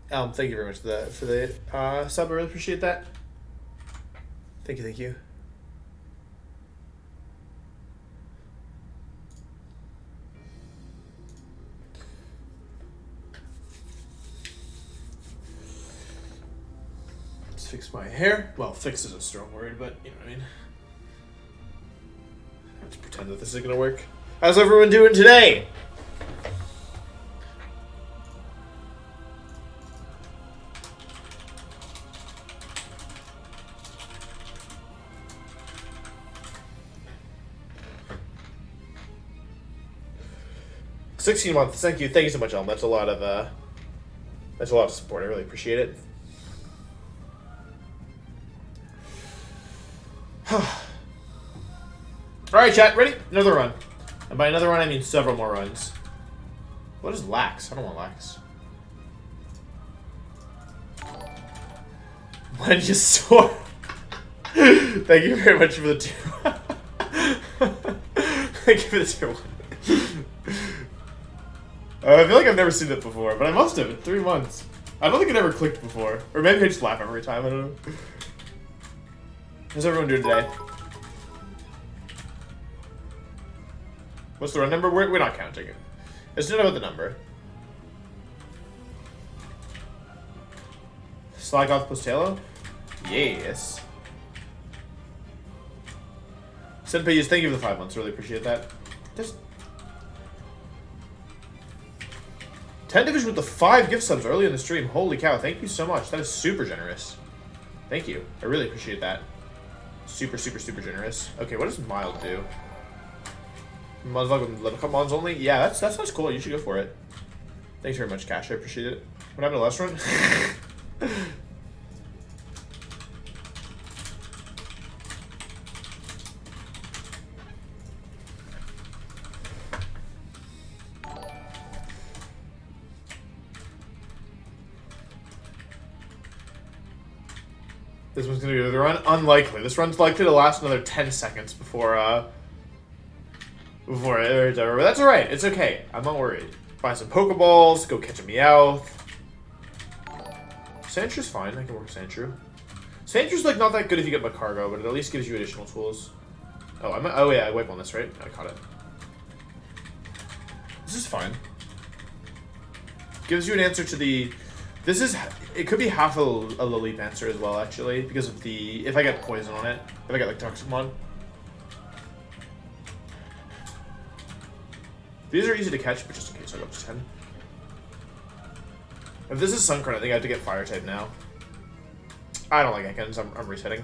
Thank you very much for the sub. I really appreciate that. Thank you. Let's fix my hair. Well, fix is a strong word, but you know what I mean. Let's pretend that this is gonna work. How's everyone doing today? $16 months. Thank you so much, Elm. That's a lot of support. I really appreciate it. Alright, chat, ready? Another run. And by another run, I mean several more runs. What is lax? I don't want lax. When you soar. Thank you very much for the tier. Thank you for the tier 1. I feel like I've never seen it before, but I must have in 3 months. I don't think it ever clicked before. Or maybe I just laugh every time, I don't know. How's everyone doing today? What's the run number? We're not counting it. It's not about the number. Slagoth Postelo? Yes. Senpai, thank you for the 5 months. Really appreciate that. Just 10 division with the 5 gift subs early in the stream. Holy cow, thank you so much. That is super generous. Thank you. I really appreciate that. Super generous. Okay, what does mild do? Mods with level cup mods only? Yeah, that sounds cool. You should go for it. Thanks very much, Cash. I appreciate it. What happened to last run? This one's gonna go to the run? Unlikely. This run's likely to last another 10 seconds before it's over. But that's alright. It's okay. I'm not worried. Buy some Pokeballs. Go catch a Meowth. Sandshrews fine. I can work Sandshrew. Sandshrews like not that good if you get Macargo, but it at least gives you additional tools. Oh yeah, I wipe on this, right? I caught it. This is fine. Gives you an answer to the... It could be half a Lilip answer as well, actually, because of the... If I get poison on it. If I get, like, Toxicmon. These are easy to catch, but just in case, I'll go up to 10. If this is Sunkern, I think I have to get Fire type now. I don't like Ekans. I'm resetting.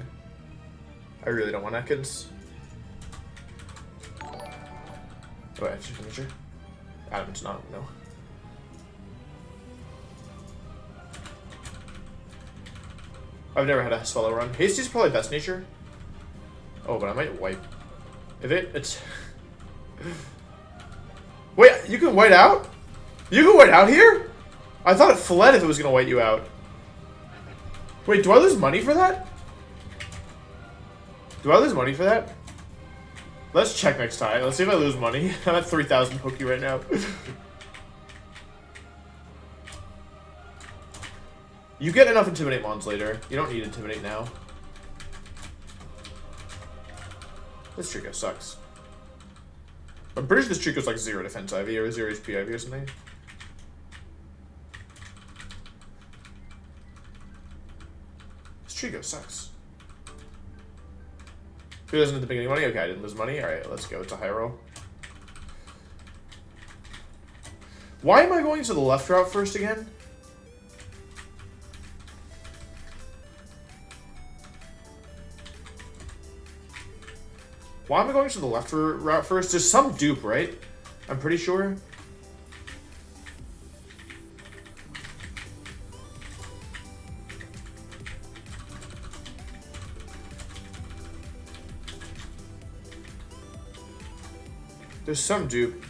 I really don't want Ekans. Oh, I have to finisher. Adamant's not, no. I've never had a swallow run. Hasty's probably best nature. Oh, but I might wipe. It's... Wait, you can white out? You can white out here? I thought it fled if it was going to white you out. Wait, do I lose money for that? Let's check next time. Let's see if I lose money. I'm at 3,000 Poke right now. You get enough Intimidate Mons later. You don't need Intimidate now. This Trico sucks. I'm pretty sure this Trico's like 0 defense IV or 0 HP IV or something. This Trico sucks. Who doesn't at the beginning money? Okay, I didn't lose money. Alright, let's go. It's a high roll. Why am I going to the left route first again? Why am I going to the left route first? There's some dupe, right? I'm pretty sure. There's some dupe.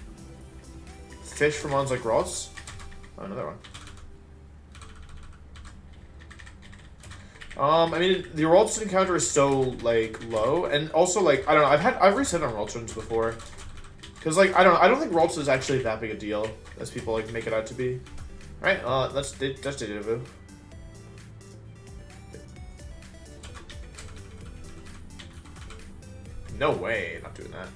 Fish from ones like Ross. Oh, another one. I mean, the Ralts encounter is so, like, low, and also, like, I don't know, I've reset on Ralts runs before, because, like, I don't think Ralts is actually that big a deal as people, like, make it out to be. Alright, let's do Deja. No way, not doing that.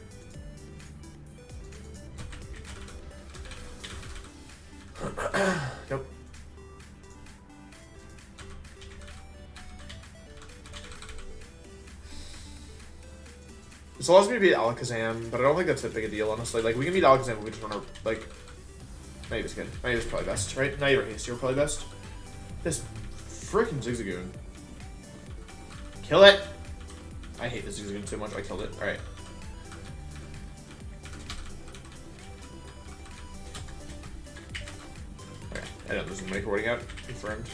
Nope. This allows me to beat Alakazam, but I don't think that's that big a deal, honestly. Like, we can beat Alakazam, but we just want to, like... Maybe it's good. Maybe it's probably best, right? Not even Hasty, we're probably best. This freaking Zigzagoon. Kill it! I hate this Zigzagoon so much, I killed it. Alright. Okay, I know there's a make wording out. Confirmed.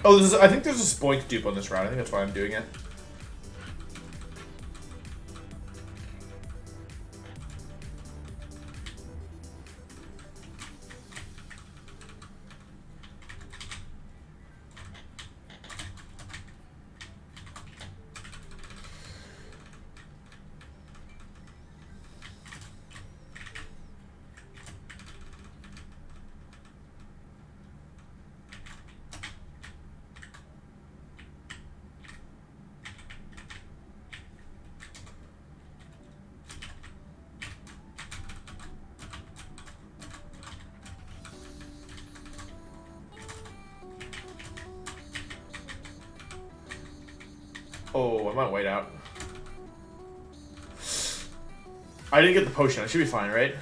Oh, I think there's a Spoink dupe on this route. I think that's why I'm doing it. Oh, I might wait out. I didn't get the potion. I should be fine, right?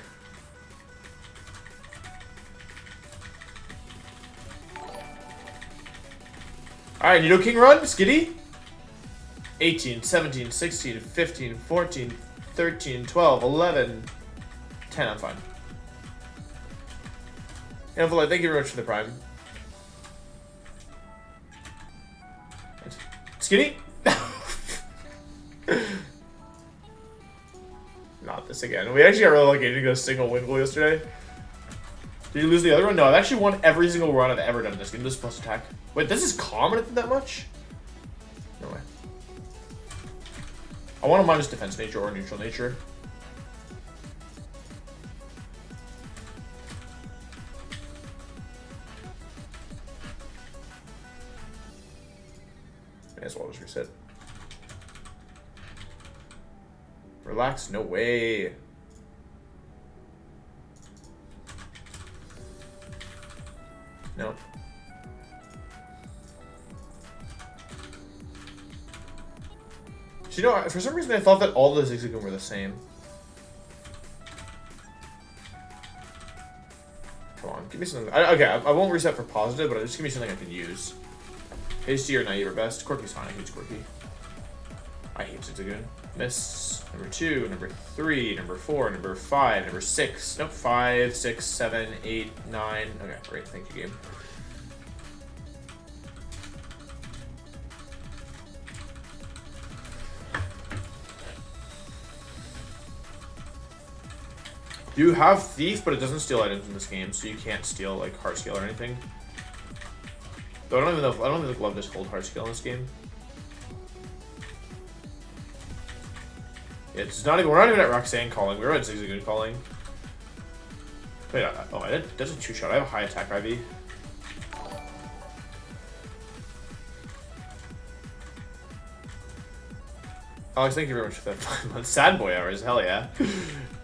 Alright, Nidoking run, Skitty. 18, 17, 16, 15, 14, 13, 12, 11, 10. I'm fine. Handful, thank you very much for the prime. Skitty? Not this again. We actually got really lucky to go single win goal yesterday. Did you lose the other one? No, I've actually won every single run I've ever done in this game. This plus attack. Wait, this is common that much? No way. I want to minus defense nature or neutral nature. May as well just reset. Relax, no way. No. So, you know, for some reason I thought that all the Zigzagoon were the same. Come on, give me something. Okay, I won't reset for positive, but just give me something I can use. Hasty or Naive or best. Quirky's fine, I hate Quirky. I hate Zigzagoon. Miss. Number 2, number 3, number 4, number 5, number 6. Nope, 5, 6, 7, 8, 9. Okay, great. Thank you, game. You have Thief, but it doesn't steal items in this game, so you can't steal like Heart Scale or anything. Though I don't even know if, I don't think Glove just hold Heart Scale in this game. It's not even. We're not even at Roxanne calling. We're at Zigzagoon calling. Wait, oh, I did. That's a 2-shot. I have a high attack IV. Alex, thank you very much for that 5 months. Sad boy hours, hell yeah.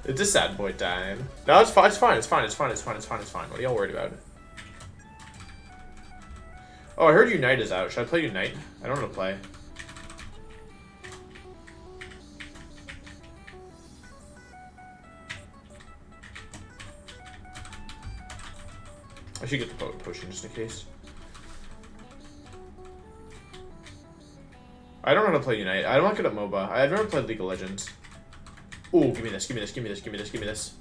It's a sad boy time. No, it's fine. It's fine. It's fine. It's fine. It's fine. It's fine. It's fine. What are y'all worried about? Oh, I heard Unite is out. Should I play Unite? I don't know how to play. I should get the potion just in case. I don't know how to play Unite. I'm not good at MOBA. I've never played League of Legends. Ooh, give me this, give me this, give me this, give me this, give me this.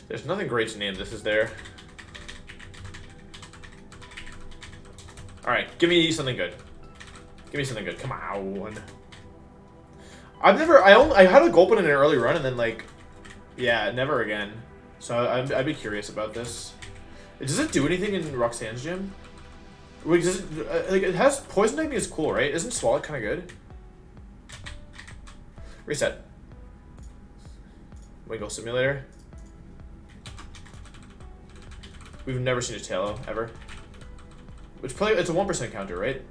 There's nothing great to name this, is there? Alright, give me something good. Give me something good. Come on. I had a Gulpin in an early run and then like, yeah, never again. So I'd be curious about this. Does it do anything in Roxanne's gym? Wait, does it, like, it has poison typing is cool, right? Isn't Swallow kind of good? Reset. Wingle Simulator. We've never seen a Tailo, ever. Which probably, it's a 1% counter, right?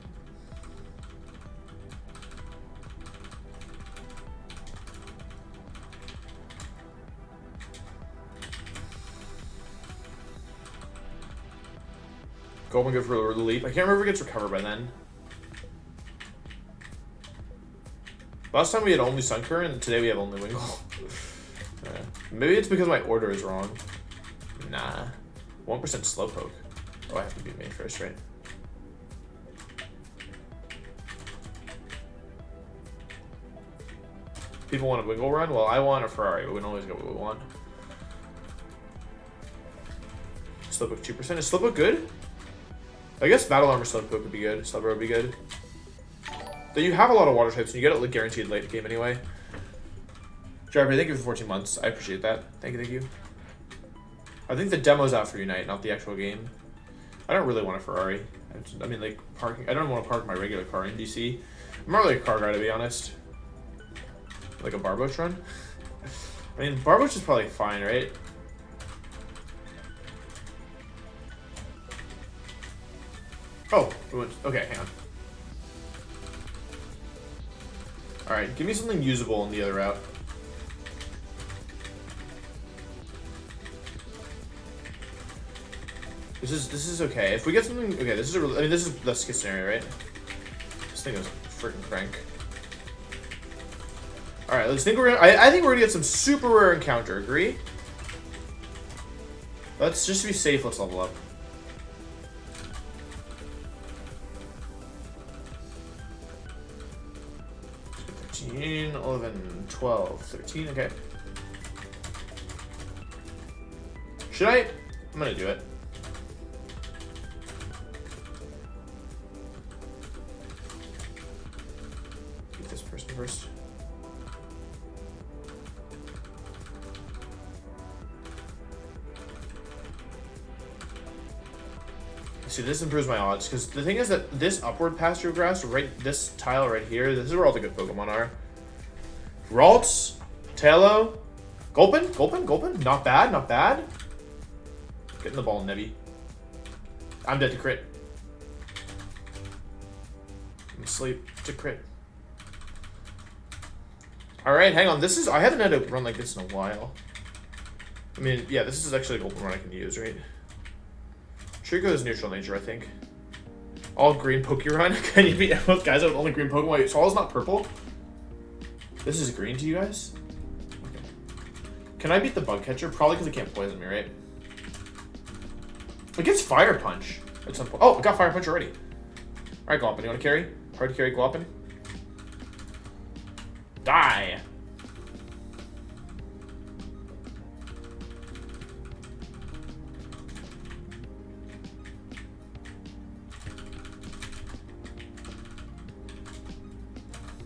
Golden good for the leap. I can't remember if it gets recovered by then. Last time we had only Sun Current, and today we have only Wingle. Maybe it's because my order is wrong. Nah. 1% Slowpoke. Oh, I have to beat me first, right? People want a Wingle run? Well, I want a Ferrari, but we can always go what we want. Slowpoke 2%. Is Slowpoke good? I guess Battle Armor Slowpoke would be good. Slowbro would be good. Though you have a lot of water types, and you get it like guaranteed late game anyway. Jarby, thank you for the 14 months. I appreciate that. Thank you, thank you. I think the demo's out for Unite, not the actual game. I don't really want a Ferrari. I mean, like, parking. I don't want to park my regular car in DC. I'm not really a car guy, to be honest. Like a Barboach run? I mean, Barboach is probably fine, right? Oh, okay, hang on. Alright, give me something usable in the other route. This is okay. If we get something, okay, this is I mean, this is the best case scenario, right? This thing is freaking crank. All right, let's think we're gonna. I think we're gonna get some super rare encounter. Agree? Let's just be safe. Let's level up. So 13, 11, 12, 13. Okay. Should I? I'm gonna do it. Get this person first. See, this improves my odds, because the thing is that this upward pasture grass, right, this tile right here, this is where all the good Pokemon are. Ralts, Tailo, Gulpin, not bad, not bad. Getting the ball, Nebby. I'm dead to crit. I'm asleep to crit. Alright, hang on, this is, I haven't had a run like this in a while. I mean, yeah, this is actually a Gulpin run I can use, right? Trico is neutral nature, I think. All green Pokérun. Can you beat both guys with only green Pokemon? Wait, Swallow's not purple? This is green to you guys? Okay. Can I beat the Bug Catcher? Probably because it can't poison me, right? It gets Fire Punch at some point. Oh, it got Fire Punch already. Alright, Gloppin, you want to carry? Hard to carry Gloppin. Die!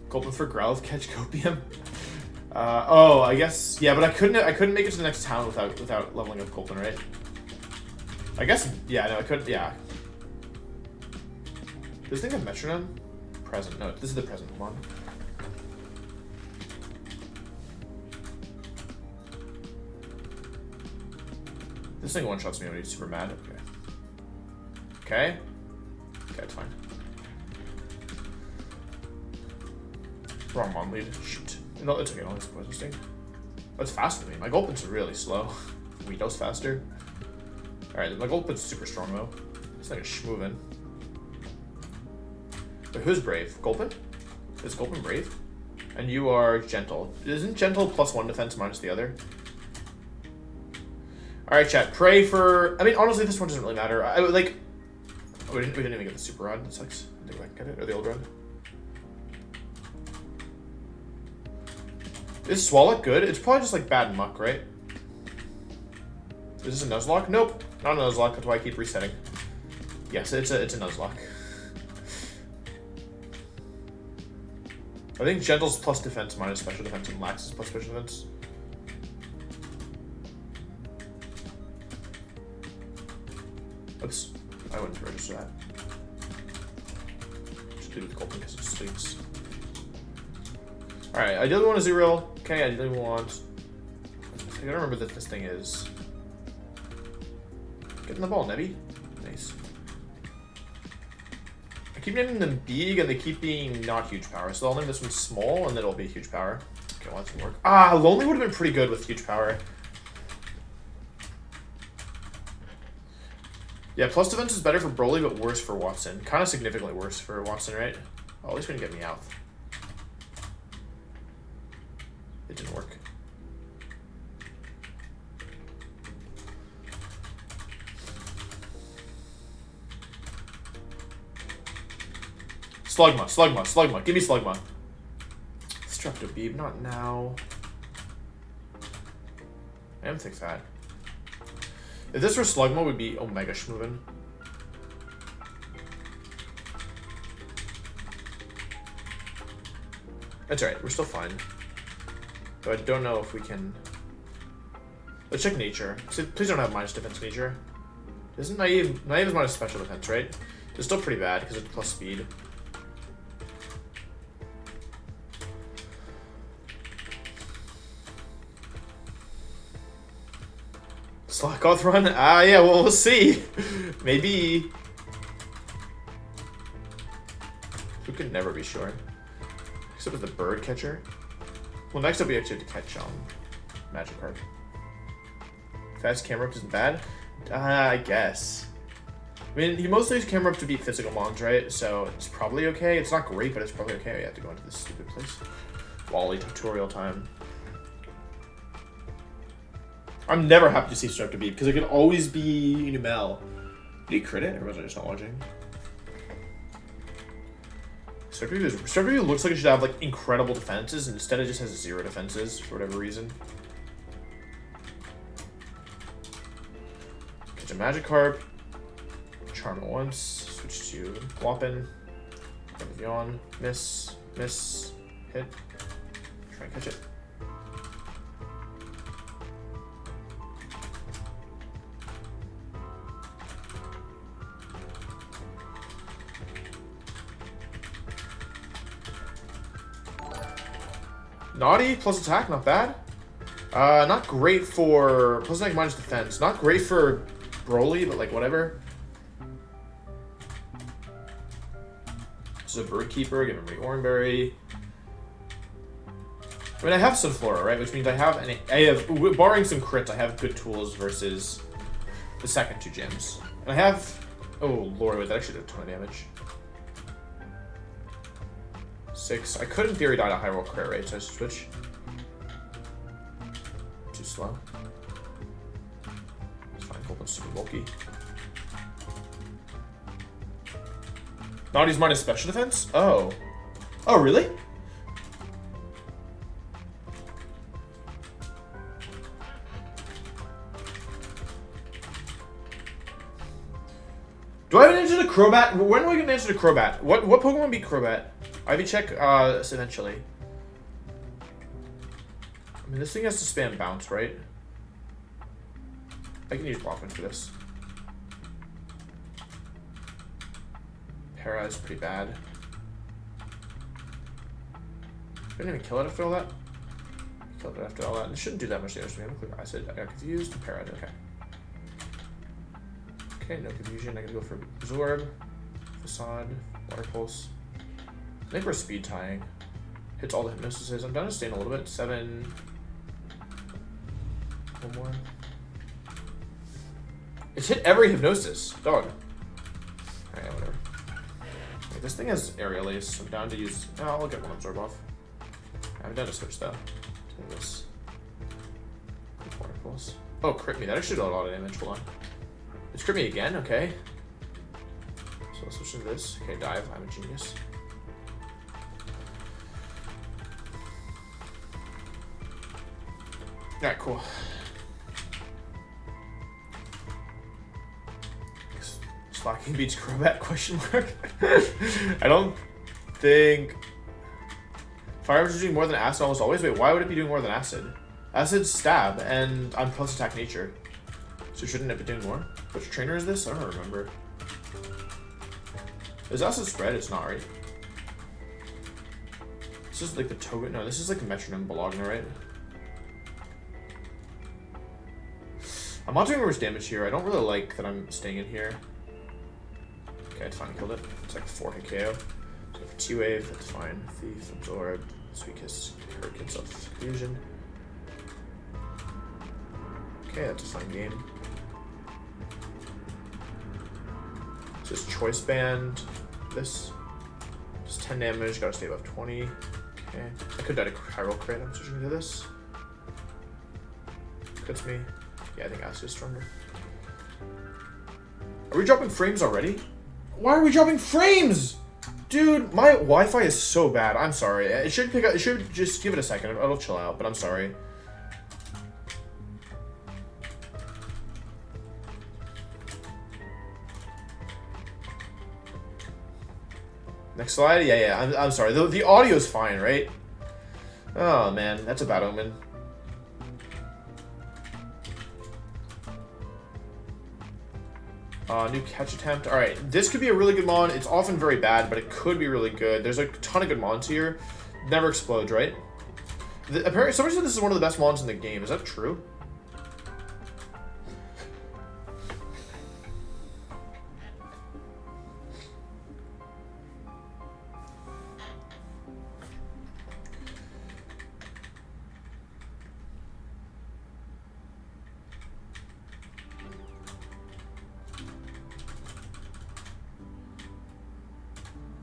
Gulpin for Growlithe, catch Copium. Oh, I guess yeah, but I couldn't make it to the next town without leveling up Gulpin, right? I guess yeah, no, I couldn't. Yeah. Does this thing have Metronome? Present. No, this is the present one. This thing one shots me when he's super mad. Okay. Okay. Okay, it's fine. Wrong mon lead. Shoot. No, it's okay. I'll just poison sting. That's faster than me. My Gulpin's really slow. Weedo's faster. Alright, my Gulpin's super strong though. It's like a schmoovin. But who's brave? Gulpin? Is Gulpin brave? And you are gentle. Isn't gentle +1 defense minus the other? Alright, chat. Pray for. I mean, honestly, this one doesn't really matter. I would like. Oh, we didn't even get the super rod. That sucks. I think I can get it. Or the old rod. Is Swallow good? It's probably just like bad muck, right? Is this a Nuzlocke? Nope, not a Nuzlocke. That's why I keep resetting. Yes, it's a Nuzlocke. I think Gentle's plus defense minus special defense and Lax is plus special defense. Oops. I wouldn't register that. Just do with Gulping because it sleeps. Alright, ideally we want a zero. Okay, ideally we want... I gotta remember that this thing is... Getting the ball, Nebby. Nice. I keep naming them big and they keep being not huge power. So I'll name this one small and then it'll be huge power. Okay, well, that doesn't work. Ah, Lonely would have been pretty good with huge power. Yeah, plus defense is better for Broly, but worse for Watson. Kind of significantly worse for Watson, right? Oh, at least we didn't get me out. It didn't work. Slugma. Give me Slugma. Streptobeeb, not now. I am thick fat. If this were Slugma, would be Omega Schmoovin. That's alright, we're still fine. Though I don't know if we can... Let's check nature. Please don't have minus defense nature. Isn't naive is minus special defense, right? It's still pretty bad because it's plus speed. Slackoth run? Ah, yeah, well, we'll see. Maybe. We could never be sure. Except with the bird catcher. Well, next up we actually have to catch Magikarp. Fast camera up isn't bad? I guess. I mean, he mostly uses camera up to beat physical mons, right? So it's probably okay. It's not great, but it's probably okay. We have to go into this stupid place. Wally tutorial time. I'm never happy to see Streptobeeb because it can always be Numel. Did he crit it, or was I just not watching? Streptobeeb looks like it should have like incredible defenses, and instead it just has 0 defenses for whatever reason. Catch a Magikarp. Charm it once. Switch to Whoppin. Yawn. Miss. Hit. Try and catch it. Naughty plus attack, not bad. Not great for plus attack minus defense. Not great for Broly, but like whatever. This is a Bird Keeper. Give him Reoranberry. I mean, I have Sunflora, right? Which means I have barring some crits, I have good tools versus the second 2 gyms. And I have, oh lord, wait, that actually did a ton of damage. 6. I could in theory die to high roll crit rate, so I switch. Too slow. It's fine, Gulpin's super bulky. Naughty's minus special defense? Oh. Oh, really? Do I have an answer to Crobat? When do I get an answer to Crobat? What Pokemon beat Crobat? IV check eventually. I mean, this thing has to spam bounce, right? I can use Whoppin for this. Para is pretty bad. Didn't even kill it after all that. Killed it after all that. It shouldn't do that much damage to me. I said I got confused. Para, okay. Okay, no confusion. I gotta go for Absorb, Facade, Water Pulse. I think we're speed tying. Hits all the hypnosises. I'm down to staying a little bit. 7. One more. It's hit every hypnosis. Dog. Alright, whatever. Okay, this thing has Aerial Ace. I'm down to use... Oh, I'll get one Absorb off. I'm down to switch though. To this. Water Pulse. Oh, crit me. That actually did a lot of damage. Hold on. It's crit me again? Okay. So let's switch to this. Okay, dive. I'm a genius. Alright, cool. Slacking beats Crobat, question mark? I don't think... Fire is doing more than Acid almost always? Wait, why would it be doing more than Acid? Acid's stab, and I'm plus attack nature. So shouldn't it be doing more? Which trainer is this? I don't remember. Is that a spread? It's not, right? This is like the toga. No, this is like the metronome Bologna, right? I'm not doing much damage here. I don't really like that I'm staying in here. Okay, I finally killed it. It's like a 4-hit KO. So T-Wave, that's fine. Thief, Absorb, Sweet Kiss, Hurricane Self-Fusion. Okay, that's a fun game. So it's Choice Band. This. Just 10 damage, gotta stay above 20. Okay. I could die to Chiral Crit. I'm switching to this. Crits me. Yeah, I think Acid is stronger. Are we dropping frames already? Why are we dropping frames? Dude, my Wi-Fi is so bad. I'm sorry. It should pick up. It should just give it a second. It'll chill out, but I'm sorry. Next slide. Yeah. I'm sorry. The audio is fine, right? Oh man, that's a bad omen. New catch attempt. All right, this could be a really good mon. It's often very bad, but it could be really good. There's a ton of good mons here. Never explodes, right? Apparently, somebody said this is one of the best mons in the game. Is that true?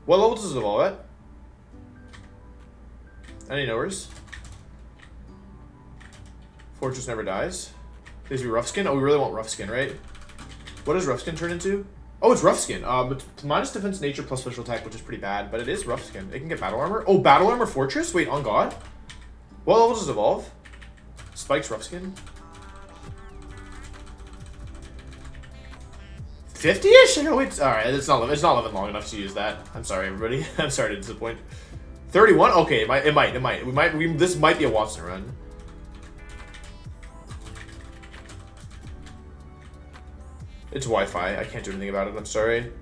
What level does it evolve at? Any knowers? Fortress never dies. Needs to be rough skin. Oh, we really want rough skin, right? What does rough skin turn into? Oh, it's rough skin. But minus defense, nature, plus special attack, which is pretty bad. But it is rough skin. It can get battle armor. Oh, battle armor fortress. Wait, on God. What level does it evolve? Spikes rough skin. 50-ish? No, wait. All right, it's not living long enough to use that. I'm sorry, everybody. I'm sorry to disappoint. 31. Okay, it might. This might be a Watson run. It's Wi-Fi. I can't do anything about it. I'm sorry.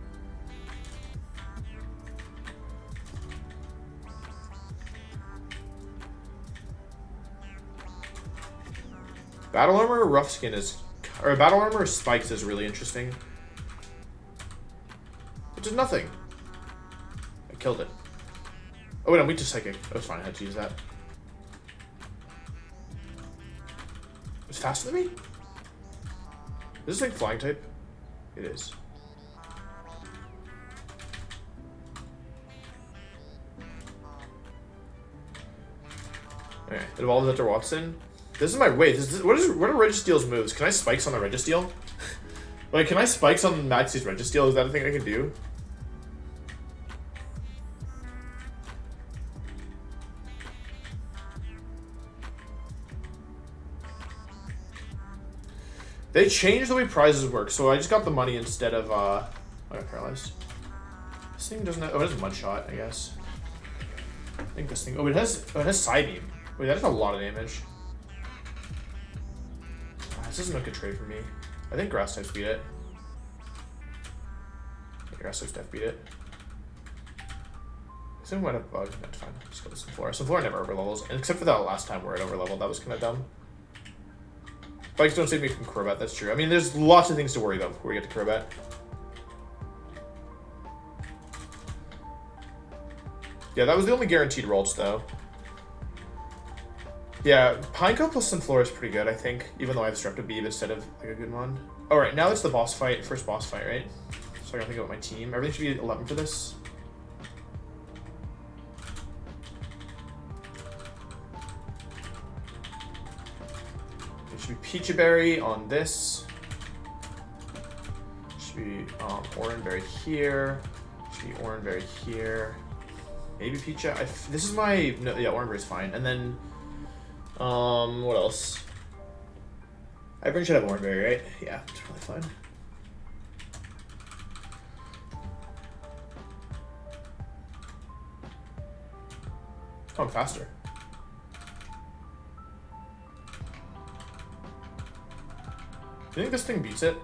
Battle armor or rough skin is, or battle armor or spikes is really interesting. Which is nothing. I killed it. Oh wait, I'm weak to psychic. That was fine. I had to use that. It's faster than me? Is this thing flying type? It is. Okay, it evolves after Watson. This is my wait. What are Registeel's moves? Can I spikes on the Registeel? Like, can I spikes on Maxie's Registeel? Is that a thing I can do? They changed the way prizes work, so I just got the money instead of, I got paralyzed. This thing doesn't have, oh, it has Mud Shot, I guess. I think this thing, it has Side Beam. Wait, that does a lot of damage. This isn't a good trade for me. I think Grass types beat it. Yeah, Grass types def beat it. I think we might have Bug, that's fine. Let's go with Sunflora. Sunflora never overlevels, and except for that last time where it overleveled, that was kind of dumb. Bikes don't save me from Crobat, that's true. I mean, there's lots of things to worry about before we get to Crobat. Yeah, that was the only guaranteed rolls, though. Yeah, Pineco plus Sunflora is pretty good, I think, even though I have Disruptive Beam instead of like a good one. Alright, now it's the boss fight, first boss fight, right? So I gotta think about my team. Everything should be 11 for this. Should be Peachy Berry on this. Should be Orange Berry here. Should be Orange Berry here. Maybe Peachy. This is my no, yeah. Orange Berry's fine. And then what else? Everyone should have Orange Berry, right? Yeah, it's probably fine. Oh, I'm faster. you think this thing beats it?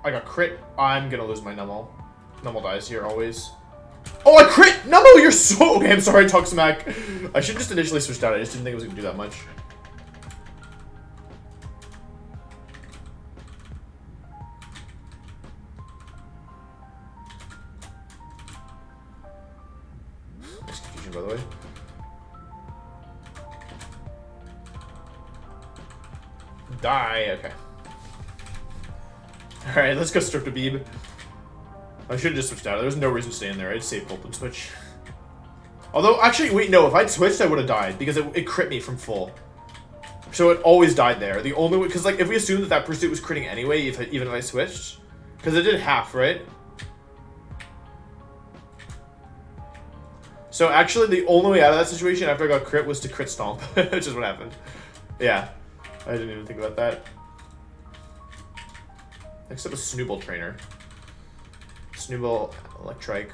I got crit. I'm gonna lose my Nummel. Nummel dies here always. Oh, I crit! Nummel, you're so... Okay, I'm sorry, I talk smack. I should just initially switched out. I just didn't think it was gonna do that much. Nice confusion, by the way. Die, okay. Alright, let's go strip to Beeb. I should have just switched out. There was no reason to stay in there. I'd save Gulp and switch. Although, actually, wait, no. If I'd switched, I would have died. Because it crit me from full. So it always died there. The only way... Because, like, if we assume that Pursuit was critting anyway, even if I switched... Because it did half, right? So, actually, the only way out of that situation after I got crit was to crit Stomp. Which is what happened. Yeah. I didn't even think about that. Next up is Snooble Trainer. Snooble Electrike.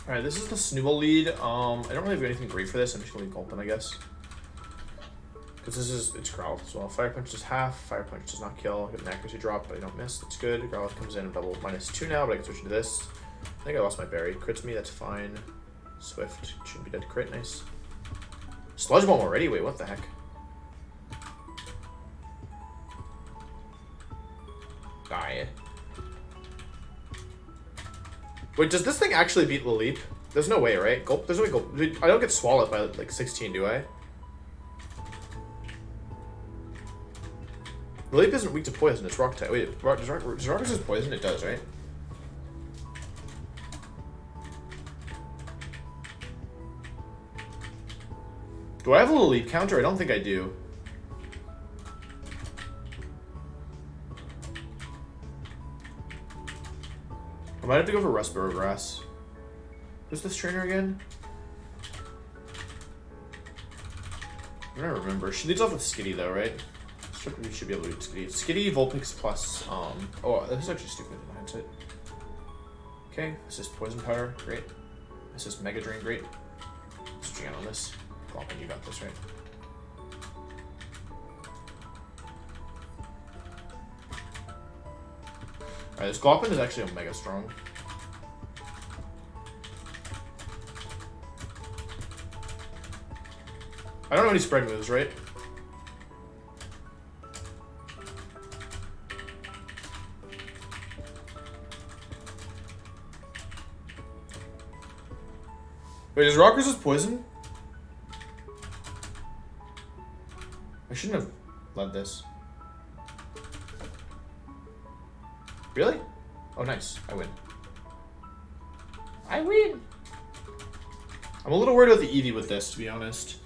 Alright, this is the Snooble lead. I don't really have anything great for this. I'm just going to leave Gulpin, I guess. Because it's Growlithe as well. Fire Punch does half. Fire Punch does not kill. I get an accuracy drop, but I don't miss. That's good. Growlithe comes in. I'm double -2 now, but I can switch into this. I think I lost my berry. Crits me. That's fine. Swift shouldn't be dead to crit. Nice. Sludge Bomb already? Wait, what the heck? Die. Wait, does this thing actually beat Leap? There's no way, right? Gulp. There's no way Gulp. I don't get swallowed by like 16, do I? Leap isn't weak to poison, it's rock type. Wait, does rock resist poison? It does, right? Do I have a little leap counter? I don't think I do. I might have to go for Rustboro Grass. Who's this trainer again? I don't remember. She leads off with Skitty though, right? We should be able to beat Skitty. Skitty, Vulpix plus, oh, this is actually stupid in hindsight. Okay, this is Poison Powder, great. This is Mega Drain, great. Switching out on this. Glopin, you got this, right? Alright, this Glopin is actually Omega strong. I don't know any spread moves, right? Wait, is rock resist poison? I shouldn't have led this. Really? Oh, nice. I win. I win! I'm a little worried about the Eevee with this, to be honest.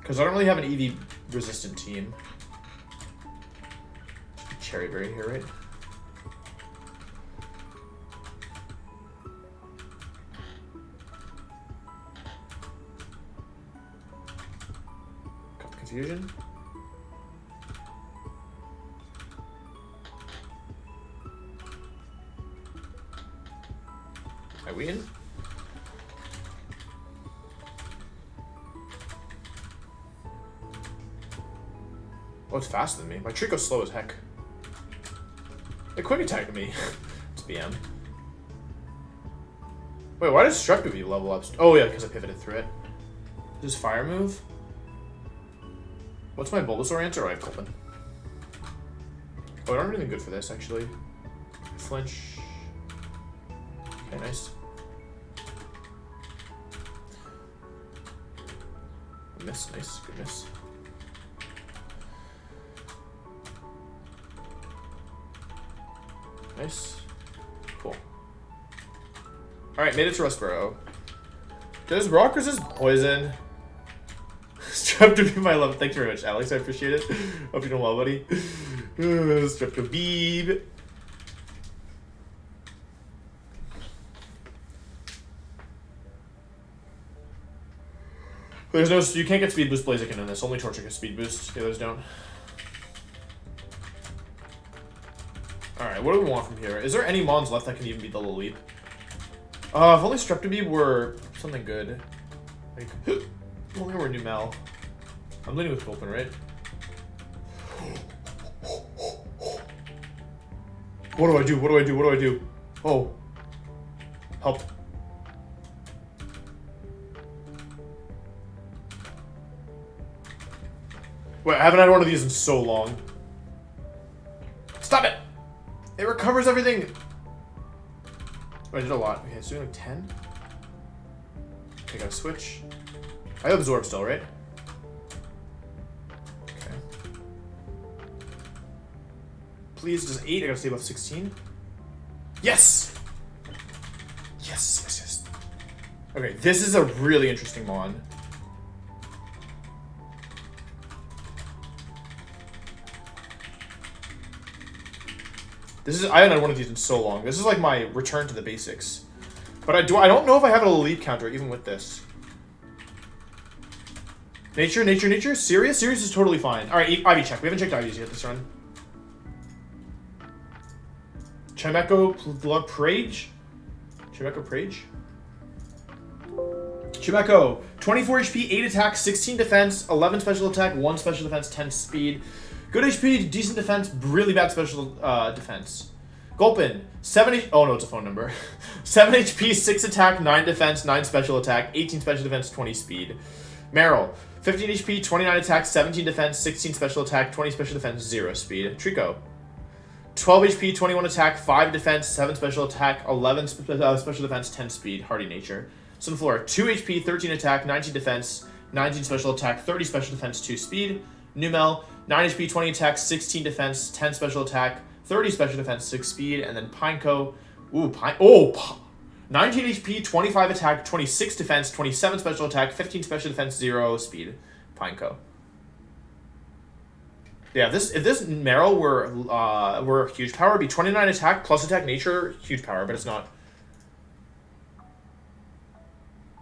Because I don't really have an Eevee resistant team. Cherry Berry here, right? Confusion. I win. Oh, it's faster than me. My Trico's slow as heck. It quick attacked me. It's BM. Wait, why does Structuvie level up? Oh yeah, because I pivoted through it. Does Fire move? What's my Bulbasaur answer? Oh, I have Gulpin. Oh, I don't have anything good for this, actually. Flinch. Okay, nice. Miss, nice, good miss. Nice. Cool. Alright, made it to Rustboro. Does rock resist poison? Strep to be my love. Thanks very much, Alex. I appreciate it. Hope you're doing well, buddy. Strep to Beeb. There's no, you can't get speed boost Blaziken in this. Only Torchic has speed boost. The others don't. Alright, what do we want from here? Is there any mons left that can even beat the Leap? If only Streptobe were something good. Like, if only were Numel. I'm leading with Gulpin, right? What do I do? What do I do? What do I do? Oh. Help. Wait, I haven't had one of these in so long. Stop it! It recovers everything! Oh, I did a lot. Okay, it's doing like 10? Okay, gotta switch. I absorb still, right? Okay. Please, just 8. I gotta stay above 16. Yes! Yes, yes, yes. Okay, this is a really interesting mon. This is, I haven't had one of these in so long. This is like my return to the basics. But I don't know if I have an elite counter even with this. Nature, nature, nature. Sirius? Sirius is totally fine. Alright, Ivy check. We haven't checked Ivies yet this run. Chimecho Prage? Chimecho Prage? Chimecho. 24 HP, 8 attack, 16 defense, 11 special attack, 1 special defense, 10 speed. Good HP, decent defense, really bad special defense. Gulpin, 7 oh no, it's a phone number. 7 HP, 6 attack, 9 defense, 9 special attack, 18 special defense, 20 speed. Meryl, 15 HP, 29 attack, 17 defense, 16 special attack, 20 special defense, 0 speed. Trico, 12 HP, 21 attack, 5 defense, 7 special attack, 11 special defense, 10 speed. Hardy nature. Sunflora, 2 HP, 13 attack, 19 defense, 19 special attack, 30 special defense, 2 speed. Numel, 9 HP, 20 attack, 16 defense, 10 special attack, 30 special defense, 6 speed. And then Pineco, 19 HP, 25 attack, 26 defense, 27 special attack, 15 special defense, 0 speed. Pineco. Yeah, if this Meryl were huge power, it'd be 29 attack plus attack nature, huge power, but it's not.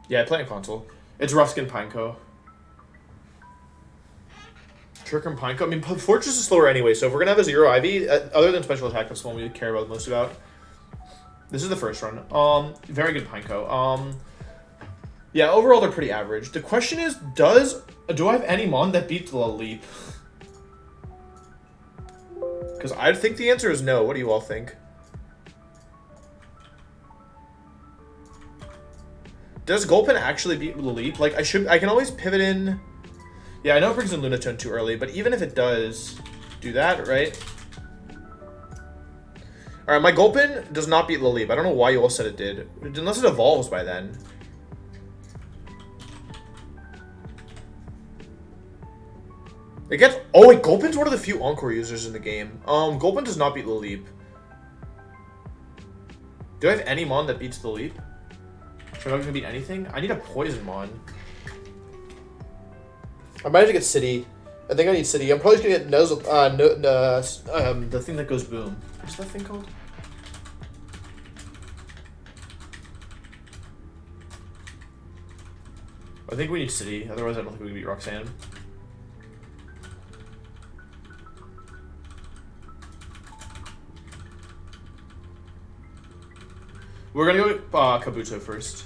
Yeah, I play on console. It's rough skin Pineco. Trick and Pineco. I mean, Fortress is slower anyway, so if we're gonna have a 0 Ivy, other than special attack, that's the one we care about most about. This is the first run. Very good Pineco. Yeah, overall they're pretty average. The question is, do I have any mon that beats the Leap? Because I think the answer is no. What do you all think? Does Gulpin actually beat the Leap? Like, I can always pivot in. Yeah, I know it brings in Lunatone too early, but even if it does do that, right? Alright, my Gulpin does not beat Leap. I don't know why you all said it did. Unless it evolves by then. It gets... Oh, wait, Gulpin's one of the few Encore users in the game. Gulpin does not beat Leap. Do I have any mon that beats the Leap? Am I going to beat anything? I need a Poison mon. I might have to get City. I think I need City. I'm probably just going to get the thing that goes boom. What's that thing called? I think we need City. Otherwise, I don't think we can beat Roxanne. We're going to go with Kabuto first.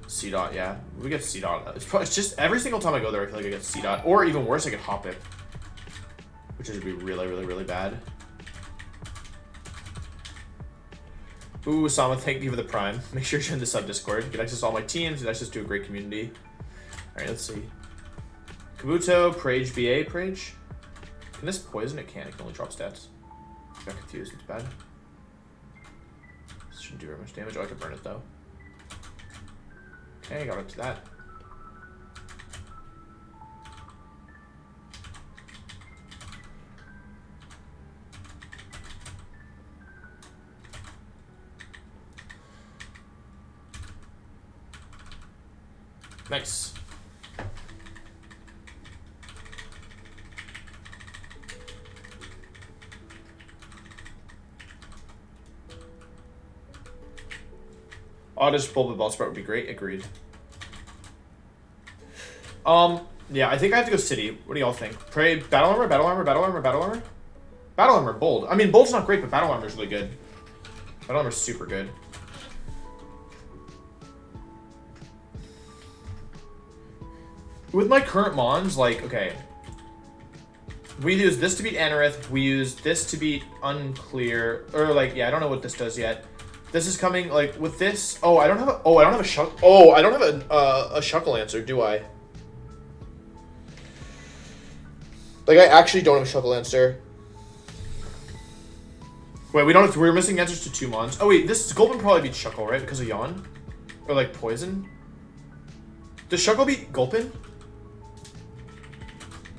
C-Dot, yeah. We get C-Dot. It's just every single time I go there, I feel like I get C-Dot. Or even worse, I get Hop It. Which would be really, really, really bad. Ooh, Sama, thank you for the Prime. Make sure you join the sub Discord. Get access to all my teams. Get access to a great community. Alright, let's see. Kabuto, Prage, BA, Prage. Can this poison? It can. It can only drop stats. Got confused. It's bad. This shouldn't do very much damage. Oh, I could burn it, though. Okay, got up to that. Nice. Oddish Bulba Bellsprout would be great. Agreed. Yeah, I think I have to go city. What do y'all think? Pray, battle armor, battle armor, battle armor, battle armor? Battle armor, bold. I mean, bold's not great, but battle armor is really good. Battle armor is super good. With my current mons, like, okay. We use this to beat Anorith. We use this to beat Unclear. Or, like, yeah, I don't know what this does yet. This is coming, like, with this. Oh, I don't have a... Oh, I don't have a Shuckle... Oh, I don't have a Shuckle answer, do I? Like, I actually don't have a Shuckle answer. Wait, we don't have to... We're missing answers to 2 mons. Oh, wait, this Gulpin probably beats Shuckle, right? Because of Yawn? Or, like, Poison? Does Shuckle beat Gulpin?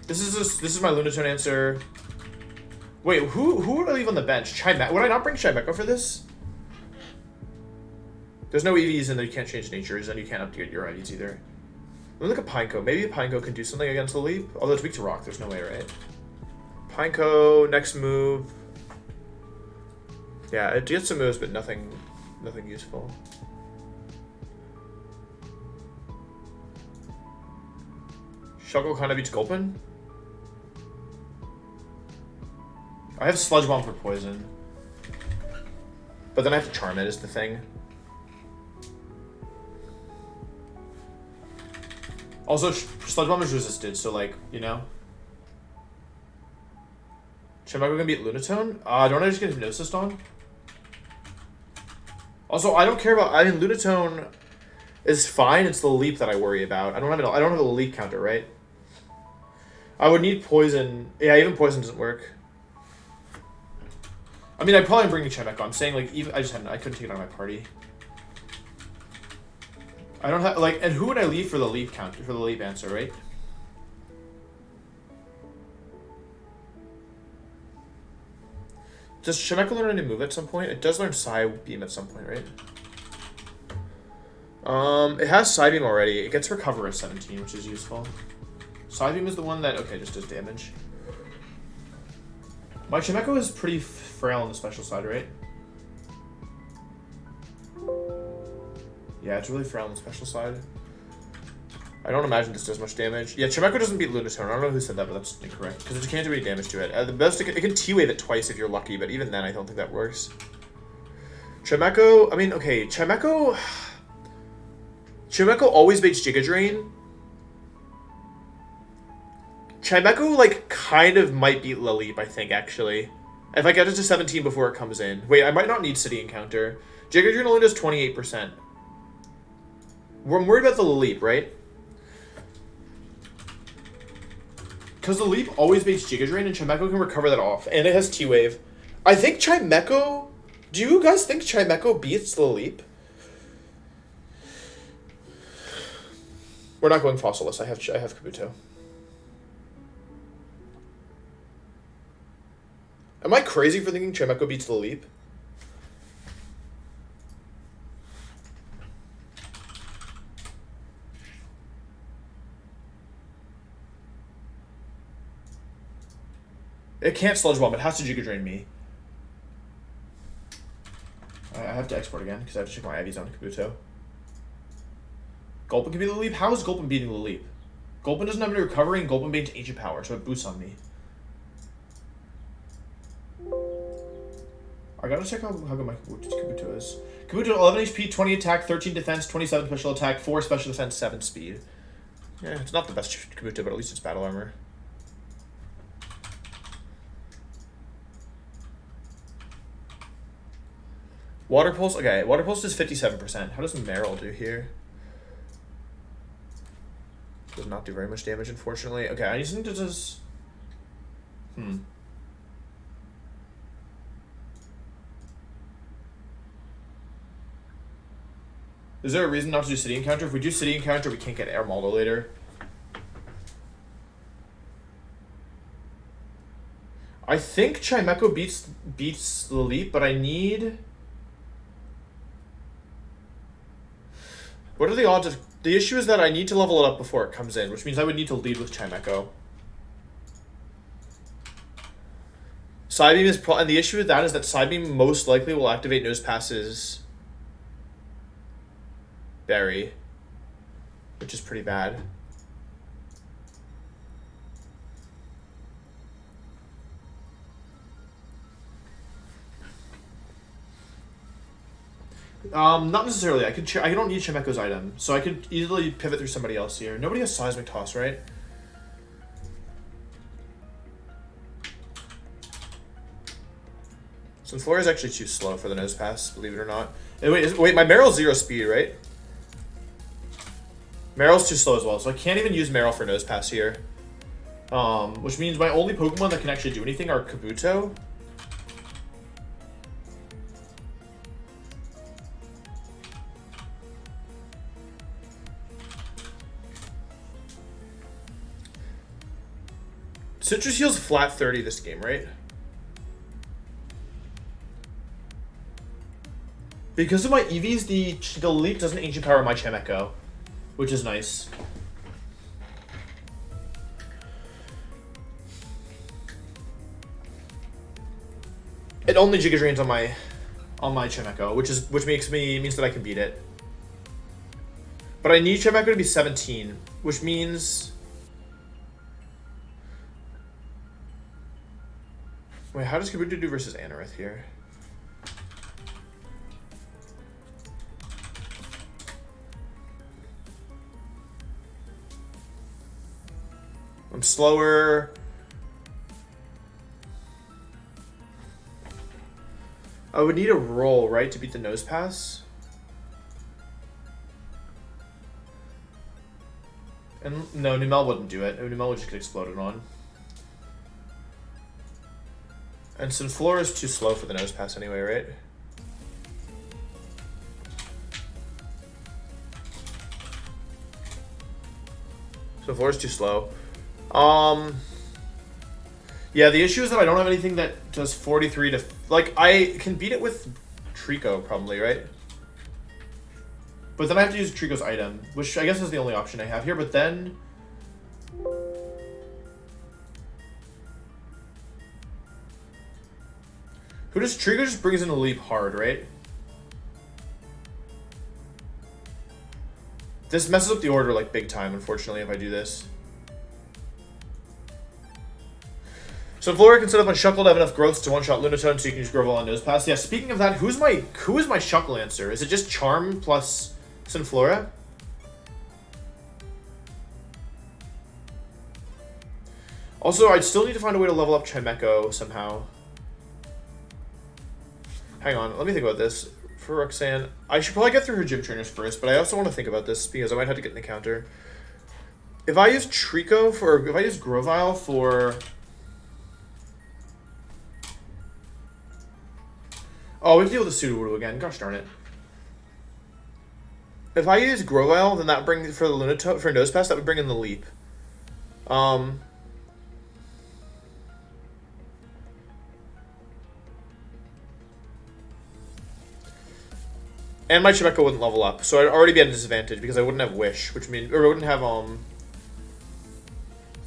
This is my Lunatone answer. Wait, who would I leave on the bench? Chimecho. Would I not bring Chimecho for this? There's no EVs and you can't change natures, and you can't upgrade your IVs either. Let me look at Pineco. Maybe Pineco can do something against the Leap. Although it's weak to Rock, there's no way, right? Pineco, next move. Yeah, it gets some moves, but nothing useful. Shuckle kind of beats Gulpin. I have Sludge Bomb for poison. But then I have to Charm it is the thing. Also, Sludge Bomb is resisted, so like, you know. Chimecho can beat Lunatone? Don't I just get Hypnosis on? Also, I don't care about... I mean, Lunatone is fine. It's the Leap that I worry about. I don't have a Leap counter, right? I would need Poison. Yeah, even Poison doesn't work. I mean, I'd probably bring Chimecho. I'm saying, like, even I couldn't take it out of my party. I don't have, like, and who would I leave for the Leap counter, for the Leap answer, right? Does Chimecho learn any move at some point? It does learn Psybeam at some point, right? It has Psybeam already. It gets Recover at 17, which is useful. Psybeam is the one that, okay, just does damage. My Chimecho is pretty frail on the special side, right? Yeah, it's really frail on the special side. I don't imagine this does much damage. Yeah, Chimecho doesn't beat Lunatone. I don't know who said that, but that's incorrect. Because it can't do any damage to it. The best, it can T-Wave it twice if you're lucky, but even then, I don't think that works. Chimecho, I mean, okay, Chimecho always baits Giga Drain. Chimecho, like, kind of might beat Laleep, I think, actually. If I get it to 17 before it comes in. Wait, I might not need City Encounter. Giga Drain only does 28%. I'm worried about the Laleep, right? Because the Leap always baits Giga Drain, and Chimecho can recover that off. And it has T-Wave. I think Chimecho... Do you guys think Chimecho beats the Leap? We're not going Fossilis. I have Kabuto. Am I crazy for thinking Chimecho beats the Leap? It can't Sludge Bomb. It has to Giga Drain me. I have to export again because I have to check my IVs on Kabuto. Gulpin can be the Leap? How is Gulpin beating the Leap? Gulpin doesn't have any recovery and Gulpin baits Ancient Power, so it boosts on me. I gotta check how good my Kabuto is. Kabuto, 11 HP, 20 attack, 13 defense, 27 special attack, 4 special defense, 7 speed. Yeah, it's not the best Kabuto, but at least it's battle armor. Water Pulse, okay, Water Pulse does 57%. How does Meryl do here? Does not do very much damage, unfortunately. Okay, I need something that does... Is there a reason not to do City Encounter? If we do City Encounter, we can't get Air Maldo later. I think Chimecho beats the Leap, but I need... What are the odds of... The issue is that I need to level it up before it comes in, which means I would need to lead with Chimecho. Psybeam is... And the issue with that is that Psybeam most likely will activate Nosepas's Berry, which is pretty bad. Not necessarily. I don't need Chimeko's item, so I could easily pivot through somebody else here. Nobody has Seismic Toss, right? Sunflora is actually too slow for the nose pass, believe it or not. Wait, my Meryl's 0 speed, right? Meryl's too slow as well, so I can't even use Meryl for nose pass here. Which means my only Pokemon that can actually do anything are Kabuto. Citrus heals flat 30 this game, right? Because of my EVs, the Leap doesn't Ancient Power my Chimeko, which is nice. It only Giga Drains on my Chimeko, which means that I can beat it. But I need Chimeko to be 17, which means. Wait, how does Kabuto do versus Anorith here? I'm slower. I would need a roll, right, to beat the nose pass? And no, Numel wouldn't do it. Numel would just get exploded on. And Sunflora is too slow for the nose pass anyway, right? Sunflora is too slow. Yeah, the issue is that I don't have anything that does 43 to... Like, I can beat it with Trico, probably, right? But then I have to use Trico's item, which I guess is the only option I have here, but then... Trico just brings in a Leap hard, right? This messes up the order, like, big time, unfortunately, if I do this. So Flora can set up on Shuckle to have enough growths to one-shot Lunatone so you can use Grovyle on Nose Pass. Yeah, speaking of that, who is my Shuckle answer? Is it just Charm plus Sunflora? Also, I'd still need to find a way to level up Chimeko somehow. Hang on, let me think about this. For Roxanne, I should probably get through her gym trainers first, but I also want to think about this because I might have to get an encounter. If I use if I use Grovyle for... Oh, we can deal with the Sudowoodo again. Gosh darn it. If I use Grovyle, then that would bring for the Lunatone for Nose Pass, that would bring in the Leap. And my Chimeko wouldn't level up, so I'd already be at a disadvantage because I wouldn't have Wish, which means, or I wouldn't have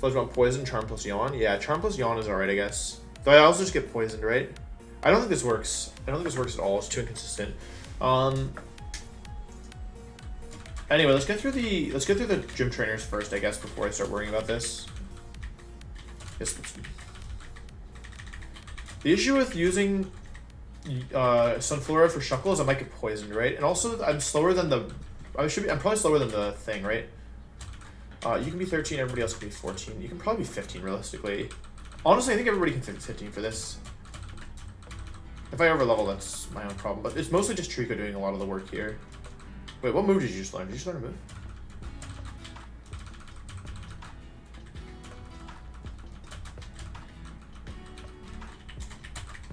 Fledgmont Poison, Charm plus Yawn. Yeah, Charm plus Yawn is alright, I guess. Though I also just get poisoned, right? I don't think this works. I don't think this works at all. It's too inconsistent. Anyway, let's get through the gym trainers first, I guess, before I start worrying about this. The issue with using Sunflora for Shuckle is I might get poisoned, right? And also I'm slower than I'm probably slower than the thing, right? You can be 13, everybody else can be 14. You can probably be 15 realistically. Honestly, I think everybody can fit 15 for this. If I overlevel, that's my own problem. But it's mostly just Trico doing a lot of the work here. Wait, what move did you just learn? Did you just learn a move?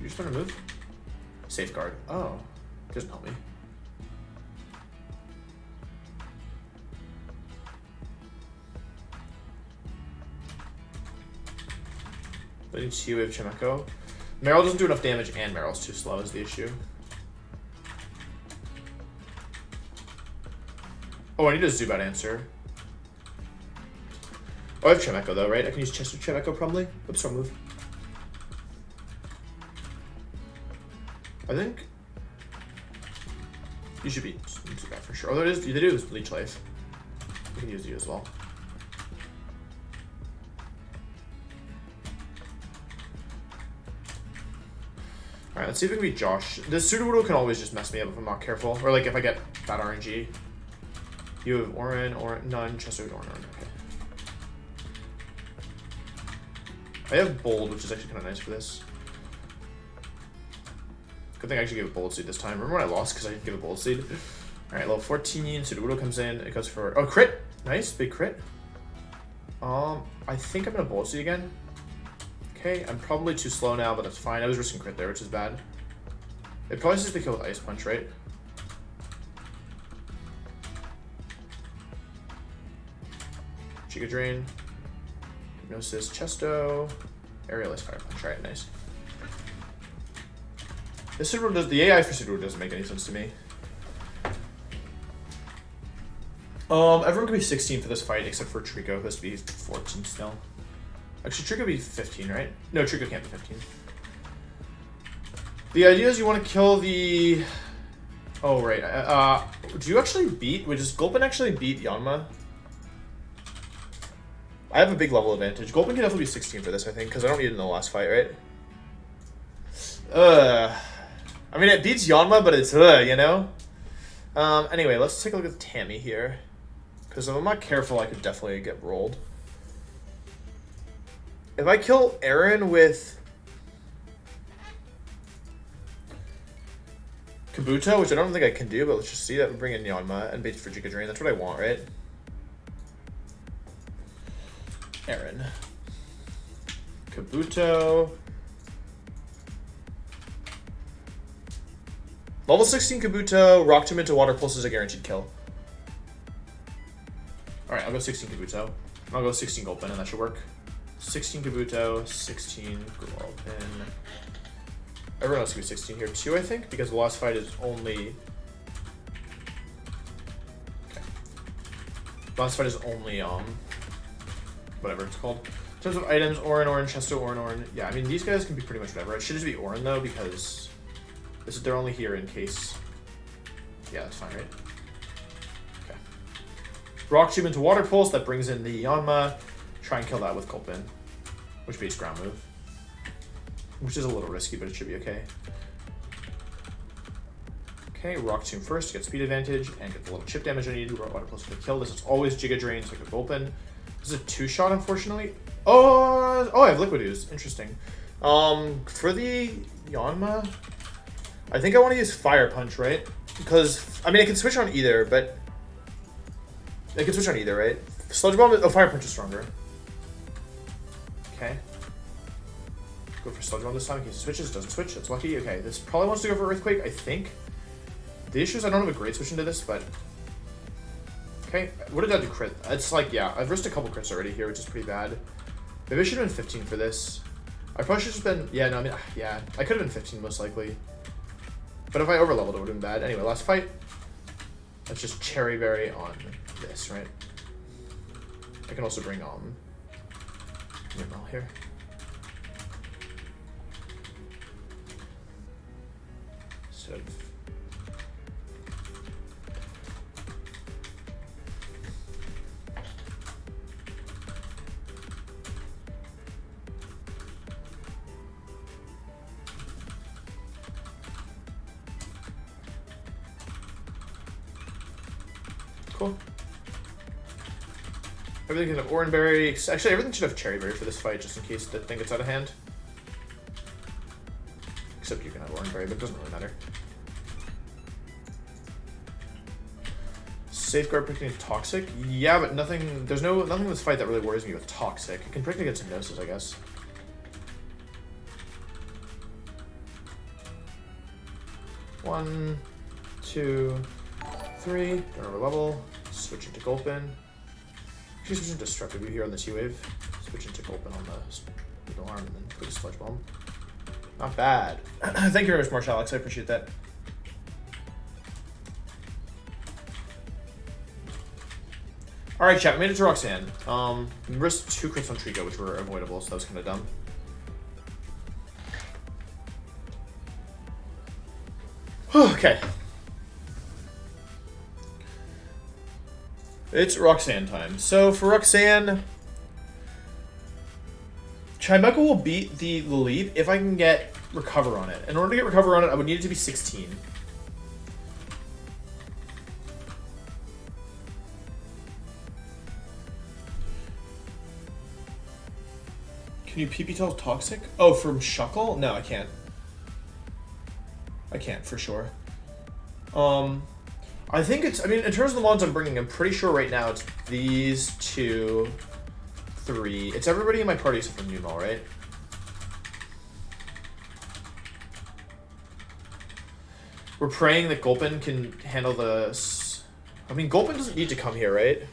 You just learn a move? Safeguard. Oh, doesn't help me. I need T-Wave Chimeko. Meryl doesn't do enough damage and Meryl's too slow is the issue. Oh, I need a Zubat answer. Oh, I have Chimeko though, right? I can use Chester Chimeko probably. Oops, wrong move. I think you should be Zubat for sure. Although they do is Leech Life. We can use you as well. Alright, let's see if we can beat Josh. This Sudowoodo can always just mess me up if I'm not careful. Or like if I get bad RNG. You have Orin, none, Chester, Orin. Okay. I have Bold, which is actually kind of nice for this. Good thing I actually gave a Bold Seed this time. Remember when I lost because I didn't give a Bold Seed? Alright, level 14, Sudowoodo comes in. It goes for... Oh, crit! Nice, big crit. I think I'm going to Bold Seed again. Okay, I'm probably too slow now, but that's fine. I was risking crit there, which is bad. It probably says to kill with Ice Punch, right? Giga Drain. Hypnosis, Chesto. Aerialist, Fire Punch. Alright, nice. This Sudowoodo does... The AI for Sudowoodo doesn't make any sense to me. Everyone can be 16 for this fight, except for Trico, who has to be 14 still. Actually, Trico would be 15, right? No, Trico can't be 15. The idea is you want to kill the... Oh, right. Do you actually beat... Does Gulpin actually beat Yanma? I have a big level advantage. Gulpin can definitely be 16 for this, I think, because I don't need it in the last fight, right? I mean, it beats Yanma, but it's, you know? Anyway, let's take a look at Tammy here. Because if I'm not careful, I could definitely get rolled. If I kill Aaron with Kabuto, which I don't think I can do, but let's just see, that would bring in Yanma and bait for Giga Drain. That's what I want, right? Aaron. Kabuto. Level 16 Kabuto, Rock Tomb into Water Pulse is a guaranteed kill. Alright, I'll go 16 Kabuto. I'll go 16 Gulpin, and that should work. 16 Kabuto, 16 Gulpin. Everyone else can be 16 here too, I think, because the last fight is only... Okay. Last fight is only, whatever it's called. In terms of items, Orin, Chesto, Orin. Yeah, I mean, these guys can be pretty much whatever. It should just be Orin, though, because they're only here in case... Yeah, that's fine, right? Okay. Rock Tomb into Water Pulse, that brings in the Yanma. Try and kill that with Gulpin, which beats ground move. Which is a little risky, but it should be okay. Okay, Rock Tomb first to get speed advantage and get the little chip damage I need. Water Pulse for the kill. This is always Giga Drain, so I can Gulpin. This is a 2-shot, unfortunately. Oh, I have Liquid Ooze. Interesting. For the Yanma, I think I want to use Fire Punch, right? Because, I mean, I can switch on either, but... I can switch on either, right? Sludge Bomb, Fire Punch is stronger. Okay. Go for Sludge Bomb this time in case it switches. Doesn't switch. That's lucky. Okay, this probably wants to go for Earthquake, I think. The issue is I don't have a great switch into this, but... Okay, what did that do crit? It's like, yeah, I've risked a couple crits already here, which is pretty bad. Maybe I should have been 15 for this. I probably should have been... Yeah, no, I mean, yeah. I could have been 15 most likely. But if I overleveled, it would have been bad. Anyway, last fight. Let's just Cherry Berry on this, right? I can also bring Mineral here. Instead of... Cool. Everything can have Oranberry. Actually, everything should have Cherry Berry for this fight, just in case the thing gets out of hand. Except you can have Oranberry, but it doesn't really matter. Safeguard predicting Toxic? Yeah, but nothing. There's nothing in this fight that really worries me with Toxic. I can predict against Hypnosis, I guess. One, two, three. Don't overlevel. Switch into Gulpin. Actually, switch into Destructive View here on the T-Wave. Switch into Gulpin on the Eagle Arm, and then put a Sludge Bomb. Not bad. Thank you very much, Marshall Alex. I appreciate that. Alright, chat. We made it to Roxanne. We risked 2 crits on Trico, which were avoidable, so that was kind of dumb. Okay. It's Roxanne time. So for Roxanne, Chimeco will beat the leap if I can get recover on it. In order to get recover on it, I would need it to be 16. Can you PP tell toxic? Oh, from Shuckle? No, I can't. I can't for sure. I think it's, I mean, in terms of the mons I'm bringing, I'm pretty sure right now it's these 2, 3. It's everybody in my party except for Numal, right? We're praying that Gulpin can handle the... I mean, Gulpin doesn't need to come here, right?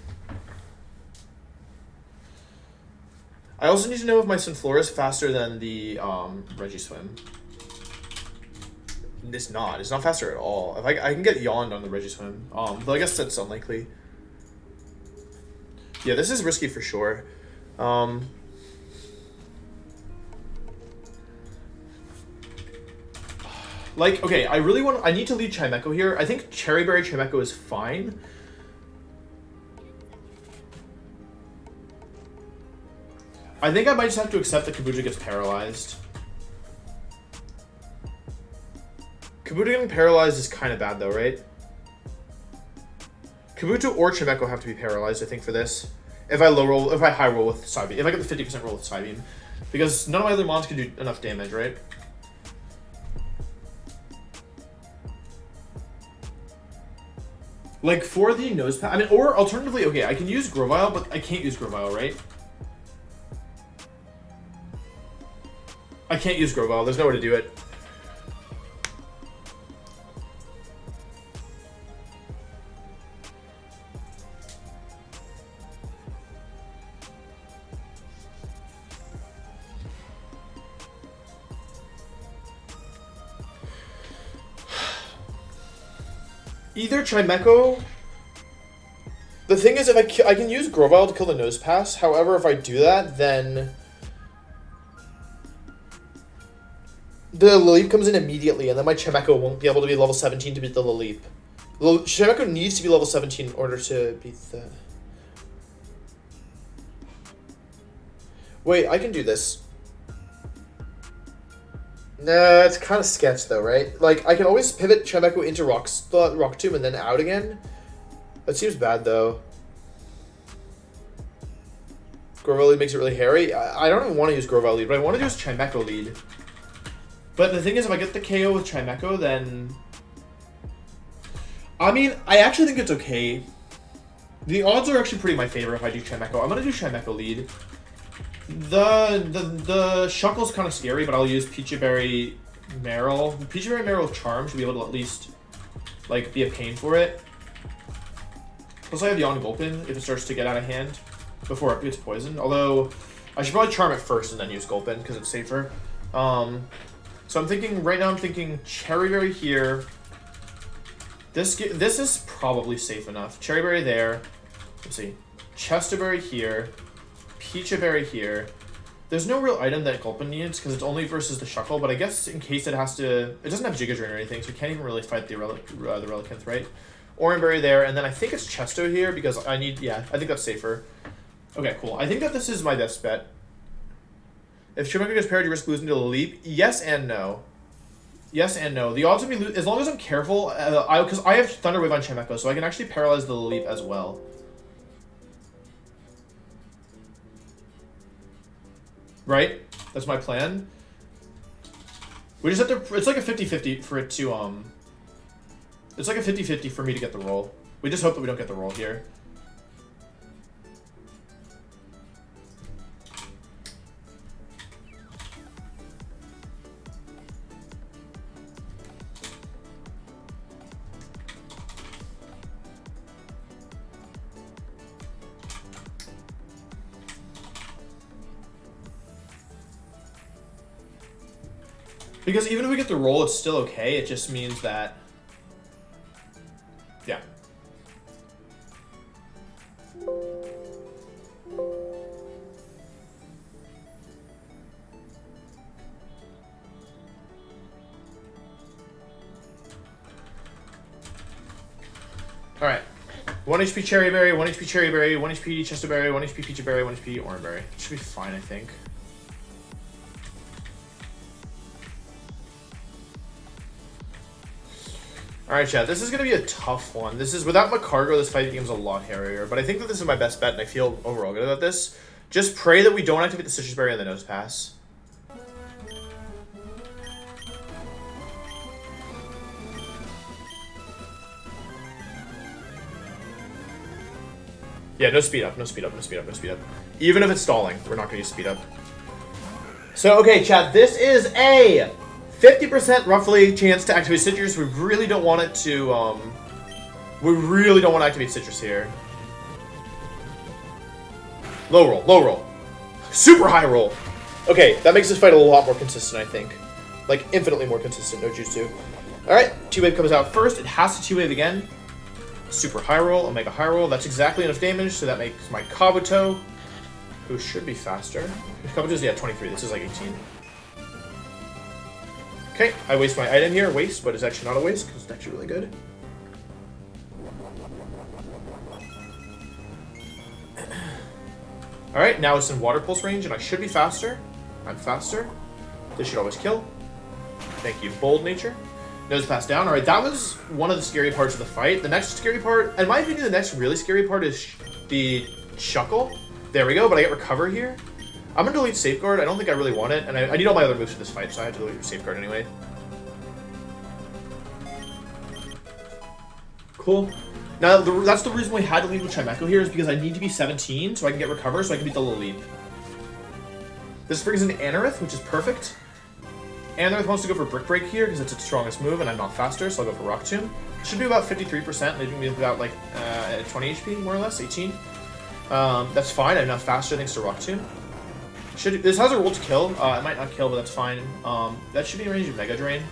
I also need to know if my Sunflora is faster than the Regiswim. It's not. It's not faster at all. If I can get yawned on the Regiswim. Though I guess that's unlikely. Yeah, this is risky for sure. Like, okay, I need to lead Chimeco here. I think Cherry Berry Chimeco is fine. I think I might just have to accept that Kabuto gets paralyzed. Kabuto getting paralyzed is kind of bad though, right? Kabuto or Chimeco have to be paralyzed, I think, for this. If I high roll with Psybeam. If I get the 50% roll with Psybeam. Because none of my other mons can do enough damage, right? Like, for the Nosepass, I mean, or alternatively, okay, I can use Grovyle, but I can't use Grovyle, right? I can't use Grovyle, there's no way to do it. Either Chimeco... The thing is, if I can use Grovyle to kill the Nosepass, however, if I do that, then... the Laleep comes in immediately, and then my Chimeco won't be able to be level 17 to beat the Laleep. Chimeco needs to be level 17 in order to beat the... Wait, I can do this. Nah, it's kind of sketch though, right? Like, I can always pivot Chimeco into Rock Tomb and then out again. That seems bad though. Grovyle lead makes it really hairy. I don't even want to use Grovyle lead, but I want to do is Chimeco lead. But the thing is, if I get the KO with Chimeco, then... I mean, I actually think it's okay. The odds are actually pretty in my favor if I do Chimeco. I'm going to do Chimeco lead. The Shuckle's kind of scary, but I'll use Peachyberry Meryl. Peachyberry Meryl with Charm should be able to at least, like, be a pain for it. Plus I have Yawn Gulpin if it starts to get out of hand before it gets poisoned. Although, I should probably Charm it first and then use Gulpin because it's safer. So I'm thinking, right now I'm thinking Cherry Berry here. This is probably safe enough. Cherry Berry there. Let's see. Chesterberry here. Peachyberry here. There's no real item that Gulpin needs because it's only versus the Shuckle, but I guess in case it has to... It doesn't have Giga Drain or anything, so it can't even really fight the Relicanth, right? Oranberry there, and then I think it's Chesto here because I need... Yeah, I think that's safer. Okay, cool. I think that this is my best bet. If Chimeco gets parried, you risk losing to the Leap. Yes and no. Yes and no. The odds of me lose... As long as I'm careful, because I have Thunder Wave on Chimeco, so I can actually paralyze the Leap as well. Right? That's my plan. We just have to... It's like a 50-50 for it to, It's like a 50-50 for me to get the roll. We just hope that we don't get the roll here. Because even if we get the roll, it's still okay. It just means that... Yeah. Alright. 1 HP Cherry Berry, 1 HP Cherry Berry, 1 HP Chesterberry, 1 HP Peachy Berry, 1 HP Oranberry. It should be fine, I think. Alright, chat, this is going to be a tough one. This is, without my cargo, this fight becomes a lot hairier, but I think that this is my best bet, and I feel overall good about this. Just pray that we don't activate the Citrus Berry on the Nose Pass. Yeah, no speed up, no speed up, no speed up, no speed up. Even if it's stalling, we're not going to use speed up. So, okay, chat, this is a 50% roughly chance to activate Citrus. We really don't want it to, we really don't want to activate Citrus here. Low roll, low roll. Super high roll. Okay, that makes this fight a lot more consistent, I think. Like, infinitely more consistent, no Jutsu. Alright, T-Wave comes out first. It has to T-Wave again. Super high roll, Omega high roll. That's exactly enough damage, so that makes my Kabuto, who should be faster. Kabuto's, yeah, 23. This is like 18. Okay, I waste my item here. Waste, but it's actually not a waste, because it's actually really good. Alright, now it's in Water Pulse range, and I should be faster. I'm faster. This should always kill. Thank you, Bold Nature. Nose Pass down. Alright, that was one of the scary parts of the fight. The next scary part, in my opinion, the next really scary part is the Shuckle. There we go, but I get Recover here. I'm going to delete Safeguard. I don't think I really want it, and I need all my other moves for this fight, so I have to delete Safeguard anyway. Cool. Now, that's the reason we had to lead with Chimecho here, is because I need to be 17, so I can get Recover, so I can beat the Leap. This brings in Anorith, which is perfect. Anorith wants to go for Brick Break here, because it's its strongest move, and I'm not faster, so I'll go for Rock Tomb. Should be about 53%, leaving me with about, like, 20 HP, more or less, 18. That's fine, I'm not faster thanks to Rock Tomb. This has a roll to kill. It might not kill, but that's fine. That should be in range of Mega Drain.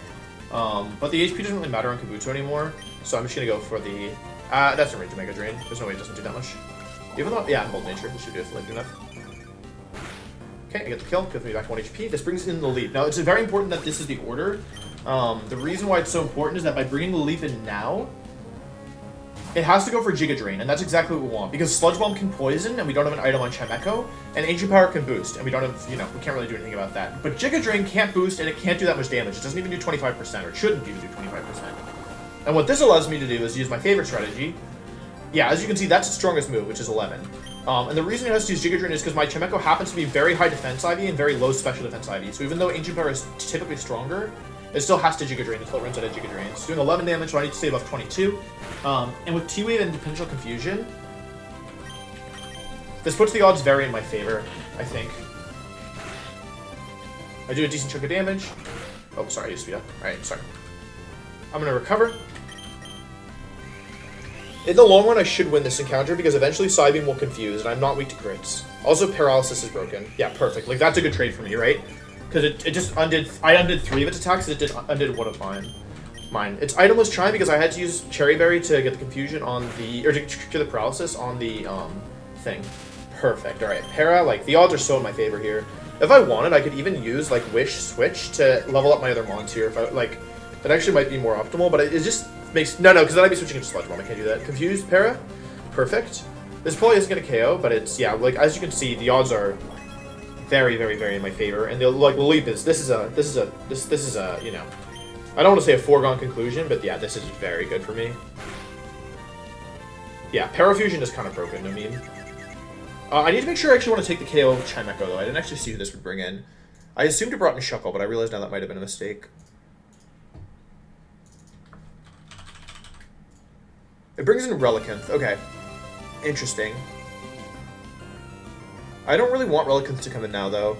But the HP doesn't really matter on Kabuto anymore, so I'm just going to go for the... that's in range of Mega Drain. There's no way it doesn't do that much. Even though... Yeah, Bold Nature. We should do it for like enough. Okay, I get the kill. Gives me back 1 HP. This brings in the Leap. Now, it's very important that this is the order. The reason why it's so important is that by bringing the Leap in now, it has to go for Giga Drain, and that's exactly what we want. Because Sludge Bomb can poison, and we don't have an item on Chimecho, and Ancient Power can boost, and we don't have, you know, we can't really do anything about that. But Giga Drain can't boost, and it can't do that much damage. It doesn't even do 25%, or it shouldn't even do 25%. And what this allows me to do is use my favorite strategy. Yeah, as you can see, that's its strongest move, which is 11. And the reason it has to use Giga Drain is because my Chimecho happens to be very high defense IV and very low special defense IV. So even though Ancient Power is typically stronger, it still has to Giga Drain until it runs out of Giga Drain. It's doing 11 damage, so I need to save off 22. And with T-Wave and Potential Confusion, this puts the odds very in my favor, I think. I do a decent chunk of damage. Oh, sorry, I used speed up. Alright, sorry. I'm going to recover. In the long run, I should win this encounter because eventually Psybeam will confuse, and I'm not weak to crits. Also, Paralysis is broken. Yeah, perfect. Like, that's a good trade for me, right? Because it just undid... I undid 3 of its attacks, and it undid 1 of mine. Its item was Chime because I had to use Cherry Berry to get the confusion on the... Or to cure the paralysis on the, thing. Perfect. Alright, Para, like, the odds are so in my favor here. If I wanted, I could even use, like, Wish Switch to level up my other mons here. If I, like, that actually might be more optimal, but it just makes... No, because then I'd be switching into Sludge Bomb. I can't do that. Confused Para. Perfect. This probably isn't going to KO, but it's... Yeah, like, as you can see, the odds are... very, very, very in my favor, and the Leap is this is a you know, I don't want to say a foregone conclusion, but yeah, this is very good for me. Yeah, Parafusion is kind of broken. I mean, I need to make sure I actually want to take the KO of Chimecho though. I didn't actually see who this would bring in. I assumed it brought in Shuckle, but I realized now that might have been a mistake. It brings in Relicanth. Okay, interesting. I don't really want Relicanth to come in now, though.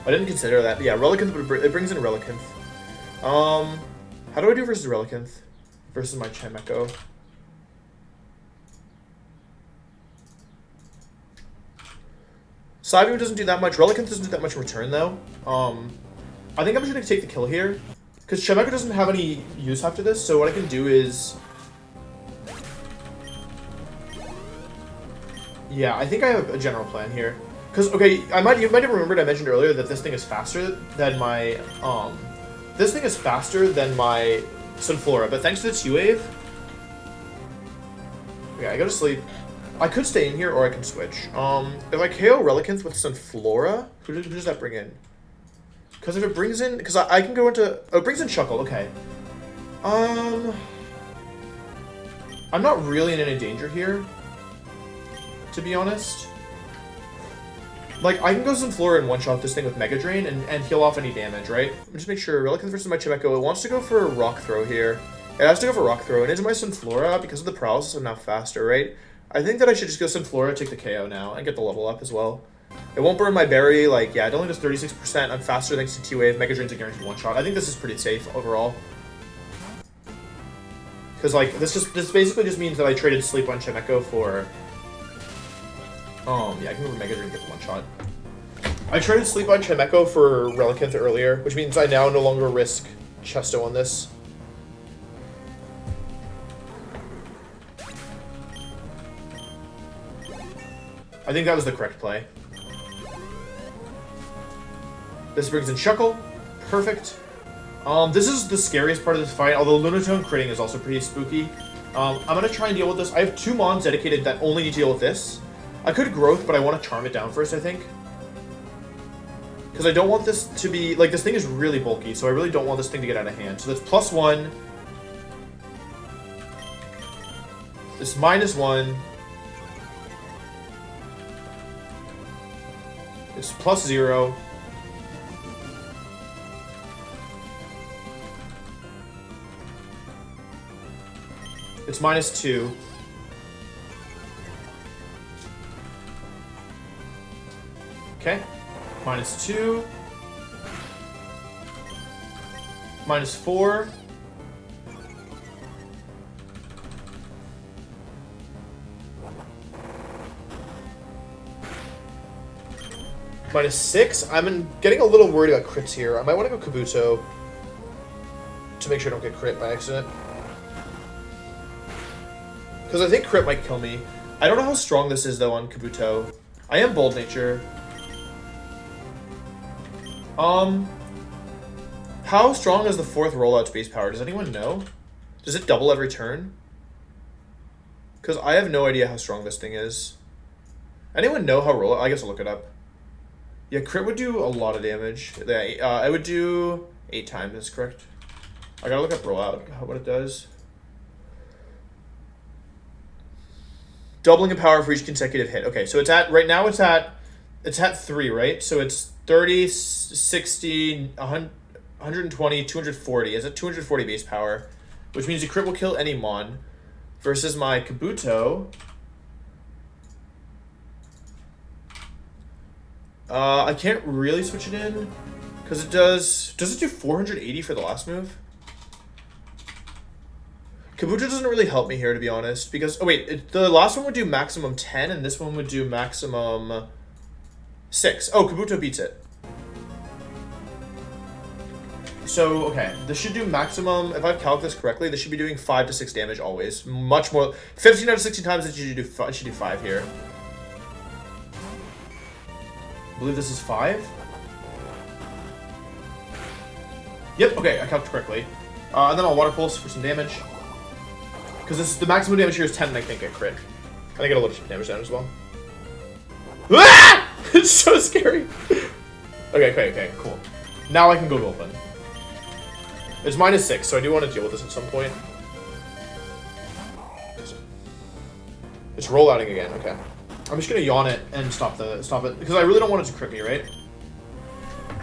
I didn't consider that. Yeah, Relicanth, it brings in Relicanth. How do I do versus Relicanth? Versus my Chimecho? Psybeam doesn't do that much. Relicanth doesn't do that much in return, though. I think I'm just going to take the kill here. Because Chimecho doesn't have any use after this, so what I can do is... Yeah, I think I have a general plan here. Because, okay, you might have remembered I mentioned earlier that this thing is faster than my, This thing is faster than my Sunflora, but thanks to the T-Wave... Okay, I go to sleep. I could stay in here or I can switch. If I KO Relicanth with Sunflora, who does that bring in? Because if it brings in, because I can go into, oh, it brings in Chuckle, okay. I'm not really in any danger here, to be honest. Like, I can go Sunflora and one-shot this thing with Mega Drain and heal off any damage, right? Let me just make sure. Relicanth versus my Chimecho. It wants to go for Rock Throw here. It has to go for Rock Throw. And into my Sunflora, because of the paralysis, I'm now faster, right? I think that I should just go Sunflora, take the KO now, and get the level up as well. It won't burn my berry, like, yeah, it only does 36%. I'm faster thanks to T-Wave. Mega Drain's a guaranteed one-shot. I think this is pretty safe overall. Because, like, this basically just means that I traded Sleep on Chimecho for... yeah, I can move a Mega Drain and get the one-shot. I traded Sleep on Chimecho for Relicanth earlier, which means I now no longer risk Chesto on this. I think that was the correct play. This brings in Shuckle. Perfect. This is the scariest part of this fight, although Lunatone critting is also pretty spooky. I'm going to try and deal with this. I have 2 Mons dedicated that only need to deal with this. I could Growth, but I want to Charm it down first, I think. Because I don't want this to be... Like, this thing is really bulky, so I really don't want this thing to get out of hand. So that's +1. This -1. It's +0. It's -2. Okay. -2. -4. -6. I'm getting a little worried about crits here. I might want to go Kabuto to make sure I don't get crit by accident. Because I think crit might kill me. I don't know how strong this is, though, on Kabuto. I am Bold Nature. How strong is the 4th rollout base power? Does anyone know? Does it double every turn? Because I have no idea how strong this thing is. Anyone know how rollout? I guess I'll look it up. Yeah, crit would do a lot of damage. Yeah, I would do 8 times, that's correct. I gotta look up rollout, what it does. Doubling in power for each consecutive hit. Okay, so it's at, right now it's at 3, right? So it's 30, 60, 120, 240. It's at 240 base power, which means the crit will kill any Mon. Versus my Kabuto. I can't really switch it in, because it does it do 480 for the last move? Kabuto doesn't really help me here, to be honest, because, oh wait, the last one would do maximum 10, and this one would do maximum 6. Oh, Kabuto beats it. So, okay, this should do maximum, if I've calculated this correctly, this should be doing 5 to 6 damage always. Much more, 15 out of 16 times it should do 5 here. I believe this is 5. Yep, okay, I calculated correctly. And then I'll Water Pulse for some damage. Because the maximum damage here is 10, and I can't get crit. And I get a little damage down as well. Ah! It's so scary. Okay, cool. Now I can go Gulpin. It's -6, so I do want to deal with this at some point. It's rollouting again, okay. I'm just gonna yawn it and stop it, because I really don't want it to crit me, right?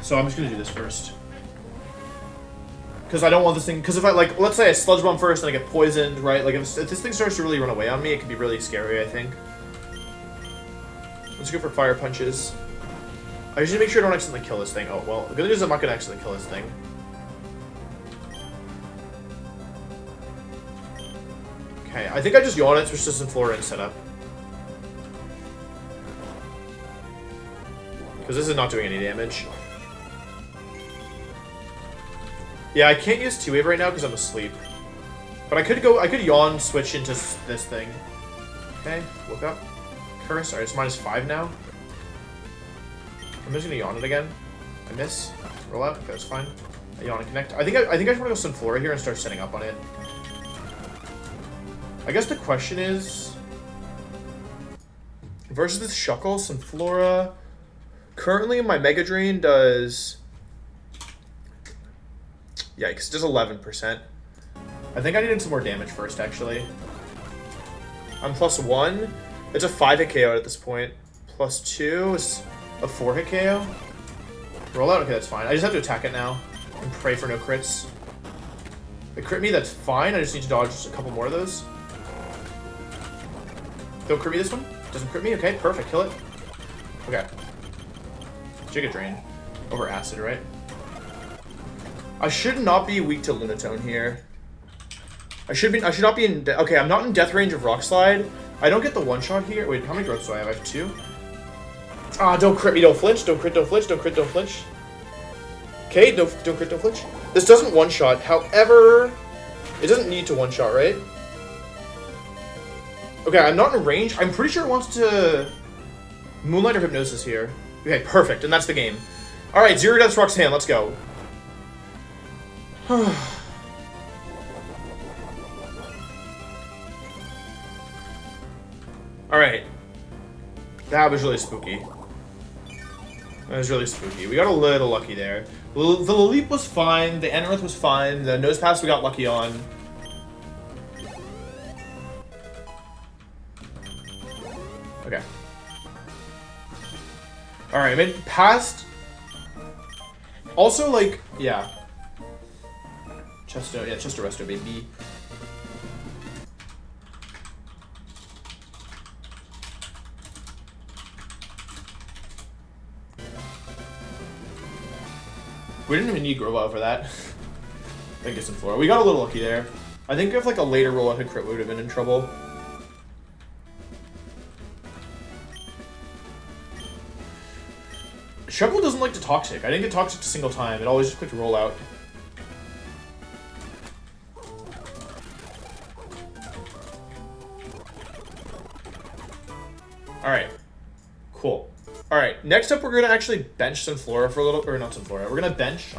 So I'm just gonna do this first. Because I don't want this thing, because if I, like, let's say I Sludge Bomb first and I get poisoned, right? Like, if this thing starts to really run away on me, it could be really scary, I think. Let's go for Fire Punches. I usually make sure I don't accidentally kill this thing. Oh, well, the good news is I'm not gonna accidentally kill this thing. Okay, I think I just yawn it, switch to Sunflora and set up. Because this is not doing any damage. Yeah, I can't use T-Wave right now because I'm asleep. But I could yawn, switch into this thing. Okay, woke up. Curse, alright, it's -5 now. I'm just gonna yawn it again. I miss. Roll out, okay, that's fine. I yawn and connect. I think I just want to go Sunflora here and start setting up on it. I guess the question is... Versus this Shuckle, some Flora. Currently, my Mega Drain does... Yikes, it does 11%. I think I needed some more damage first, actually. I'm +1. It's a 5-hit KO at this point. +2 is a 4-hit KO. Roll out? Okay, that's fine. I just have to attack it now and pray for no crits. They crit me, that's fine. I just need to dodge just a couple more of those. Don't crit me this one? Doesn't crit me? Okay, perfect. Kill it. Okay. Giga Drain. Over Acid, right? I should not be weak to Lunatone here. I should not be in... Okay, I'm not in death range of Rock Slide. I don't get the one-shot here. Wait, how many growths do I have? I have 2. Ah, don't crit me, don't flinch. Don't crit, don't flinch. Don't crit, don't flinch. Okay, don't crit, don't flinch. This doesn't one-shot. However, it doesn't need to one-shot, right? Okay, I'm not in range. I'm pretty sure it wants to Moonlight or Hypnosis here. Okay, perfect, and that's the game. Alright, 0 Death's Rock's hand, let's go. Alright. That was really spooky. That was really spooky. We got a little lucky there. The Leap was fine, the Anorith was fine, the Nose Pass we got lucky on. Okay. Alright, I mean, past... Also, like, yeah. Chesto, yeah, Chesto Resto, baby. We didn't even need Grovyle for that. I guess in Flora. We got a little lucky there. I think if like a later rollout had crit, we would have been in trouble. Shuckle doesn't like to Toxic. I didn't get Toxic a single time. It always just clicked roll out. Alright. Cool. Alright, next up we're gonna actually bench Sunflora for a little, or not Sunflora, we're gonna bench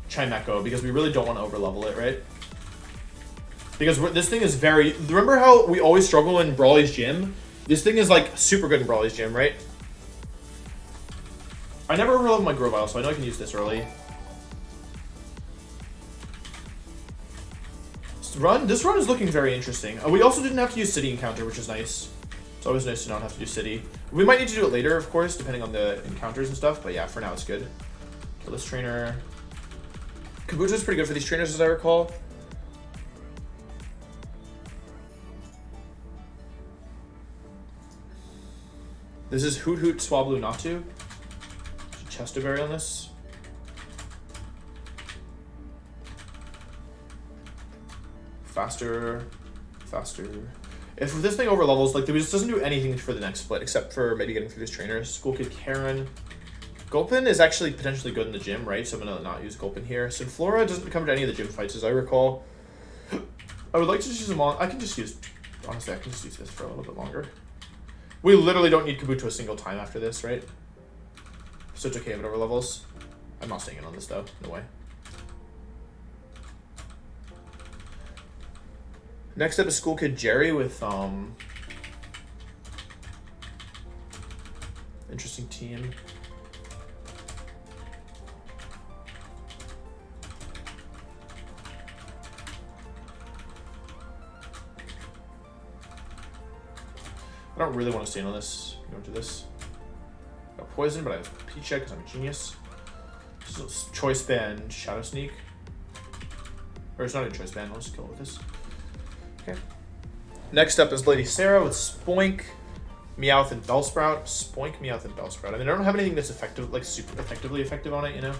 Chimecho because we really don't want to overlevel it, right? Because this thing is very, remember how we always struggle in Brawly's gym? This thing is like super good in Brawly's gym, right? I never overleveled my Grovyle, so I know I can use this early. This run is looking very interesting. We also didn't have to use City Encounter, which is nice. It's always nice to not have to do City. We might need to do it later, of course, depending on the encounters and stuff, but yeah, for now it's good. Kill this trainer. Kabuto is pretty good for these trainers, as I recall. This is Hoot Hoot Swablu Natu. Chestoberry on this. Faster. If this thing overlevels, like, it just doesn't do anything for the next split, except for maybe getting through these trainers. School Kid Karen. Gulpin is actually potentially good in the gym, right? So I'm gonna not use Gulpin here. Synflora doesn't come to any of the gym fights, as I recall. I would like to just use them on. I can just use, honestly, I can just use this for a little bit longer. We literally don't need Kabuto a single time after this, right? So it's okay if it overlevels. I'm not staying in on this though, no way. Next up is School Kid Jerry with interesting team. I don't really want to stay on this. Go into this. Got poison, but I have P check because I'm a genius. So choice band, Shadow Sneak. Or it's not a choice band, I'll just kill it with this. Okay. Next up is Lady Sarah with Spoink, Meowth, and Bellsprout. Spoink, Meowth, and Bellsprout. I mean, I don't have anything that's effective, like super effectively effective on it, you know?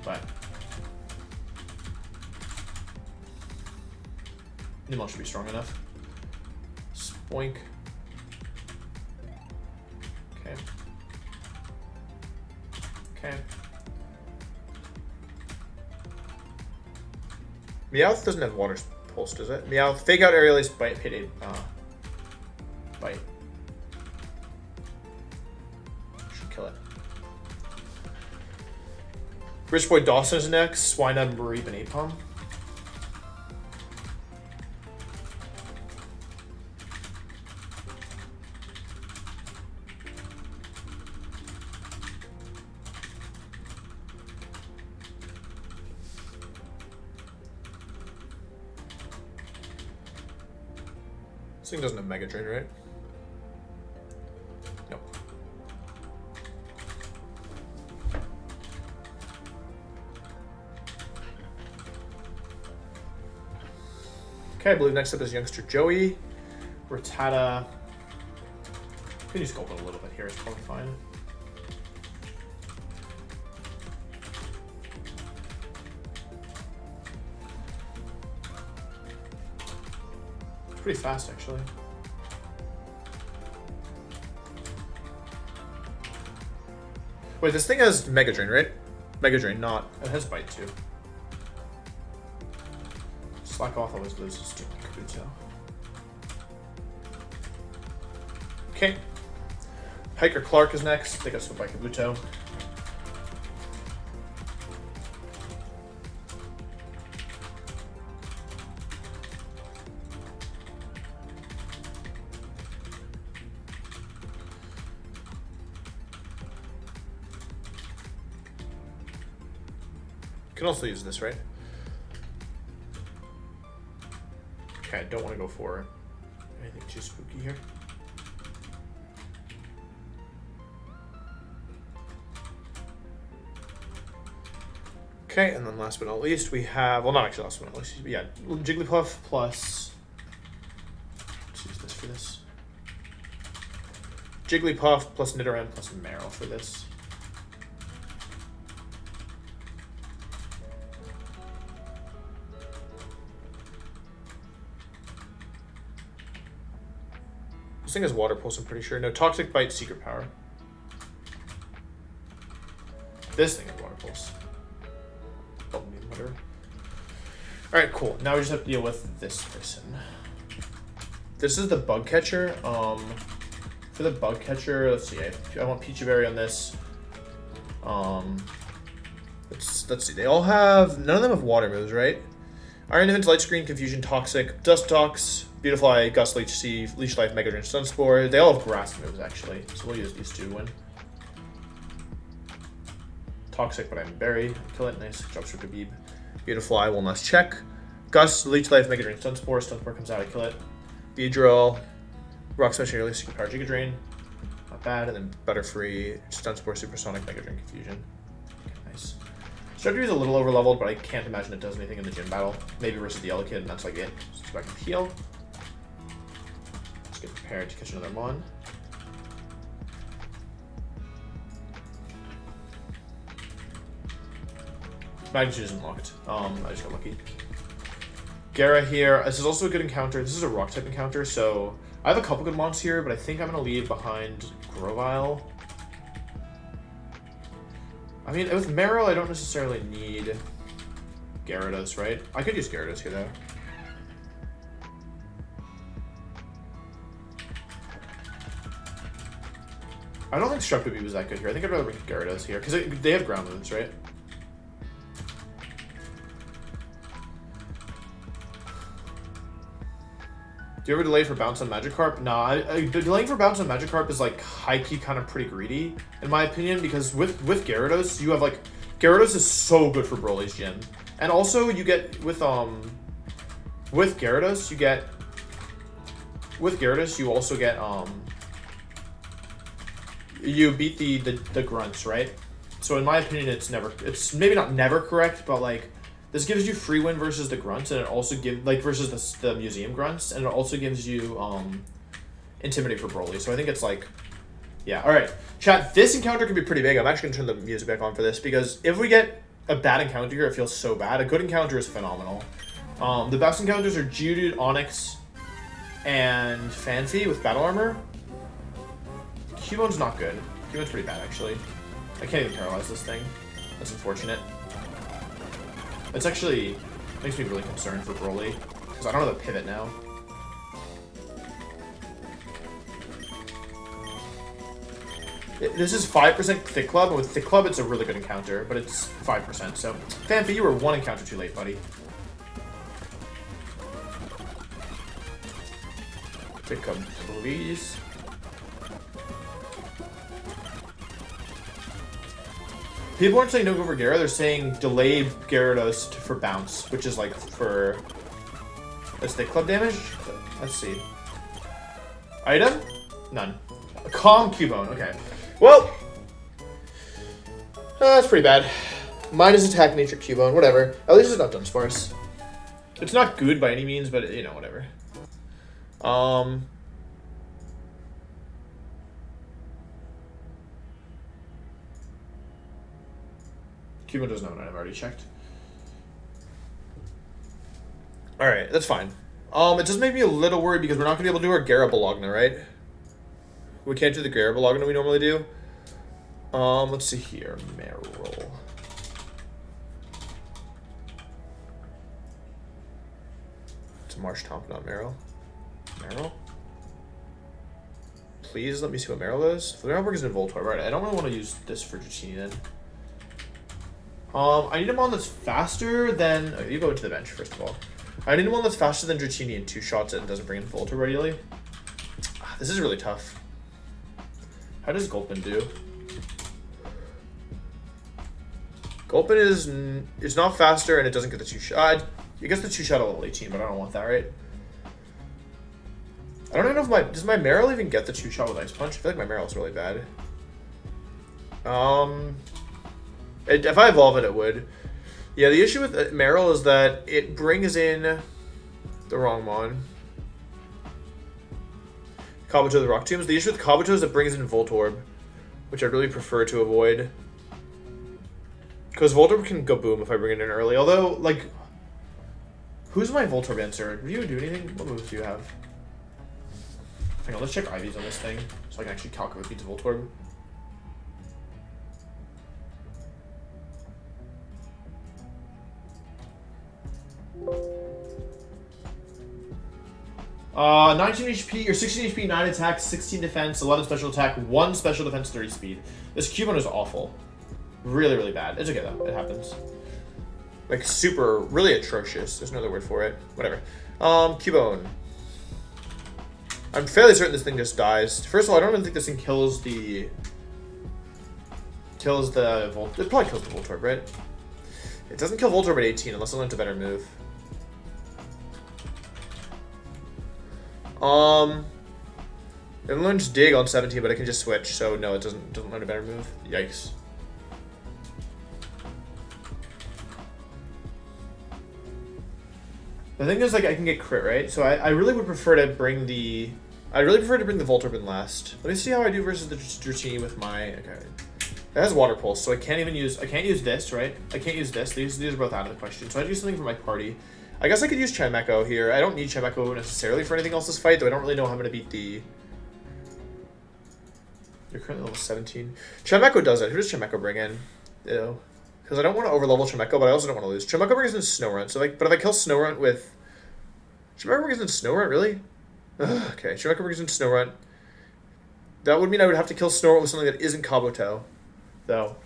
But Nimble should be strong enough. Spoink. Okay. Okay. Meowth doesn't have water pulse, does it? Meowth, fake out Aerial's bite, payday, bite. Should kill it. Rich Boy Dawson is next. Swinub, Mareep, and Apom. This thing doesn't have Mega Drain, right? Nope. Okay, I believe next up is youngster Joey. Rattata. Can you sculpt it a little bit here? It's probably fine. It's pretty fast, actually. Wait, this thing has Mega Drain, right? Mega Drain, not. It has Bite, too. Slack Off always loses to Kabuto. Okay. Hiker Clark is next. I think I switch by Kabuto. Can also use this, right? Okay, I don't want to go for anything too spooky here. Okay, and then last but not least, we have, well, not actually last but not least, yeah, Jigglypuff plus, let's use this for this. Jigglypuff plus Nidoran plus Meryl for this. This thing has Water Pulse, I'm pretty sure. No, Toxic Bite, Secret Power. This thing has Water Pulse. Oh, whatever. Alright, cool. Now we just have to deal with this person. This is the Bug Catcher. For the Bug Catcher, let's see. I want Peachy Berry on this. Let's see. They all have, none of them have water moves, right? Iron Defense, Light Screen, Confusion, Toxic, Dust Tox, Beautifly, Gust, Leech Seed, Leech Life, Mega Drain, Sunspore. They all have grass moves, actually. So we'll use these two to win. Toxic, but I'm Berry. Kill it. Nice. Drops for Khabib. Beautifly, will not check. Gust, Leech Life, Mega Drain, Sunspore. Sunspore comes out, I kill it. Beedrill, Rock Smash, Early, Secret Power, Giga Drain. Not bad. And then Butterfree, Sunspore, Supersonic, Mega Drain, Confusion. Okay, nice. Structure is a little over leveled, but I can't imagine it does anything in the gym battle. Maybe versus the Yellow Kid, and that's like it. So I can heal. Let's get prepared to catch another Mon. Magnitude isn't locked. I just got lucky. Gara here. This is also a good encounter. This is a rock type encounter, so I have a couple good mons here, but I think I'm gonna leave behind Grovyle. I mean, with Meryl, I don't necessarily need Gyarados, right? I could use Gyarados here, though. I don't think Structube was that good here. I think I'd rather bring Gyarados here, because they have ground moves, right? Do you ever delay for bounce on Magikarp? Nah, delaying for bounce on Magikarp is like high-key kind of pretty greedy, in my opinion, because with Gyarados, you have like, Gyarados is so good for Broly's gym. And also you get, with Gyarados, you also get, you beat the grunts, right? So in my opinion, it's maybe not never correct, but like, this gives you free win versus the grunts, and it also gives, like, versus the museum grunts, and it also gives you, Intimidate for Broly. So I think it's like, yeah, alright. Chat, this encounter could be pretty big. I'm actually going to turn the music back on for this, because if we get a bad encounter here, it feels so bad. A good encounter is phenomenal. The best encounters are Geodude, Onix, and Fanfi with Battle Armor. Cubone's not good. Cubone's pretty bad, actually. I can't even paralyze this thing. That's unfortunate. It's actually makes me really concerned for Broly, because I don't have a pivot now. This is 5% Thick Club, and with Thick Club it's a really good encounter, but it's 5%, so... Fanfi, you were one encounter too late, buddy. Thick Club, please. People aren't saying don't go for Gyara, they're saying delay Gyarados for bounce, which is like for... That's Thick Club damage? Let's see. Item? None. A calm Cubone. Okay. Well, that's pretty bad. Mine is attack nature Cubone. Whatever. At least it's not Dunsparce. It's not good by any means, but you know, whatever. Cubone doesn't have an item. I already checked. Alright, that's fine. It does make me a little worried because we're not going to be able to do our Garabalogna, right? We can't do the Garabalogna we normally do. Let's see here. Meryl. It's a Marsh Tomp, not Meryl. Meryl? Please let me see what Meryl is. Meryl is in Voltorb. Right, I don't really want to use this for Dratini then. I need a mon that's faster than... Oh, you go into the bench, first of all. I need one that's faster than Dratini and 2 shots it and doesn't bring in Voltorb regularly. This is really tough. How does Gulpin do? Gulpin is... It's not faster and it doesn't get the 2 shot. It gets the 2 shot at level 18, but I don't want that, right? I don't even know if my... Does my Meryl even get the 2 shot with Ice Punch? I feel like my Meryl is really bad. If I evolve it, it would. Yeah, the issue with Meryl is that it brings in the wrong mon. Kabuto the Rock Tombs. The issue with Kabuto is it brings in Voltorb, which I'd really prefer to avoid. Because Voltorb can go boom if I bring it in early. Although, like, who's my Voltorb answer? Do you do anything? What moves do you have? Hang on, let's check IVs on this thing so I can actually calculate beats Voltorb. Uh, 19 HP or 16 HP, 9 attack, 16 defense, 11 special attack, 1 special defense, 30 speed. This Cubone is awful. Really, really bad. It's okay though. It happens. Like super, really atrocious. There's no other word for it. Whatever. Cubone. I'm fairly certain this thing just dies. First of all, I don't even think this thing kills the Volt. It probably kills the Voltorb, right? It doesn't kill Voltorb at 18 unless it learns a better move. It learns Dig on 17, but it can just switch, so no, it doesn't learn a better move. Yikes. The thing is, like, I can get crit, right? So I really would prefer to bring the... I'd really prefer to bring the Voltorb in last. Let me see how I do versus the Dratini with my... Okay. It has Water Pulse, so I can't use this, right? I can't use this. These are both out of the question. So I do something for my party. I guess I could use Chimecho here. I don't need Chimecho necessarily for anything else this fight, though I don't really know how I'm going to beat the... You're currently level 17. Chimecho does it. Who does Chimecho bring in? Ew. Because I don't want to overlevel Chimecho, but I also don't want to lose. Chimecho brings in Snorunt, so like, but if I kill Snorunt with... Chimecho brings in Snorunt, really? Ugh, okay, Chimecho brings in Snorunt. That would mean I would have to kill Snorunt with something that isn't Kabuto, though.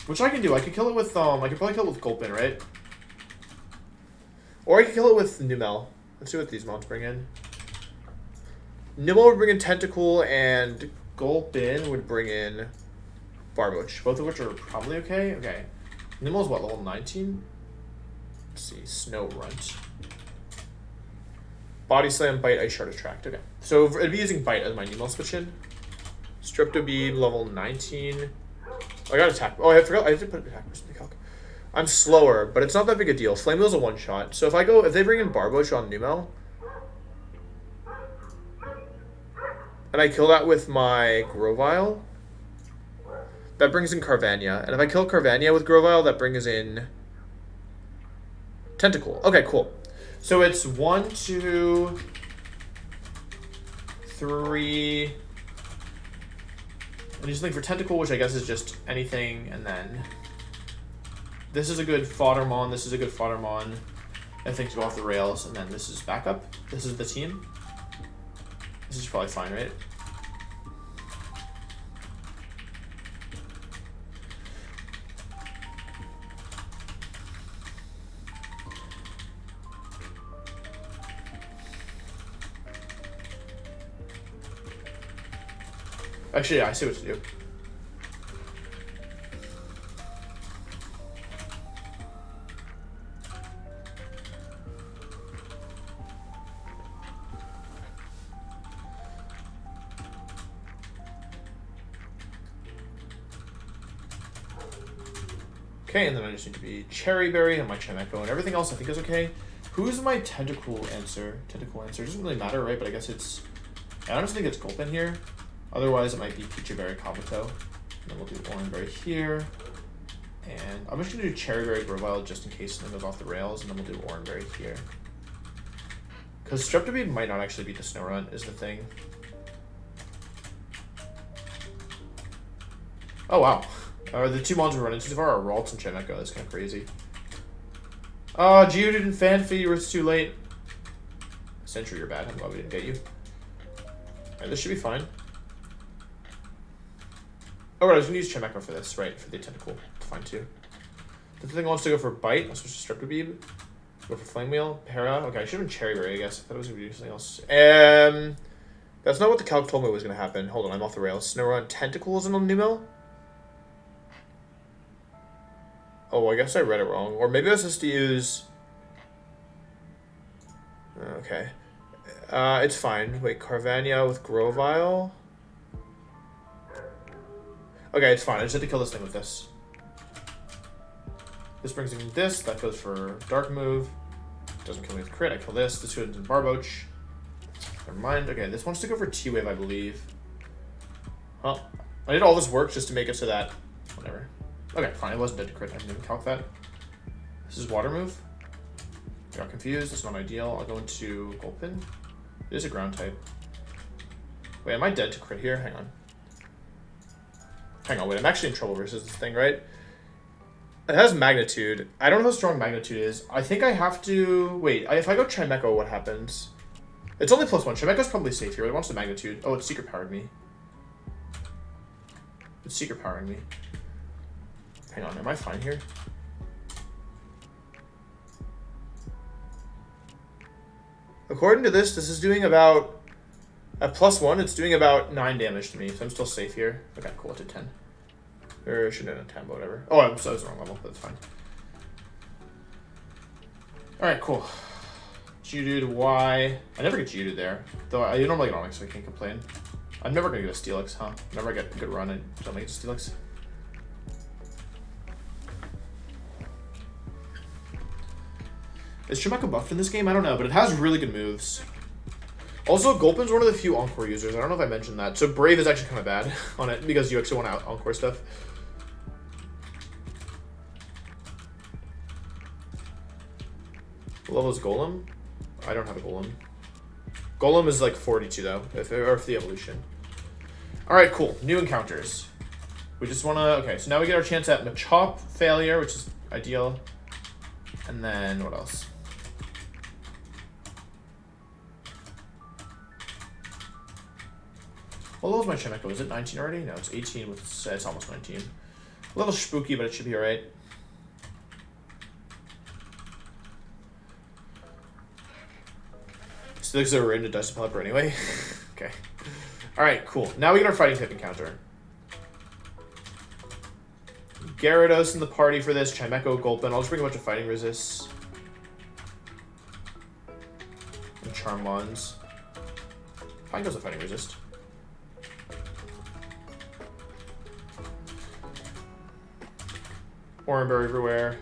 Which I can do. I could kill it with, I could probably kill it with Gulpin, right? Or I could kill it with Numel. Let's see what these mons bring in. Numel would bring in Tentacool, and Gulpin would bring in Barboach, both of which are probably okay. Okay. Numel's what, level 19? Let's see, Snorunt. Body Slam, Bite, Ice Shard, Attract. Okay. So I'd be using Bite as my Numel switch in. Stripto Bead, level 19. Oh, I got Attack. Oh, I forgot. I have to put Attack in the calc. I'm slower, but it's not that big a deal. Flame Wheel's a one-shot. So if they bring in Barboach on Numel, and I kill that with my Grovyle, that brings in Carvania. And if I kill Carvania with Grovyle, that brings in Tentacool. Okay, cool. So it's 1, 2, 3. And just think for Tentacool, which I guess is just anything, and then this is a good Foddermon, this is a good Foddermon. And things go off the rails, and then this is backup. This is the team. This is probably fine, right? Actually, yeah, I see what to do. Okay, and then I just need to be Cherry Berry on my Chimecho, and everything else I think is okay. Who's my Tentacle answer? Tentacle answer. It doesn't really matter, right? But I guess it's... I honestly think it's Gulpin here. Otherwise, it might be Peachy Berry, Kabuto. And then we'll do Orange Berry here. And I'm just going to do Cherry Berry, Grovyle, just in case something goes off the rails. And then we'll do Orange Berry here. Because Streptobead might not actually beat the Snorunt, is the thing. Oh, wow. The two mons we're running so far are Ralts and Chimecho. That's kind of crazy. Oh, Geodude and Fanphy, you were too late. Sentry, you're bad. I'm glad we didn't get you. Alright, this should be fine. Oh, right, I was going to use Chimecho for this, right, for the Tentacle. Fine, too. The thing wants to go for Bite. I'll switch to Streptobead. Go for Flame Wheel. Para. Okay, I should have been Cherry Berry, I guess. I thought it was going to be something else. That's not what the calc told me was going to happen. Hold on, I'm off the rails. Snorunt Tentacles in a Numel? Oh, I guess I read it wrong. Or maybe I was supposed to use... Okay. It's fine. Wait, Carvania with Grovyle? Okay, it's fine. I just had to kill this thing with this. This brings in this. That goes for Dark Move. Doesn't kill me with crit. I kill this. This goes in Barboach. Never mind. Okay, this wants to go for T-Wave, I believe. Huh. I did all this work just to make it so that... Whatever. Okay, fine. It wasn't dead to crit. I didn't even calc that. This is Water Move. I got confused. It's not ideal. I'll go into Gulpin. It is a ground type. Wait, am I dead to crit here? Hang on. Hang on, wait. I'm actually in trouble versus this thing, right? It has Magnitude. I don't know how strong Magnitude is. I think I have to... Wait, if I go Chimecho, what happens? It's only +1. Chimecho's probably safe here. It wants the Magnitude. Oh, it's Secret Powered me. It's Secret Powering me. Hang on, am I fine here? According to this, this is doing about... At +1, it's doing about 9 damage to me, so I'm still safe here. Okay, cool, it's at 10. Or shouldn't have 10, but whatever. Oh, I was the wrong level, but it's fine. Alright, cool. Geodude, Y. I never get Geodude there. Though I normally get Onix, so I can't complain. I'm never going to get a Steelix, huh? Whenever I get a good run, I don't get a Steelix. Is Chimecho buffed in this game? I don't know, but it has really good moves. Also, Gulpin's one of the few Encore users. I don't know if I mentioned that. So Brave is actually kind of bad on it because you actually want to Encore stuff. What level is Golem? I don't have a Golem. Golem is like 42 though, if the evolution. Alright, cool. New encounters. We just want to... Okay, so now we get our chance at Machop Failure, which is ideal. And then, what else? What level is my Chimecho? Is it 19 already? No, it's 18 with... It's almost 19. A little spooky, but it should be alright. Steelix are into Dust Pelipper anyway. Okay. Alright, cool. Now we get our fighting type encounter. Gyarados in the party for this. Chimecho, Gulpin. I'll just bring a bunch of fighting resists. And Charmons. Fine goes a fighting resist. Oranberry everywhere.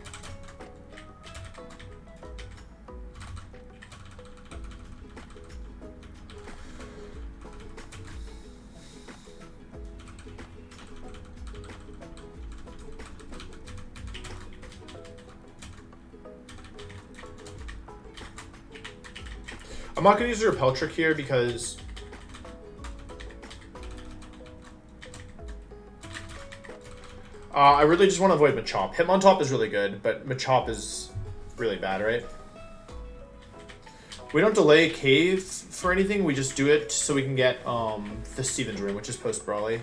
I'm not going to use a repel trick here because I really just want to avoid Machop. Hitmontop is really good, but Machop is really bad, right? We don't delay Cave for anything. We just do it so we can get the Steven's Room, which is post-Brawly.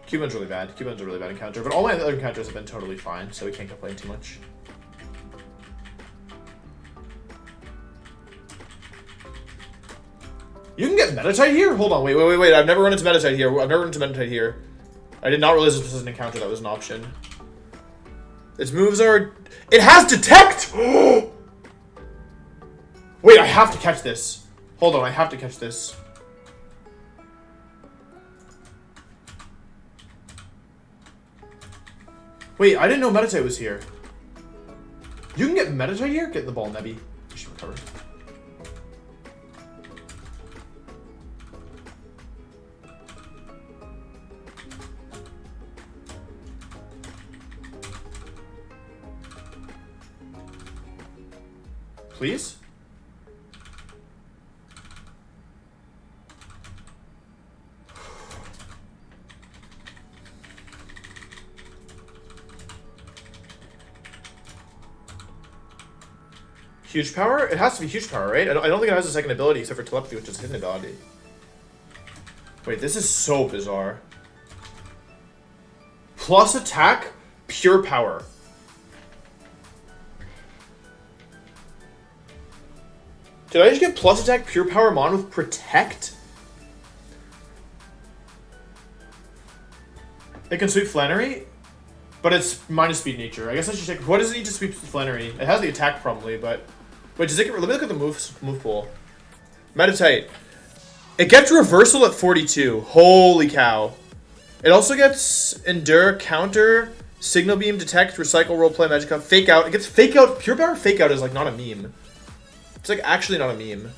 Cubone's really bad. Cubone's a really bad encounter, but all my other encounters have been totally fine, so we can't complain too much. You can get Meditite here? Hold on, wait. I've never run into Meditite here. I did not realize this was an encounter that was an option. Its moves are... It has Detect! Wait, I have to catch this. Hold on, I have to catch this. Wait, I didn't know Meditite was here. You can get Meditite here? Get the ball, Nebby. I should recover. Please? Huge power? It has to be huge power, right? I don't think it has a second ability except for telepathy, which is a hidden ability. Wait, this is so bizarre. Plus attack, pure power. Did I just get plus attack, pure power mon with protect? It can sweep Flannery, but it's minus speed nature. I guess I should check. What does it need to sweep Flannery? It has the attack probably, but wait, does it get? Let me look at the move pool. Meditite. It gets reversal at 42. Holy cow! It also gets endure, counter, signal beam, detect, recycle, roleplay, magic up, fake out. It gets fake out. Pure power fake out is like not a meme. It's like actually not a meme.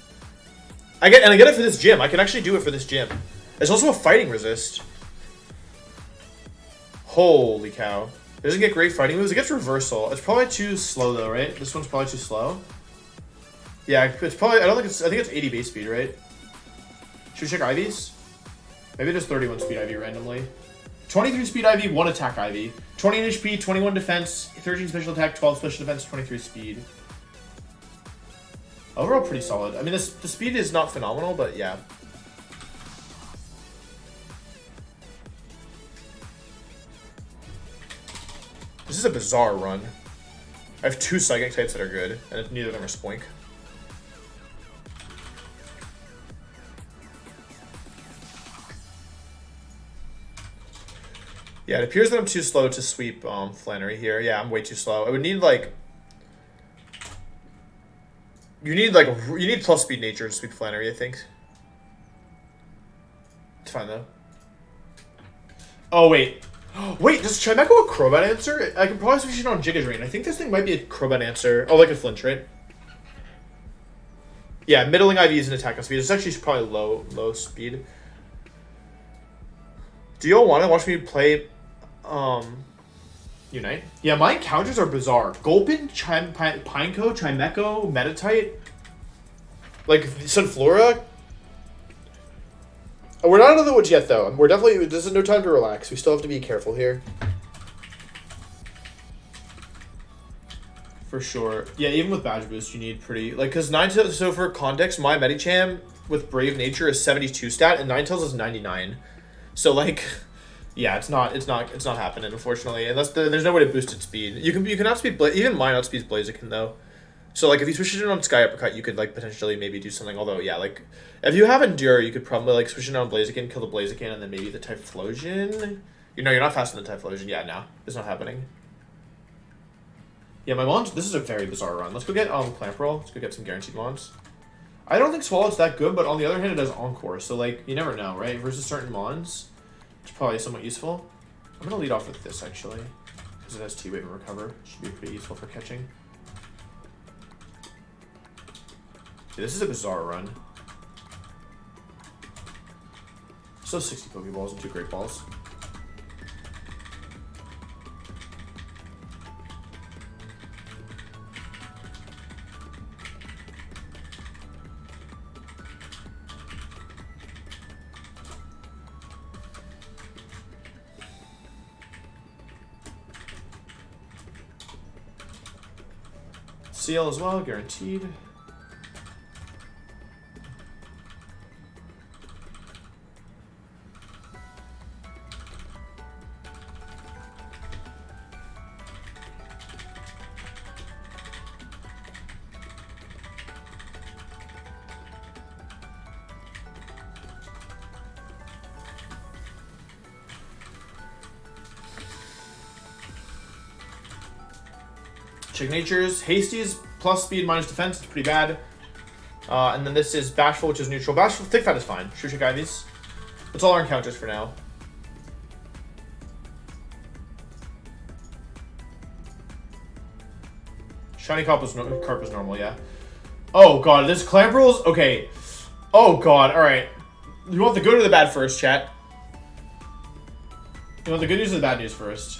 I get it for this gym. I can actually do it for this gym. It's also a fighting resist. Holy cow. It doesn't get great fighting moves. It gets reversal. It's probably too slow though, right? This one's probably too slow. Yeah, it's probably, I think it's 80 base speed, right? Should we check IVs? Maybe just 31 speed IV randomly. 23 speed IV, 1 attack IV. 20 HP, 21 defense, 13 special attack, 12 special defense, 23 speed. Overall pretty solid. I mean, the speed is not phenomenal, but yeah. This is a bizarre run. I have 2 psychic types that are good, and neither of them are spoink. Yeah, it appears that I'm too slow to sweep Flannery here. Yeah, I'm way too slow. I would need like... You need plus speed nature to sweep Flannery, I think. It's fine though. Oh wait. Wait, does Chimeco a Crobat answer? I can probably switch it on Giga Drain. I think this thing might be a Crobat answer. Oh, like a flinch, right? Yeah, middling IV is an attack on speed. It's actually probably low speed. Do you all want to watch me play Unite? Yeah, my encounters are bizarre. Gulpin, Pineco, Chimeco, Meditite. Like, Sunflora. We're not out of the woods yet, though. We're definitely... This is no time to relax. We still have to be careful here. For sure. Yeah, even with Badge Boost, you need pretty... Like, because Ninetales... So, for context, my Medicham with Brave Nature is 72 stat, and Ninetales is 99. So, like... Yeah, it's not happening, unfortunately. Unless there's no way to boost its speed. You can outspeed even mine outspeeds Blaziken though. So like if you switch it on Sky Uppercut, you could like potentially maybe do something. Although yeah, like if you have Endure, you could probably like switch it on Blaziken, kill the Blaziken, and then maybe the Typhlosion. You're not faster than the Typhlosion. Yeah, no, it's not happening. Yeah, my Mons. This is a very bizarre run. Let's go get Clamperl. Let's go get some guaranteed Mons. I don't think Swallow's that good, but on the other hand, it has Encore. So like you never know, right? Versus certain Mons. It's probably somewhat useful. I'm going to lead off with this, actually. Because it has T-Wave and Recover. Should be pretty useful for catching. Yeah, this is a bizarre run. Still 60 Pokeballs and 2 Great Balls. CL as well, guaranteed. Check Natures. Hasty's plus speed minus defense. It's pretty bad. And then this is Bashful, which is neutral. Bashful, Thick Fat is fine. Should check IVs. That's all our encounters for now. Shiny Carp was normal, yeah. Oh god, this clamp rolls. Okay. Oh god. All right. You want the good or the bad first, chat? You want the good news or the bad news first?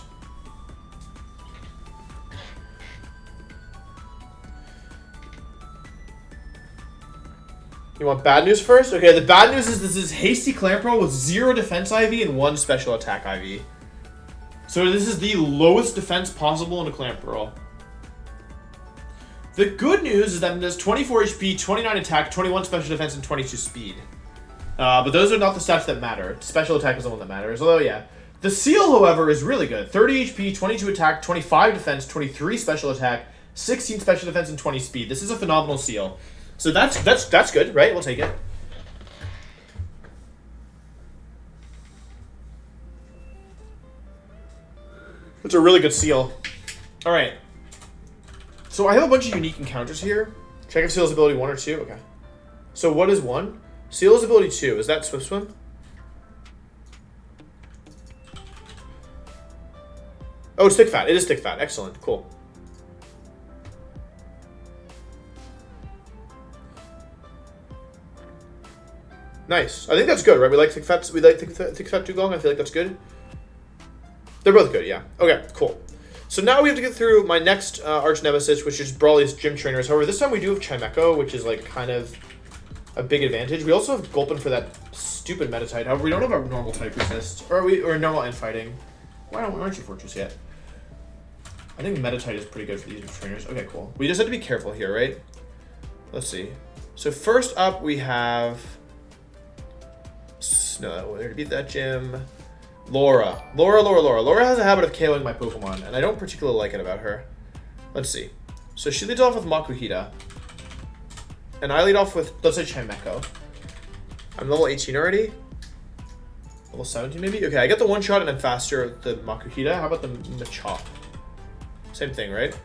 You want bad news first? Okay, the bad news is this is Hasty Clamp Roll with 0 defense IV and 1 special attack IV. So this is the lowest defense possible in a Clamp Roll. The good news is that it does 24 HP, 29 attack, 21 special defense, and 22 speed. But those are not the stats that matter. Special attack is the one that matters. Although, yeah. The seal, however, is really good. 30 HP, 22 attack, 25 defense, 23 special attack, 16 special defense, and 20 speed. This is a phenomenal seal. So that's good, right? We'll take it. It's a really good seal. All right. So I have a bunch of unique encounters here. Check if Seal's ability 1 or 2. Okay. So what is 1? Seal's ability 2. Is that Swift Swim? Oh, it's Thick Fat. It is Thick Fat. Excellent. Cool. Nice. I think that's good, right? We like Thick Fat. We like Thick Fat Dugong. I feel like that's good. They're both good, yeah. Okay, cool. So now we have to get through my next arch nemesis, which is Brawly's gym trainers. However, this time we do have Chimecho, which is like kind of a big advantage. We also have Gulpin for that stupid meta type. However, we don't have a normal type resist, or normal infighting. Why aren't you Fortress yet? I think meta type is pretty good for these trainers. Okay, cool. We just have to be careful here, right? Let's see. So first up, we have Snow. We're gonna beat that gym. Laura. Laura has a habit of KOing my Pokemon, and I don't particularly like it about her. Let's see. So she leads off with Makuhita. And I lead off with, let's say, Chimecho. I'm level 18 already. Level 17 maybe? Okay, I get the one shot and I'm faster at the Makuhita. How about the Machop? Same thing, right?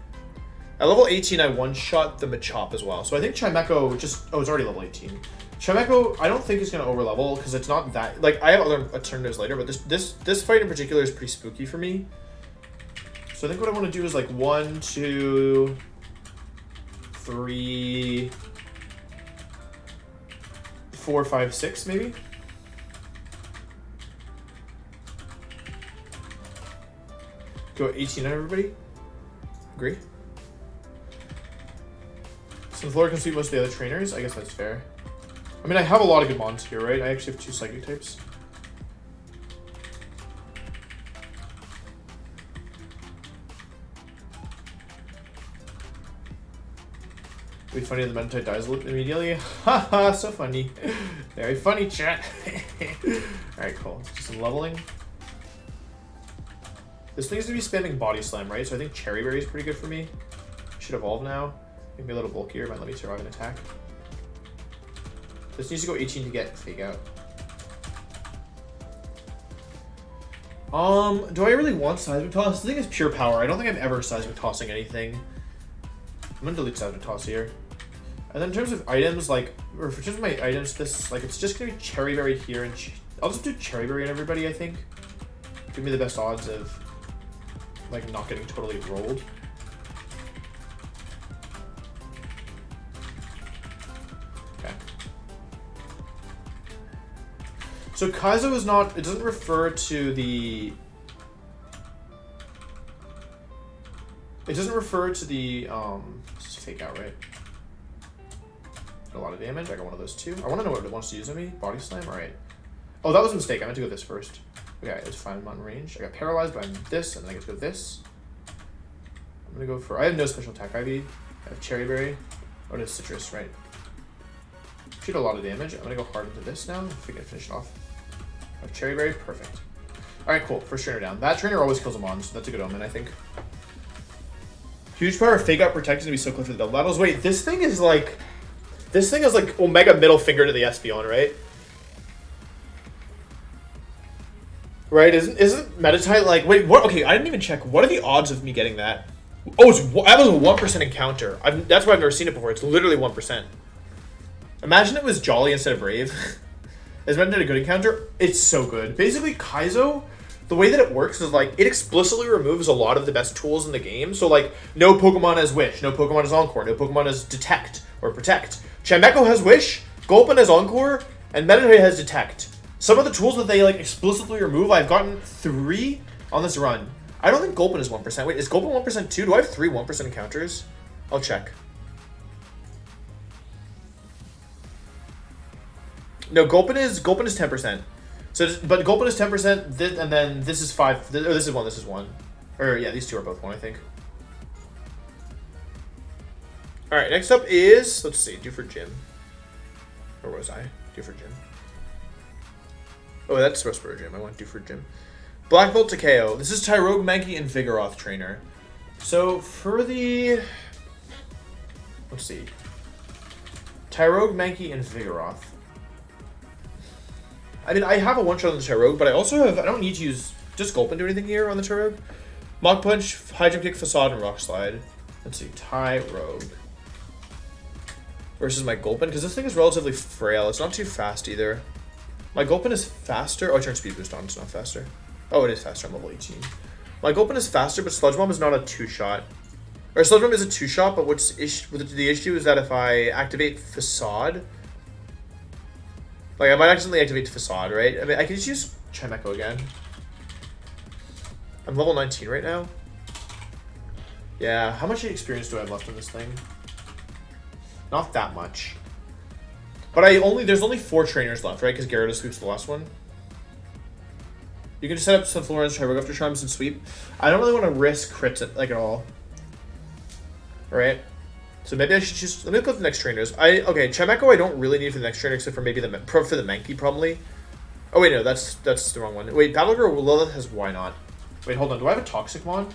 At level 18, I one-shot the Machop as well. So I think Chimecho just... Oh, it's already level 18. Chimecho, I don't think is going to over-level because it's not that... Like, I have other alternatives later, but this fight in particular is pretty spooky for me. So I think what I want to do is like 1, 2, 3, 4, 5, 6 maybe? Go 18 on everybody? Agree? Since Laura can sweep most of the other trainers, I guess that's fair. I mean, I have a lot of good mons here, right? I actually have 2 psychic types. It'd be funny if the Meditite dies immediately. Haha, so funny. Very funny, chat. Alright, cool. Just some leveling. This thing's gonna be spamming Body Slam, right? So I think Cherry Berry is pretty good for me. Should evolve now. Maybe a little bulkier, might let me survive an attack. This needs to go 18 to get Fake Out. Do I really want Seismic Toss? The thing is pure power. I don't think I'm ever Seismic Tossing anything. I'm gonna delete Seismic Toss here. And then in terms of items, like, or in terms of my items, this, like, it's just gonna be Cherry Berry here, and I'll just do Cherry Berry on everybody, I think. Give me the best odds of, like, not getting totally rolled. So Kaizo is not, it doesn't refer to the, this is Fake Out, right? Did a lot of damage, I got one of those too. I want to know what it wants to use on me, Body Slam, alright. Oh, that was a mistake, I meant to go this first. Okay, it's fine, I'm on range. I got paralyzed by this, and then I get to go this. I'm gonna go for, I have no special attack IV. I have Cherry Berry. Oh, it is Citrus, right? Shoot a lot of damage. I'm gonna go hard into this now, if we can finish it off. I have Cherry Berry, perfect. Alright, cool, first trainer down. That trainer always kills him on, so that's a good omen, I think. Huge power of Fake Out Protect is gonna be so close to the double battles. Wait, this thing is like Omega middle finger to the Espeon, right? Right, isn't Meditite like, wait, what? Okay, I didn't even check. What are the odds of me getting that? Oh, that was a 1% encounter. That's why I've never seen it before. It's literally 1%. Imagine it was Jolly instead of Brave. Is Meditite a good encounter? It's so good. Basically, Kaizo, the way that it works is, like, it explicitly removes a lot of the best tools in the game. So, like, no Pokemon has Wish, no Pokemon has Encore, no Pokemon has Detect or Protect. Chimecho has Wish, Gulpin has Encore, and Meditite has Detect. Some of the tools that they, like, explicitly remove, I've gotten 3 on this run. I don't think Gulpin is 1%. Wait, is Gulpin 1% too? Do I have 3 1% encounters? I'll check. No, Gulpin is 10%. So, but Gulpin is 10%, and then this is 5. Or this is 1. This is 1. Or yeah, these two are both 1, I think. All right, next up is, let's see, do for gym. Or was I? Do for gym. Oh, that's Respiro Gym. I want do for gym. Black Belt Takeo. This is Tyrogue, Mankey, and Vigoroth trainer. So for the, let's see, Tyrogue, Mankey, and Vigoroth. I mean, I have a one-shot on the Tyrogue, but I also have, I don't need to use, just Gulpin do anything here on the Tyrogue? Mach Punch, High Jump Kick, Facade, and Rock Slide. Let's see, Tyrogue. Versus my Gulpin, because this thing is relatively frail. It's not too fast either. My Gulpin is faster. Oh, I turned Speed Boost on, it's not faster. Oh, it is faster, I'm level 18. My Gulpin is faster, but Sludge Bomb is not a 2-shot. Or Sludge Bomb is a 2-shot, but what's the issue is that if I activate Facade, like, I might accidentally activate Facade, right? I mean, I can just use Chimecho again. I'm level 19 right now. Yeah, how much experience do I have left on this thing? Not that much. But there's only 4 trainers left, right? Because Gyarados sweeps the last one. You can just set up Sunflora and Tyrogue after Charms and sweep. I don't really want to risk crits at all. Right? So maybe I should just, let me look at the next trainers. Okay, Chimecho I don't really need for the next trainer except for maybe for the Mankey probably. Oh wait, no, that's the wrong one. Wait, Battlegirl Lilith has why not? Wait, hold on. Do I have a Toxic Mon?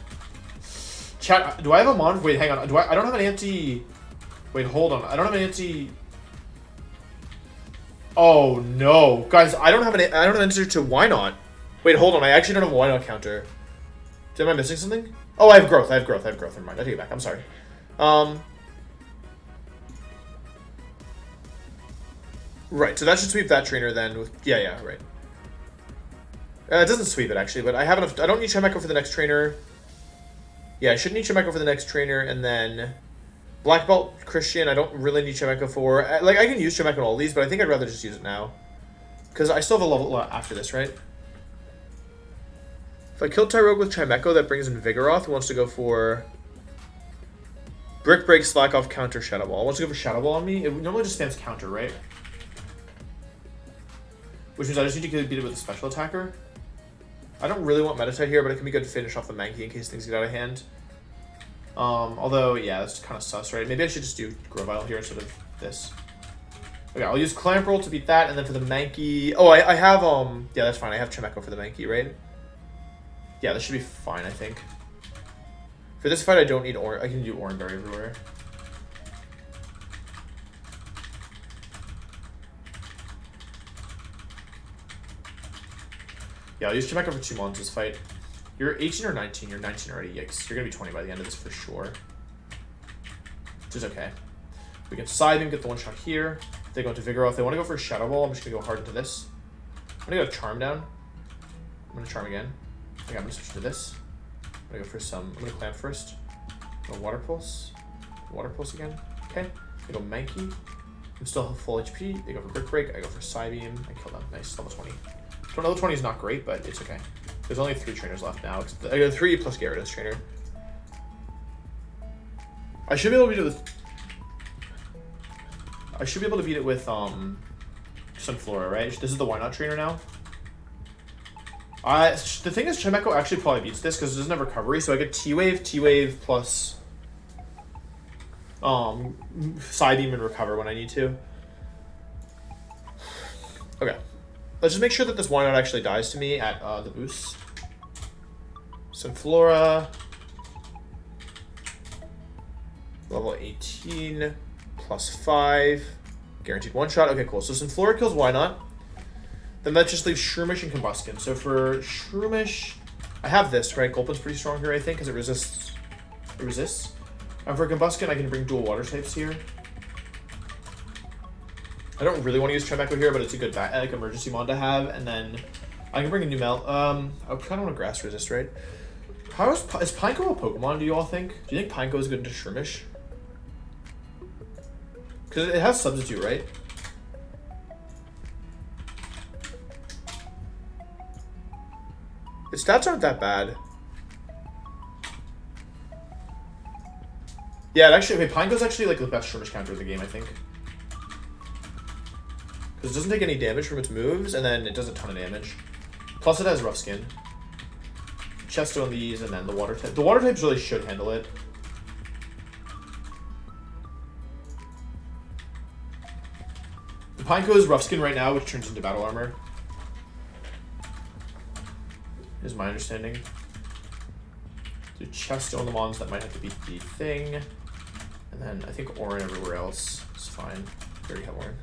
Chat, do I have a Mon? Wait, hang on. I don't have an anti. Wait, hold on. I don't have an anti. Oh no, guys! I don't have an answer to why not. Wait, hold on. I actually don't have a why not counter. Am I missing something? Oh, I have growth. Never mind. I take it back. I'm sorry. Right. So that should sweep that trainer then. Yeah. Right. It doesn't sweep it actually, but I have enough. I don't need Chimecho for the next trainer. Yeah, I shouldn't need Chimecho for the next trainer, and then Black Belt Christian, I don't really need Chimecho for. Like, I can use Chimecho on all these, but I think I'd rather just use it now. Because I still have a level after this, right? If I kill Tyrogue with Chimecho, that brings in Vigoroth, who wants to go for Brick Break, Slack Off, Counter, Shadow Ball. Wants to go for Shadow Ball on me. It normally just spams Counter, right? Which means I just need to beat it with a special attacker. I don't really want Meditite here, but it can be good to finish off the Mankey in case things get out of hand. Although, yeah, that's kind of sus, right? Maybe I should just do Grovyle here instead of this. Okay, I'll use Clamp Roll to beat that, and then for the Mankey... Oh, I have, yeah, that's fine. I have Chimecho for the Mankey, right? Yeah, this should be fine, I think. For this fight, I don't need I can do Oranberry everywhere. Yeah, I'll use Chimecho for 2 Mons this fight. You're 18 or 19? You're 19 already. Yikes. You're going to be 20 by the end of this for sure. Which is okay. We can side and get the 1-shot here. If they go into Vigoroth. If they want to go for a Shadow Ball, I'm just going to go hard into this. I'm going to go Charm down. I'm going to Charm again. Okay, I'm going to switch to this. I'm going to go for some... I'm going to Clamp first. I'm going to Water Pulse. Water Pulse again. Okay. I go Mankey. I'm still full HP. They go for Brick Break. I go for Psybeam. I kill them. Nice. Level 20. Level 20 is not great, but it's okay. There's only 3 trainers left now. I got 3 plus Gyarados trainer. I should be able to beat it with... I should be able to beat it with Sunflora, right? This is the Why Not trainer now. The thing is, Chimecho actually probably beats this because it doesn't have recovery, so I get T-Wave plus Psybeam and Recover when I need to. Okay. Let's just make sure that this Why Not actually dies to me at the boost. Sunflora. Level 18. Plus 5. Guaranteed 1-shot. Okay, cool. So Sunflora kills Why Not. Then that just leaves Shroomish and Combuskin. So for Shroomish, I have this, right? Gulpin's pretty strong here, I think, because it resists. And for Combuskin, I can bring dual water types here. I don't really want to use Chimecho here, but it's a good emergency mon to have. And then I can bring a new Mel. I kind of want to grass resist, right? How is Pineco a Pokemon, do you all think? Do you think Pineco is good into Shroomish? Because it has Substitute, right? Its stats aren't that bad. Yeah, it actually, okay, Pineco's actually like the best Shroomish counter in the game, I think. Because it doesn't take any damage from its moves, and then it does a ton of damage. Plus it has Rough Skin. Chesto on these, and then the water type. The water types really should handle it. The Pineco is Rough Skin right now, which turns into Battle Armor. Is my understanding. Do Chesto on the Mons, that might have to be the thing. And then I think Orin everywhere else is fine. We already have Orin.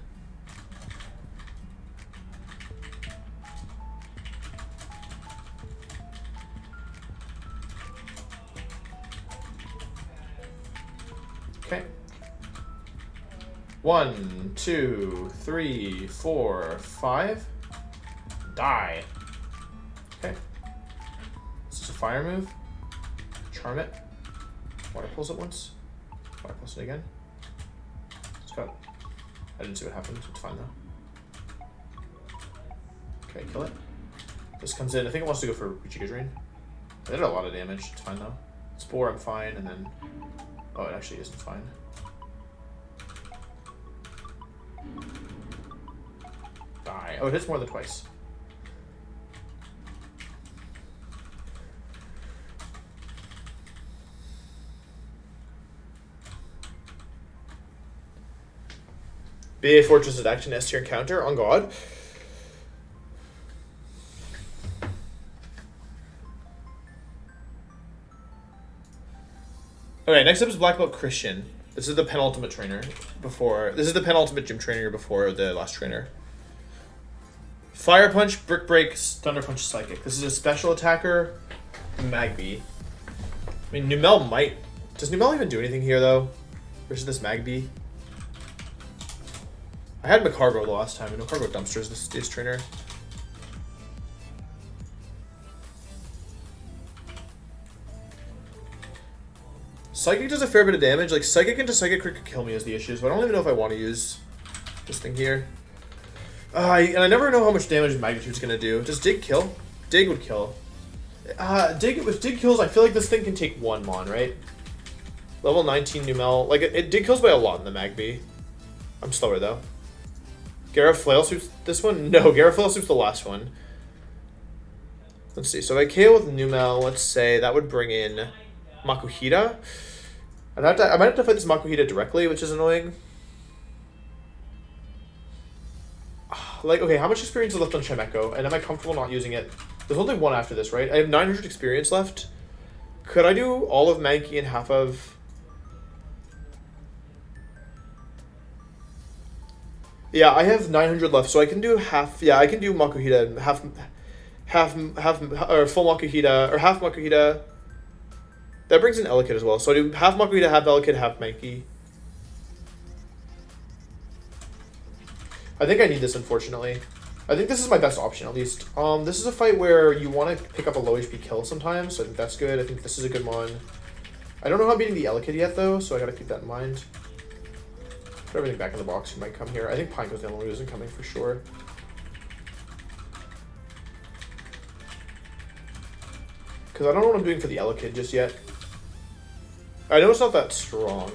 Okay. 1, 2, 3, 4, 5. Die. Okay. Is this a fire move? Charm it. Water pulse it once. Water pulse it again. It's got. I didn't see what happened. It's fine though. Okay, kill it. This comes in. I think it wants to go for Giga Drain. It did a lot of damage. It's fine though. Spore, I'm fine, and then. Oh, it actually isn't fine. Die. Oh, it hits more than twice. BA Fortress is action S tier encounter on God. Okay, next up is Black Belt Christian. This is the penultimate trainer before. This is the penultimate gym trainer before the last trainer. Fire Punch, Brick Break, Thunder Punch, Psychic. This is a special attacker, Magby. I mean, Numel might. Does Numel even do anything here though? Versus this Magby? I had Macargo the last time. I know Macargo dumpsters this trainer. Psychic does a fair bit of damage. Like, Psychic into Psychic Crit could kill me is the issue, so I don't even know if I want to use this thing here. And I never know how much damage Magnitude's going to do. Does Dig kill? Dig would kill. If Dig kills, I feel like this thing can take one Mon, right? Level 19 Numel. Like, it Dig kills by a lot in the Magby. I'm slower, though. Garrett Flail suits this one? No, Garrett Flail suits the last one. Let's see. So if I KO with Numel, let's say that would bring in Makuhita. I might have to fight this Makuhita directly, which is annoying. Like, okay, how much experience is left on Chimecho? And am I comfortable not using it? There's only one after this, right? I have 900 experience left. Could I do all of Mankey and half of... Yeah, I have 900 left, so I can do half. Yeah, I can do Makuhita and half, or full Makuhita, or half Makuhita. That brings in Elekid as well. So I do half Makuhita, half Elekid, half Mankey. I think I need this, unfortunately. I think this is my best option, at least. This is a fight where you want to pick up a low HP kill sometimes, so I think that's good. I think this is a good one. I don't know how I'm beating the Elekid yet, though, so I gotta keep that in mind. Put everything back in the box. He might come here. I think Pineco's the only one who isn't coming for sure. Because I don't know what I'm doing for the Elekid just yet. I know it's not that strong.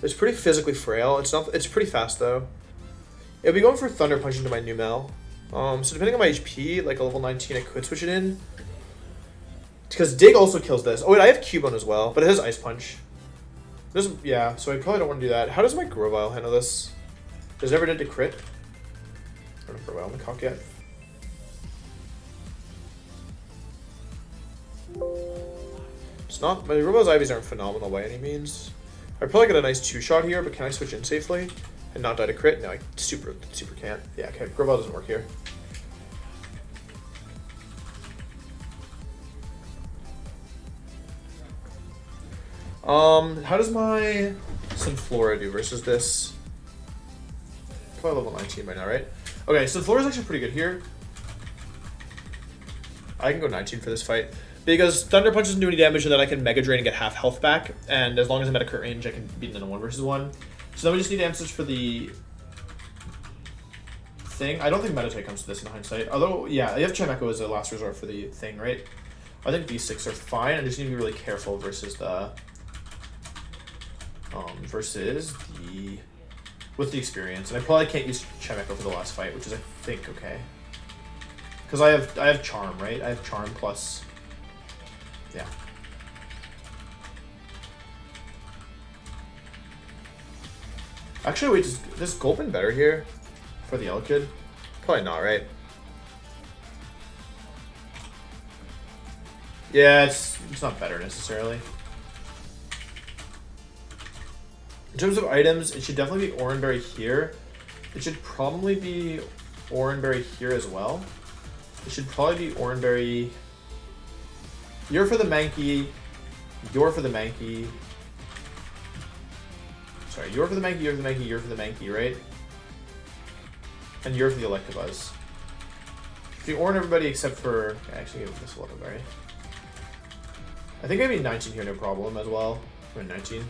It's pretty physically frail. It's pretty fast though. It'll be going for Thunder Punch into my Numel. So depending on my HP, like a level 19, I could switch it in. Because Dig also kills this. Oh wait, I have Cubone as well, but it has Ice Punch. Yeah, so I probably don't want to do that. How does my Grovyle handle this? Does it ever did to crit? I don't know Grovyle in the cock yet. It's not. My Grovyle's IVs aren't phenomenal by any means. I probably got a nice 2-shot here, but can I switch in safely and not die to crit? No, I super can't. Yeah, okay. Grovyle doesn't work here. How does my Sunflora do versus this? Probably level 19 by now, right? Okay, so the floor is actually pretty good here. I can go 19 for this fight. Because Thunder Punch doesn't do any damage, and then I can Mega Drain and get half health back. And as long as I'm at a crit range, I can beat it in a 1 versus 1. So then we just need answers for the thing. I don't think Meditate comes to this in hindsight. Although, yeah, you have Chimecho as a last resort for the thing, right? I think these 6 are fine. I just need to be really careful versus the... with the experience. And I probably can't use Chimecho for the last fight, which is, I think, okay. Because I have Charm, right? I have Charm plus... Yeah. Actually, wait, does Gulpin better here for the yellow kid? Probably not, right? Yeah, it's not better necessarily. In terms of items, it should definitely be Oranberry here. It should probably be Oranberry here as well. It should probably be Oranberry... You're for the Mankey. You're for the Mankey. Sorry, you're for the Mankey, you're for the Mankey, you're for the Mankey, right? And you're for the Electabuzz. The Oran everybody except for... Okay, actually give this Electabuzz. I think I made 19 here, no problem as well. I mean 19.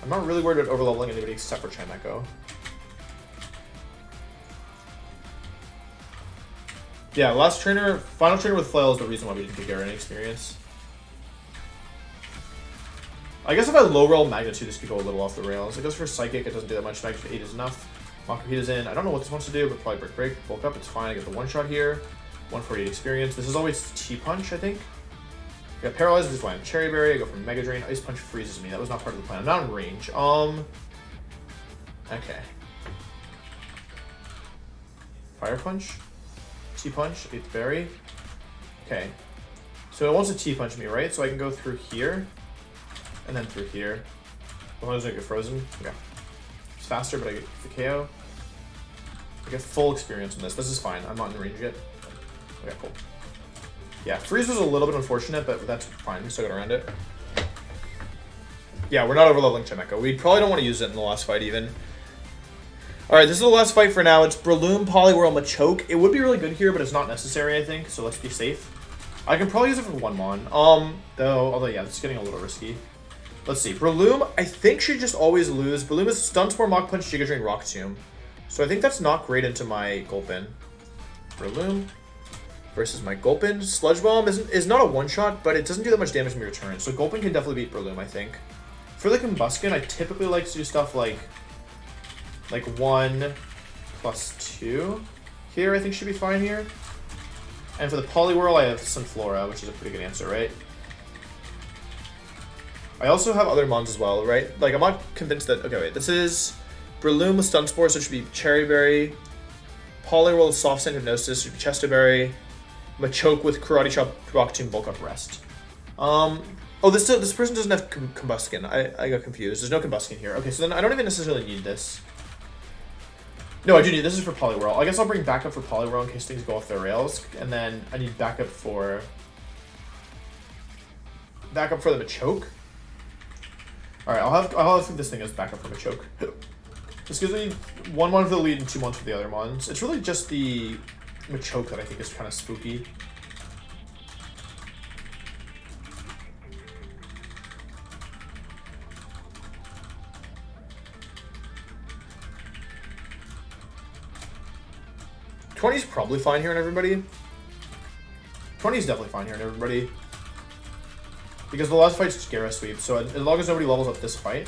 I'm not really worried about overleveling anybody except for Chimecho. Yeah, last trainer, final trainer with Flail is the reason why we didn't get any experience. I guess if I low roll Magnitude, this could go a little off the rails. I guess for Psychic, it doesn't do that much. Magnitude 8 is enough. Mako Heat is in. I don't know what this wants to do, but probably Break. Bulk up, it's fine. I get the one shot here. 148 experience. This is always T-Punch, I think. I got Paralyzed, which is why I'm Cherry Berry. I go for Mega Drain. Ice Punch freezes me. That was not part of the plan. I'm not in range. Okay. Fire Punch. T-Punch, 8th Berry. Okay. So it wants to T-Punch me, right? So I can go through here, and then through here. As long as I get frozen. Okay. It's faster, but I get the KO. I get full experience on this. This is fine. I'm not in range yet. Okay, cool. Yeah, freeze was a little bit unfortunate, but that's fine. We still got around it. Yeah, we're not overleveling Chimecho. We probably don't want to use it in the last fight even. Alright, this is the last fight for now. It's Breloom, Poliwhirl, Machoke. It would be really good here, but it's not necessary, I think, so let's be safe. I can probably use it for one mon. Although, yeah, this is getting a little risky. Let's see. Breloom, I think should just always lose. Breloom is Stun Spore, Mach Punch, Giga Drain, Rock Tomb. So I think that's not great into my Gulpin. Breloom versus my Gulpin. Sludge Bomb is not a one-shot, but it doesn't do that much damage in your turn. So Gulpin can definitely beat Breloom, I think. For the Combuskin, I typically like to do stuff like 1 plus 2 here, I think should be fine here. And for the Poliwhirl, I have Sunflora, which is a pretty good answer, right? I also have other mons as well, right? Like, I'm not convinced that... Okay, wait. This is Breloom with Stun Spore, so it should be Cherry Berry. Poliwhirl with Soft Scent Hypnosis, should be Chesterberry. Machoke with Karate Chop, Rock Tomb, Bulk Up, Rest. Oh, this person doesn't have Combuskin. I got confused. There's no Combuskin here. Okay, so then I don't even necessarily need this. No, I do need this. Is for Poliwhirl. I guess I'll bring backup for Poliwhirl in case things go off their rails, and then I need backup for the Machoke. All right, I'll have this thing as backup for Machoke. This gives me 1 mon for the lead and 2 mon for the other mons. It's really just the Machoke that I think is kind of spooky. $20's probably fine here on everybody. 20's definitely fine here on everybody. Because the last fight's just Gyara Sweep, so as long as nobody levels up this fight.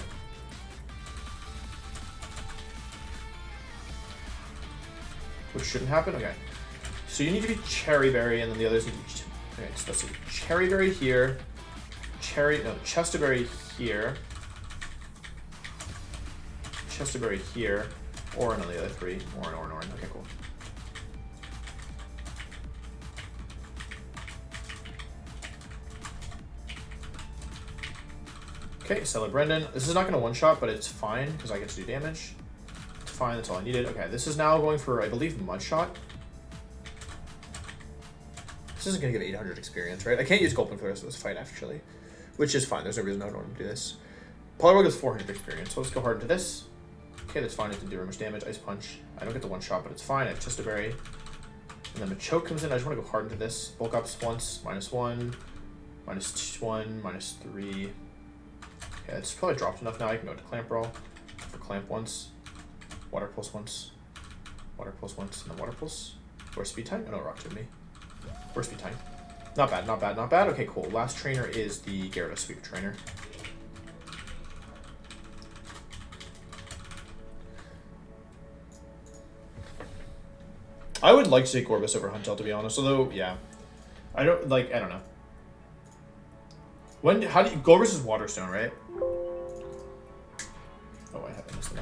Which shouldn't happen? Okay. So you need to be Cherry Berry, and then the others need to be... Okay, so let's see. Cherry Berry here. Chesterberry here. Chesterberry here. Oran on the other 3. Oran. Okay, cool. Okay, Cellar Brendan. This is not going to one-shot, but it's fine, because I get to do damage. It's fine, that's all I needed. Okay, this is now going for, I believe, Mudshot. This isn't going to give 800 experience, right? I can't use Gulpin for the rest of this fight, actually. Which is fine, there's no reason I don't want to do this. Poliwhirl gets 400 experience, so let's go hard into this. Okay, that's fine. It didn't do very much damage. Ice Punch. I don't get the one shot, but it's fine. I have Chesterberry. And then the choke comes in. I just want to go hard into this. Bulk ups once. -1. -1. -3. Yeah, it's probably dropped enough now. I can go to Clamp Roll. For Clamp once. Water Pulse once. Water Pulse once. And then Water Pulse. Or Speed Time? Oh, no, Rock to me. Or Speed Time. Not bad, not bad, not bad. Okay, cool. Last trainer is the Gyarados Sweep trainer. I would like to take Gorbis over Huntail, to be honest. Although, yeah. I don't know. Gorbis is Water Stone, right? Oh, I haven't missed it.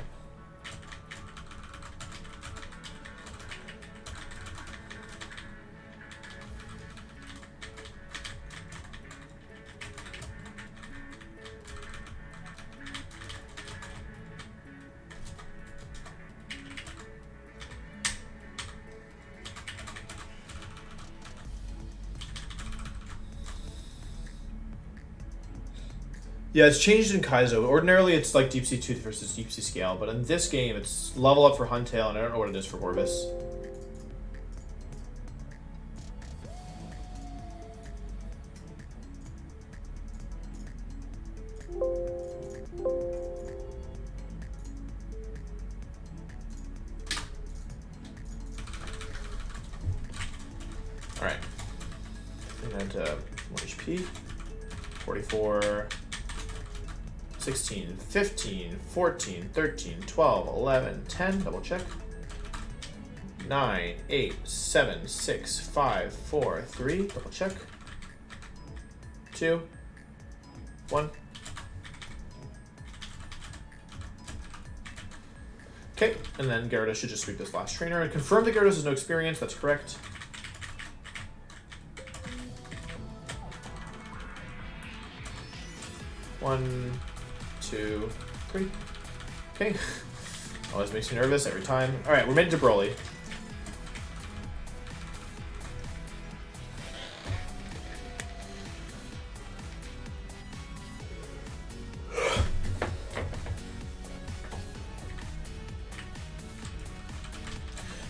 Yeah, it's changed in Kaizo. Ordinarily, it's like Deep Sea Tooth versus Deep Sea Scale, but in this game, it's level up for Huntail, and I don't know what it is for Gorbis. Alright. And 1 HP. 44... 16, 15, 14, 13, 12, 11, 10, double check. 9, 8, 7, 6, 5, 4, 3, double check. 2, 1. Okay, and then Gyarados should just sweep this last trainer. And confirm that Gyarados has no experience, that's correct. One, 2, 3. Okay. Always makes me nervous every time. Alright, we're made to Broly.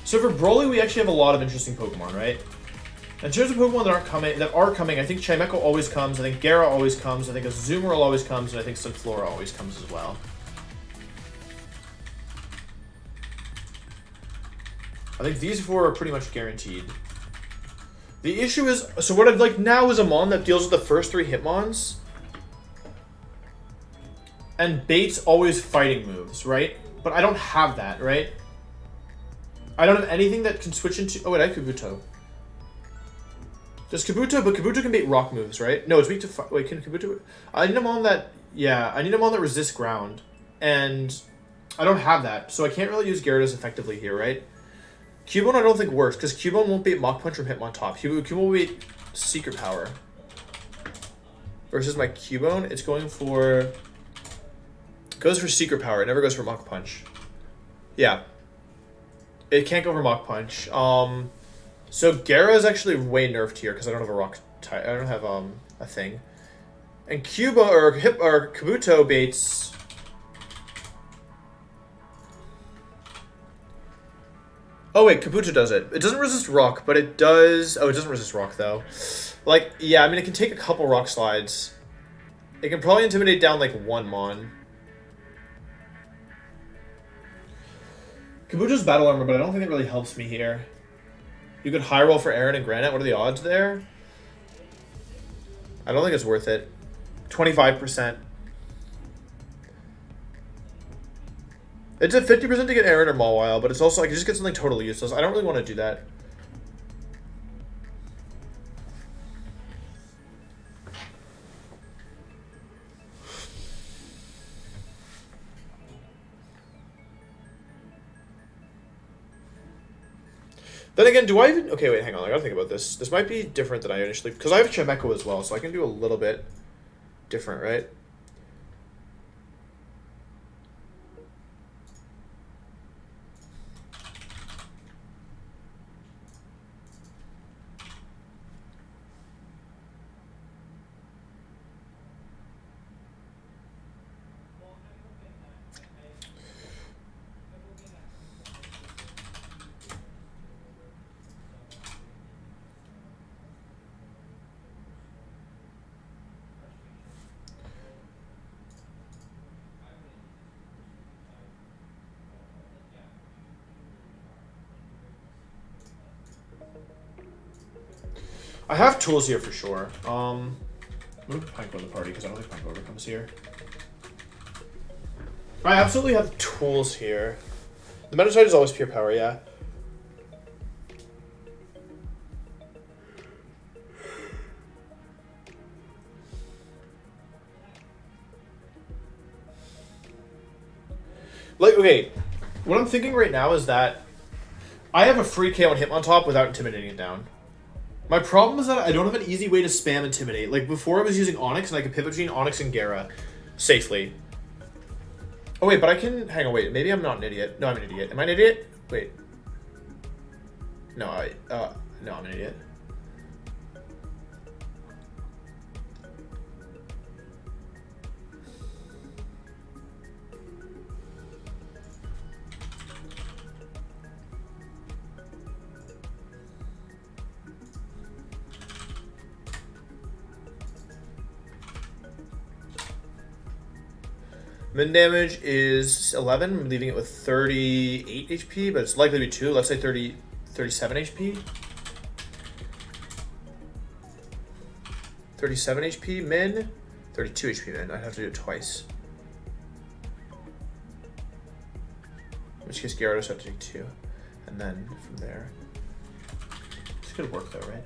So for Broly, we actually have a lot of interesting Pokemon, right? In terms of Pokemon that are coming, I think Chimecho always comes, I think Gara always comes, I think Azumarill always comes, and I think Sunflora always comes as well. I think these 4 are pretty much guaranteed. The issue is, so what I'd like now is a Mon that deals with the first 3 Hitmons. And baits always fighting moves, right? But I don't have that, right? I don't have anything that can switch into... Oh, wait, I have Kabuto. Does Kabuto, but Kabuto can bait rock moves, right? No, it's weak to wait, can Kabuto... I need a Mon that... Yeah, I need a Mon that resists ground. And I don't have that, so I can't really use Gyarados effectively here, right? Cubone I don't think works, because Cubone won't bait Mach Punch from Hitmontop. Cubone will bait Secret Power. Versus my Cubone, it's going for... It goes for Secret Power, it never goes for Mach Punch. Yeah. It can't go for Mach Punch. So Gara is actually way nerfed here because I don't have a rock type. I don't have a thing. And Kabuto baits. Oh wait, Kabuto does it. It doesn't resist rock, but it does. Oh, it doesn't resist rock though. Like, yeah, I mean, it can take a couple rock slides. It can probably intimidate down like 1 Mon. Kabuto's battle armor, but I don't think it really helps me here. You could high roll for Aaron and Granite. What are the odds there? I don't think it's worth it. 25%. It's a 50% to get Aaron or Mawile, but it's also like, I just get something totally useless. I don't really want to do that. Then again, do I even... Okay, wait, hang on. I gotta think about this. This might be different than I initially... Because I have Chimecho as well, so I can do a little bit different, right? I have tools here for sure. Move Panko in the party because I don't think Panko ever comes here. I absolutely have tools here. The meta side is always pure power, yeah. Like, okay, what I'm thinking right now is that I have a free KO on Hitmontop without intimidating it down. My problem is that I don't have an easy way to spam Intimidate. Like, before I was using Onyx, and I could pivot between Onyx and Gera safely. Oh, wait, but I can... Hang on, wait. Maybe I'm not an idiot. No, I'm an idiot. Am I an idiot? Wait. No, no, I'm an idiot. Min damage is 11. I'm leaving it with 38 HP, but it's likely to be 2. Let's say 37 HP. 37 HP min. 32 HP min. I'd have to do it twice. In which case, Gyarados have to take 2. And then from there. It's gonna work though, right?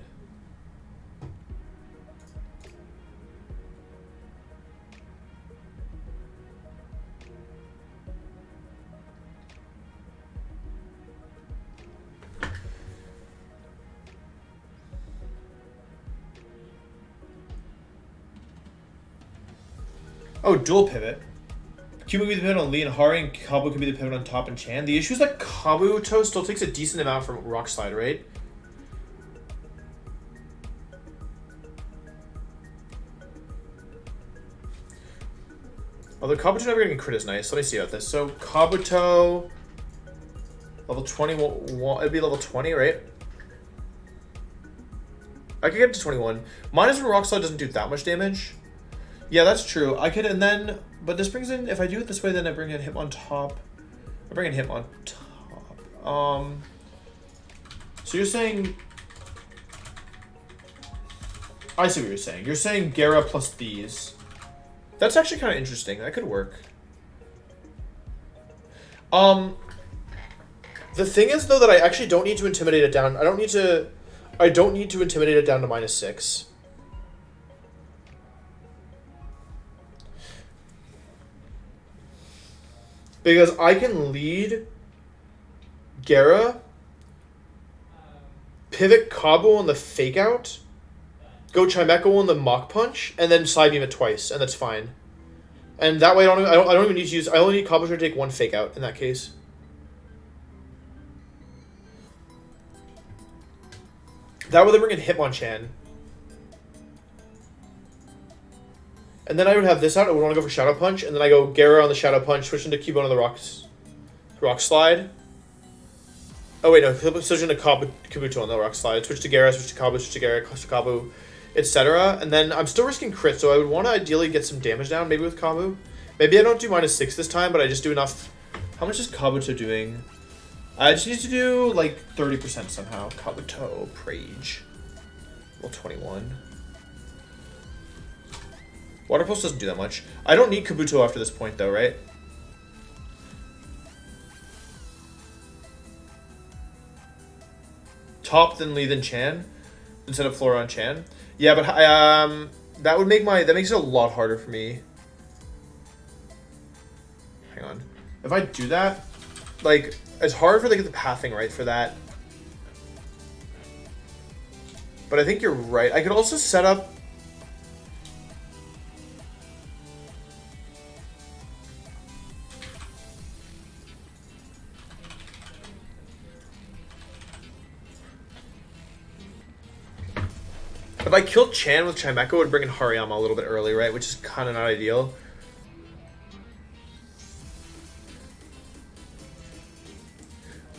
Oh, dual pivot. Cubone could be the pivot on Lee and Hari, and Kabu could be the pivot on Top and Chan. The issue is that Kabuto still takes a decent amount from Rock Slide, right? Although Kabuto never getting crit is nice. Let me see about this. So Kabuto, level 21, it'd be level 20, right? I could get it to 21. Minus from Rock Slide doesn't do that much damage. Yeah, that's true. I could, and then, but this brings in, if I do it this way, then I bring in him on top. I bring in him on top. So you're saying, I see what you're saying. You're saying Gera plus these. That's actually kind of interesting. That could work. The thing is, though, that I actually don't need to intimidate it down. I don't need to intimidate it down to -6. Because I can lead Gera, pivot Cabo on the fake out, go Chimecho on the Mach Punch, and then side beam it twice, and that's fine. And that way I don't even need to use, I only need Cabo to take one fake out in that case. That way they bring in Hitmonchan. And then I would have this out. I would want to go for Shadow Punch, and then I go Gera on the Shadow Punch, switch into Cubone on the Rock Slide. Oh wait, no, switch into Kabuto on the Rock Slide. Switch to Gera, switch to Kabu, switch to Gera, switch to Kabu, etc. And then I'm still risking crit, so I would want to ideally get some damage down, maybe with Kabu. Maybe I don't do -6 this time, but I just do enough. How much is Kabuto doing? I just need to do like 30% somehow. Kabuto, Prage. Well, 21. Water Pulse doesn't do that much. I don't need Kabuto after this point, though, right? Top, then Lee, then Chan, instead of Flora on Chan. Yeah, but that would make that makes it a lot harder for me. Hang on. If I do that, like, it's hard for to get the pathing right for that. But I think you're right. I could also set up. If I killed Chan with Chimecho, it would bring in Hariyama a little bit early, right? Which is kind of not ideal.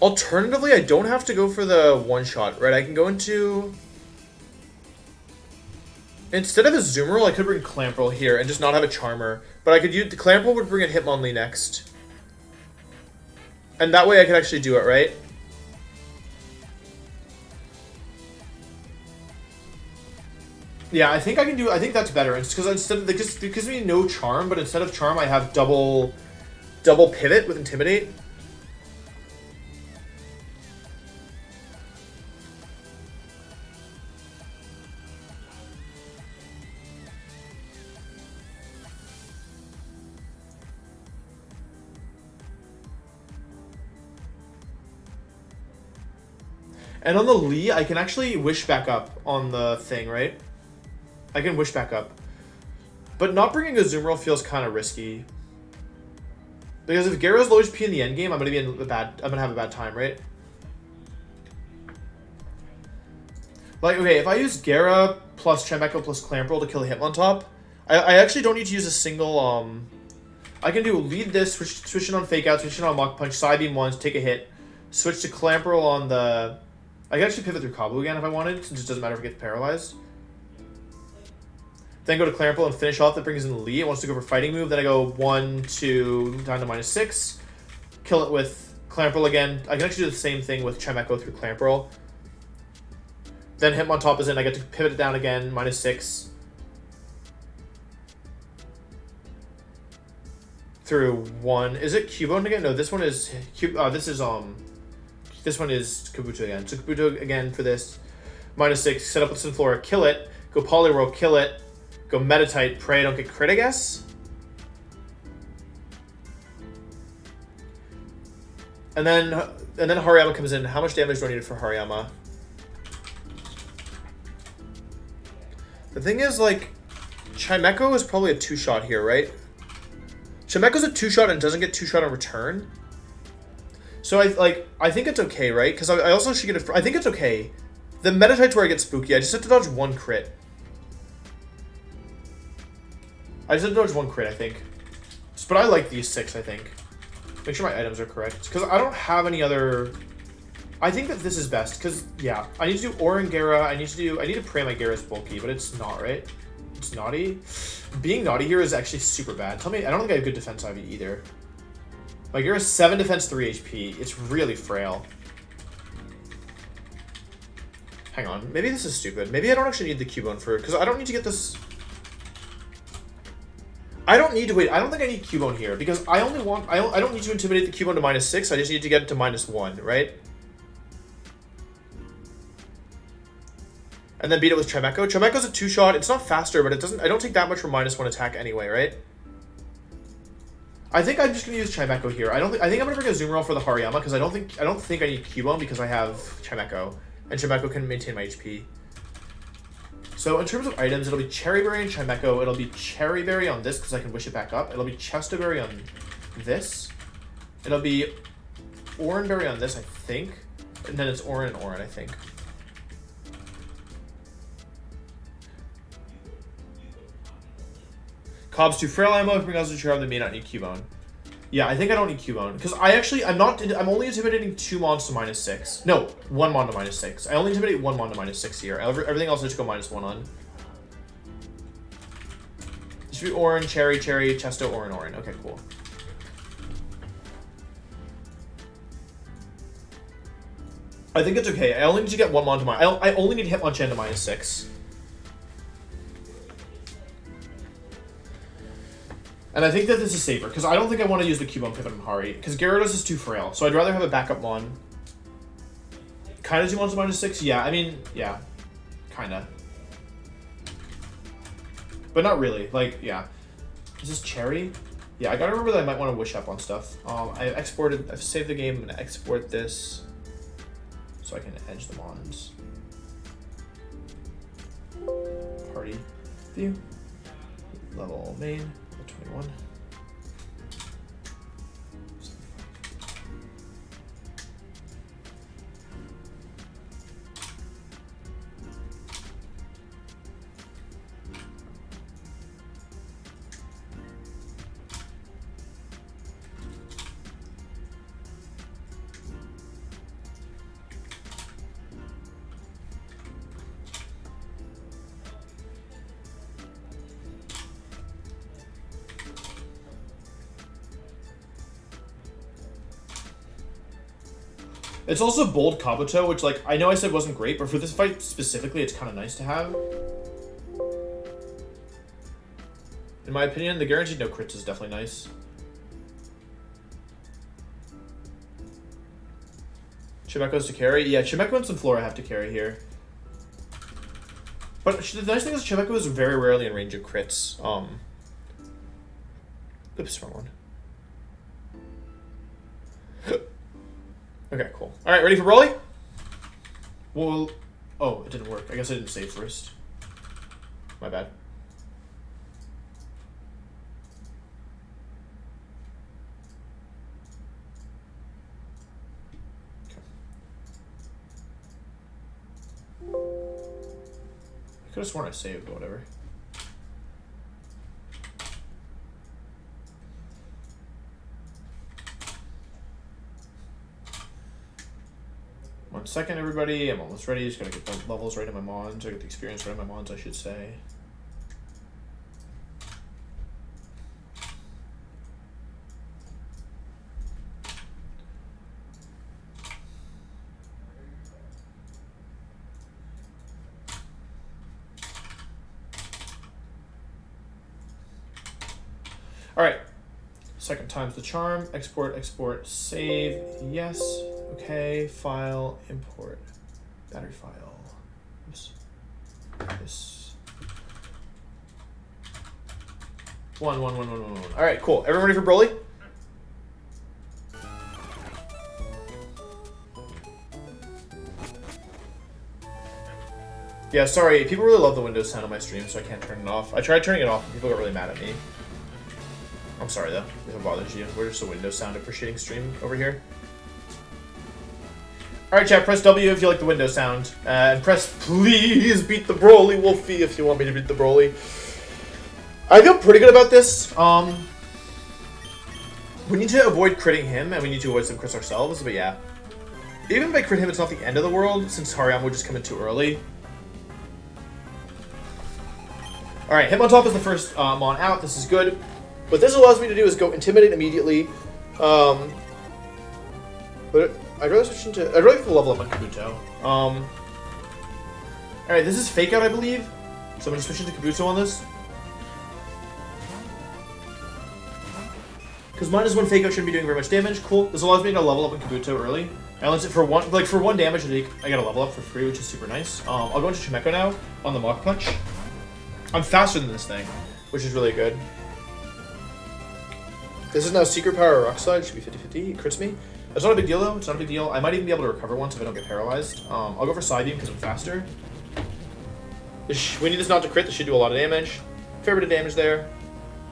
Alternatively, I don't have to go for the one-shot, right? I can go into... Instead of a Zoomerl, I could bring Clamperl here and just not have a Charmer. But I could use... The Clamperl would bring in Hitmonlee next. And that way I could actually do it, right? Yeah, I think I can do. I think that's better. It's because instead of it gives me no charm, but instead of charm, I have double pivot with intimidate. And on the Lee, I can actually wish back up on the thing, right? I can wish back up. But not bringing a zoom roll feels kind of risky. Because if Gara's low HP in the end game, I'm gonna have a bad time, right? Like, okay, if I use Gara plus Chemeko plus Clamp Roll to kill the Hitmontop, I actually don't need to use a single, I can do lead this, switch it on Fake Out, switch it on Mach Punch, side beam once, take a hit, switch to Clamp Roll on the... I can actually pivot through Kabu again if I wanted, since it doesn't matter if it gets paralyzed. Then go to Clamp Roll and finish off. That brings in the Lee. It wants to go for Fighting Move. Then I go 1, 2, down to -6. Kill it with Clamp Roll again. I can actually do the same thing with Chemeko through Clamp Roll. Then Hitmontop is in. I get to pivot it down again, -6. Through 1. Is it Cubone again? No, this one is... This one is Kabuto again. So Kabuto again for this. -6. Set up with Sunflora. Kill it. Go Polyroll. Kill it. Go Meditite. Pray I don't get crit, I guess. And then Hariyama comes in. How much damage do I need for Hariyama? The thing is, like, Chimeko is probably a 2-shot here, right? Chimeko's a 2-shot and doesn't get 2-shot on return. So I think it's okay, right? Because I also should get I think it's okay. The Meditite's where I get spooky. I just have to dodge 1 crit. I just have to dodge 1 crit, I think. But I like these 6, I think. Make sure my items are correct. Because I don't have any other... I think that this is best. Because, yeah. I need to do Orin Gara. I need to pray my Gara's bulky, but it's not, right? It's naughty. Being naughty here is actually super bad. Tell me, I don't think I have good defense IV either. My Gara's 7 defense, 3 HP. It's really frail. Hang on. Maybe this is stupid. Maybe I don't actually need the Cubone for... Because I don't need to get this... I don't need to... Wait, I don't think I need Cubone here. Because I only want... I don't need to intimidate the Cubone to -6. I just need to get it to -1, right? And then beat it with Chemeko. Chemeko's a 2-shot. It's not faster, but it doesn't... I don't take that much for -1 attack anyway, right? I think I'm just gonna use Chimeko here. I think I'm gonna bring a zoom roll for the Hariyama because I don't think I need Cubone because I have Chimeko, and Chimeko can maintain my HP. So in terms of items, it'll be Cherry Berry and Chimeko. It'll be Cherry Berry on this because I can wish it back up. It'll be Chesto Berry on this. It'll be Oran Berry on this, I think, and then it's Oran and Oran, I think. Cobb's too frail ammo. If Miguel's too sure, they may not need Cubone. Yeah, I think I don't need Cubone. Because I'm only intimidating 2 mons to -6. No, 1 mon to -6. I only intimidate 1 mon to -6 here. Everything else I just go -1 on. It should be Oran, Cherry, Chesto, Oran. Okay, cool. I think it's okay. I only need to get 1 mon to I only need Hitmonchan to -6. And I think that this is safer, because I don't think I want to use the Cubone pivot on Hari, because Gyarados is too frail, so I'd rather have a backup Mon. Kinda 2 Mons to -6? Yeah, I mean, yeah. Kinda. But not really, like, yeah. Is this Cherry? Yeah, I gotta remember that I might want to wish up on stuff. I've saved the game, I'm gonna export this, so I can edge the Mons. Party view. Level main. 21. It's also bold Kabuto, which, like, I know I said wasn't great, but for this fight specifically, it's kind of nice to have. In my opinion, the guaranteed no crits is definitely nice. Chimeko's to carry? Yeah, Chimeko and Sunflora have to carry here. But the nice thing is Chimeko is very rarely in range of crits. Oops, wrong one. Okay, cool. Alright, ready for Broly? Well, oh, it didn't work. I guess I didn't save first. My bad. I could have sworn I saved, but whatever. One second, everybody. I'm almost ready. Just gotta get the levels right in my mons, or get the experience right in my mons, I should say. Alright, second time's the charm. Export, export, save, yes. Okay, file, import, battery file. Oops. This. One. Alright, cool. Everyone ready for Broly? Yeah, sorry, people really love the Windows sound on my stream, so I can't turn it off. I tried turning it off, and people got really mad at me. I'm sorry though, if it bothers you. We're just a Windows sound appreciating stream over here. Alright chat, press W if you like the Windows sound. And press please beat the Broly, Wolfey, if you want me to beat the Broly. I feel pretty good about this. We need to avoid critting him, and we need to avoid some crits ourselves, but yeah. Even if I crit him, it's not the end of the world, since Hariyama would just come in too early. Alright, Hitmontop is the first mon out, this is good. What this allows me to do is go Intimidate immediately. But I'd rather switch into... I'd rather level up on Kabuto. Alright, this is Fake Out, I believe. So I'm going to switch into Kabuto on this. Because -1 Fake Out shouldn't be doing very much damage. Cool. This allows me to level up on Kabuto early. And once it for one damage, I get a level up for free, which is super nice. I'll go into Chimeko now on the Mach Punch. I'm faster than this thing, which is really good. This is now Secret Power Rock Slide. Should be 50-50. It crits me. It's not a big deal though. It's not a big deal. I might even be able to recover once if I don't get paralyzed. I'll go for Side Beam because I'm faster. We need this not to crit. This should do a lot of damage. Fair bit of damage there.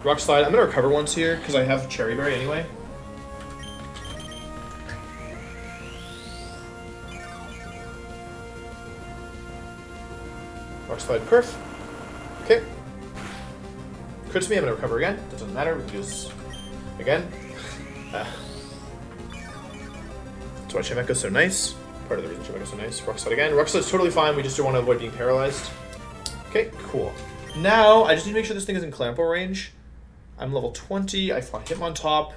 Rock Slide. I'm gonna recover once here because I have Cherry Berry anyway. Rock Slide Perf. Okay. Crits me. I'm gonna recover again. Doesn't matter. We can do this again. That's why Chimeko's so nice. Part of the reason Chimeko's so nice. Rock Slide again. Rock Slide's totally fine. We just don't want to avoid being paralyzed. Okay, cool. Now, I just need to make sure this thing is in Clampo range. I'm level 20. I fought Hitmontop.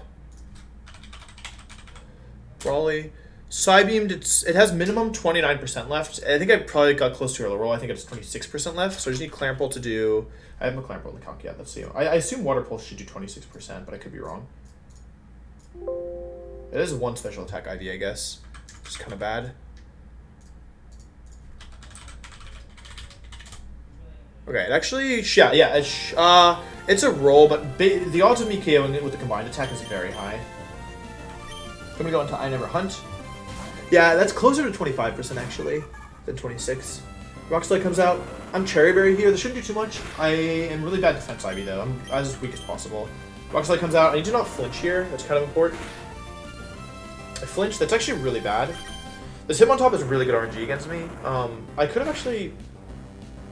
Broly. Psybeamed, it has minimum 29% left. I think I probably got close to early roll. I think it's 26% left. So I just need Clampo to do... I have no Clampo in the calc yet. Let's see. I assume Water Pulse should do 26%, but I could be wrong. It is one special attack IV, I guess. Which is kind of bad. Okay, it actually... Yeah, it's a roll, but the odds of me KOing it with the combined attack is very high. I'm going to go into I Never Hunt. Yeah, that's closer to 25% actually than 26. Rock Slide comes out. I'm Cherry Berry here. This shouldn't do too much. I am really bad defense Ivy though. I'm as weak as possible. Rock Slide comes out. I need to not flinch here. That's kind of important. I flinch. That's actually really bad. This Hitmontop is really good RNG against me. I could have actually...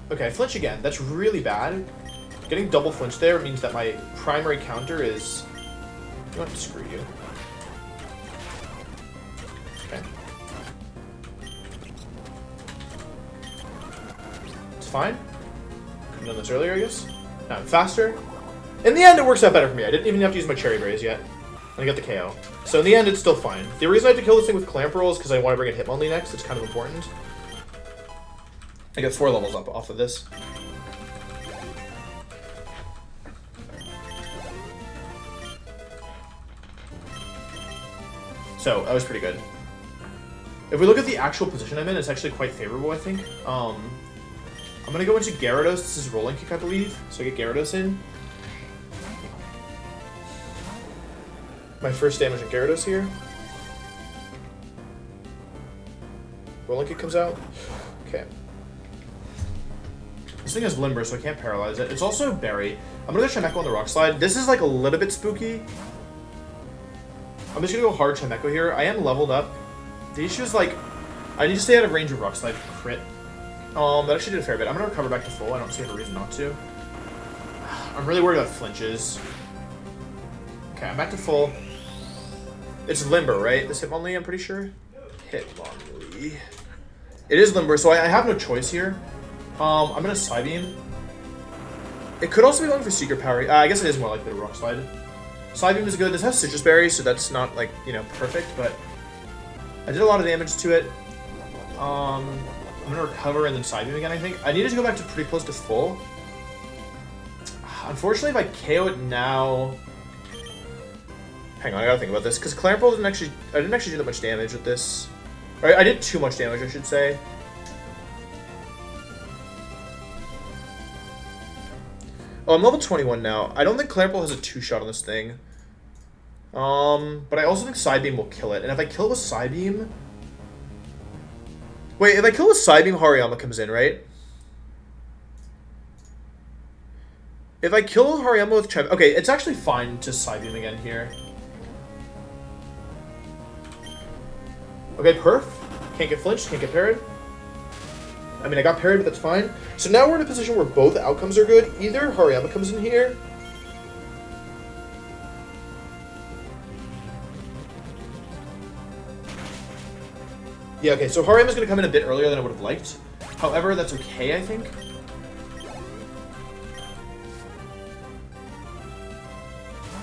Okay, I flinch again. That's really bad. Getting double flinch there means that my primary counter is... You know what? Screw you. Okay. It's fine. Could have done this earlier, I guess. Now I'm faster. In the end, it works out better for me. I didn't even have to use my Cherry Berries yet. And I got the KO. So in the end, it's still fine. The reason I had to kill this thing with Clamp Roll is because I want to bring in Hitmonlee next. It's kind of important. I get 4 levels up off of this. So that was pretty good. If we look at the actual position I'm in, it's actually quite favorable, I think. I'm going to go into Gyarados. This is rolling kick, I believe. So I get Gyarados in. My first damage on Gyarados here. Rolling kick comes out. Okay. This thing has Limber, so I can't paralyze it. It's also Berry. I'm going to go Chimecho on the Rock Slide. This is like a little bit spooky. I'm just going to go hard Chimecho here. I am leveled up. The issue is, like, I need to stay out of range of Rock Slide crit. That actually did a fair bit. I'm going to recover back to full. I don't see any reason not to. I'm really worried about flinches. Okay, I'm back to full. It's Limber, right? This Hitmonlee, I'm pretty sure. Hitmonlee. It is Limber, so I have no choice here. I'm going to Psybeam. It could also be going for Secret Power. I guess it is more likely to Rock Slide. Psybeam is good. This has Citrus Berry, so that's not, like, you know, perfect, but I did a lot of damage to it. I'm going to recover and then Psybeam again, I think. I needed to go back to pretty close to full. Unfortunately, if I KO it now... Hang on, I gotta think about this, because Clamperl I didn't actually do that much damage with this. Or, I did too much damage, I should say. Oh, I'm level 21 now. I don't think Clamperl has a 2-shot on this thing. But I also think Psybeam will kill it. And if I kill it with Psybeam... Wait, if I kill it with Psybeam, Hariyama comes in, right? If I kill Hariyama with Chime... Okay, it's actually fine to Psybeam again here. Okay, perf. Can't get flinched, can't get parried. I mean, I got parried, but that's fine. So now we're in a position where both outcomes are good. Either Hariyama comes in here... Yeah, okay, so Hariyama's going to come in a bit earlier than I would have liked. However, that's okay, I think.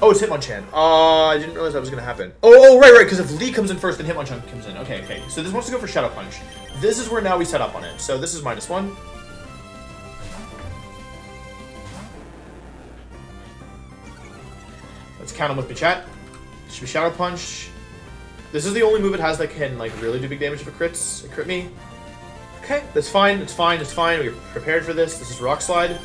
Oh, it's Hitmonchan. I didn't realize that was going to happen. Oh, right, because if Lee comes in first, then Hitmonchan comes in. Okay, okay. So this wants to go for Shadow Punch. This is where now we set up on it. So this is -1. Let's count them with me, chat. Should be Shadow Punch. This is the only move it has that can, like, really do big damage if it crits. It crit me. Okay, that's fine, it's fine, it's fine. We're prepared for this. This is Rock Slide.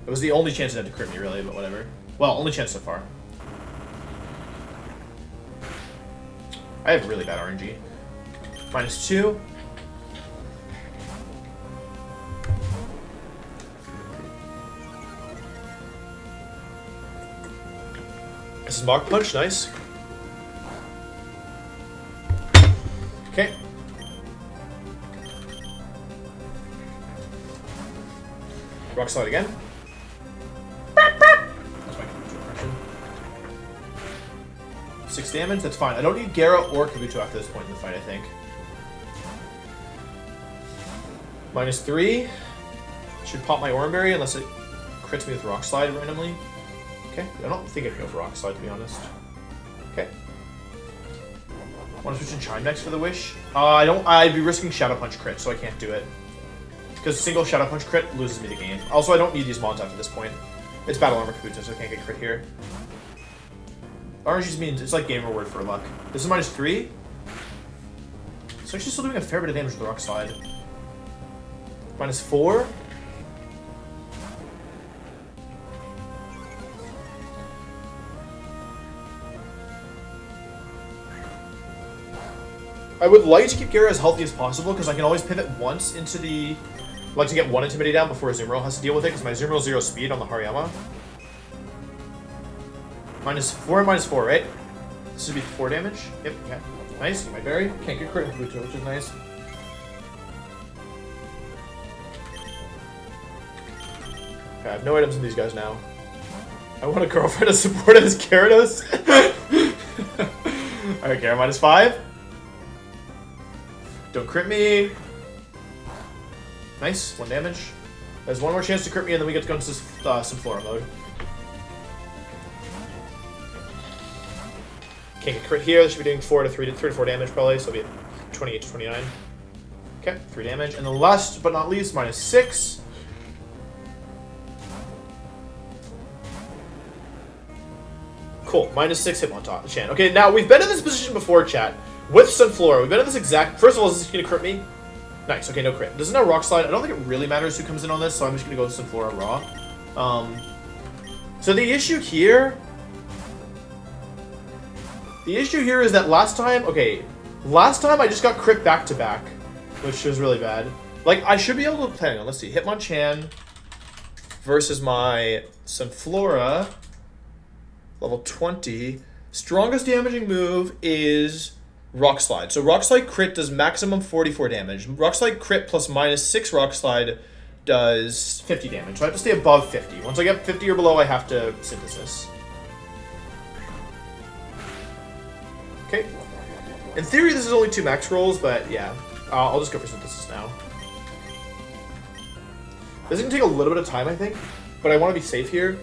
It was the only chance it had to crit me, really, but whatever. Well, only chance so far. I have really bad RNG. -2. This is Mach Punch, nice. Okay. Rock Slide again. That's my impression. 6 damage, that's fine. I don't need Gara or Kabuto after this point in the fight, I think. -3. Should pop my Oranberry unless it crits me with Rock Slide randomly. Okay, I don't think I can go for Rock Slide, to be honest. Okay. Want to switch in Chime next for the Wish? I'd be risking Shadow Punch crit, so I can't do it. Because single Shadow Punch crit loses me the game. Also, I don't need these mons after this point. It's Battle Armor Kabuto, so I can't get crit here. Orange just means it's like game reward for luck. This is -3. So actually still doing a fair bit of damage with the Rock Slide. -4. I would like to keep Gara as healthy as possible, because I can always pivot once into the... like to get one Intimidate down before Azumarill has to deal with it, because my Azumarill 0 speed on the Hariyama. -4 and -4, right? This would be 4 damage. Yep, okay. Nice, get my berry. Can't get crit with Kabuto, which is nice. Okay, I have no items in these guys now. I want a girlfriend as supportive as Gyarados. Alright, Gara -5. Don't crit me. Nice, 1 damage. There's one more chance to crit me, and then we get to go into Sunflora mode. Can't get crit here. This should be doing 3 to 4 damage probably, so it'll be 28 to 29. Okay, 3 damage. And the last but not least, Cool. -6 Hitmonchan. Okay, now we've been in this position before, chat. With Sunflora. We've been in this exact... First of all, is this going to crit me? Nice. Okay, no crit. This is now Rock Slide. I don't think it really matters who comes in on this, so I'm just going to go with Sunflora raw. So the issue here... The issue here is that last time... Okay, last time I just got crit back-to-back, which was really bad. Like, I should be able to... Hang on, let's see. Hitmonchan versus my Sunflora... Level 20. Strongest damaging move is Rock Slide. So Rock Slide crit does maximum 44 damage. Rock Slide crit plus -6 Rock Slide does 50 damage. So I have to stay above 50. Once I get 50 or below, I have to Synthesis. Okay. In theory, this is only 2 max rolls, but yeah. I'll just go for Synthesis now. This is going to take a little bit of time, I think. But I want to be safe here.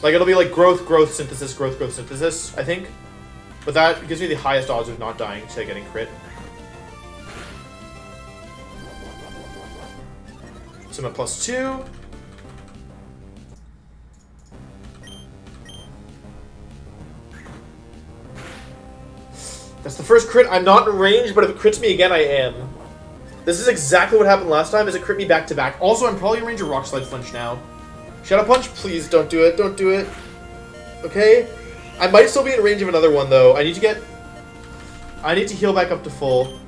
Like, it'll be like growth, growth, synthesis, growth, growth, synthesis, I think. But that gives me the highest odds of not dying to getting crit. So I'm at +2. That's the first crit. I'm not in range, but if it crits me again, I am. This is exactly what happened last time, is it crit me back-to-back. Also, I'm probably in range of Rock Slide Flinch now. Shadow Punch, please don't do it. Don't do it. Okay? I might still be in range of another one, though. I need to heal back up to full.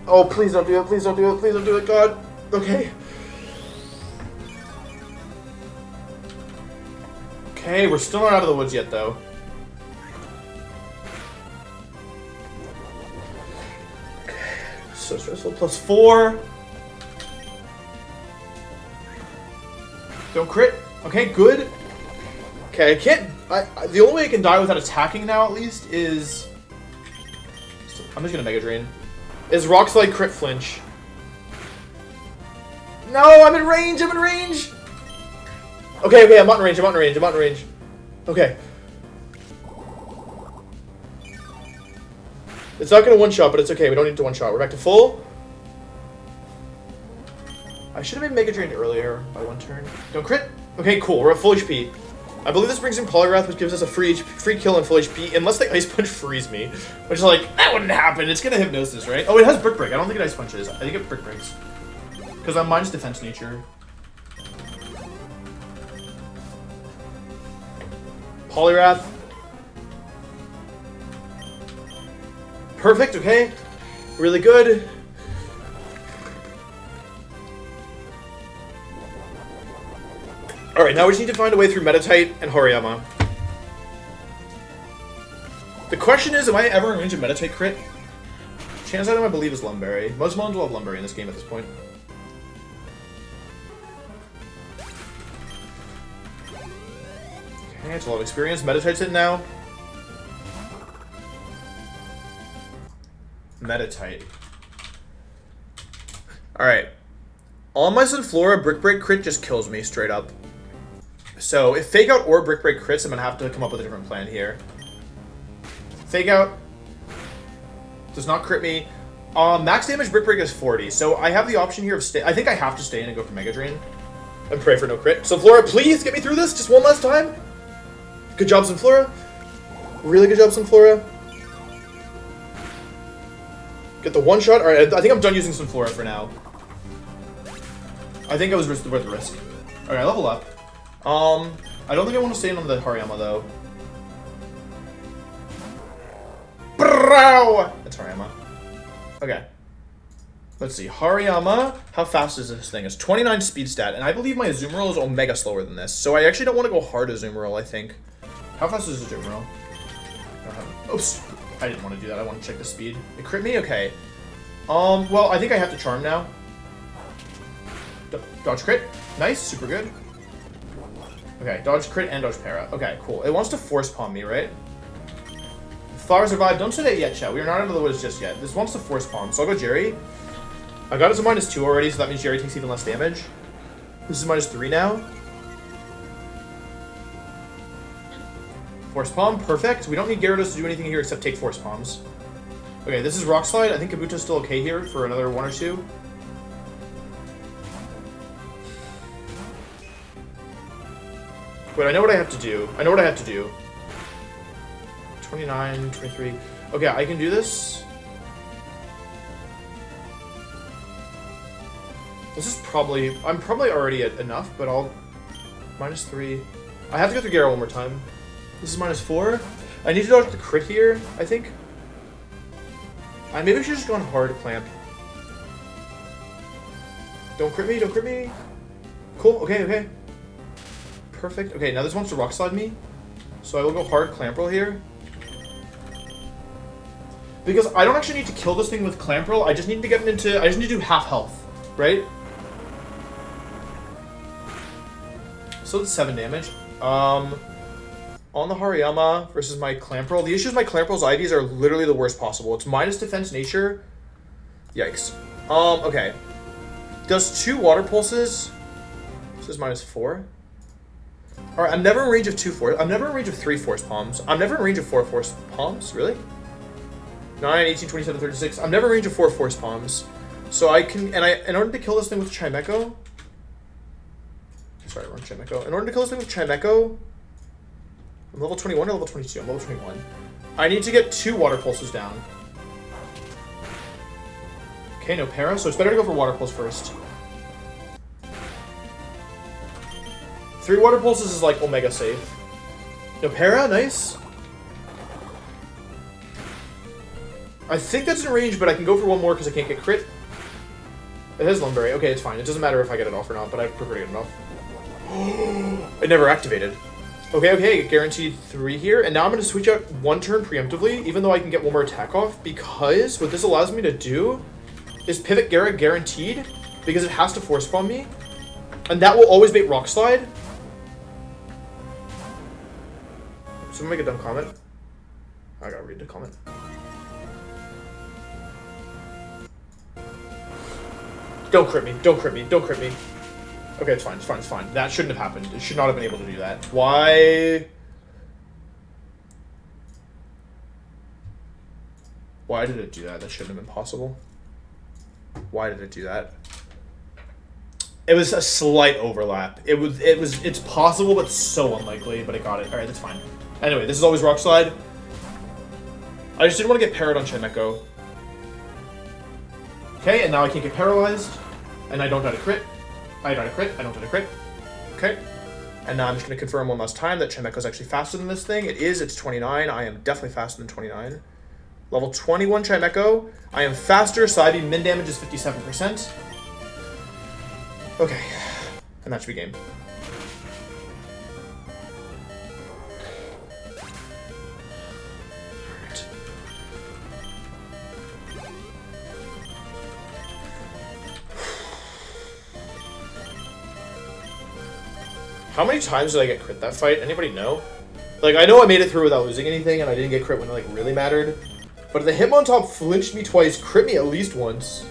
Oh, please don't do it. Please don't do it. Please don't do it. God. Okay. Okay, we're still not out of the woods yet, though. Okay. So stressful. +4. Don't crit. Okay, good. Okay, I can't... the only way I can die without attacking now, at least, is... I'm just gonna Mega Drain. Is Rock Slide crit flinch. No, I'm in range! I'm in range! Okay, okay, I'm not in range, I'm not in range, I'm not in range. Okay. It's not gonna one-shot, but it's okay. We don't need to one-shot. We're back to full. I should have made Mega Drained earlier by 1 turn. Don't crit. Okay, cool. We're at full HP. I believe this brings in Polygrath, which gives us a free kill and full HP, unless the Ice Punch frees me. Which is like, that wouldn't happen. It's gonna Hypnosis, right? Oh, it has Brick Break. I don't think it Ice Punches. I think it Brick Breaks. Because mine's Defense Nature. Polygrath. Perfect, okay. Really good. Alright, now we just need to find a way through Meditite and Hariyama. The question is, am I ever in range of Meditite crit? Chance item, I believe, is Lumberry. Most Mons will have Lumberry in this game at this point. Okay, it's a lot of experience. Meditite's in now. Meditite. Alright. On my Sunflora, Brick Break crit just kills me straight up. So, if Fake Out or Brick Break crits, I'm going to have to come up with a different plan here. Fake Out does not crit me. Max damage Brick Break is 40, so I have the option here of stay. I think I have to stay in and go for Mega Drain. And pray for no crit. Sunflora, please get me through this just one last time. Good job, Sunflora. Really good job, Sunflora. Get the one shot. Alright, I think I'm done using Sunflora for now. I think I was worth the risk. Alright, level up. I don't think I want to stay in on the Hariyama, though. Brow! It's Hariyama. Okay. Let's see. Hariyama. How fast is this thing? It's 29 speed stat, and I believe my Azumarill is omega slower than this. So I actually don't want to go hard Azumarill, I think. How fast is Azumarill? Oops. I didn't want to do that. I want to check the speed. It crit me? Okay. Well, I think I have to Charm now. Dodge crit. Nice. Super good. Okay, dodge crit and dodge para. Okay, cool. It wants to Force Palm me, right? Flower survived. Don't say that yet, chat. We are not out of the woods just yet. This wants to Force Palm, so I'll go Jerry. I got it to -2 already, so that means Jerry takes even less damage. This is -3 now. Force Palm, perfect. We don't need Gyarados to do anything here except take Force Palms. Okay, this is Rock Slide. I think Kabuto's still okay here for another 1 or 2. Wait, I know what I have to do. I know what I have to do. 29, 23. Okay, I can do this. This is probably... I'm probably already at enough, but I'll... -3. I have to go through Garo one more time. This is -4. I need to dodge the crit here, I think. Maybe I should just go on hard clamp. Don't crit me, don't crit me. Cool, okay, okay. Perfect. Okay, now this wants to rock slide me. So I will go hard clamp roll here. Because I don't actually need to kill this thing with clamp roll. I just need to get into... I just need to do half health, right? So it's 7 damage. On the Hariyama versus my clamp roll. The issue is my clamp roll's IVs are literally the worst possible. It's minus defense nature. Yikes. Okay. Does 2 water pulses. This is -4. Alright, I'm never in range of 2 force. I'm never in range of 3 force palms. I'm never in range of 4 force palms. Really? 9, 18, 27, 36. I'm never in range of 4 force palms. So I can... in order to kill this thing with Chimecho... Sorry, wrong Chimecho. In order to kill this thing with Chimecho... I'm level 21 or level 22? I'm level 21. I need to get 2 water pulses down. Okay, no para, so it's better to go for water pulse first. 3 water pulses is like omega safe. No para, nice. I think that's in range, but I can go for one more because I can't get crit. It has Lumberry. Okay, it's fine. It doesn't matter if I get it off or not, but I prefer to get it off. It never activated. Okay, okay, guaranteed 3 here, and now I'm going to switch out 1 turn preemptively, even though I can get 1 more attack off, because what this allows me to do is pivot Gara guaranteed, because it has to force palm me, and that will always bait Rock Slide. Someone make a dumb comment. I gotta read the comment. Don't crit me, don't crit me, don't crit me. Okay, it's fine, it's fine, it's fine. That shouldn't have happened. It should not have been able to do that. Why? Why did it do that? That shouldn't have been possible. Why did it do that? It was a slight overlap. It's possible, but so unlikely, but it got it. Alright, that's fine. Anyway, this is always Rock Slide. I just didn't want to get parried on Chimecho. Okay, and now I can't get paralyzed, and I don't die to crit. I die to crit, I don't die to crit. Okay. And now I'm just going to confirm one last time that Chimecho is actually faster than this thing. It is, it's 29. I am definitely faster than 29. Level 21 Chimecho. I am faster, so IV min damage is 57%. Okay. And that should be game. Alright. How many times did I get crit that fight? Anybody know? Like, I know I made it through without losing anything, and I didn't get crit when it, like, really mattered. But the Hitmontop flinched me twice, crit me at least once.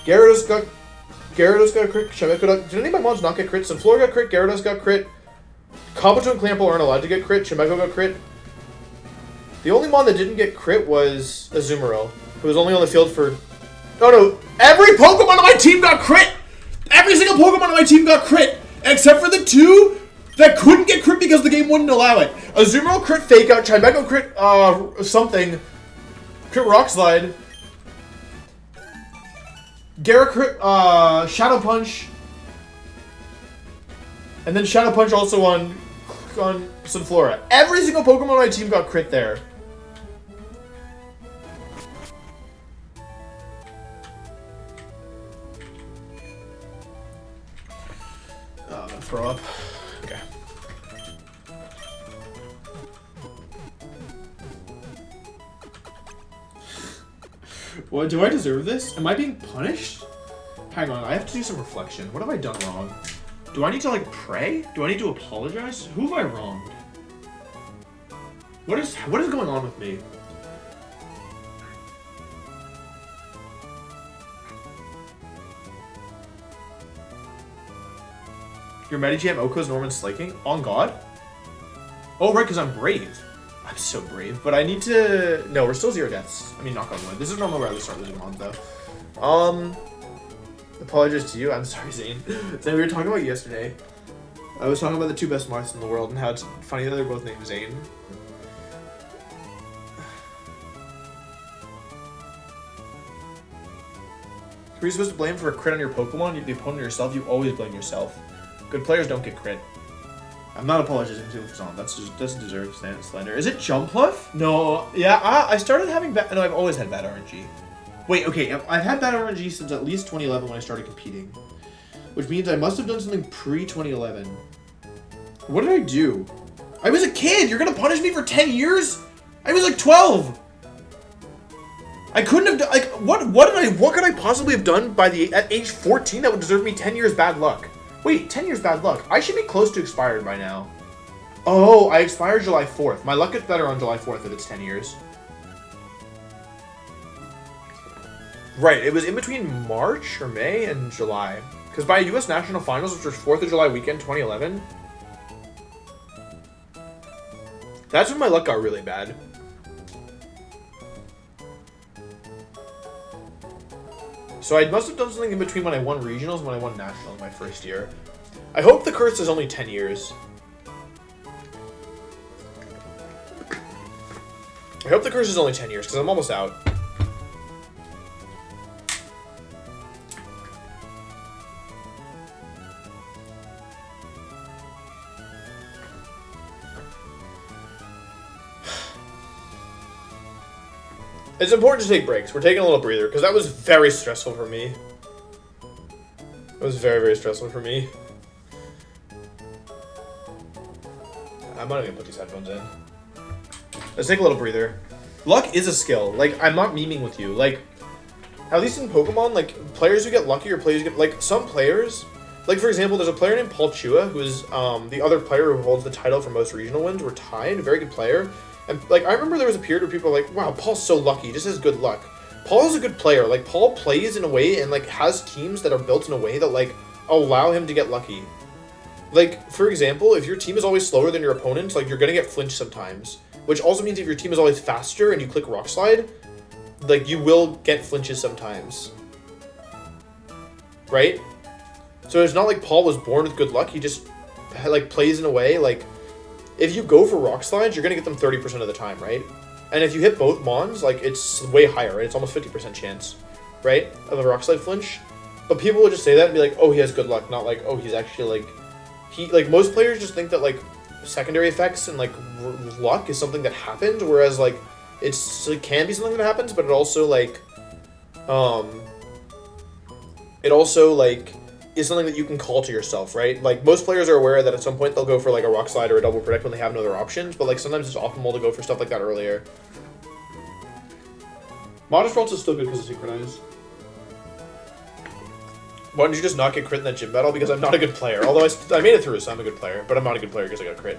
Gyarados got a crit, Chimecho got... Did any of my mons not get crit? Sunflora got crit, Gyarados got crit. Kabuto and Clampo aren't allowed to get crit, Chimecho got crit. The only mon that didn't get crit was Azumarill, who was only on the field for... Oh no, every Pokemon on my team got crit! Every single Pokemon on my team got crit! Except for the 2 that couldn't get crit because the game wouldn't allow it. Azumarill crit Fake Out, Chimecho crit something. Crit Rock Slide. Gara crit Shadow Punch. And then Shadow Punch also on Sunflora. Every single Pokemon on my team got crit there. I'm gonna throw up. Okay. What, do I deserve this? Am I being punished? Hang on, I have to do some reflection. What have I done wrong? Do I need to, like, pray? Do I need to apologize? Who have I wronged? What is going on with me? Your Medicham Oko's Norman Slaking? On God? Oh, right, because I'm brave. I'm so brave, but I need to... No, we're still 0 deaths. I mean, knock on wood. This is normally where I would start losing mons, though. Apologies to you. I'm sorry, Zane. Zane, we were talking about yesterday. I was talking about the 2 best Marths in the world and how it's funny that they're both named Zane. Who are you supposed to blame for a crit on your Pokemon? The opponent or yourself? You always blame yourself. Good players don't get crit. I'm not apologizing to Zon. That doesn't deserve slander. Is it Jumpluff? No. Yeah, I started having bad... No, I've always had bad RNG. Wait, okay. I've had bad RNG since at least 2011 when I started competing. Which means I must have done something pre-2011. What did I do? I was a kid! You're gonna punish me for 10 years? I was like 12! I couldn't have done... Like, what could I possibly have done at age 14 that would deserve me 10 years bad luck? Wait, 10 years bad luck. I should be close to expired by now. Oh, I expired July 4th. My luck gets better on July 4th if it's 10 years. Right, it was in between March or May and July. Because by US National Finals, which was 4th of July weekend, 2011, that's when my luck got really bad. So I must have done something in between when I won regionals and when I won nationals my first year. I hope the curse is only 10 years. I hope the curse is only 10 years, because I'm almost out. It's important to take breaks. We're taking a little breather, because that was very stressful for me. It was very, very stressful for me. I'm not even gonna put these headphones in. Let's take a little breather. Luck is a skill. Like, I'm not memeing with you. Like, at least in Pokemon, like, players who get lucky or players who get, like, some players, like, for example, there's a player named Paul Chua, who is the other player who holds the title for most regional wins. We're tied, a very good player. And, like, I remember there was a period where people were like, wow, Paul's so lucky, he just has good luck. Paul is a good player. Like, Paul plays in a way and, like, has teams that are built in a way that, like, allow him to get lucky. Like, for example, if your team is always slower than your opponent, like, you're gonna get flinched sometimes. Which also means if your team is always faster and you click Rock Slide, like, you will get flinches sometimes. Right? So it's not like Paul was born with good luck, he just, like, plays in a way, like, if you go for Rock Slides, you're gonna get them 30% of the time, right? And if you hit both Mons, like, it's way higher, right? It's almost 50% chance, right? Of a Rock Slide flinch. But people will just say that and be like, oh, he has good luck, not like, oh, he's actually, like, most players just think that, like, secondary effects and, like, luck is something that happens, whereas, like, it can be something that happens, but it also, like, is something that you can call to yourself, right? Like, most players are aware that at some point they'll go for, like, a Rock Slide or a Double Protect when they have no other options, but, like, sometimes it's optimal to go for stuff like that earlier. Modest Rolls is still good because it's synchronized. Why don't you just not get crit in that gym battle? Because I'm not a good player. Although I made it through, so I'm a good player. But I'm not a good player because I got a crit.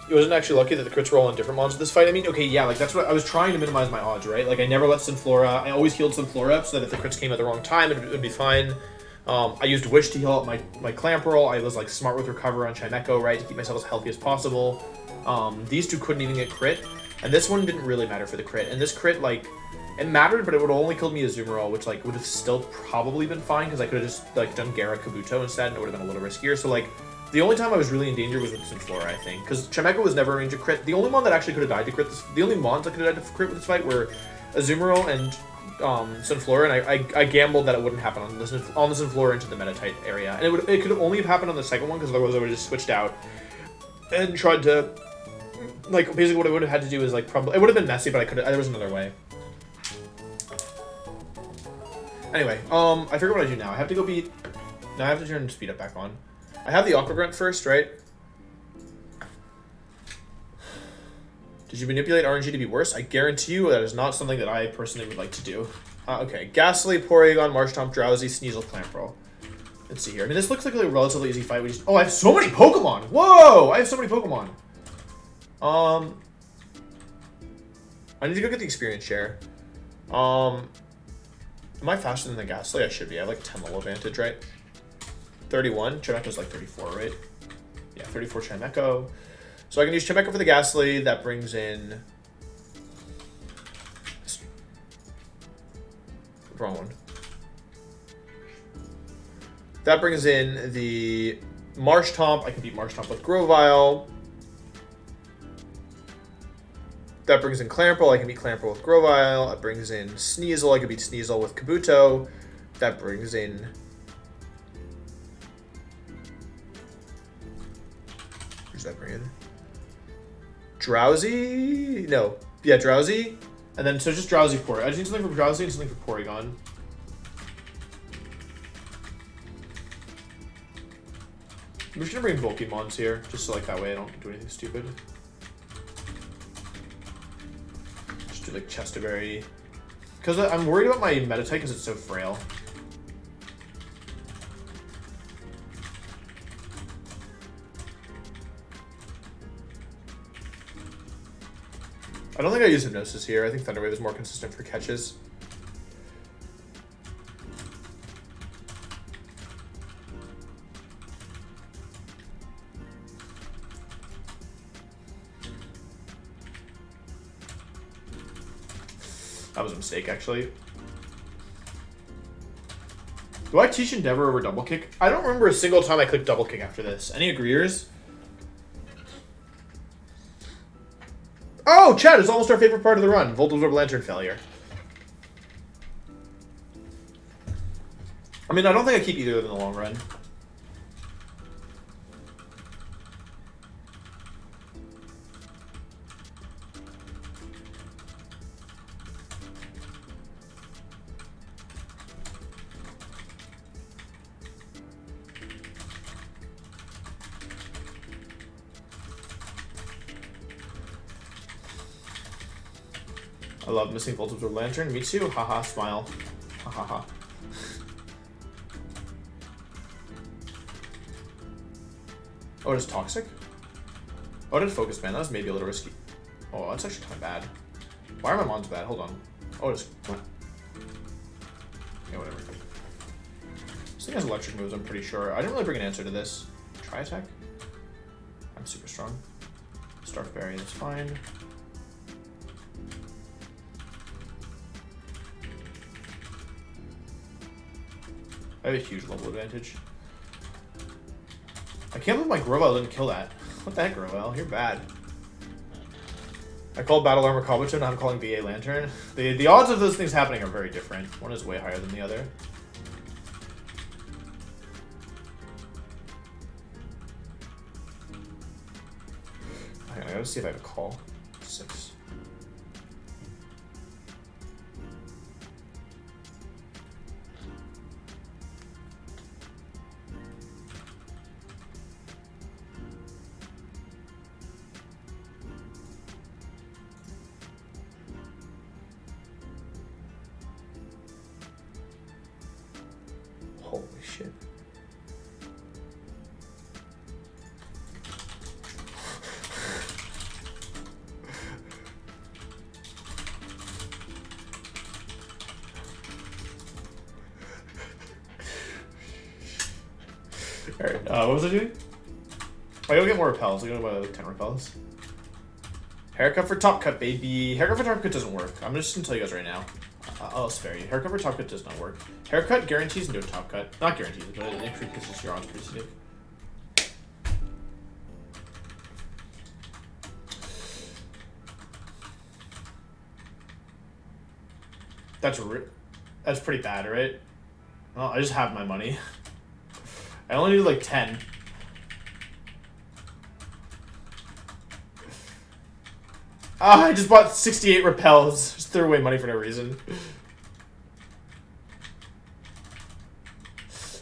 It wasn't actually lucky that the crits were all on different mons this fight. I mean, okay, yeah, like, that's what I was trying to minimize my odds, right? Like, I never let Synflora. I always healed Synflora up so that if the crits came at the wrong time, it would be fine. I used Wish to heal up my Clamperl. I was, like, smart with Recover on Chimecho, right, to keep myself as healthy as possible. These two couldn't even get crit. And this one didn't really matter for the crit. And this crit, like, it mattered, but it would have only killed me a Azumarill, which, like, would have still probably been fine, because I could have just, like, done Gara Kabuto instead, and it would have been a little riskier. So, like, the only time I was really in danger was with Synflora, I think. Because Chimecho was never in range of crit. The only one that actually could have died to crit the only mons that could have died to crit with this fight were Azumarill and Synflora, and I gambled that it wouldn't happen on the Synflora into the Metatite area. And it could only have happened on the second one, because otherwise I would have just switched out and tried to, like, basically what I would have had to do is, like, probably, it would have been messy, but there was another way. Anyway, I forget what I do now. I have to go beat, now I have to turn speed up back on. I have the Aqua Grunt first, right? Did you manipulate RNG to be worse? I guarantee you that is not something that I personally would like to do. Okay, Ghastly, Porygon, Marshtomp, Drowsy, Sneasel, Clamperl. Let's see here. I mean, this looks like a relatively easy fight. Oh, I have so many Pokemon! Whoa! I have so many Pokemon! I need to go get the experience share. Am I faster than the Ghastly? I should be. I have like 10 level advantage, right? 31. Chimecho's like 34, right? Yeah, 34 Chimecho. So I can use Chimecho for the Ghastly. That brings in... Wrong one. That brings in the Marshtomp. I can beat Marshtomp with Grovyle. That brings in Clamperl. I can beat Clamperl with Grovyle. That brings in Sneasel. I can beat Sneasel with Kabuto. That brings in... Who's that bring in? Drowsy? No. Yeah, Drowsy. And then, so just Drowsy, Porygon. I just need something for Drowsy and something for Porygon. I'm just gonna bring Pokemons here, just so like that way I don't do anything stupid. Just do like Chesterberry. Because I'm worried about my Meditite because it's so frail. I don't think I use Hypnosis here. I think Thunderwave is more consistent for catches. That was a mistake, actually. Do I teach Endeavor over Double Kick? I don't remember a single time I clicked Double Kick after this. Any agreeers? Oh, Chad, it's almost our favorite part of the run. Voltorb Lantern failure. I mean, I don't think I keep either of them in the long run. I love missing Voltorb Lantern. Me too. Haha, smile. Ha ha ha. Oh, it is Toxic? Oh, it is Focus Man. That was maybe a little risky. Oh, that's actually kind of bad. Why are my mons bad? Hold on. Oh, it is... What? Yeah, whatever. This thing has electric moves, I'm pretty sure. I didn't really bring an answer to this. Try attack? I'm super strong. Starfberry, that's fine. I have a huge level advantage. I can't believe my Grovyle didn't kill that. What the heck, Grovyle? You're bad. I called Battle Armor Kabuto, now I'm calling VA Lantern. The odds of those things happening are very different. One is way higher than the other. Hang on, I gotta see if I have a call. 6. Holy shit. Alright, what was I doing? Oh, you'll get more repels. I'll get like 10 repels. Haircut for Top Cut, baby. Haircut for Top Cut doesn't work. I'm just gonna tell you guys right now. I'll spare you. Haircut for Top Cut does not work. Haircut guarantees into a Top Cut. Not guarantees, but it increases your odds pretty sick. That's pretty bad, right? Well, I just have my money. I only need like 10. Ah, I just bought 68 repels. Just threw away money for no reason.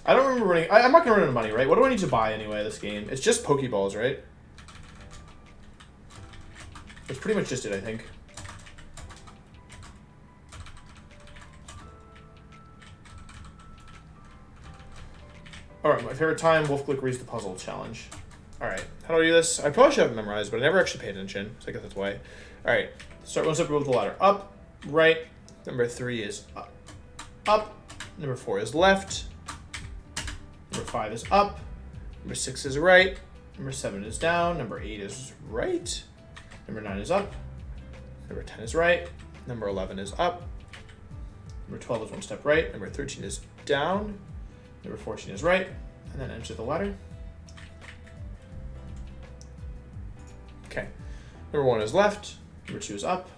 I don't remember running... I'm not going to run out of money, right? What do I need to buy anyway this game? It's just Pokeballs, right? That's pretty much just it, I think. Alright, my favorite time, Wolfglick reads the puzzle challenge. Alright, how do I do this? I probably should have it memorized, but I never actually paid attention, so I guess that's why. Alright, start one step with the ladder. Up, right, number 3 is up, number 4 is left, number 5 is up, number 6 is right, number 7 is down, number 8 is right, number 9 is up, number 10 is right, number 11 is up, number 12 is one step right, number 13 is down, number 14 is right, and then enter the ladder. Okay. Number 1 is left, Number 2 is up.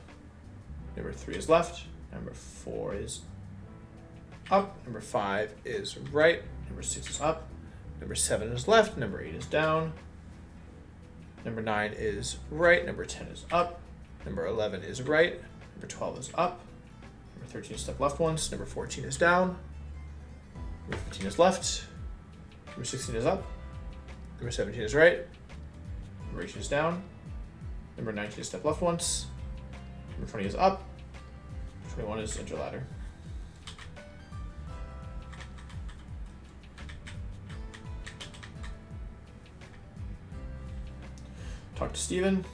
Number 3 is left. Number 4 is up. Number 5 is right. Number 6 is up. Number 7 is left. Number 8 is down. Number 9 is right. Number 10 is up. Number 11 is right. Number 12 is up. Number 13 is step left once. Number 14 is down. Number 15 is left. Number 16 is up. Number 17 is right. Number 18 is down. Number 19 is step left once. Number 20 is up. 21 is enter ladder. Talk to Steven.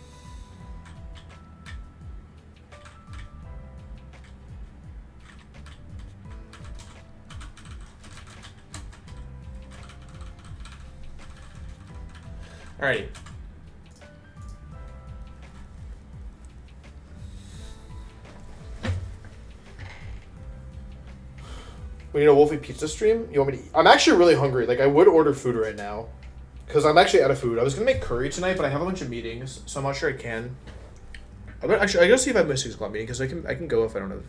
Alrighty. We need a Wolfey pizza stream? You want me to eat? I'm actually really hungry. Like, I would order food right now. Because I'm actually out of food. I was going to make curry tonight, but I have a bunch of meetings, so I'm not sure I can. Actually, I gotta see if I have my 6 o'clock meeting, because I can go if I don't have...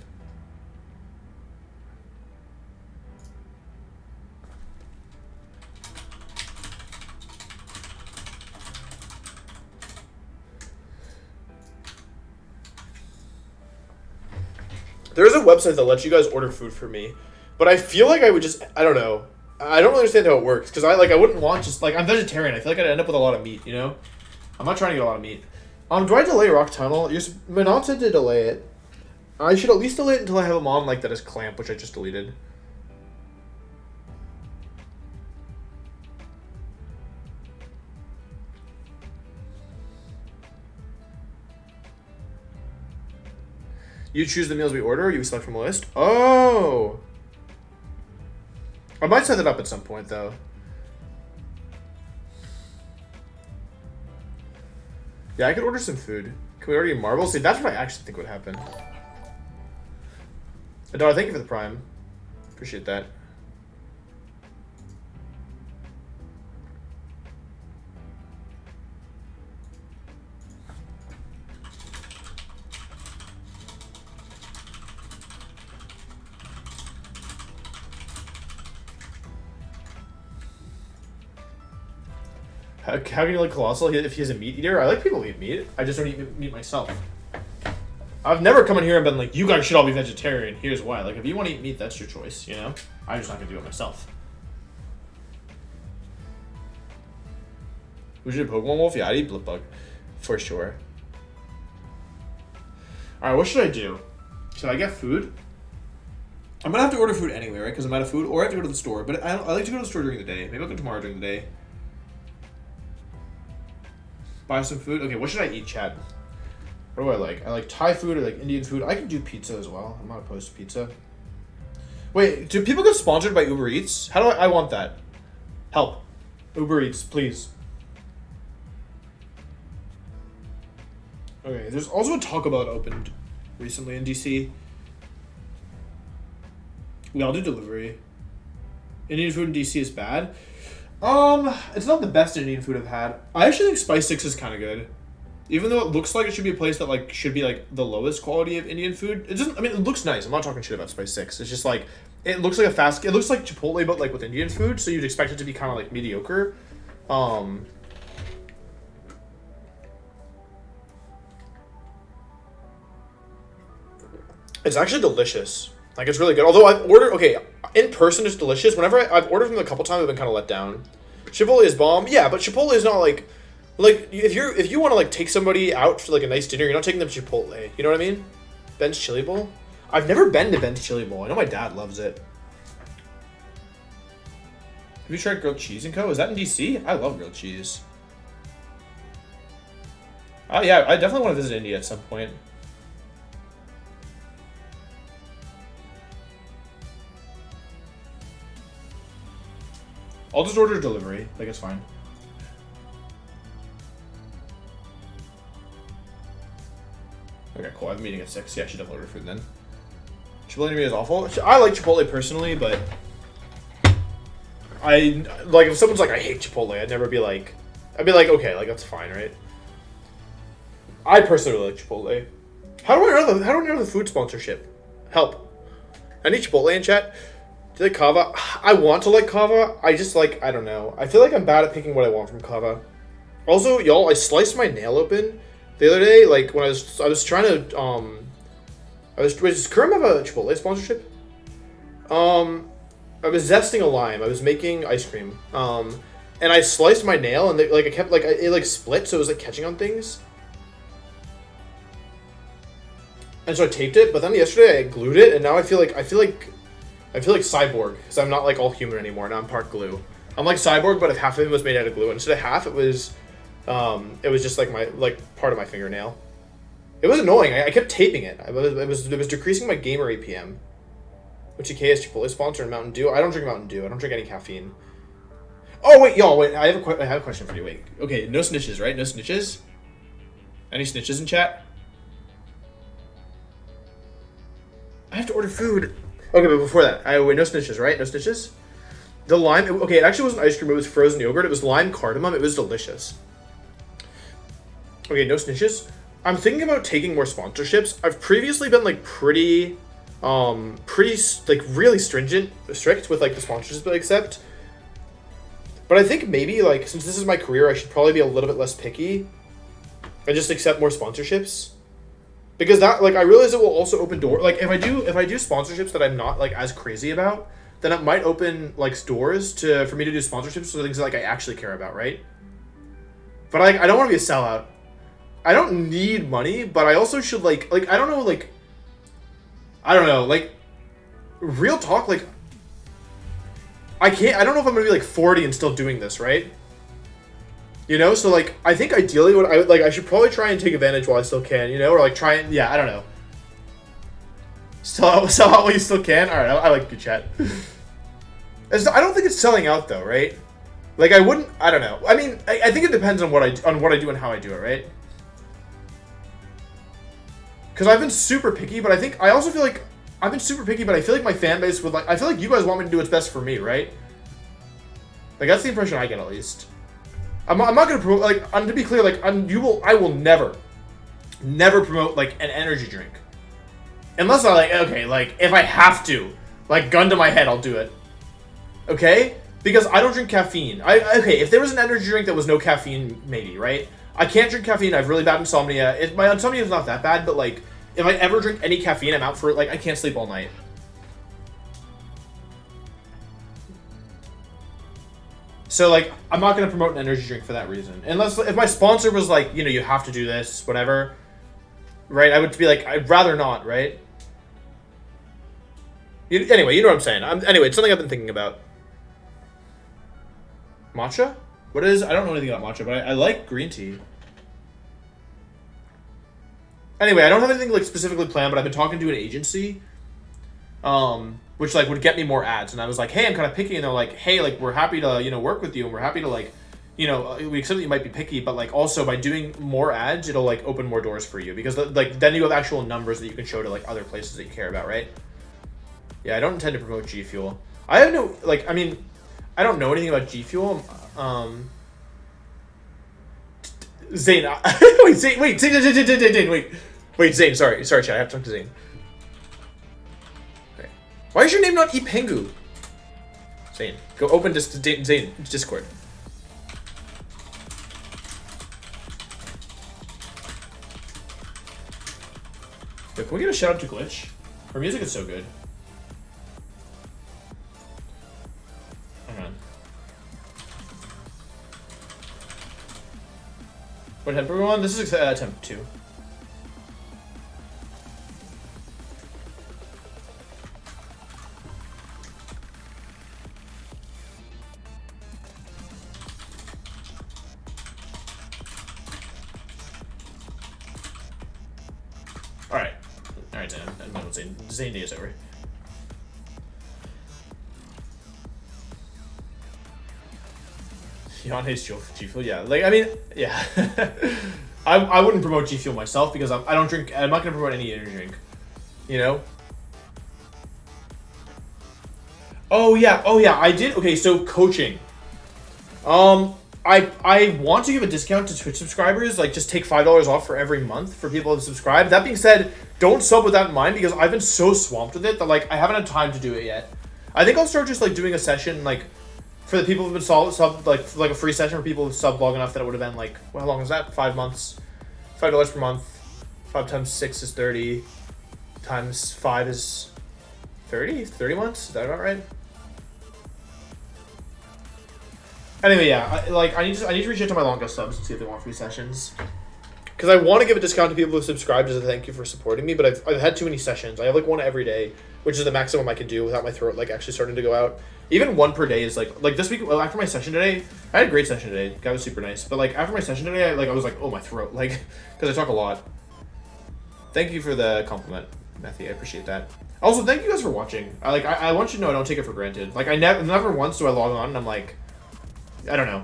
There's a website that lets you guys order food for me, but I feel like I would just, I don't know. I don't understand how it works, because I wouldn't want just, like, I'm vegetarian. I feel like I'd end up with a lot of meat, you know? I'm not trying to get a lot of meat. Do I delay Rock Tunnel? Manon said to delay it. I should at least delay it until I have a mon like that is Clamp, which I just deleted. You choose the meals we order, or you select from a list? Oh! I might set that up at some point, though. Yeah, I could order some food. Can we order marbles? See, that's what I actually think would happen. Adara, thank you for the Prime. Appreciate that. How can you like Colossal if he's a meat eater? I like people who eat meat. I just don't eat meat myself. I've never come in here and been like, you guys should all be vegetarian. Here's why. Like, if you want to eat meat, that's your choice, you know? I'm just not going to do it myself. We should Pokemon Wolf? Yeah, I'd eat Blipbug. For sure. Alright, what should I do? Should I get food? I'm going to have to order food anyway, right? Because I'm out of food. Or I have to go to the store. But I like to go to the store during the day. Maybe I'll go tomorrow during the day. Buy some food. Okay, what should I eat, Chad? What do I like? I like Thai food or like Indian food. I can do pizza as well. I'm not opposed to pizza. Wait, do people get sponsored by Uber Eats? How do I want that? Help. Uber Eats, please. Okay, there's also a Taco Bell that opened recently in DC. We all do delivery. Indian food in DC is bad. It's not the best Indian food I've had. I actually think Spice 6 is kind of good. Even though it looks like it should be a place that, like, should be, like, the lowest quality of Indian food. It doesn't, I mean, it looks nice. I'm not talking shit about Spice 6. It's just, like, it looks like it looks like Chipotle, but, like, with Indian food, so you'd expect it to be kind of, like, mediocre. It's actually delicious. Like, it's really good. Although I've ordered, okay, in person it's delicious. Whenever I've ordered from them a couple times, I've been kind of let down. Chipotle is bomb. Yeah, but Chipotle is not like if you want to like take somebody out for like a nice dinner, you're not taking them to Chipotle. You know what I mean? Ben's Chili Bowl. I've never been to Ben's Chili Bowl. I know my dad loves it. Have you tried grilled cheese and co? Is that in DC? I love grilled cheese. Oh yeah, I definitely want to visit India at some point. I'll just order delivery. Like, it's fine. Okay, cool. I have a meeting at 6. Yeah, I should definitely order food then. Chipotle to me is awful. I like Chipotle personally, but like, if someone's like, I hate Chipotle, I'd be like, okay, like, that's fine, right? I personally really like Chipotle. How do I know the food sponsorship? Help. I need Chipotle in chat. Do you like Kava? I want to like Kava. I just like, I don't know. I feel like I'm bad at picking what I want from Kava. Also, y'all, I sliced my nail open the other day. Like when I was trying to does Kerm have a Chipotle sponsorship? I was zesting a lime. I was making ice cream. And I sliced my nail, and I kept like it split, so it was like catching on things. And so I taped it, but then yesterday I glued it, and now I feel like Cyborg, because I'm not like all human anymore. Now I'm part glue. I'm like Cyborg, but if half of it was made out of glue, and instead of half, it was just like my part of my fingernail. It was annoying. I kept taping it. It was decreasing my gamer APM. Which is Chipotle sponsor and Mountain Dew. I don't drink Mountain Dew. I don't drink any caffeine. Oh wait, y'all, wait. I have a question for you. Wait. Okay, no snitches, right? No snitches. Any snitches in chat? I have to order food. Okay, but before that, wait, no snitches, right? No snitches? The lime, okay, it actually wasn't ice cream, it was frozen yogurt. It was lime cardamom, it was delicious. Okay, no snitches. I'm thinking about taking more sponsorships. I've previously been, like, pretty, really strict with, like, the sponsorships that I accept. But I think maybe, like, since this is my career, I should probably be a little bit less picky and just accept more sponsorships. Because that, like, I realize it will also open doors. Like, if I do sponsorships that I'm not, like, as crazy about, then it might open, like, doors for me to do sponsorships for things that, like, I actually care about, right? But, like, I don't want to be a sellout. I don't need money, but I also should, like, I don't know, real talk, like, I don't know if I'm going to be, like, 40 and still doing this, right? You know, so, like, I think ideally I should probably try and take advantage while I still can, you know, or, like, try and, yeah, I don't know. Sell out while you still can? Alright, I like good chat. I don't think it's selling out, though, right? Like, I don't know. I mean, I think it depends on what I do and how I do it, right? Because I've been super picky, but I also feel like I've been super picky, but I feel like my fan base would, like, I feel like you guys want me to do what's best for me, right? Like, that's the impression I get, at least. I'm not gonna promote, like, to be clear, like, I will never promote, like, an energy drink. Unless I, like, okay, like, if I have to, like, gun to my head, I'll do it. Okay? Because I don't drink caffeine. Okay, if there was an energy drink that was no caffeine, maybe, right? I can't drink caffeine, I have really bad insomnia. My insomnia is not that bad, but, like, if I ever drink any caffeine, I'm out for it, like, I can't sleep all night. So, like, I'm not going to promote an energy drink for that reason. Unless, if my sponsor was like, you know, you have to do this, whatever, right? I would be like, I'd rather not, right? Anyway, you know what I'm saying. Anyway, it's something I've been thinking about. Matcha? What is, I don't know anything about matcha, but I like green tea. Anyway, I don't have anything, like, specifically planned, but I've been talking to an agency, which, like, would get me more ads. And I was like, hey, I'm kind of picky. And they're like, hey, like, we're happy to, you know, work with you. And we're happy to, like, you know, we accept that you might be picky. But, like, also by doing more ads, it'll, like, open more doors for you. Because, like, then you have actual numbers that you can show to, like, other places that you care about, right? Yeah, I don't intend to promote G Fuel. I have no, like, I mean, I don't know anything about G Fuel. Zane. Wait, Zane, sorry, chat, I have to talk to Zane. Okay. Why is your name not Ipengu? Zane, go open Zane's Discord. Yo, can we get a shout out to Glitch? Her music is so good. Hang on. What temp are we on? This is temp 2. Alright, Zane. I'm done with Zane. Zane day is over. Jan hates G Fuel, yeah. Like, I mean, yeah. I wouldn't promote G Fuel myself because I don't drink, I'm not going to promote any energy drink. You know? Oh yeah, I did, okay, so coaching. I want to give a discount to Twitch subscribers, like just take $5 off for every month for people who subscribe. That being said, don't sub with that in mind because I've been so swamped with it that like I haven't had time to do it yet. I think I'll start just like doing a session like for the people who've been sub like a free session for people who've subbed long enough that it would have been like, well, how long is that? 5 months, $5 per month. 5 times 6 is 30. Times 5 is 30. 30 months. Is that about right? Anyway, yeah, I need to reach out to my longest subs and see if they want free sessions. Because I want to give a discount to people who subscribed as a thank you for supporting me, but I've had too many sessions. I have like one every day, which is the maximum I can do without my throat like actually starting to go out. Even one per day is like this week. Well, after my session today, I had a great session today. The guy was super nice. But like after my session today, I was like, oh, my throat, like because I talk a lot. Thank you for the compliment, Matthew. I appreciate that. Also, thank you guys for watching. I want you to know I don't take it for granted. Like I never once do I log on and I'm like, I don't know.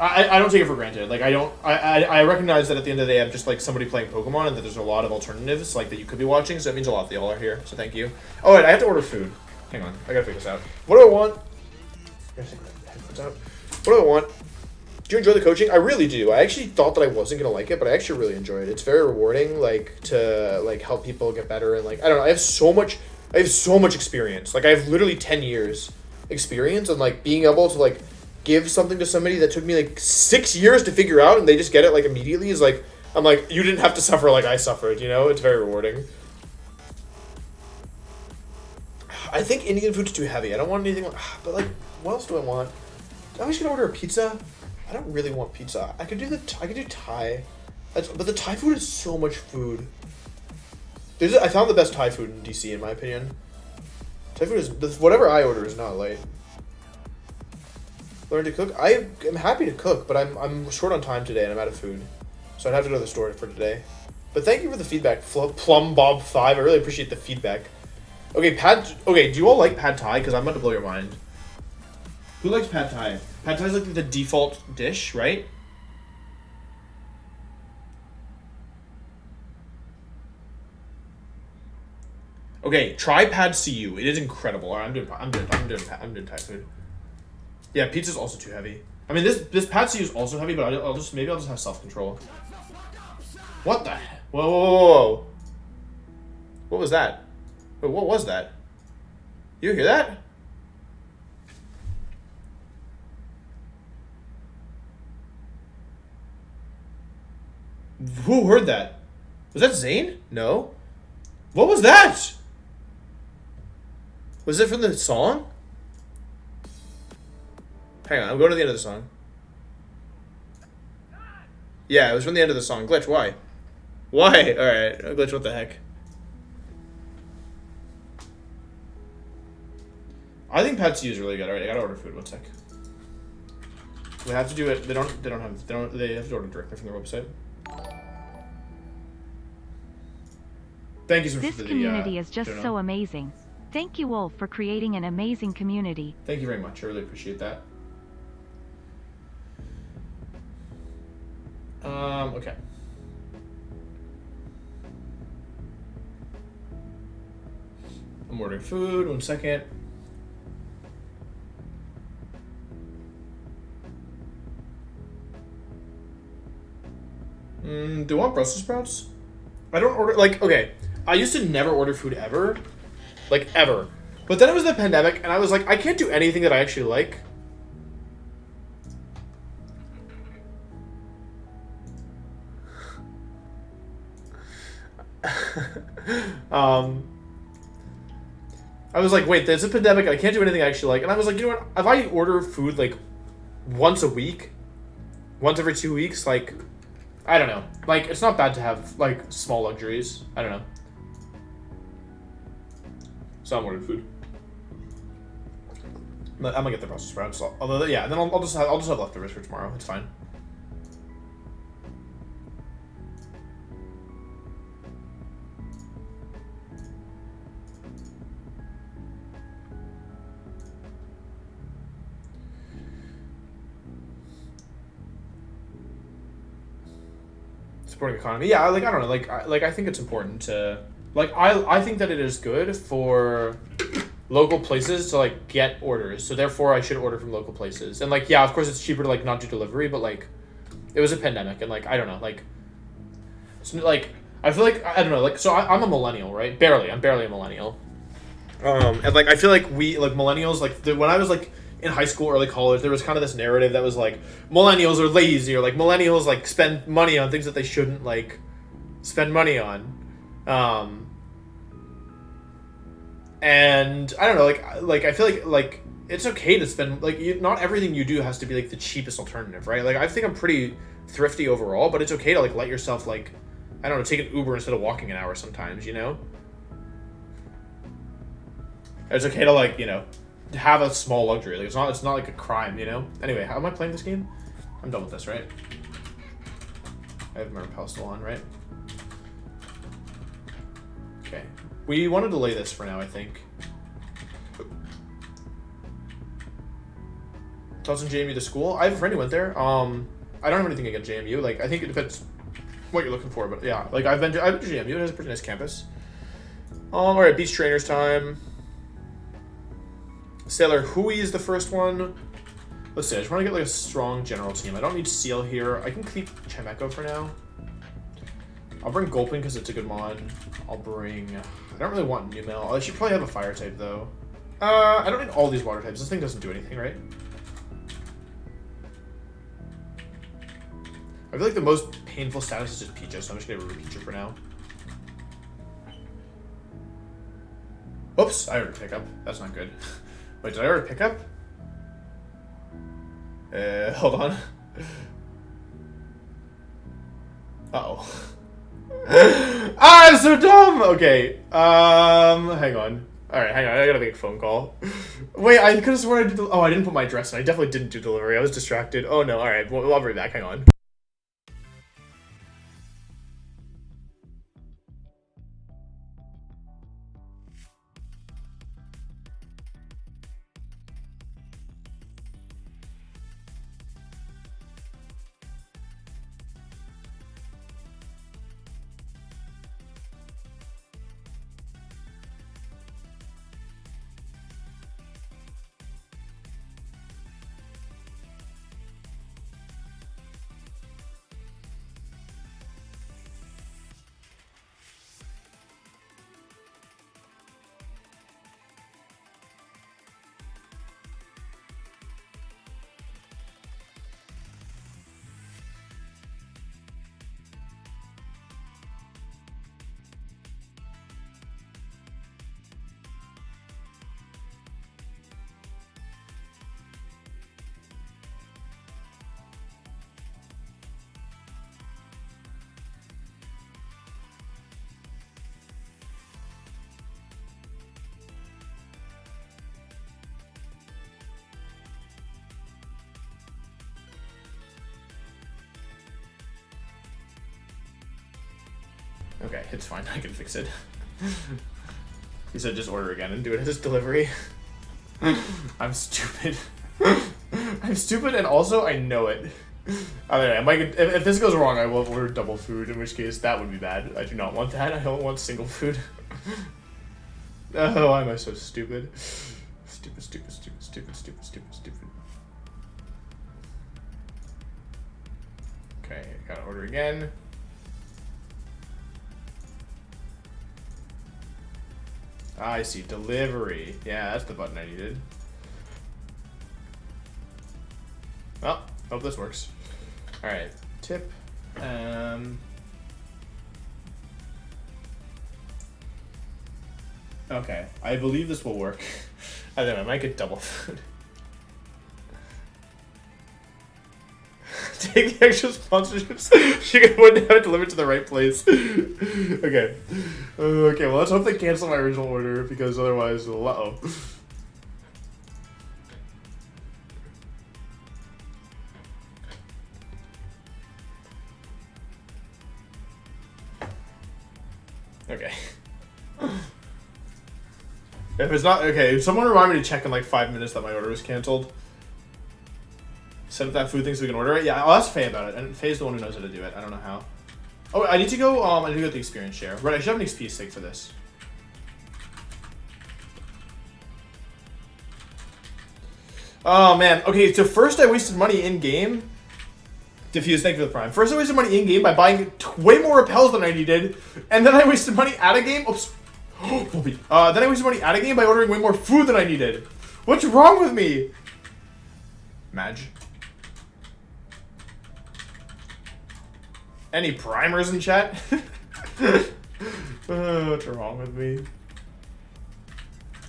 I don't take it for granted. Like I recognize that at the end of the day I'm just like somebody playing Pokemon and that there's a lot of alternatives like that you could be watching, so it means a lot that y'all are here. So thank you. Oh wait, I have to order food. Hang on, I gotta figure this out. What do I want? What do I want? Do you enjoy the coaching? I really do. I actually thought that I wasn't gonna like it, but I actually really enjoy it. It's very rewarding, like to like help people get better and like I don't know. I have so much experience. Like I have literally 10 years experience and like being able to like give something to somebody that took me like 6 years to figure out and they just get it like immediately is like I'm like you didn't have to suffer like I suffered, you know? It's very rewarding. I think Indian food's too heavy. I don't want anything but like what else do I want? I'm just gonna order a pizza. I don't really want pizza. I could do Thai. But the Thai food is so much food. I found the best Thai food in DC in my opinion. Thai food is whatever I order is not light. Learn to cook. I am happy to cook, but I'm short on time today and I'm out of food, so I'd have to go to the store for today. But thank you for the feedback, Plum Bob 5. I really appreciate the feedback. Okay, do you all like pad Thai? Because I'm about to blow your mind. Who likes pad Thai? Pad Thai is like the default dish, right? Okay, try pad CU. It is incredible. All right, I'm doing Thai food. Yeah, pizza's also too heavy. I mean, this pad CU is also heavy, but I'll just have self-control. What the? Whoa. What was that? Wait, what was that? You hear that? Who heard that? Was that Zane? No. What was that? Was it from the song? Hang on, I'm going to the end of the song. Yeah, it was from the end of the song. Glitch, why? Why? Alright, Glitch, what the heck? I think Pad CU is really good. Alright, I gotta order food. 1 sec. They have to do it. They have to order directly from their website. Thank you so much for the community is just so amazing. Thank you, Wolf, for creating an amazing community. Thank you very much. I really appreciate that. Okay. I'm ordering food. 1 second. Do you want Brussels sprouts? I don't order, like, okay. I used to never order food ever. Like, ever. But then it was the pandemic, and I was like, I can't do anything that I actually like. I was like, wait, there's a pandemic, I can't do anything I actually like. And I was like, you know what? If I order food, like, once a week, once every 2 weeks, like, I don't know. Like, it's not bad to have, like, small luxuries. I don't know. So I'm ordering food. I'm gonna get the Brussels sprouts. Although, yeah, then I'll just have leftovers for tomorrow. It's fine. Supporting economy, yeah. Like, I don't know. Like I think it's important to, like, I think that it is good for, local places to like get orders. So therefore, I should order from local places. And like, yeah, of course, it's cheaper to like not do delivery, but like, it was a pandemic, and like, I don't know, like, it's like I feel like I don't know, like, so I'm a millennial, right? I'm barely a millennial. And like I feel like we like millennials like when I was like in high school, early college, there was kind of this narrative that was like millennials are lazy, or like millennials like spend money on things that they shouldn't like spend money on. And I don't know, like I feel like it's okay to spend like not everything you do has to be like the cheapest alternative, right? Like I think I'm pretty thrifty overall, but it's okay to like let yourself like I don't know, take an Uber instead of walking an hour sometimes, you know? It's okay to like, you know, have a small luxury. Like it's not like a crime, you know? Anyway, how am I playing this game? I'm done with this, right? I have my repel still on, right? Okay. We want to delay this for now, I think. Doesn't JMU the school? I have a friend who went there. I don't have anything against JMU. Like, I think it depends what you're looking for, but yeah. Like, I've been to JMU. It has a pretty nice campus. Alright, beach trainers time. Sailor Hui is the first one. Let's see, I just want to get like a strong general team. I don't need Seal here. I can keep Chimeko for now. I'll bring Gulpin because it's a good mod. I'll bring... I don't really want Numel. I should probably have a fire type though. I don't need all these water types. This thing doesn't do anything, right? I feel like the most painful status is just Picho, so I'm just gonna remove Picho for now. Oops, I already pick up. That's not good. Wait, did I already pick up? Hold on. Uh-oh. I'm so dumb! Okay, hang on. Alright, hang on, I gotta make a phone call. Wait, I could've sworn I did I didn't put my address in. I definitely didn't do delivery. I was distracted. Oh no, alright, well, I'll be right back, hang on. Okay, it's fine. I can fix it. He said just order again and do it as delivery. I'm stupid. I'm stupid, and also I know it. If this goes wrong, I will order double food, in which case that would be bad. I do not want that. I don't want single food. Oh, why am I so stupid? Stupid, stupid, stupid, stupid, stupid, stupid, stupid. Okay, gotta order again. Ah, I see. Delivery. Yeah, that's the button I needed. Well, hope this works. Alright. Tip. Okay. I believe this will work. I don't know. I might get double food. Take the extra sponsorships. You wouldn't have it delivered to the right place. Okay. Okay, well, let's hope they cancel my original order, because otherwise, uh-oh. Okay. If it's not, okay, someone remind me to check in like 5 minutes that my order was canceled. Set up that food thing so we can order it. Yeah, I'll ask Faye about it. And Faye's the one who knows how to do it. I don't know how. Oh, I need to go, I need to get the experience share. Right, I should have an XP stick for this. Oh, man. Okay, so first I wasted money in-game. Diffuse, thank you for the prime. First I wasted money in-game by buying way more repels than I needed. And then I wasted money at a game. Oops. Then I wasted money at a game by ordering way more food than I needed. What's wrong with me? Madge. Any primers in chat? What's wrong with me?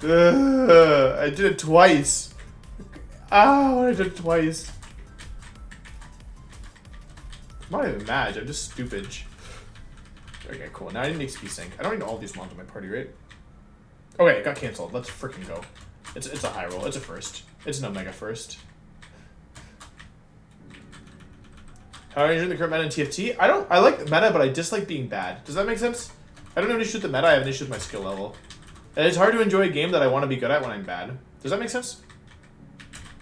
I did it twice. Oh, I did it twice. I'm not even mad, I'm just stupid. Okay, cool. Now I need an XP sync. I don't need all these mons in my party, right? Okay, it got cancelled. Let's freaking go. It's a high roll. It's a first. It's an omega first. How are you enjoying the current meta in TFT? I like the meta, but I dislike being bad. Does that make sense? I don't have an issue with the meta, I have an issue with my skill level. And it's hard to enjoy a game that I want to be good at when I'm bad. Does that make sense?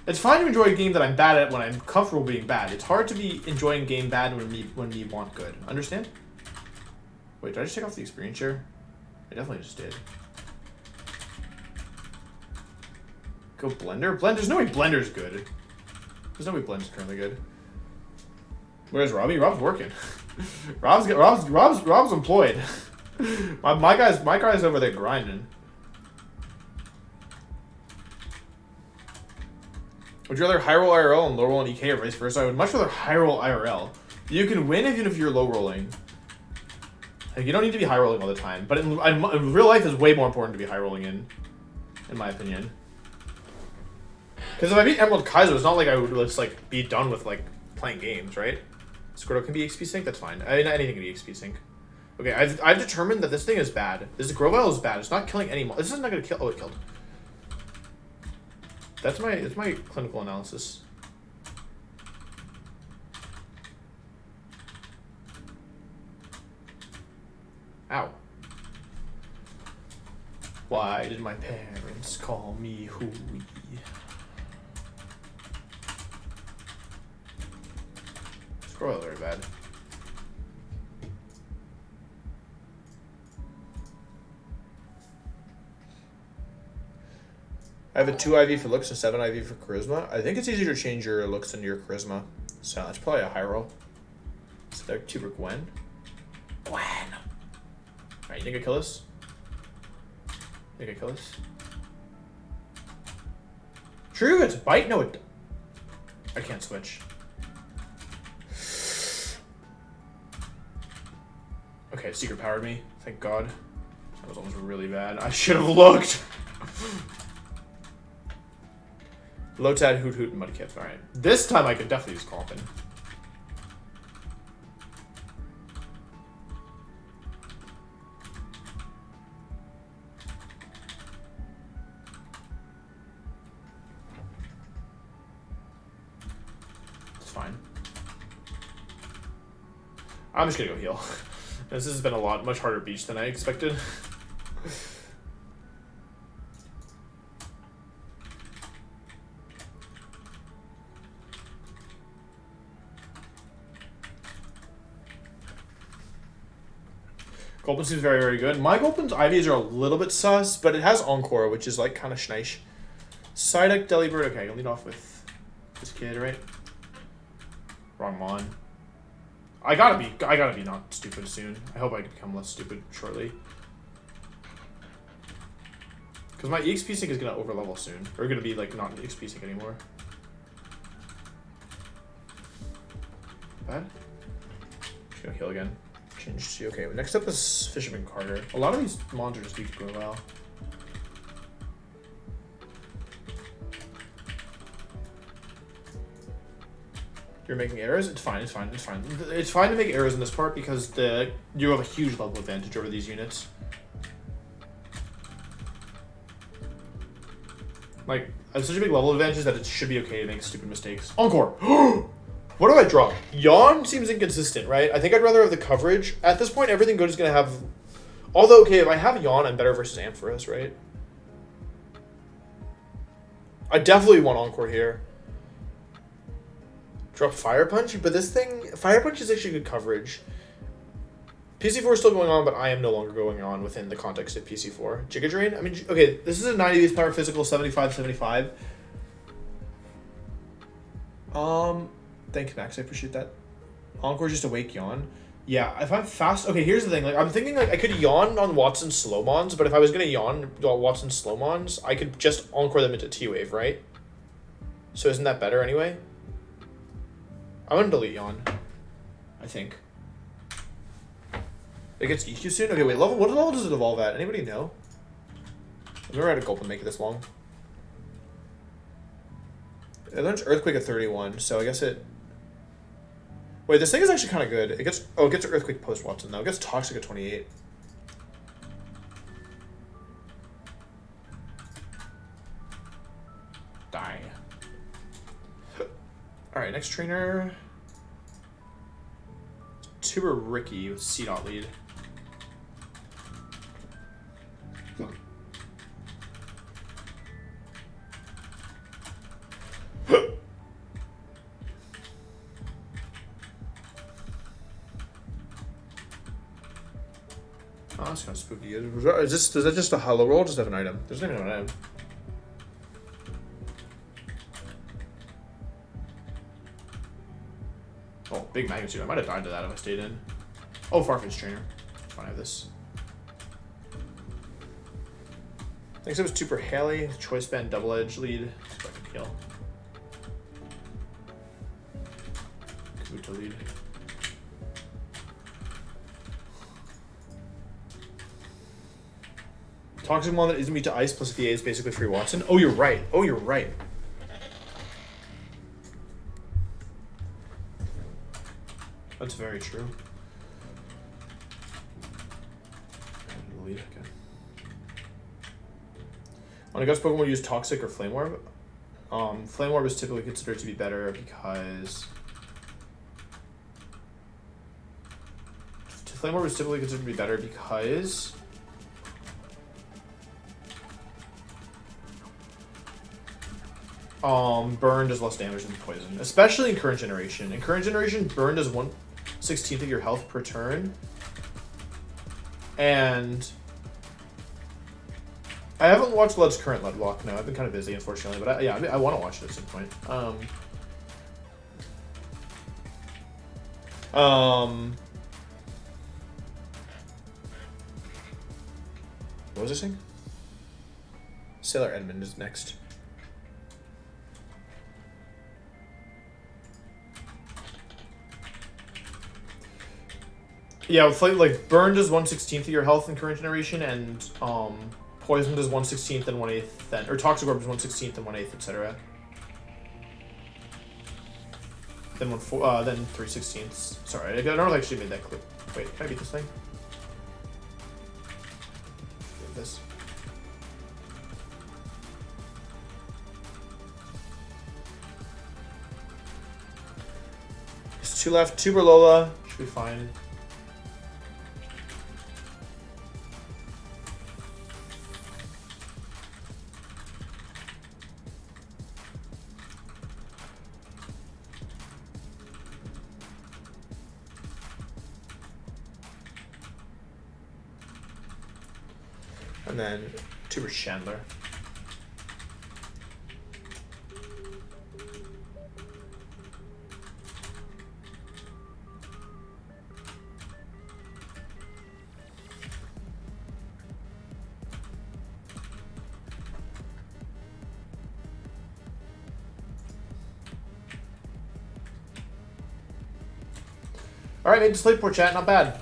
It's fine to enjoy a game that I'm bad at when I'm comfortable being bad. It's hard to be enjoying game bad when we want good. Understand? Wait, did I just take off the experience share? I definitely just did. Go Blender? There's no way Blender's good. There's no way Blender's currently good. Where's Robbie? Rob's working. Rob's employed. my guy's over there grinding. Would you rather high roll IRL and low roll in EK or vice versa? I would much rather high roll IRL. You can win even if you're low rolling. Like, you don't need to be high rolling all the time, but in real life is way more important to be high rolling in my opinion. Because if I beat Emerald Kaizo, it's not like I would just like be done with like playing games, right? Squirtle can be XP sync, that's fine. I mean, anything can be XP sync. Okay, I've determined that this thing is bad. This Grovyle is bad. It's not killing any. This is not gonna kill. Oh, it killed. That's my clinical analysis. Ow. Why did my parents call me Hooey? Scroll very bad. I have a 2 IV for looks and 7 IV for charisma. I think it's easier to change your looks than your charisma. So that's probably a high roll. So they're Tuber Gwen. Gwen! Alright, you think I kill this? You think I kill this? True, it's bite? No, it... I can't switch. Okay, secret powered me. Thank God. That was almost really bad. I should have looked! Lotad, Hoot Hoot, and Mudkip. Alright. This time I could definitely use Coffin. It's fine. I'm just gonna go heal. This has been a much harder beach than I expected. Gulpin seems very, very good. My Gulpin's IVs are a little bit sus, but it has Encore, which is like kind of schnish. Psyduck, Delibird. Okay, I'll lead off with this kid, right? Wrong mon. I gotta be not stupid soon. I hope I can become less stupid shortly. Because my EXP sync is gonna overlevel soon. Or gonna be like not EXP sync anymore. Bad? Just gonna heal again. Change to, okay, next up is Fisherman Carter. A lot of these monsters just need to go well. You're making errors? It's fine, it's fine, it's fine. It's fine to make errors in this part because you have a huge level advantage over these units. Like, I have such a big level advantage that it should be okay to make stupid mistakes. Encore! What do I draw? Yawn seems inconsistent, right? I think I'd rather have the coverage. At this point, everything good is going to have... Although, okay, if I have Yawn, I'm better versus Ampharos, right? I definitely want Encore here. Drop Fire Punch, but this thing... Fire Punch is actually good coverage. PC4 is still going on, but I am no longer going on within the context of PC4. Giga Drain? I mean, okay, this is a 90 base power physical, 75, 75. Thanks, Max. I appreciate that. Encore just awake yawn. Yeah, if I'm fast... Okay, here's the thing. Like, I'm thinking, like, I could yawn on Watson's slow-mons, but if I was going to yawn on Watson's slow-mons, I could just encore them into T-Wave, right? So isn't that better anyway? I'm going to delete yawn. I think. It gets EQ soon? Okay, wait, what level does it evolve at? Anybody know? I've never had a Gulp and make it this long. It learns Earthquake at 31, so I guess it... Wait, this thing is actually kind of good. It gets Earthquake post Watson, though. It gets Toxic at 28. Die. Alright, next trainer... Tuber Ricky with C-Dot lead. Oh, that's kind of spooky. Is that just a hollow roll or does it have an item? There's not even an item. Oh, big magnitude. I might have died to that if I stayed in. Oh, Farfetch trainer. Fine, I have this. Next up was Super Haley, Choice Band Double Edge lead. So I can heal. Kabuto lead. Toxic one that isn't weak to ice plus VA is basically free Watson. Oh, you're right. Oh, you're right. That's very true. Lead, okay. When I guess Pokemon use Toxic or Flame Orb, Flame Orb is typically considered to be better because Flame Orb is typically considered to be better because burn does less damage than poison, especially in current generation. In current generation, burn does 1/16 of your health per turn, and I haven't watched Led's current Lead Walk. No, I've been kind of busy, unfortunately, but I want to watch it at some point. What was I saying? Sailor Edmund is next. Yeah, like burn does 1/16 of your health in current generation, and poison does 1/16 and 1/8, then or toxic orb is 1/16 and 1/8, etc. Then 3/16. Sorry, I don't know if I actually made that clear. Wait, can I beat this thing? Beat this. There's 2 left. Tuberlola should be fine. And then Tuber Chandler. All right, made this Slateport chat, not bad.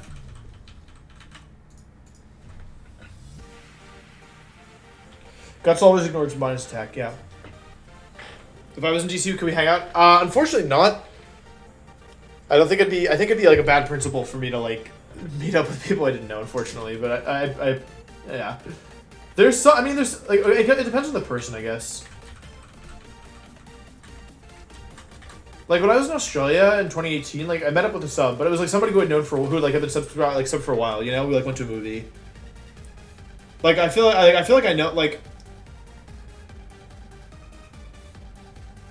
Guts always ignores minus attack, yeah. If I was in DCU, could we hang out? Unfortunately not. I think it'd be like a bad principle for me to like meet up with people I didn't know, unfortunately. But yeah. There's like it depends on the person, I guess. Like when I was in Australia in 2018, like I met up with a sub, but it was like somebody who had known who like had been sub for a while, you know? We like went to a movie. Like I feel like I know like.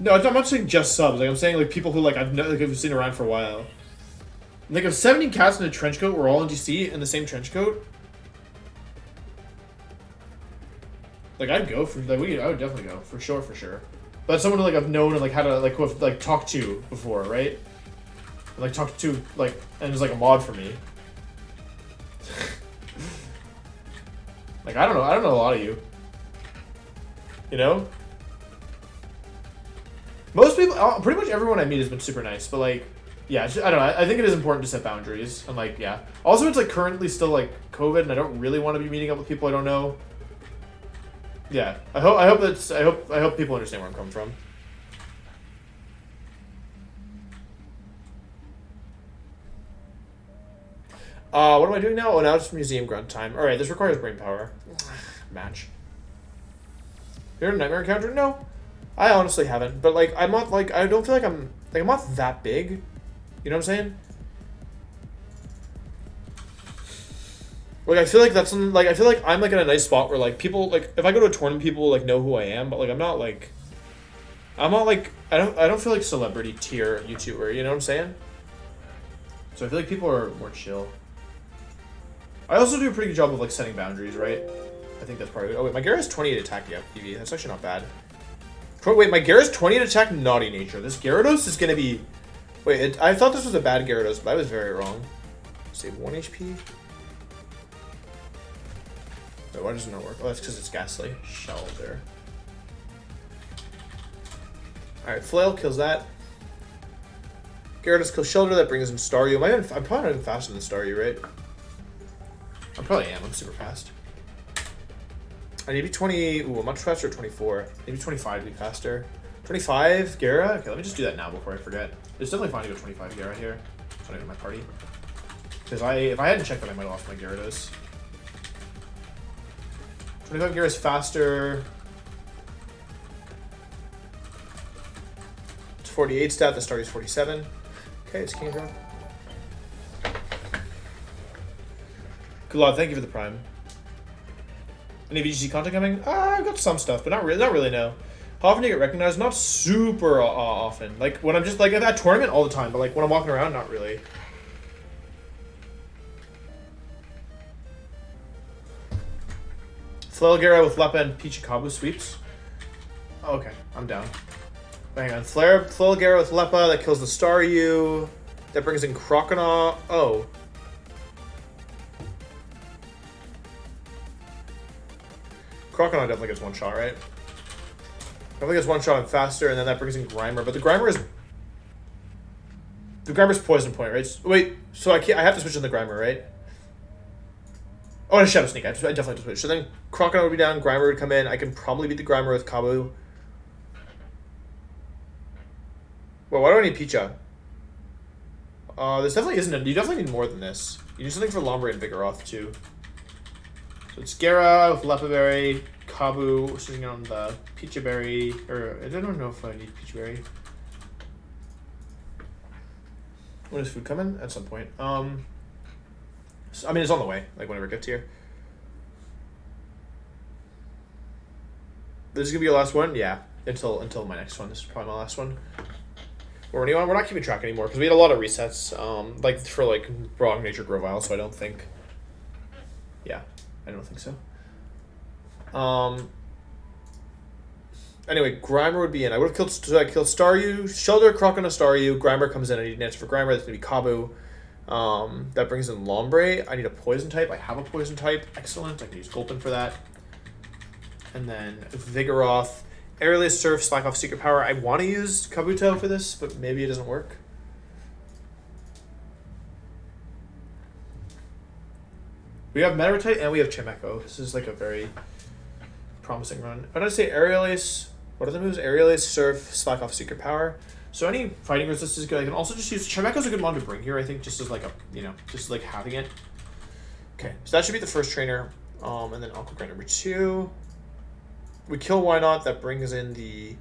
No, I'm not saying just subs. Like I'm saying like people who like I've seen around for a while. Like if 17 cats in a trench coat were all in DC in the same trench coat, like I'd go for like I would definitely go for sure. But someone like I've known and like had to like who I've like talked to before, right? And, like talked to like and it's like a mod for me. Like I don't know a lot of you. You know? Most people, pretty much everyone I meet has been super nice, but like, yeah, I don't know. I think it is important to set boundaries and like, yeah. Also, it's like currently still like COVID, and I don't really want to be meeting up with people I don't know. Yeah, I hope people understand where I'm coming from. What am I doing now? Oh, now it's museum grunt time. All right, this requires brain power. Match. You ever nightmare encounter? No, I honestly haven't. But like, I'm not like I don't feel like I'm not that big. You know what I'm saying? Like I feel like that's like I feel like I'm like in a nice spot where like people like if I go to a tournament, people like know who I am. But like I'm not like I don't feel like celebrity tier YouTuber. You know what I'm saying? So I feel like people are more chill. I also do a pretty good job of like setting boundaries, right? I think that's probably. Oh wait, my Gyara's 28 attack. Yeah, PV. That's actually not bad. Wait, my Gyara's 28 attack. Naughty nature. This Gyarados is gonna be. Wait, I thought this was a bad Gyarados, but I was very wrong. Save 1 HP. Wait, why does it not work? Oh, that's because it's Ghastly. Shelter. All right, Flail kills that. Gyarados kills Shelter. That brings in Staryu. I'm probably not even faster than Staryu, right? I probably am. I'm super fast. I need to be 20. Ooh, much faster at 24. Maybe 25 to be faster. 25 Gyara? Okay, let me just do that now before I forget. It's definitely fine to go 25 Gyara here. It's not even my party. Because if I hadn't checked that, I might have lost my Gyarados. 25 Gyara is faster. It's 48 stat. The start is 47. Okay, it's King Drop. Good luck. Thank you for the prime. Any VGC content coming? I've got some stuff, but not really. No. How often do you get recognized? Not super often. Like when I'm just like at that tournament all the time, but like when I'm walking around, not really. Flare with Lepa and Pichikabu sweeps. Oh, okay, I'm down. Hang on. Flare with Lepa that kills the Staryu. That brings in Croconaw. Oh. Croconaw definitely gets one shot, right? Definitely gets one shot and faster, and then that brings in Grimer. But the Grimer's poison point, right? Wait, so I have to switch on the Grimer, right? Oh, and a Shadow Sneak. I definitely have to switch. So then Croconaw would be down, Grimer would come in. I can probably beat the Grimer with Kabu. Well, why do I need Picha? This definitely isn't. You definitely need more than this. You need something for Lombre and Vigoroth too. So it's Gyara with Lepa Berry, Kabu sitting on the Picha Berry, or I don't know if I need Picha Berry. When is food coming? At some point. So, I mean, it's on the way. Like whenever it gets here. This is gonna be your last one, yeah. Until my next one. This is probably my last one. We're not keeping track anymore because we had a lot of resets, like for like Brock Nature Grovyle, so I don't think. Yeah, I don't think so. Anyway, Grimer would be in. I would have killed Staryu, Shelter, Croconaw, Staryu. Grimer comes in. I need an answer for Grimer. That's gonna be Kabu. That brings in Lombre. I need a poison type. I have a poison type. Excellent. I can use Gulpin for that. And then Vigoroth. Aerialist Surf, Slack off Secret Power. I want to use Kabuto for this, but maybe it doesn't work. We have Meditite and we have Chimecho. This is like a very promising run. What did I say? Aerialist. What are the moves? Aerialist, Surf, Slack off Secret Power. So any fighting resist is good. I can also just use Chimecho's a good one to bring here, I think, just as like a, just like having it. Okay, so that should be the first trainer. And then Aqua Grind number 2. We kill Why Not. That brings in the...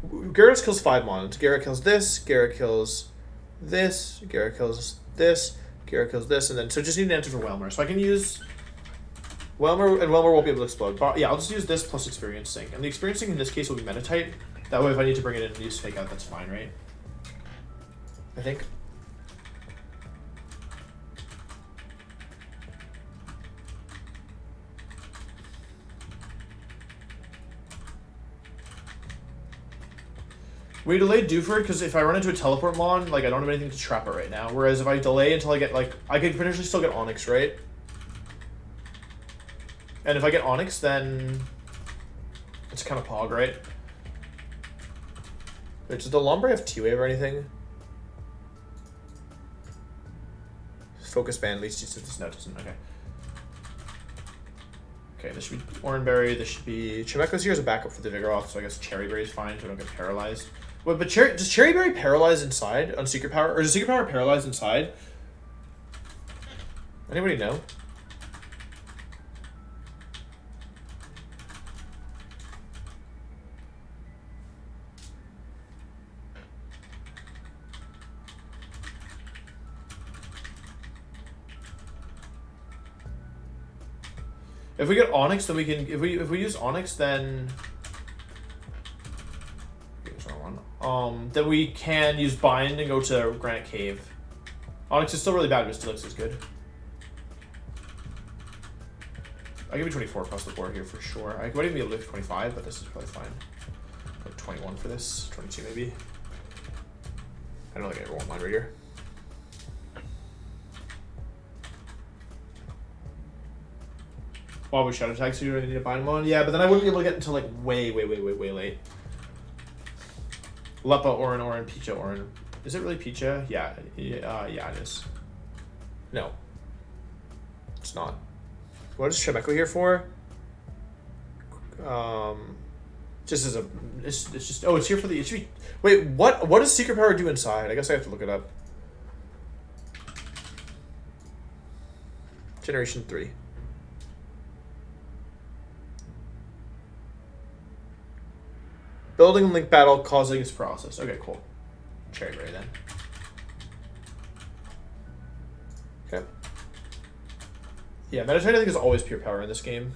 Gyarados kills 5 mons. Gyara kills this. Gyara kills this. Gyara kills this. Gyara kills this. And then... So just need an answer for Whelmer. So I can use... Whelmer, and Whelmer won't be able to explode. But yeah, I'll just use this plus Experience Sync. And the Experience Sync in this case will be Meditite. That way if I need to bring it in and use Fake Out, that's fine, right? I think. We delayed Dewford because if I run into a teleport mon, like I don't have anything to trap it right now. Whereas if I delay until I get like, I could potentially still get Onyx, right? And if I get Onyx, then it's kind of pog, right? Wait, does the Lombre have T-Wave or anything? Focus band, at least this no, it doesn't. Okay. Okay, this should be Oranberry. This should be Chimeko's here as a backup for the Vigoroth, so I guess Cherryberry is fine so I don't get paralyzed. Wait, but does Cherryberry paralyze inside on Secret Power? Or does Secret Power paralyze inside? Anybody know? If we get Onyx, then we can. If we use Onyx, then then we can use Bind and go to Granite Cave. Onyx is still really bad, but Steelix is good. I'll give you 24 across the board here for sure. I might even be able to do 25, but this is probably fine. Like 21 for this, 22 maybe. I don't think I ever want Mind Reader. While we Shadow Tag, so you really need to bind one. Yeah, but then I wouldn't be able to get until like way late. Lepa, Orin, Picha, Orin. Is it really Picha? Yeah, yeah, it is. No, it's not. What is Shemeko here for? Just as a, it's just. Oh, it's here for the. It should be, wait, what does Secret Power do inside? I guess I have to look it up. Generation 3. Building link battle causing its process. Okay, cool. Cherryberry then. Okay. Yeah, Meditite I think is always pure power in this game.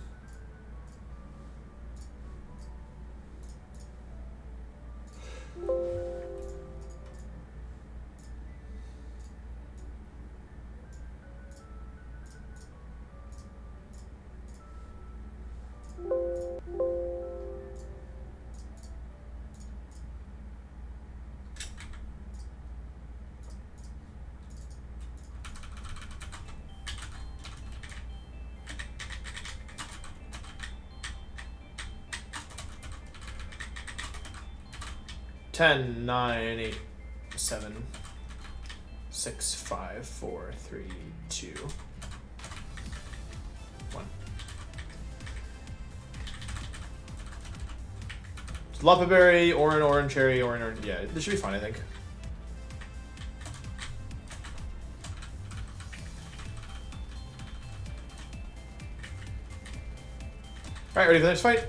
Ten, 9, 8, 7, 6, 5, 4, 3, 2, 1. Lapa Berry, Orin, Cherry, Orin. Yeah, this should be fine, I think. Alright, ready for the next fight?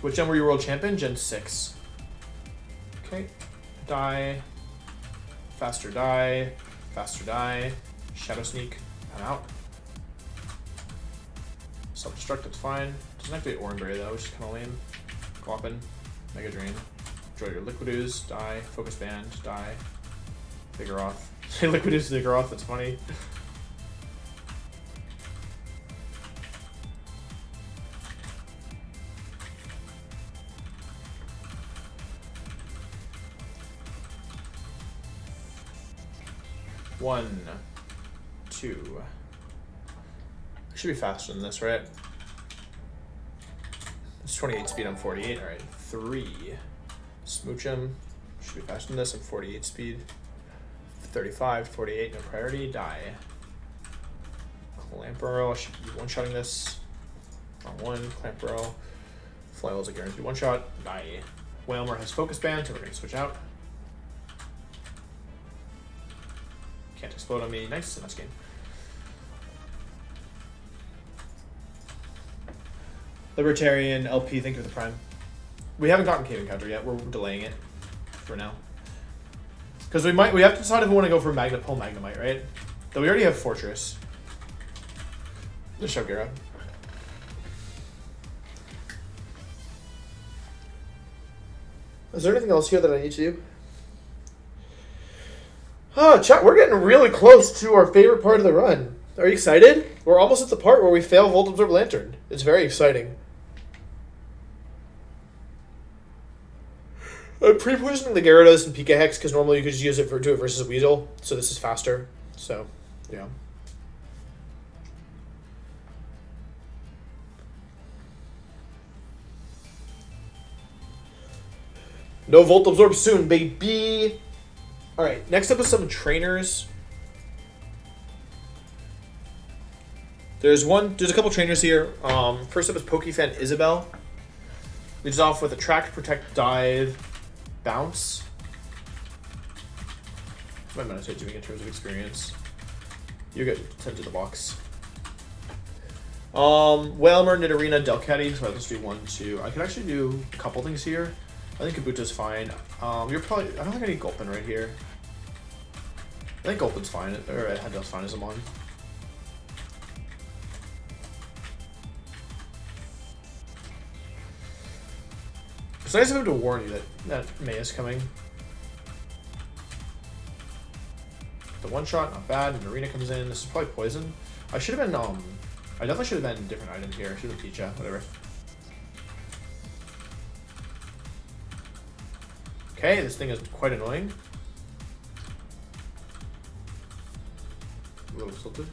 Which gen were you world champion? Gen 6. Okay. Die. Faster die. Faster die. Shadow Sneak. I'm out. Self-destruct, that's fine. Doesn't have to be Oranberry though, which is kind of lame. Gloppin. Mega Drain. Enjoy your Liquid Ooze. Die. Focus Band. Die. Vigoroth. Liquid Ooze Vigoroth, that's funny. One, 2. Should be faster than this, right? It's 28 speed, I'm 48. All right, 3. Smooch him. Should be faster than this, I'm 48 speed. 35, 48, no priority. Die. Clamperl, I should be one-shotting this. Wrong one, Clamperl. Flail's a guaranteed one-shot. Die. Whalmer has Focus Band, so we're gonna switch out. Can't explode on me. Nice, nice game. Libertarian LP, thank you for the prime. We haven't gotten Cave Encounter yet. We're delaying it for now. Because we have to decide if we want to go for pull Magnemite, right? Though we already have Fortress. Let's show Gara. Is there anything else here that I need to do? Oh, chat, we're getting really close to our favorite part of the run. Are you excited? We're almost at the part where we fail Volt Absorb Lantern. It's very exciting. I'm pre-poisoning the Gyarados and Pika Hex because normally you could just use it for do it versus Weasel, so this is faster. So, yeah. No Volt Absorb soon, baby! Alright, next up is some trainers. There's a couple trainers here. First up is Pokefan Isabel. Leads off with Attract, Protect, Dive, Bounce. What am I doing in terms of experience? You get sent to the box. Whalmer, Nidorina, Delcatty. So let's do 1, 2. I could actually do a couple things here. I think Kabuto's fine. You're probably. I don't think I need Gulpin right here. I think Gulpin's fine, or Hendel's fine as I'm on. It's nice of him to warn you that May is coming. The one shot, not bad. And Arena comes in. This is probably poison. I should have been. I definitely should have been a different item here. Should have Ticha, whatever. Okay, this thing is quite annoying. A little tilted.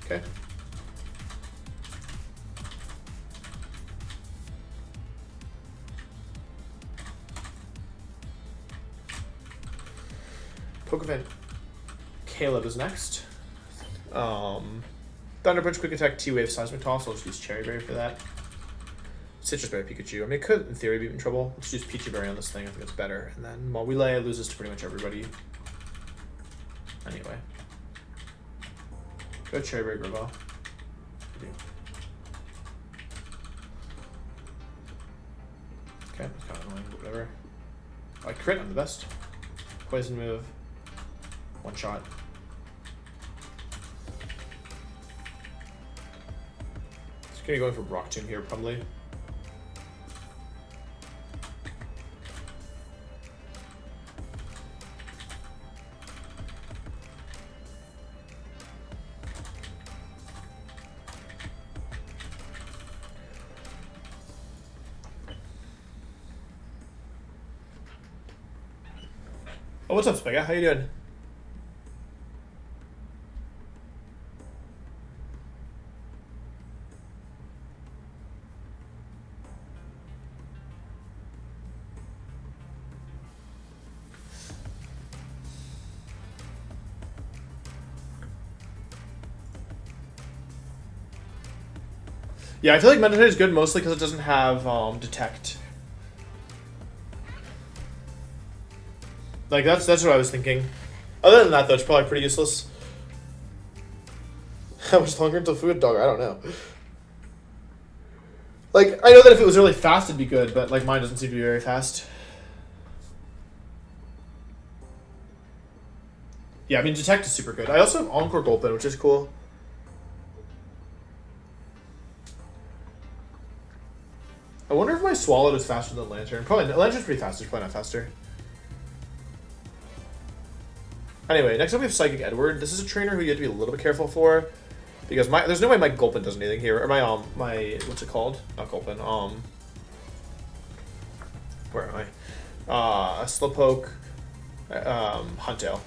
Okay. Pokemon Caleb is next. Thunder Punch, Quick Attack, T-Wave, Seismic Toss. I'll just use Cherry Berry for that. Citrus Berry, Pikachu. I mean, it could, in theory, be in trouble. Let's use Peachy Berry on this thing. I think it's better. And then Mawile loses to pretty much everybody. Anyway. Go Cherry Berry, Grubba. Okay, that's kind of annoying, but whatever. I crit, I'm the best. Poison move. One shot. It's gonna be going for Rock Tomb here, probably. Oh, what's up, Spega? How you doing? Yeah, I feel like Meditator is good mostly because it doesn't have Detect. Like, that's what I was thinking. Other than that, though, it's probably pretty useless. How much longer until Food Dog? I don't know. Like, I know that if it was really fast, it'd be good, but, like, mine doesn't seem to be very fast. Yeah, I mean, Detect is super good. I also have Encore Gulpin, which is cool. I wonder if my Swallow is faster than Lantern. Probably, Lantern's pretty fast, it's probably not faster. Anyway, next up we have Psychic Edward. This is a trainer who you have to be a little bit careful for. Because there's no way my Gulpin does anything here. Or my, what's it called? Not Gulpin, where am I? Slowpoke, Huntail.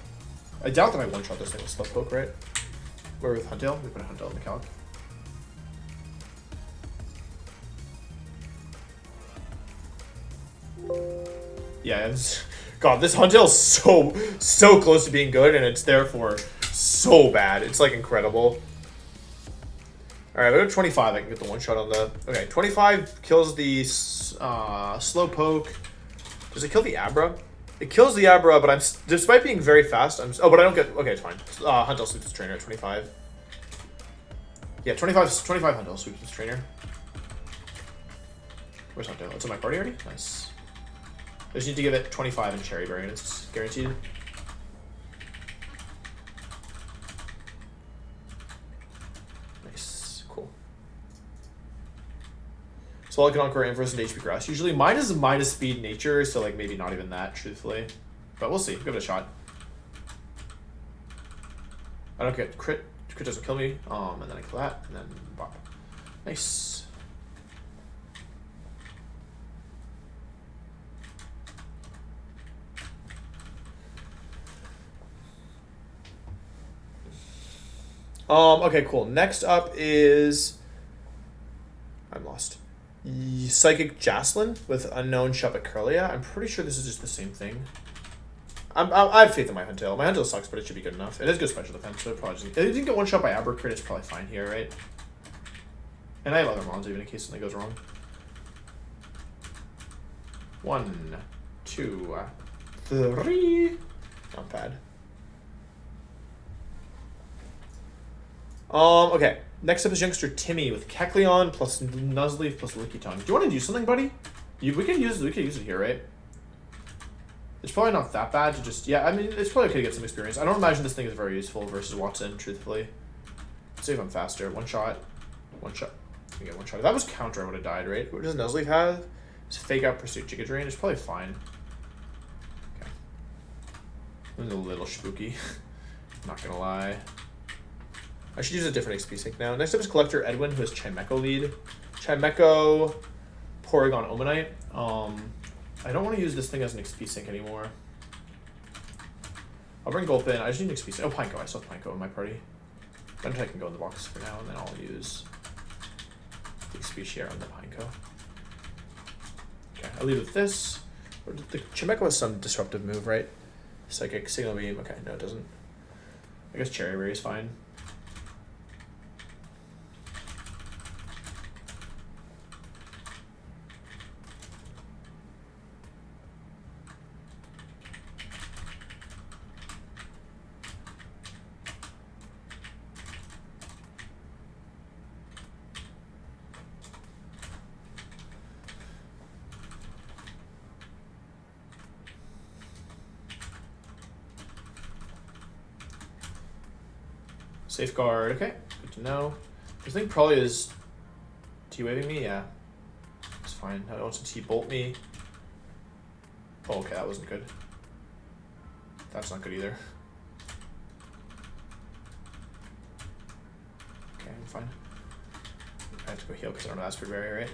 I doubt that I one-shot this thing with Slowpoke, right? Or with Huntail? We put a Huntail in the calc. Yeah, God, this Huntail's so close to being good, and it's therefore so bad. It's like incredible. Alright, I go to 25. I can get the one shot on the. Okay, 25 kills the Slowpoke. Does it kill the Abra? It kills the Abra, but despite being very fast, but I don't get. Okay, it's fine. Huntail sweeps this trainer at 25. Yeah, 25 Huntail sweeps this trainer. Where's Huntail? It's in my party already? Nice. I just need to give it 25 and Cherry Berry, and it's guaranteed. Nice. Cool. So I can Encore Inverse and HP Grass. Usually mine is minus speed nature, so like maybe not even that, truthfully. But we'll see. Give it a shot. I don't get crit. Crit doesn't kill me. And then I kill that, and then bop. Nice. Okay, cool. Next up is... I'm lost. Psychic Jaslyn with Unknown Shove at Curlia. I'm pretty sure this is just the same thing. I have faith in my Huntail. My Huntail sucks, but it should be good enough. It has good special defense, so it probably just... If it didn't get one shot by Abercrit, it's probably fine here, right? And I have other mons even in case something goes wrong. 1, 2, 3. Not bad. Okay. Next up is youngster Timmy with Kecleon plus Nuzleaf plus Licky Tongue. Do you want to do something, buddy? We can use it here, right? It's probably not that bad to just... Yeah, I mean, it's probably okay to get some experience. I don't imagine this thing is very useful versus Watson, truthfully. Let's see if I'm faster. One shot. One shot. I get one shot. If that was counter, I would have died, right? What does Nuzleaf have? It's Fake Out Pursuit Giga Drain. It's probably fine. Okay. It's a little spooky. Not gonna lie. I should use a different XP sync now. Next up is Collector Edwin, who has Chimecho lead. Chimecho, Porygon, Omanite. I don't want to use this thing as an XP sync anymore. I'll bring Gulpin. I just need an XP sync. Oh, Pineco. I still have Pineco in my party. I can go in the box for now, and then I'll use the XP share on the Pineco. Okay, I'll leave with this. The Chimecho has some disruptive move, right? Psychic, Signal Beam. Okay, no, it doesn't. I guess Cherry Ray is fine. Safeguard, okay, good to know. This thing probably is T-waving me, yeah. It's fine. I don't want to T-bolt me. Oh, okay, that wasn't good. That's not good either. Okay, I'm fine. I have to go heal because I don't have Aspid Barrier, right?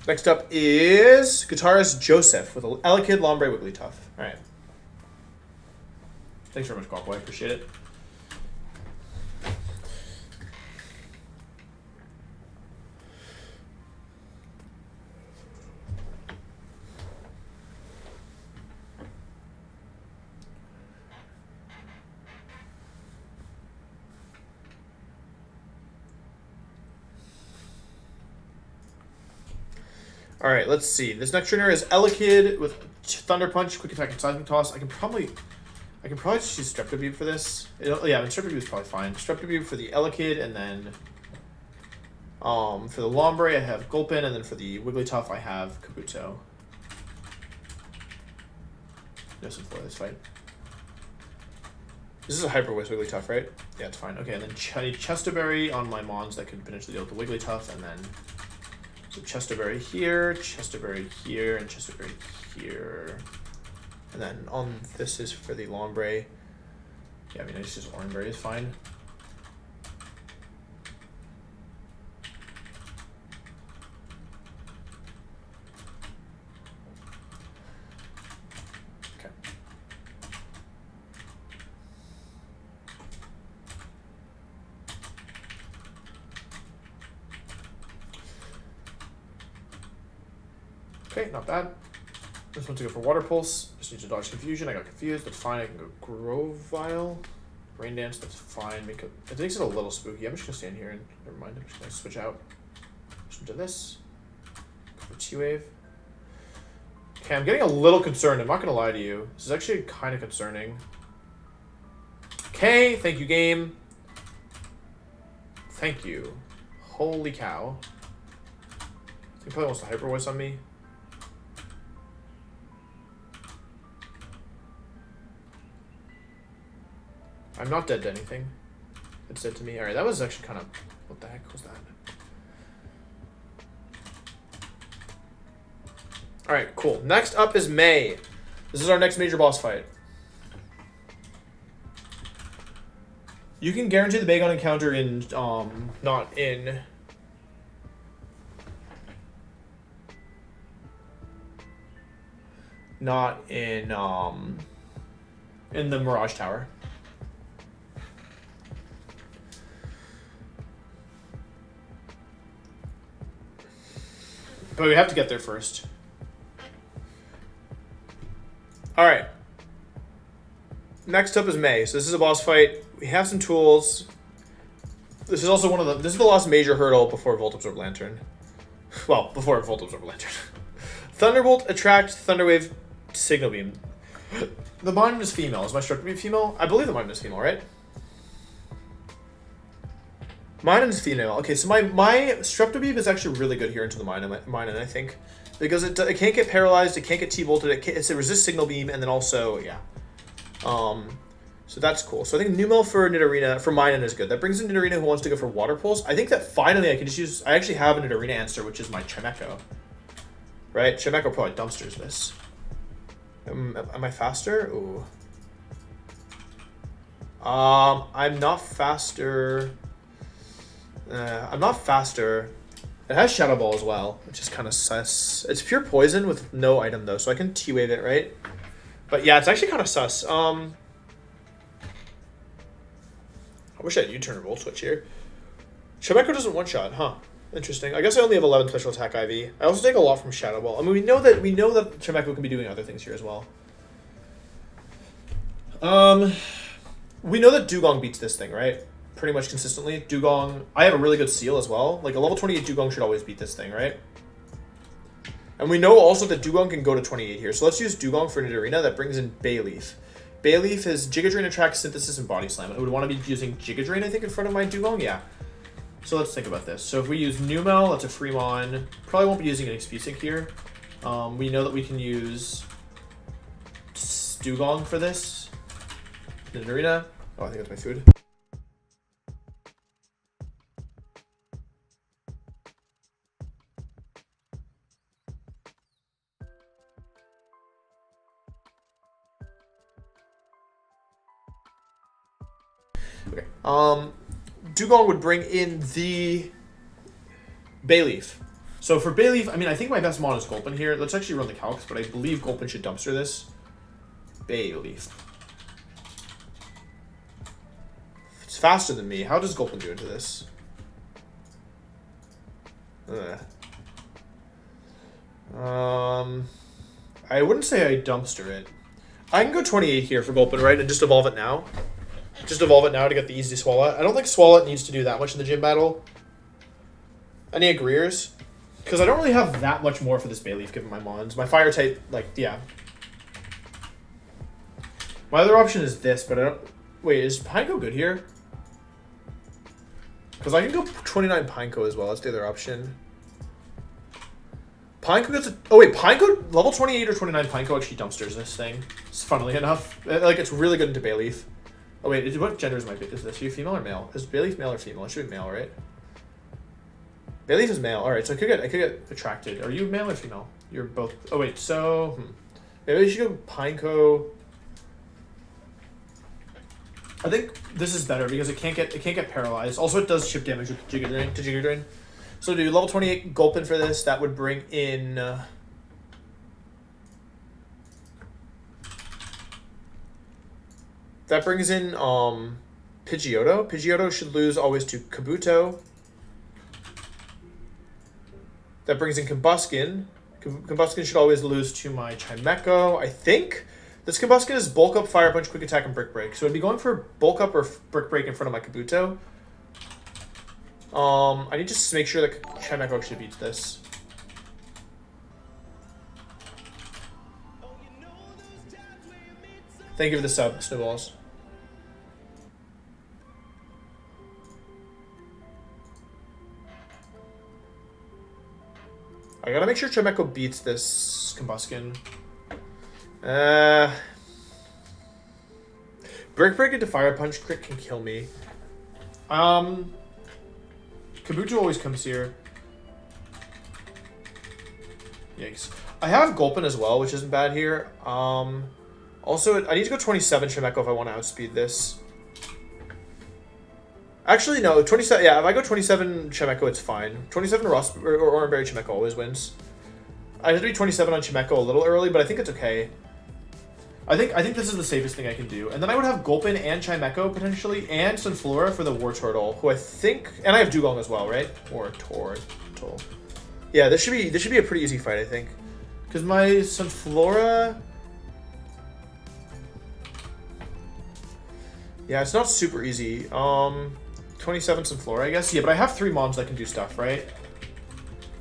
Next up is guitarist Joseph with Elekid, Lombre, Wigglytuff. All right. Thanks very much, Guapo. I appreciate it. All right, let's see. This next trainer is Elekid with Thunder Punch, Quick Attack, and Seismic Toss. I can probably just use Streptobeam for this. Yeah, I mean, Streptobeam is probably fine. Streptobeam for the Elekid, and then for the Lombre, I have Gulpin, and then for the Wigglytuff, I have Kabuto. No simple this fight. This is a Hyper Whisk Wigglytuff, right? Yeah, it's fine. Okay, and then I need Chesterberry on my Mons that could potentially deal with the Wigglytuff, and then so Chesterberry here, and Chesterberry here. And then on this is for the Lombre. Yeah, I mean, it's just Oranberry is fine. Okay. Okay, not bad. Just want to go for Water Pulse. Just need to dodge Confusion. I got confused. That's fine. I can go Grovyle. Rain Dance. That's fine. It makes it a little spooky. I'm just going to stand here and never mind. I'm just going to switch out. Switch into this. Go for T-Wave. Okay, I'm getting a little concerned. I'm not going to lie to you. This is actually kind of concerning. Okay, thank you, game. Thank you. Holy cow. He probably wants to Hyper Voice on me. I'm not dead to anything. It's dead to me. Alright, that was actually kind of... What the heck was that? Alright, cool. Next up is May. This is our next major boss fight. You can guarantee the Bagon encounter in... not in... not in the Mirage Tower. But we have to get there first. Alright. Next up is May. So this is a boss fight. We have some tools. This is also this is the last major hurdle before Volt Absorb Lantern. Well, before Volt Absorb Lantern. Thunderbolt, Attract, Thunderwave, Signal Beam. The Mind is female. Is my Structure Beam female? I believe the Mind is female, right? Mine is female. Okay, so my Streptobeam is actually really good here into the mine, I think. Because it can't get paralyzed, it can't get T-bolted, it resists Signal Beam, and then also, yeah. So that's cool. So I think Numel for Nidorina, for Minun is good. That brings in Nidorina who wants to go for Water Pulse. I think that finally I can just use, I actually have a Nidorina answer, which is my Chimecho. Right? Chimecho probably dumpsters this. Am I faster? Ooh. I'm not faster. I'm not faster. It has Shadow Ball as well, which is kind of sus. It's pure poison with no item though, so I can T-Wave it, right? But yeah, it's actually kind of sus. I wish I had U-turn or Volt Switch here. Chimecho doesn't one-shot, huh? Interesting. I guess I only have 11 special attack IV. I also take a lot from Shadow Ball. I mean, we know that Chimecho can be doing other things here as well. We know that Dugong beats this thing, right? Pretty much consistently. Dugong, I have a really good seal as well. Like a level 28 Dugong should always beat this thing, right? And we know also that Dugong can go to 28 here. So let's use Dugong for Nidorina. That brings in Bayleaf. Bayleaf is Giga Drain, Attract, Synthesis, and Body Slam. I would want to be using Giga Drain, I think, in front of my Dugong. Yeah. So let's think about this. So if we use Numel, that's a Fremon. Probably won't be using an XP Sync here. We know that we can use Dugong for this. Nidorina. Oh, I think that's my food. Okay. Dugong would bring in the Bayleaf. So for Bayleaf, I mean, I think my best mod is Gulpin here. Let's actually run the calcs, but I believe Gulpin should dumpster this. Bayleaf. It's faster than me. How does Gulpin do into this? I wouldn't say I dumpster it. I can go 28 here for Gulpin, right? And just evolve it now. Just evolve it now to get the easy Swalot. I don't think Swalot needs to do that much in the gym battle. Any agreeers? Because I don't really have that much more for this Bayleaf given my mons. My fire type, like, yeah. My other option is this, but I don't... Wait, is Pineco good here? Because I can go 29 Pineco as well. That's the other option. Pineco gets a... Oh, wait, Pineco... Level 28 or 29 Pineco actually dumpsters this thing. Funnily enough. Like, it's really good into Bayleaf. Oh, wait, what gender is this? Are you female or male? Is Bayleaf male or female? It should be male, right? Bayleaf is male. Alright, so I could get attracted. Are you male or female? You're both... Oh, wait, so... Maybe we should go Pineco... I think this is better because it can't get paralyzed. Also, it does chip damage with Giga Drain. So do level 28 Gulpin for this. That would bring in... That brings in Pidgeotto. Pidgeotto should lose always to Kabuto. That brings in Combuskin. Combuskin should always lose to my Chimecho, I think. This Combuskin is Bulk Up, Fire Punch, Quick Attack, and Brick Break. So I'd be going for Bulk Up or Brick Break in front of my Kabuto. I need to just make sure that Chimecho actually beats this. Thank you for the sub, Snowballs. I gotta make sure Chimecho beats this Combuskin. Brick Break into Fire Punch crit can kill me. Kabuto always comes here. Yikes. I have Gulpin as well, which isn't bad here. Also, I need to go 27 Chimecho if I want to outspeed this. Actually, no. 27. Yeah, if I go 27 Chimecho, it's fine. 27 Oranberry Chimecho always wins. I had to be 27 on Chimecho a little early, but I think it's okay. I think this is the safest thing I can do. And then I would have Gulpin and Chimecho potentially, and Sunflora for the War Turtle, who I think, and I have Dugong as well, right? Or Turtle. Yeah, this should be a pretty easy fight, I think, because my Sunflora. Yeah, it's not super easy. 27 Sunflora, I guess. Yeah, but I have 3 Mons that can do stuff, right?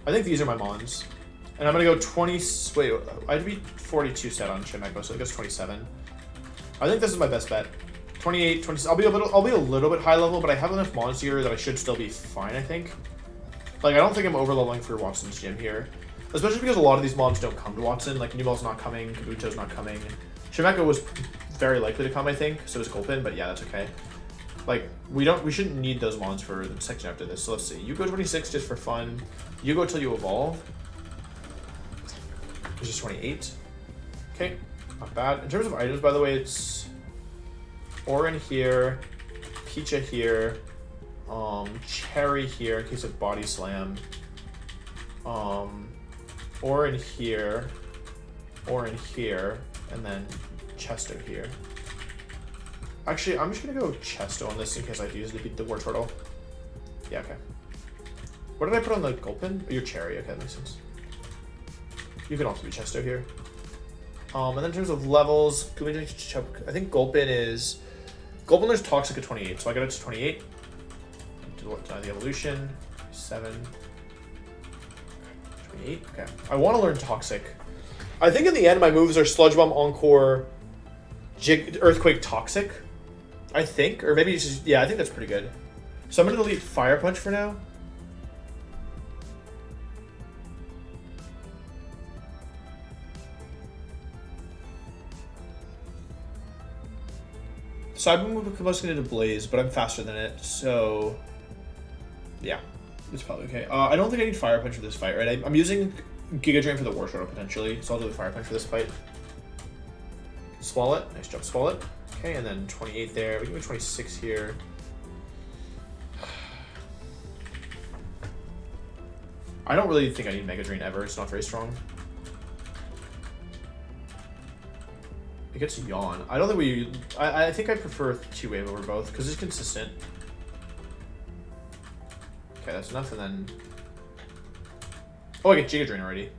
I think these are my Mons. And I'm gonna go 20. Wait, I'd be 42 set on Chimecho, so it goes 27. I think this is my best bet. 28, 20. I'll be a little bit high level, but I have enough Mons here that I should still be fine, I think. Like, I don't think I'm over leveling for Watson's gym here. Especially because a lot of these Mons don't come to Watson. Like, Numel's not coming, Kabuto's not coming. Chimecho was very likely to come, I think. So is Gulpin, but yeah, that's okay. Like, we shouldn't need those Mons for the section after this. So let's see. You go 26 just for fun. You go till you evolve. Which is 28. Okay, not bad. In terms of items, by the way, it's Orin here, Picha here, Cherry here in case of Body Slam, Orin here, and then Chesto here. Actually, I'm just gonna go Chesto on this in case I do use to beat the War Turtle. Yeah, okay. What did I put on the Gulpin? Oh, your Cherry, okay, that makes sense. You can also be Chesto here. And then in terms of levels, I think Gulpin is Toxic at 28, so I got it to 28. Deny the evolution. 7. 28. Okay. I want to learn Toxic. I think in the end my moves are Sludge Bomb, Encore, Earthquake, Toxic. I think. Or maybe it's just, yeah, I think that's pretty good. So I'm gonna delete Fire Punch for now. So I've been combusting into Blaze, but I'm faster than it, so yeah, it's probably okay. I don't think I need Fire Punch for this fight, right? I'm using Giga Drain for the War Turtle potentially, so I'll do the Fire Punch for this fight. Swallow it, nice job, Swallow it. Okay, and then 28 there. We can go 26 here. I don't really think I need Mega Drain ever. It's not very strong. It gets Yawn. I don't think we... I think I prefer 2-wave over both, because it's consistent. Okay, that's enough, and then... Oh, I get Giga Drain already.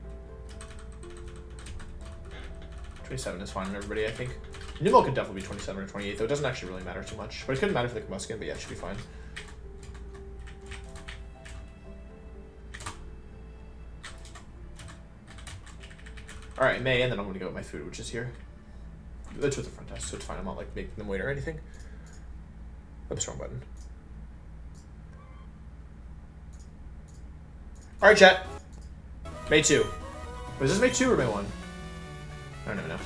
27 is fine on everybody, I think. Numel could definitely be 27 or 28, though. It doesn't actually really matter too much. But it couldn't matter for the Combuskin, but yeah, it should be fine. Alright, May, and then I'm going to go with my food, which is here. It's with the front test, so it's fine. I'm not like making them wait or anything. Oops, wrong button. Alright, chat. May 2. Was this May 2 or May 1? I don't even know.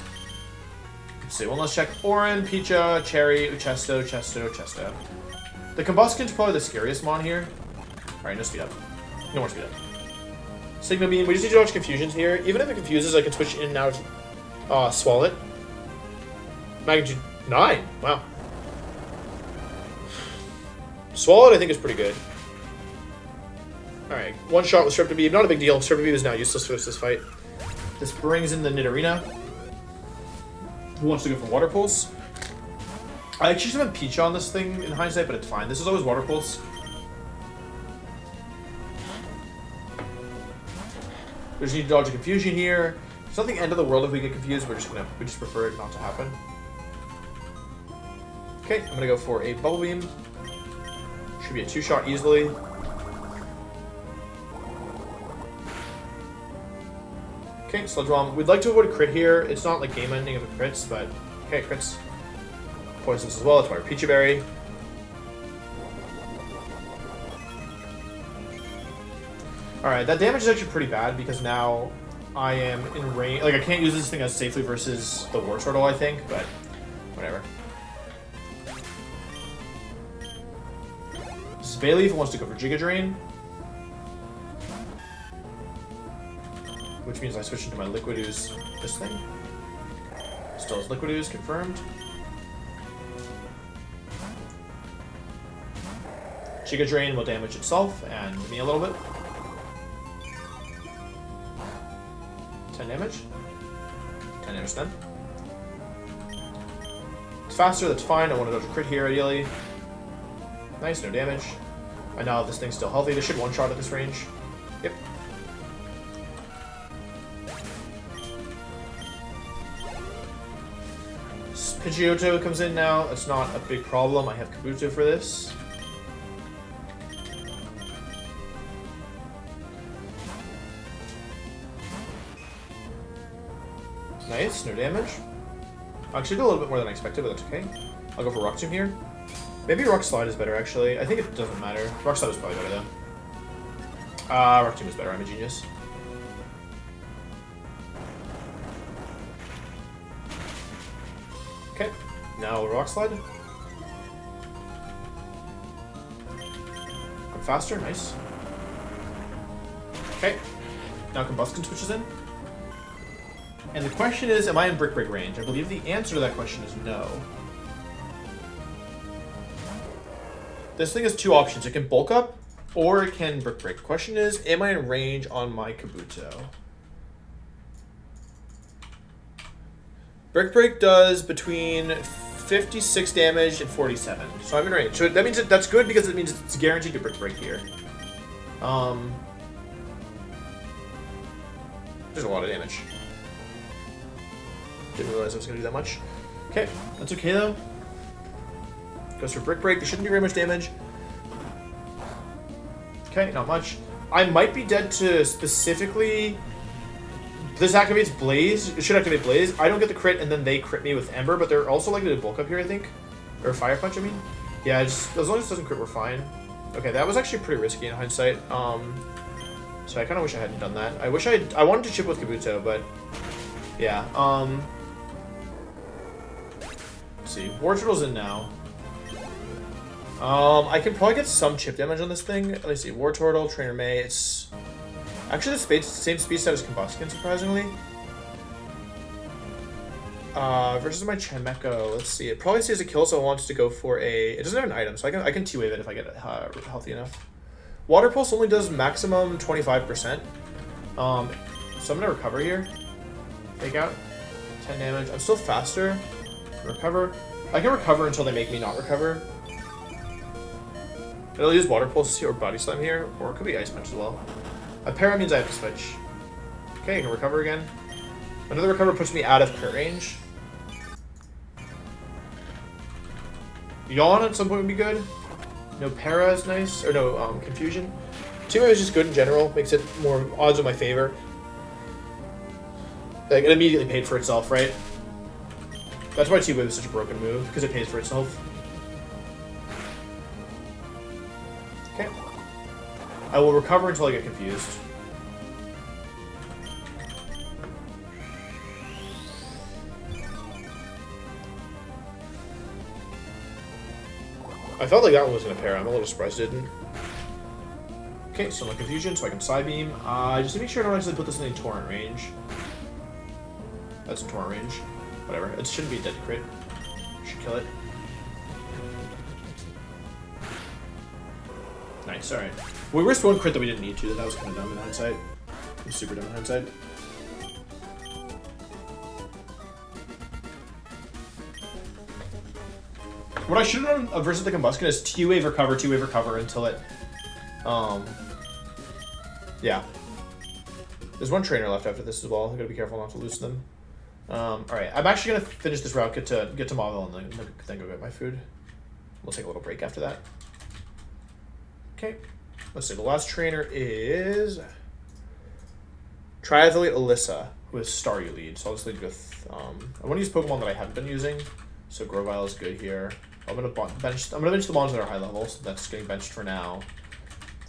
Let's see. One last check. Orin, Picha, Cherry, Chesto. The Combuskin's probably the scariest mon here. Alright, no speed up. No more speed up. Sigma Beam. We just need to watch confusions here. Even if it confuses, I can switch in and out of Swallow it. Magnitude 9. Wow. Swallow it, I think, is pretty good. Alright, one shot with Serpent Beam. Not a big deal. Serpent Beam is now useless for this fight. This brings in the Nidorina. Who wants to go for Water Pulse? I actually should have Picha on this thing in hindsight, but it's fine. This is always Water Pulse. We just need to dodge a confusion here. It's not the end of the world if we get confused. We just prefer it not to happen. Okay, I'm gonna go for a Bubble Beam. Should be a 2-shot easily. Okay, Sludge Bomb. We'd like to avoid a crit here. It's not like game ending of the crits, but okay, crits. Poisons as well. That's why we're Picha Berry. Alright, that damage is actually pretty bad because now I am in range. Like, I can't use this thing as safely versus the War Turtle, I think, but whatever. This is Bayleaf who wants to go for Giga Drain. Which means I switch into my Liquid Ooze, this thing. Still has Liquid Ooze, confirmed. Giga Drain will damage itself and me a little bit. 10 damage. 10 damage then. It's faster, that's fine. I want to dodge a crit here, ideally. Nice, no damage. I know this thing's still healthy. They should one-shot at this range. Yep. Pidgeotto comes in now. It's not a big problem. I have Kabuto for this. Nice, no damage. Actually, did a little bit more than I expected, but that's okay. I'll go for Rock Tomb here. Maybe Rock Slide is better, actually. I think it doesn't matter. Rock Slide is probably better, though. Rock Tomb is better. I'm a genius. Okay, now Rock Slide. I'm faster, nice. Okay, now Combustion switches in. And the question is, am I in Brick Break range? I believe the answer to that question is no. This thing has two options. It can bulk up, or it can Brick Break. The question is, am I in range on my Kabuto? Brick Break does between 56 damage and 47. So I'm in range. So that means that's good because it means it's guaranteed to Brick Break here. There's a lot of damage. Didn't realize I was going to do that much. Okay, that's okay though. Goes for Brick Break. There shouldn't be very much damage. Okay, not much. I might be dead to specifically... This activates Blaze. It should activate Blaze. I don't get the crit, and then they crit me with Ember, but they're also likely to bulk up here, I think. Or Fire Punch, I mean. Yeah, just as long as it doesn't crit, we're fine. Okay, that was actually pretty risky in hindsight. So I kind of wish I hadn't done that. I wanted to chip with Kabuto, but... Yeah, let's see. War Turtle's in now. I can probably get some chip damage on this thing. Let me see. War Turtle, Trainer May. It's actually the same speed set as Combustion, surprisingly. Versus my Chimecho. Let's see. It probably sees a kill, so it wants to go for a... It doesn't have an item, so I can T-Wave it if I get it healthy enough. Water Pulse only does maximum 25%. So I'm gonna recover here. Take out 10 damage. I'm still faster. Recover. I can recover until they make me not recover. I'll use Water Pulse here or Body Slam here, or it could be Ice Punch as well. A Para means I have to switch. Okay, I can recover again. Another recover puts me out of crit range. Yawn at some point would be good. No Para is nice, or no Confusion. T-Wave is just good in general, makes it more odds in my favor. Like, it immediately paid for itself, right? That's why T-Wave is such a broken move, because it pays for itself. Okay. I will recover until I get confused. I felt like that one was going to pair. I'm a little surprised it didn't. Okay, so my Confusion, so I can Psybeam. Just to make sure I don't actually put this in the Torrent range. That's in Torrent range. Whatever. It shouldn't be dead to crit. Should kill it. Nice, alright. We risked one crit that we didn't need to. That was kind of dumb in hindsight. It was super dumb in hindsight. What I should have done versus the Combustion is T-Wave recover until it... Yeah. There's one trainer left after this as well. I gotta be careful not to lose them. Alright, I'm actually gonna finish this route, get to Mauville, and then go get my food. We'll take a little break after that. Okay. Let's see, the last trainer is Triathlete Alyssa, who is Staryu lead. So I'll just lead with I want to use Pokemon that I haven't been using. So Grovyle is good here. I'm gonna bench the mons that are high level, so that's getting benched for now.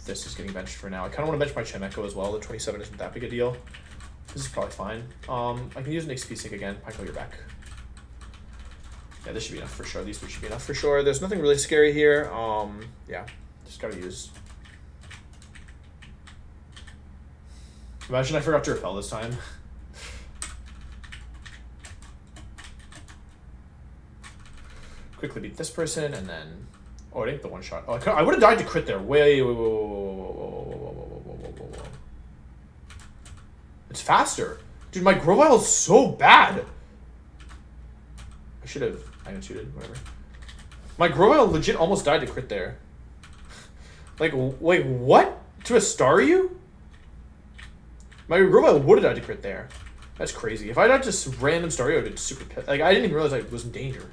This is getting benched for now. I kinda wanna bench my Chimecho as well. The 27 isn't that big a deal. This is probably fine. I can use an XP sync again. Pico, you're back. Yeah, this should be enough for sure. These three should be enough for sure. There's nothing really scary here. Yeah, just gotta use. Imagine I forgot to repel this time. Quickly beat this person, and then... Oh, it ain't the one shot. Oh, I would have died to crit there. Whoa. It's faster. Dude, my Grovyle is so bad. I should have untuted, whatever. My Grovyle legit almost died to crit there. Like, wait, what? To a Staryu? My Grovyle would have died to crit there. That's crazy. If I died to random Staryu, I'd super pissed. Like, I didn't even realize I was in danger.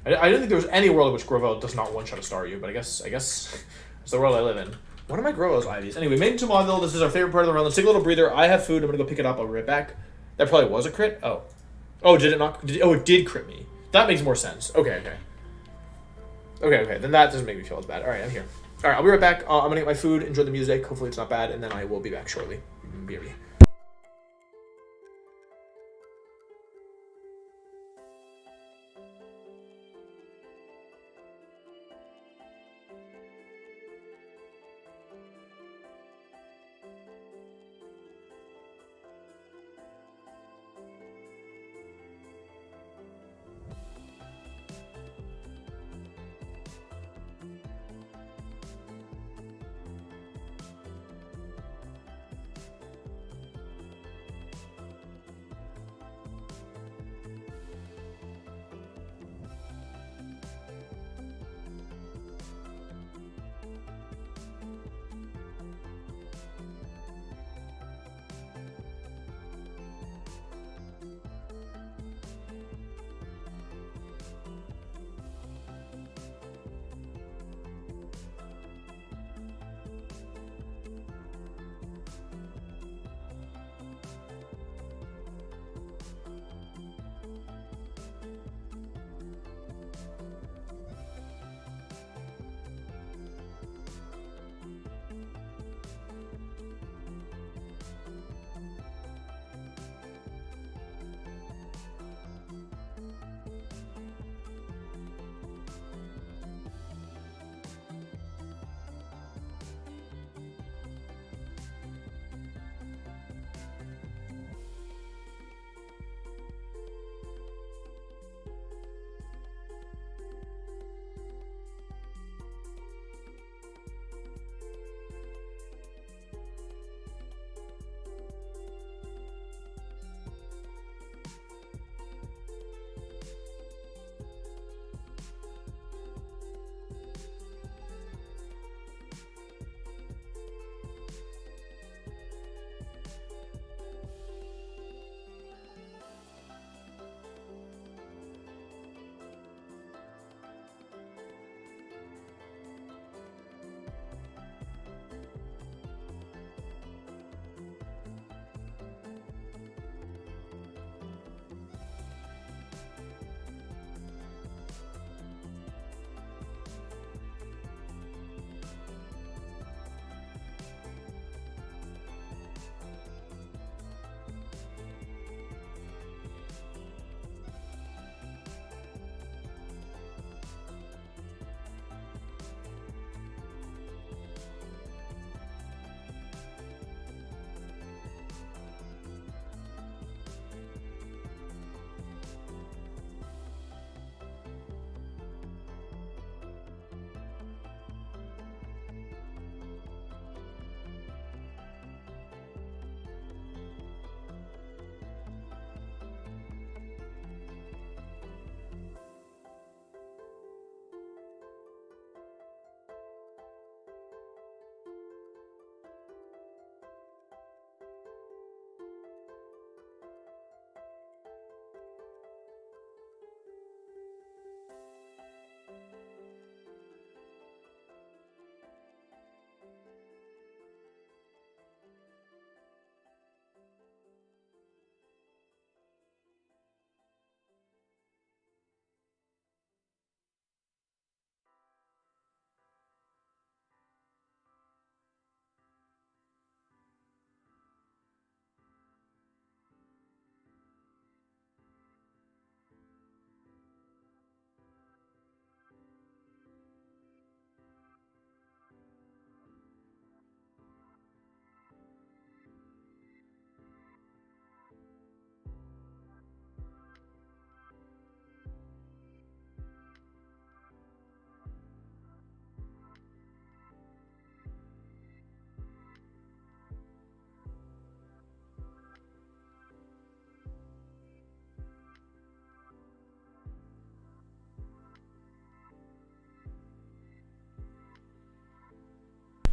I didn't think there was any world in which Grovyle does not one-shot a Staryu, but I guess it's the world I live in. One of my Grovyle's IVs. Anyway, made it to Mauville. This is our favorite part of the round. Let's take a little breather. I have food. I'm gonna go pick it up. I'll be right back. That probably was a crit. Oh, did it not? It did crit me. That makes more sense. Okay. Then that doesn't make me feel as bad. All right, I'm here. All right, I'll be right back. I'm gonna get my food, enjoy the music. Hopefully it's not bad, and then I will be back shortly. Be ready.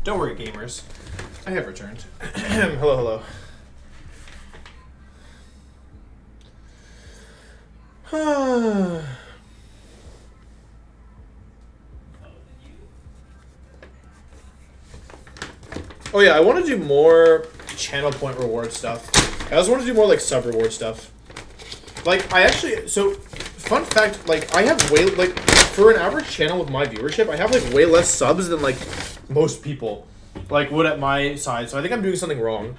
Don't worry, gamers. I have returned. Hello, hello. Oh yeah, I want to do more channel point reward stuff. I also want to do more like sub reward stuff. Like I actually, so fun fact, like I have way, like for an average channel with my viewership, I have like way less subs than like most people like would at my side. So I think I'm doing something wrong.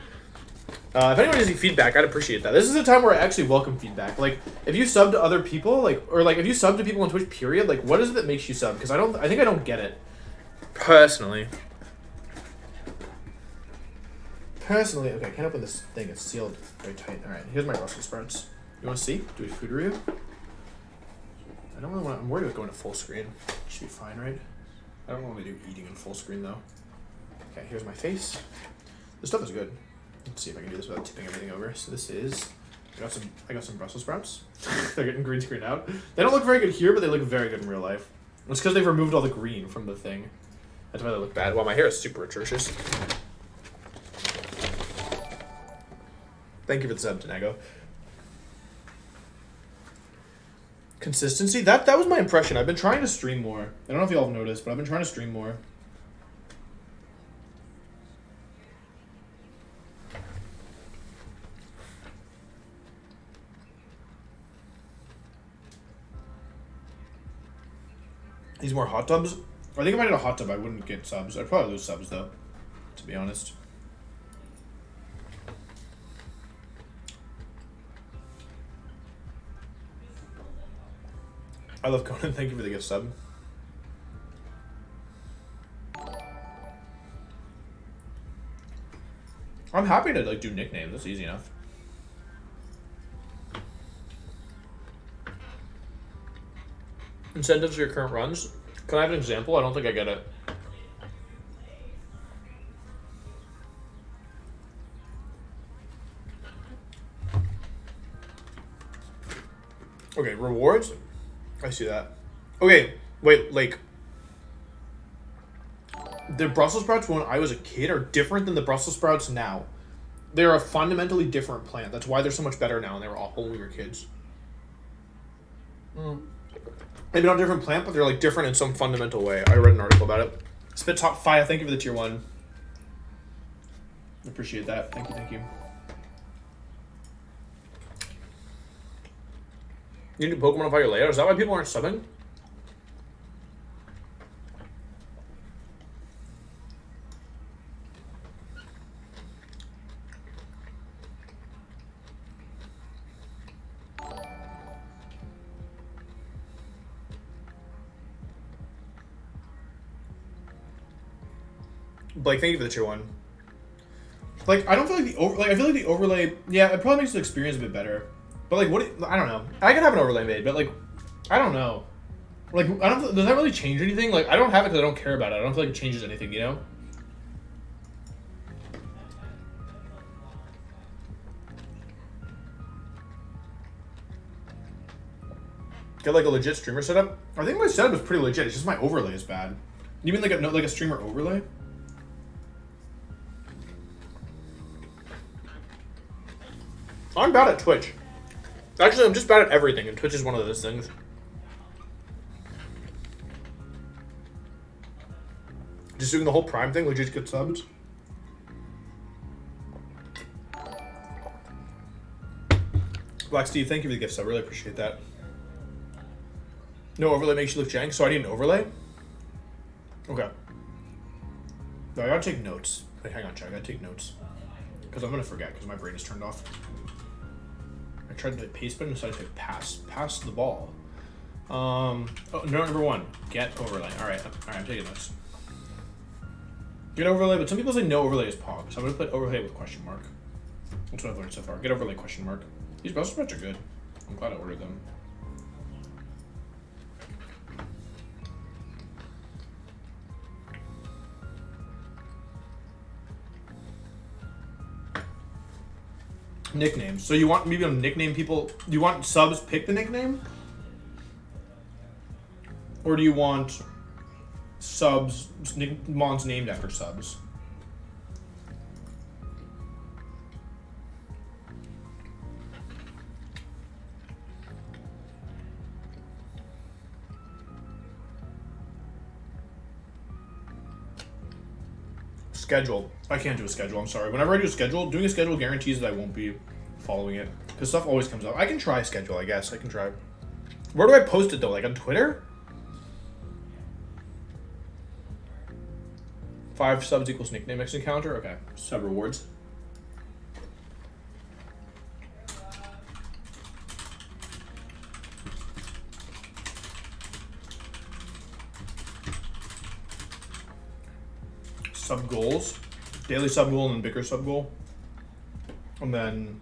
If anyone has any feedback, I'd appreciate that. This is a time where I actually welcome feedback. Like, if you sub to other people, like, or like if you sub to people on Twitch, period, like, what is it that makes you sub? Because I think I don't get it. Personally, okay, I can't open this thing. It's sealed very tight. All right, here's my Brussels sprouts. You want to see? Do a food review? I don't really want. I'm worried about going to full screen. Should be fine, right? I don't normally do eating in full screen though. Okay, here's my face. This stuff is good. Let's see if I can do this without tipping everything over. So this is, I got some Brussels sprouts. They're getting green screen out. They don't look very good here, but they look very good in real life. It's because they've removed all the green from the thing. That's why they look bad. Wow, my hair is super atrocious. Thank you for the sub, Tanago. Consistency? That was my impression. I've been trying to stream more. I don't know if y'all have noticed, but I've been trying to stream more. These more hot tubs? I think if I did a hot tub, I wouldn't get subs. I'd probably lose subs, though, to be honest. I love Conan. Thank you for the gift sub. I'm happy to, like, do nicknames. That's easy enough. Incentives for your current runs. Can I have an example? I don't think I get it. Okay, rewards. I see that. Okay, wait, like the Brussels sprouts when I was a kid are different than the Brussels sprouts now. They're a fundamentally different plant. That's why they're so much better now, and they were all when we were kids. Maybe not a different plant, but they're like different in some fundamental way. I read an article about it. Spit Top 5, thank you for the tier 1. Appreciate that. Thank you, thank you. You need Pokemon by your layout? Is that why people aren't subbing? Blake, thank you for the tier 1. Like, I don't feel like I feel like the overlay, yeah, it probably makes the experience a bit better. But like, I don't know. I can have an overlay made, but like, I don't know. Like, does that really change anything? Like, I don't have it because I don't care about it. I don't feel like it changes anything, you know? Get like a legit streamer setup? I think my setup is pretty legit. It's just my overlay is bad. You mean like a streamer overlay? I'm bad at Twitch. Actually, I'm just bad at everything, and Twitch is one of those things. Just doing the whole Prime thing, legit good subs. Black Steve, thank you for the gift sub. Really appreciate that. No overlay makes you look jank, so I need an overlay? Okay. No, I gotta take notes. Wait, hang on, chat. I gotta take notes. Because I'm gonna forget, because my brain is turned off. I tried to paste button and decided to pass. Pass the ball. Oh, note number 1. Get overlay. Alright, I'm taking notes. Get overlay, but some people say no overlay is pog, so I'm gonna put overlay with question mark. That's what I've learned so far. Get overlay question mark. These Brussels sprouts are good. I'm glad I ordered them. Nicknames. So you want me to nickname people? Do you want subs pick the nickname? Or do you want subs, mons named after subs. Schedule. I can't do a schedule, I'm sorry. Whenever I do a schedule, doing a schedule guarantees that I won't be following it. Because stuff always comes up. I can try a schedule, I guess. I can try. Where do I post it, though? Like on Twitter? 5 subs equals nickname X encounter? Okay. Sub rewards. Sub goals. Daily sub goal and then bigger sub goal. And then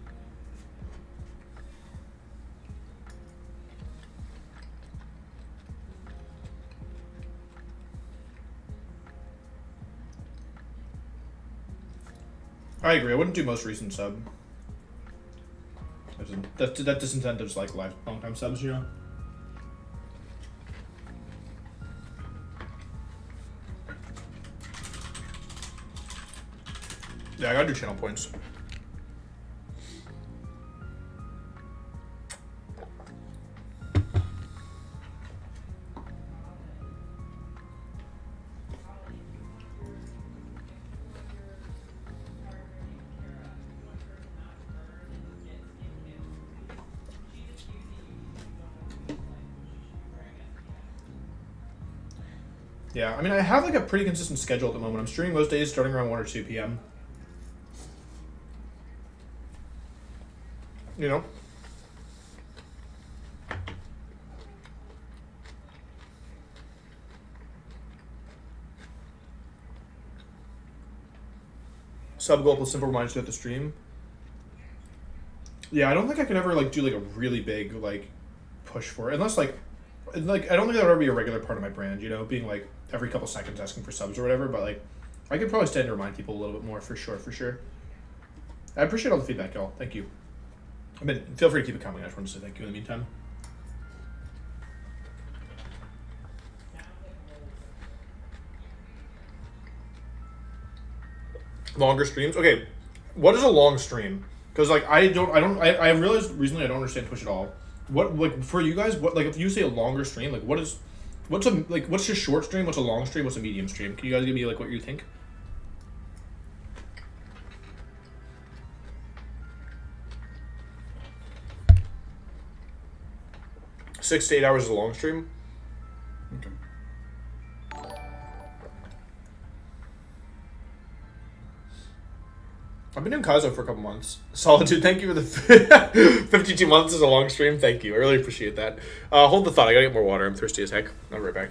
I agree. I wouldn't do most recent sub. That disincentives like long time subs, you know. Yeah, I gotta do channel points. Yeah, I mean, I have like a pretty consistent schedule at the moment. I'm streaming most days starting around 1 or 2 p.m. You know? Sub goal plus simple reminders throughout the stream. Yeah, I don't think I could ever like do like a really big like push for it. Unless like I don't think that would ever be a regular part of my brand, you know, being like every couple seconds asking for subs or whatever, but like I could probably stand to remind people a little bit more for sure. I appreciate all the feedback, y'all. Thank you. I mean, feel free to keep it coming. I just wanted to say thank you in the meantime. Longer streams? Okay, what is a long stream? Because like I realized recently I don't understand Twitch at all. What, like, for you guys, what, like, if you say a longer stream, like, what's a short stream, what's a long stream, what's a medium stream? Can you guys give me like what you think? 6 to 8 hours is a long stream. Okay. I've been doing Kaizo for a couple months. Solitude, thank you for the 52 months is a long stream. Thank you. I really appreciate that. Hold the thought. I gotta get more water. I'm thirsty as heck. I'll be right back.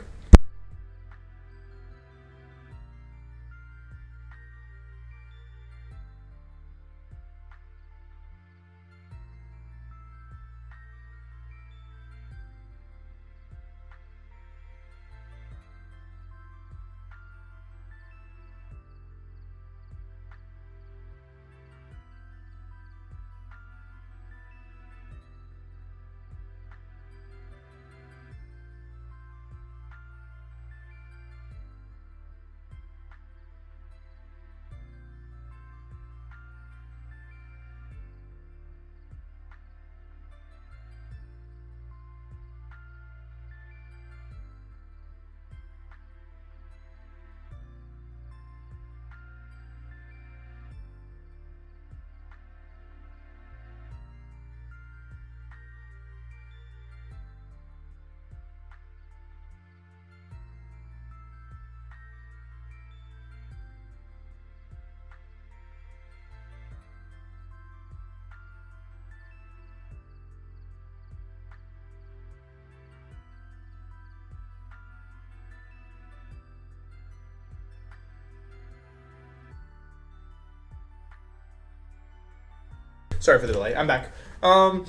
Sorry for the delay. I'm back. Yeah,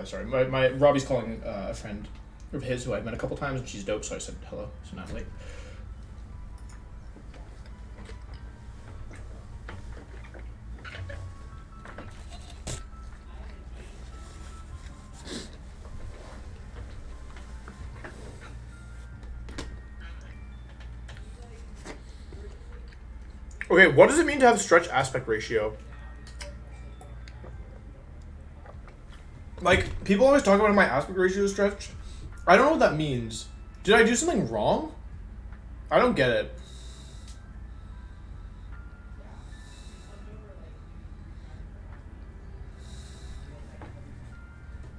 sorry. My Robbie's calling a friend of his who I've met a couple times, and she's dope, so I said hello. So now I'm late. Okay, what does it mean to have stretch aspect ratio? Like, people always talk about my aspect ratio is stretched. I don't know what that means. Did I do something wrong? I don't get it.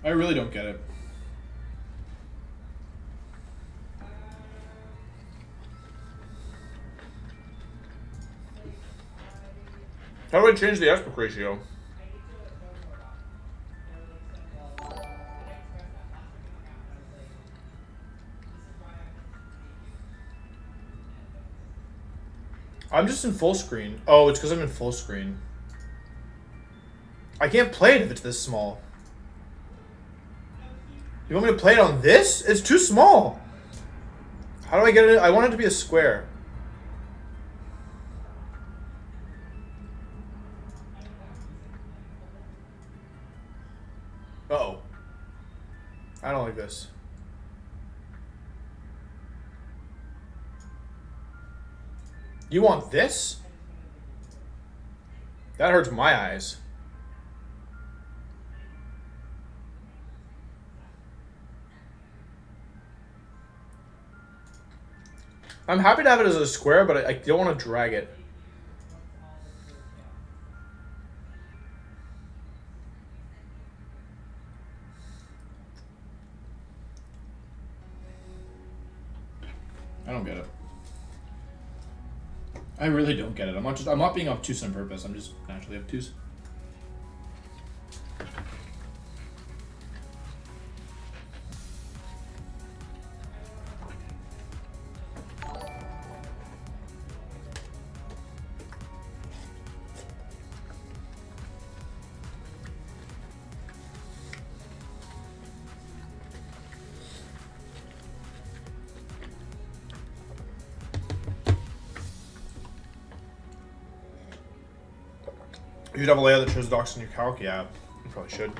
I really don't get it. How do I change the aspect ratio? I'm just in full screen. Oh, it's because I'm in full screen. I can't play it if it's this small. You want me to play it on this? It's too small. How do I get it? I want it to be a square. Uh-oh. I don't like this. You want this? That hurts my eyes. I'm happy to have it as a square, but I don't want to drag it. I don't get it. I really don't get it. I'm not being obtuse on purpose. I'm just naturally obtuse. You should have a layout that shows docs in your calc. Yeah, you probably should.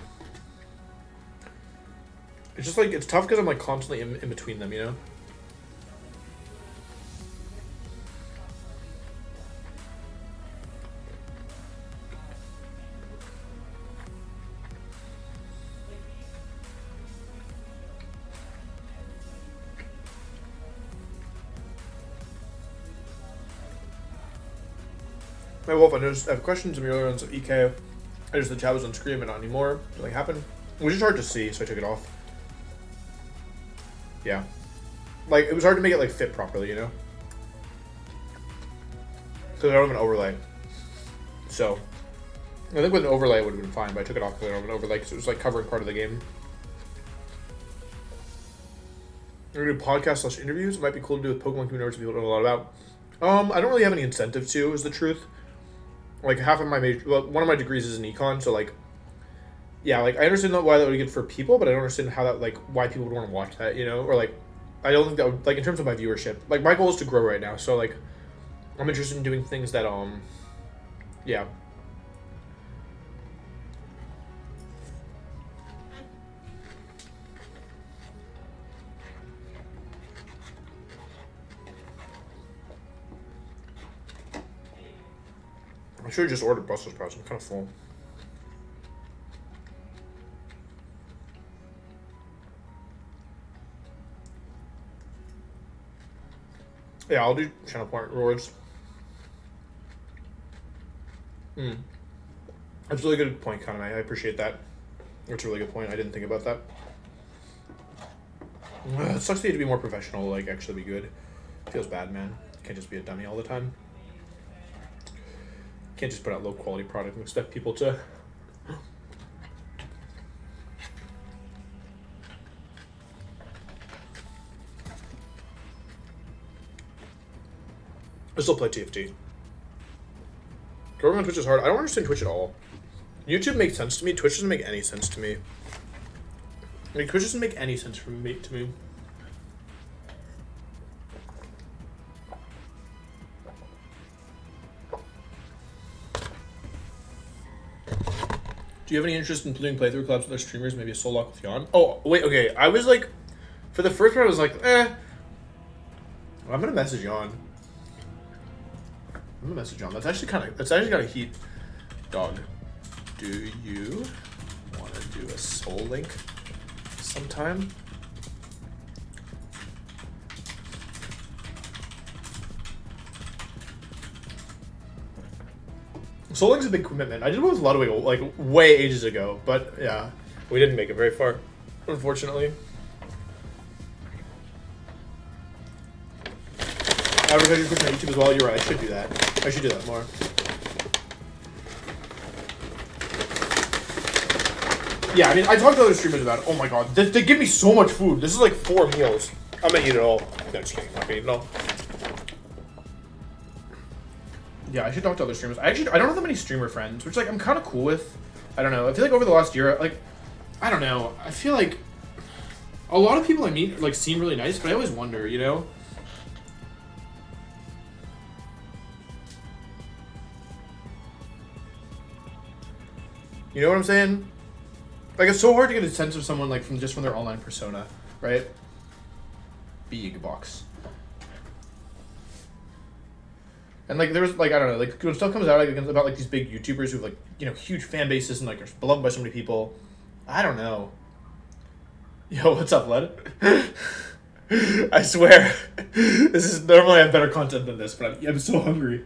It's just like, it's tough because I'm like constantly in between them, you know? Hey Wolf, I noticed I have questions in the earlier runs of EK. I noticed the chat was on screen but not anymore. Something happened. It was just hard to see, so I took it off. Yeah. Like, it was hard to make it like fit properly, you know? Because I don't have an overlay. So, I think with an overlay it would have been fine, but I took it off because I don't have an overlay because it was like covering part of the game. We're gonna do podcasts / interviews. It might be cool to do with Pokemon community people don't know a lot about. I don't really have any incentive to, is the truth. Like, half of my major, well, one of my degrees is in econ, so like, yeah, like, I understand why that would be good for people, but I don't understand how that, like, why people would want to watch that, you know? Or like, I don't think that would, like, in terms of my viewership, like, my goal is to grow right now, so like, I'm interested in doing things that, yeah. I should have just ordered Brussels sprouts. I'm kind of full. Yeah, I'll do channel point rewards. That's a really good point, Kaname. I appreciate that. That's a really good point. I didn't think about that. It sucks that you have to be more professional, like, actually be good. Feels bad, man. Can't just be a dummy all the time. Can't just put out low quality product and expect people to. I still play TFT. Growing on Twitch is hard. I don't understand Twitch at all. YouTube makes sense to me. Twitch doesn't make any sense to me. Like, Twitch doesn't make any sense to me. Do you have any interest in doing playthrough clubs with other streamers? Maybe a solo lock with Yon? Oh, wait, okay. I was like, for the first part, I was like, I'm gonna message Yon. I'm gonna message John. That's actually kind of heat. Dog, do you want to do a soul link sometime? Soul Link's a big commitment. I did one with a lot of way ages ago, but yeah, we didn't make it very far, unfortunately. Advertising pushing on YouTube as well. You're right. I should do that. I should do that more. Yeah, I mean, I talked to other streamers about it. Oh my god, they give me so much food. This is like 4 meals. I'm gonna eat it all. No, just kidding. I'm not gonna eat it all. Yeah, I should talk to other streamers. I don't have that many streamer friends, which, like, I'm kind of cool with. I don't know. I feel like over the last year, like, I don't know. I feel like a lot of people I meet, like, seem really nice, but I always wonder, you know? You know what I'm saying? Like, it's so hard to get a sense of someone, like, from their online persona, right? Big box. And, like, there's, like, I don't know, like, when stuff comes out, like, about, like, these big YouTubers who have, like, you know, huge fan bases and, like, are beloved by so many people. I don't know. Yo, what's up, Led? I swear. This is, normally I have better content than this, but I'm so hungry.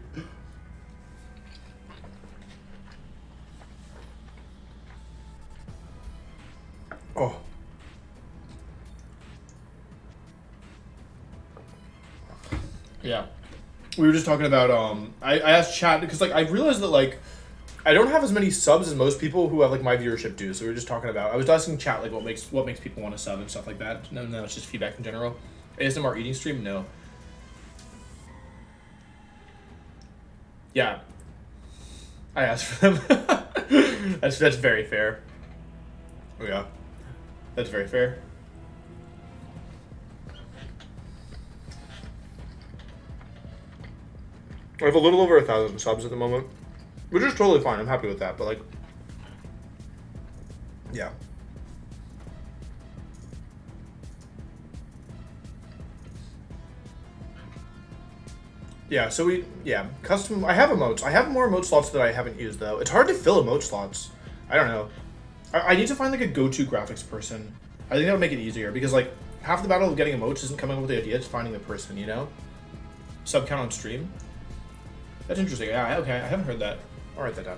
Oh. Yeah. We were just talking about, I asked chat, because, like, I realized that, like, I don't have as many subs as most people who have, like, my viewership do, so we were just talking about, I was asking chat, like, what makes people want to sub and stuff like that. No, it's just feedback in general. ASMR eating stream? No. Yeah. I asked for them. That's very fair. Oh, yeah. That's very fair. I have a little over 1,000 subs at the moment, which is totally fine. I'm happy with that, but, like, yeah. Yeah, so custom, I have emotes. I have more emote slots that I haven't used, though. It's hard to fill emote slots. I don't know. I need to find, like, a go-to graphics person. I think that would make it easier, because, like, half the battle of getting emotes isn't coming up with the idea, it's finding the person, you know? Sub count on stream. That's interesting. Yeah, okay, I haven't heard that. I'll write that down.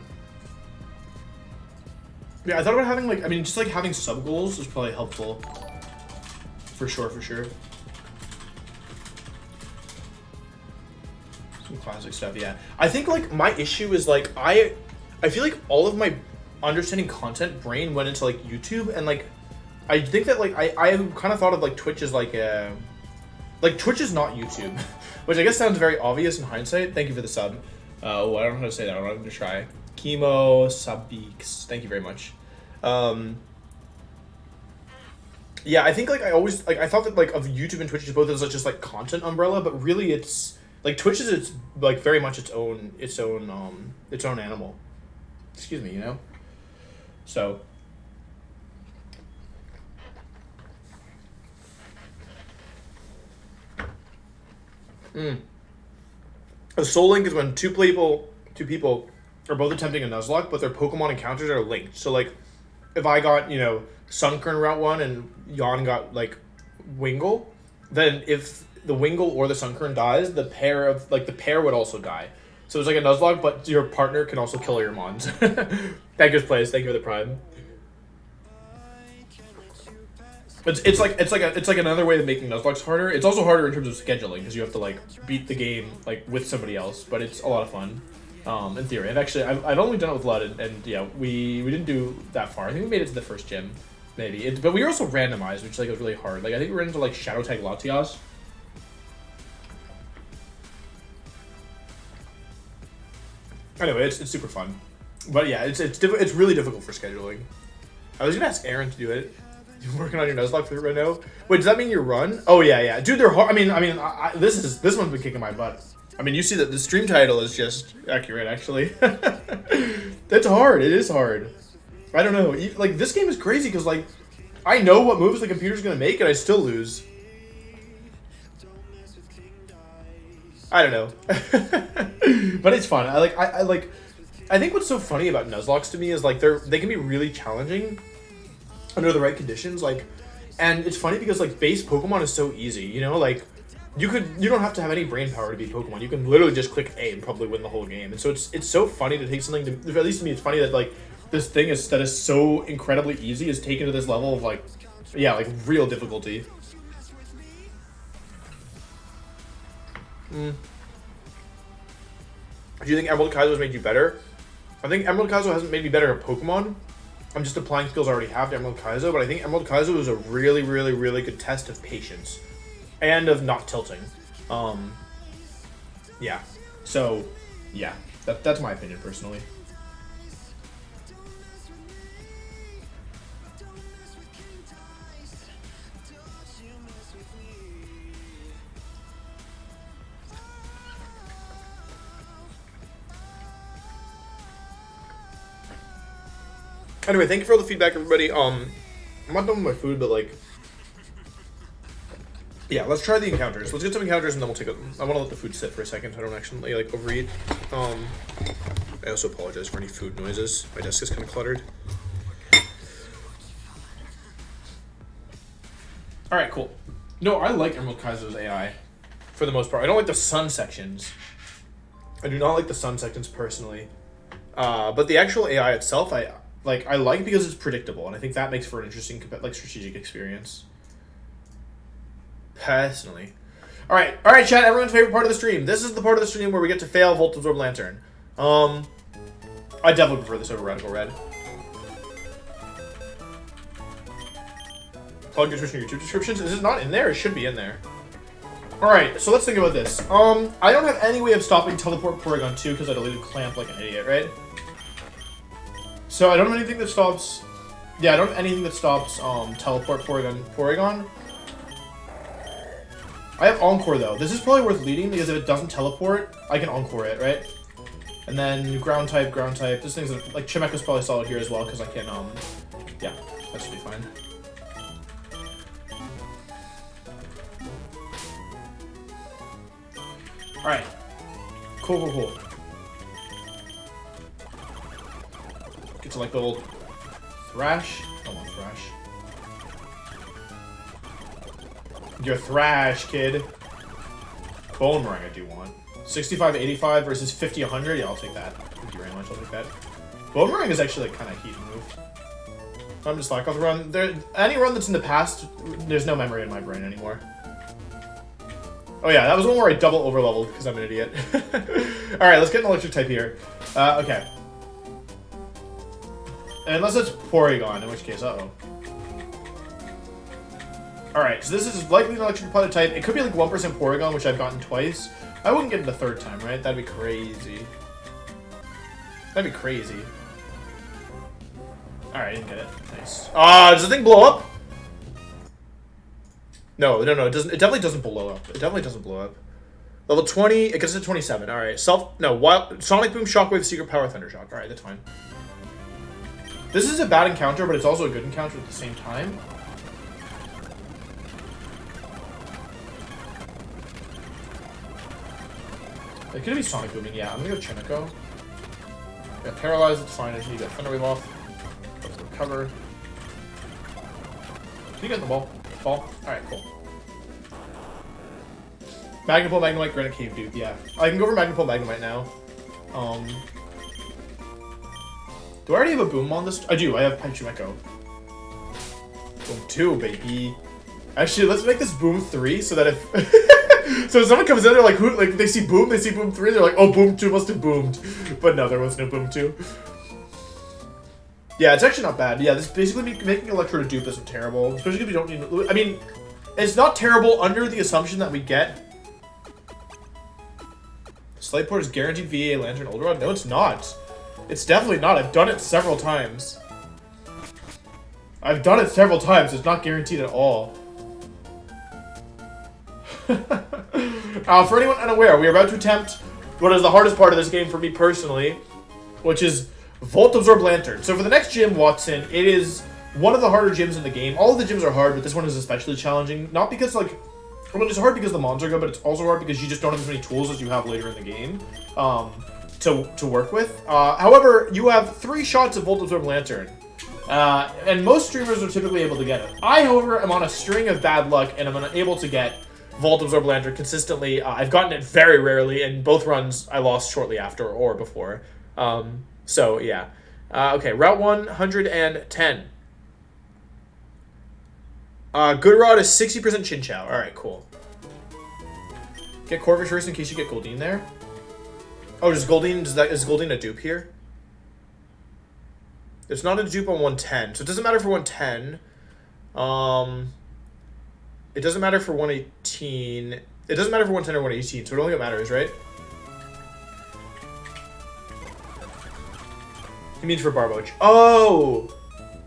Yeah, I thought about having, like, I mean, just, like, having sub goals is probably helpful. For sure, for sure. Some classic stuff, yeah. I think, like, my issue is, like, I feel like all of my understanding content brain went into, like, YouTube, and, like, I think that, like, I kind of thought of, like, Twitch as, like Twitch is not YouTube. Which I guess sounds very obvious in hindsight. Thank you for the sub. Oh, I don't know how to say that. I'm not going to try. Chemo Subbeaks. Thank you very much. Yeah, I think, like, I always, like, I thought that, like, of YouTube and Twitch both as, like, just, like, content umbrella, but really it's, like, Twitch is, it's, like, very much its own animal. Excuse me, you know? So. A soul link is when two people are both attempting a Nuzlocke, but their Pokemon encounters are linked. So, like, if I got, you know, Sunkern Route 1 and Jan got, like, Wingull, then if the Wingull or the Sunkern dies, the pair would also die. So it's like a Nuzlocke, but your partner can also kill your Mons. That goes plays. Thank you for the Prime. It's like another way of making Nuzlocks harder. It's also harder in terms of scheduling because you have to, like, beat the game, like, with somebody else. But it's a lot of fun, in theory. I've only done it with Lud, and yeah, we didn't do that far. I think we made it to the first gym, maybe. But we were also randomized, which, like, was really hard. Like, I think we were into, like, Shadow Tag Latias. Anyway, it's super fun. But yeah, it's really difficult for scheduling. I was gonna ask Aaron to do it. You're working on your Nuzlocke for right now? Wait, does that mean you run? Oh yeah. Dude, they're hard. I mean, this one's been kicking my butt. I mean, you see that the stream title is just accurate, actually. That's hard. It is hard. I don't know. Like, this game is crazy because, like, I know what moves the computer's gonna make and I still lose. I don't know. But it's fun. I think what's so funny about Nuzlockes to me is like they can be really challenging under the right conditions. Like, and it's funny because like base Pokemon is so easy. You know, like you don't have to have any brain power to beat Pokemon. You can literally just click A and probably win the whole game. And so it's so funny to take something to, at least to me, it's funny that like this thing that is so incredibly easy is taken to this level of like, yeah, like real difficulty. Do you think Emerald Kaizo has made you better? I think Emerald Kaizo hasn't made me better at Pokemon. I'm just applying skills I already have to Emerald Kaizo, but I think Emerald Kaizo is a really, really, really good test of patience. And of not tilting. Yeah. So, yeah. That's my opinion, personally. Anyway, thank you for all the feedback, everybody. I'm not done with my food, but like, yeah, let's try the encounters. Let's get some encounters and then we'll take a. I want to let the food sit for a second so I don't actually like overeat. I also apologize for any food noises. My desk is kind of cluttered. All right, cool. No, I like Emerald Kaizo's AI for the most part. I don't like the sun sections. I do not like the sun sections personally, but the actual AI itself, I like because it's predictable, and I think that makes for an interesting like strategic experience. Personally. Alright, chat, everyone's favorite part of the stream. This is the part of the stream where we get to fail Volt Absorb Lantern. I definitely prefer this over Radical Red. Plug your Twitch in your YouTube descriptions. Is it not in there? It should be in there. Alright, so let's think about this. I don't have any way of stopping Teleport Porygon 2 because I deleted Clamp like an idiot, right? So I don't have anything that stops... Yeah, I don't have anything that stops Teleport Porygon. I have Encore, though. This is probably worth leading, because if it doesn't teleport, I can Encore it, right? And then Ground type. This thing's, like, Chimeko's probably solid here as well, because I can, yeah, that should be fine. Alright. Cool. Get to, like, the old Thrash. I don't want Thrash. You're Thrash, kid. Boomerang I do want. 65-85 versus 50-100? Yeah, I'll take that. Thank you very much, I'll take that. Boomerang is actually like kind of heat move. I'm just like, I'll run. Any run that's in the past, there's no memory in my brain anymore. Oh yeah, that was one where I double overleveled because I'm an idiot. Alright, let's get an electric type here. Okay. Unless it's Porygon, in which case, uh-oh. Alright, so this is likely an electric repellent type. It could be like 1% Porygon, which I've gotten twice. I wouldn't get it the third time, right? That'd be crazy. That'd be crazy. Alright, I didn't get it. Nice. Does the thing blow up? No, it doesn't. It definitely doesn't blow up. It definitely doesn't blow up. Level 20, it gets to 27. Alright, Sonic Boom, Shockwave, Secret Power, Thunder Shock. Alright, that's fine. This is a bad encounter, but it's also a good encounter at the same time. It could be Sonic Booming, yeah. I'm gonna go Chimico. Got Paralyzed, it's fine. I just need to get Thunder Wave off. Recover. Can you get the ball? Alright, cool. Magnapole, Magnemite, Granite Cave, dude, yeah. I can go for Magnapole, Magnemite now. Do I already have a Boom on this? I do, I have Chimico. Boom 2, baby. Actually, let's make this Boom 3 so that if... So if someone comes in, they're like, who? Like, they see Boom 3, they're like, oh, Boom 2 must have boomed. But no, there was no Boom 2. Yeah, it's actually not bad. Yeah, this basically making Electro to dupe isn't terrible. Especially if you don't need... I mean, it's not terrible under the assumption that we get... Slightport is guaranteed VA Lantern Ultra Rod? No, it's not. It's definitely not. I've done it several times. It's not guaranteed at all. For anyone unaware, we are about to attempt what is the hardest part of this game for me personally, which is Volt Absorb Lantern. So for the next gym, Watson, it is one of the harder gyms in the game. All of the gyms are hard, but this one is especially challenging. Not because, like, I mean, it's hard because the mons are good, but it's also hard because you just don't have as many tools as you have later in the game to work with. However, you have 3 shots of Volt Absorb Lantern. And most streamers are typically able to get it. I, however, am on a string of bad luck, and I'm unable to get Volt Absorb Lantern consistently. I've gotten it very rarely, and both runs I lost shortly after or before. So, yeah. Okay, Route 110. Good Rod is 60% Chin Chow. Alright, cool. Get Corvish first in case you get Goldeen there. Oh, is Goldeen a dupe here? It's not a dupe on 110, so it doesn't matter for 110. It doesn't matter for 118. It doesn't matter for 110 or 118, so it only matters, right? He means for Barboach. Oh!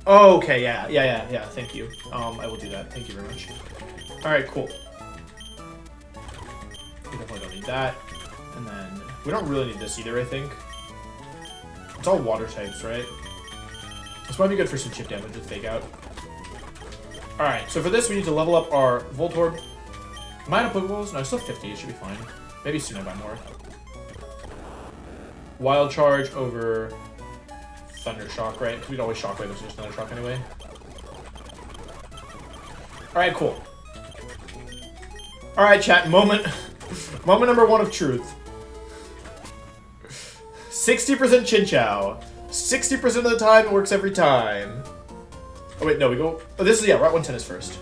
Oh, okay, yeah, thank you. I will do that. Thank you very much. Alright, cool. We definitely don't need that. And then, we don't really need this either, I think. It's all water types, right? This might be good for some chip damage with Fake Out. Alright, so for this, we need to level up our Voltorb. Am I out of Pokeballs? No, I still have 50. It should be fine. Maybe soon I buy more. Wild Charge over Thunder Shock, right? Because we'd always Shock Wave, so just Thunder Shock anyway. Alright, cool. Alright, chat. Moment number 1 of truth. 60% Chin Chow. 60% of the time it works every time. Oh wait, no, we go... Oh, this is, yeah, Route 110 is first.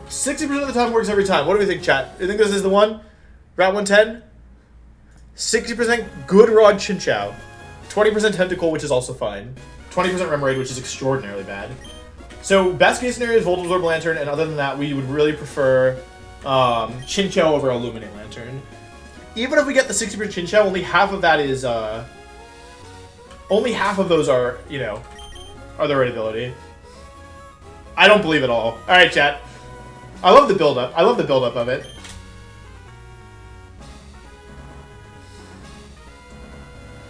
60% of the time it works every time. What do we think, chat? You think this is the one? Route 110? 60% Good Rod Chin Chow. 20% Tentacle, which is also fine. 20% Remoraid, which is extraordinarily bad. So, best case scenario is Volt Absorb Lantern, and other than that, we would really prefer Chin Chow over Illuminate Lantern. Even if we get the 60% Chin Chow, only half of that is, only half of those are, you know, are the right ability. I don't believe it all. Alright, chat. I love the build-up. I love the build-up of it.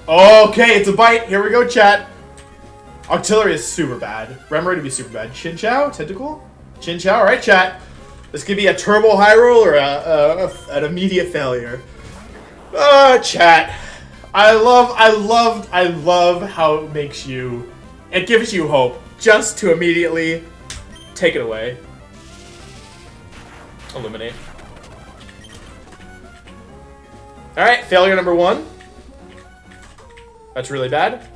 Okay, it's a bite. Here we go, chat. Octillery is super bad. Remoraid would be super bad. Chin Chow? Tentacle? Chin Chow? Alright, chat. This could be a turbo high roll or an immediate failure. Chat. I love how it makes you... It gives you hope just to immediately take it away. Illuminate. Alright, failure number 1. That's really bad.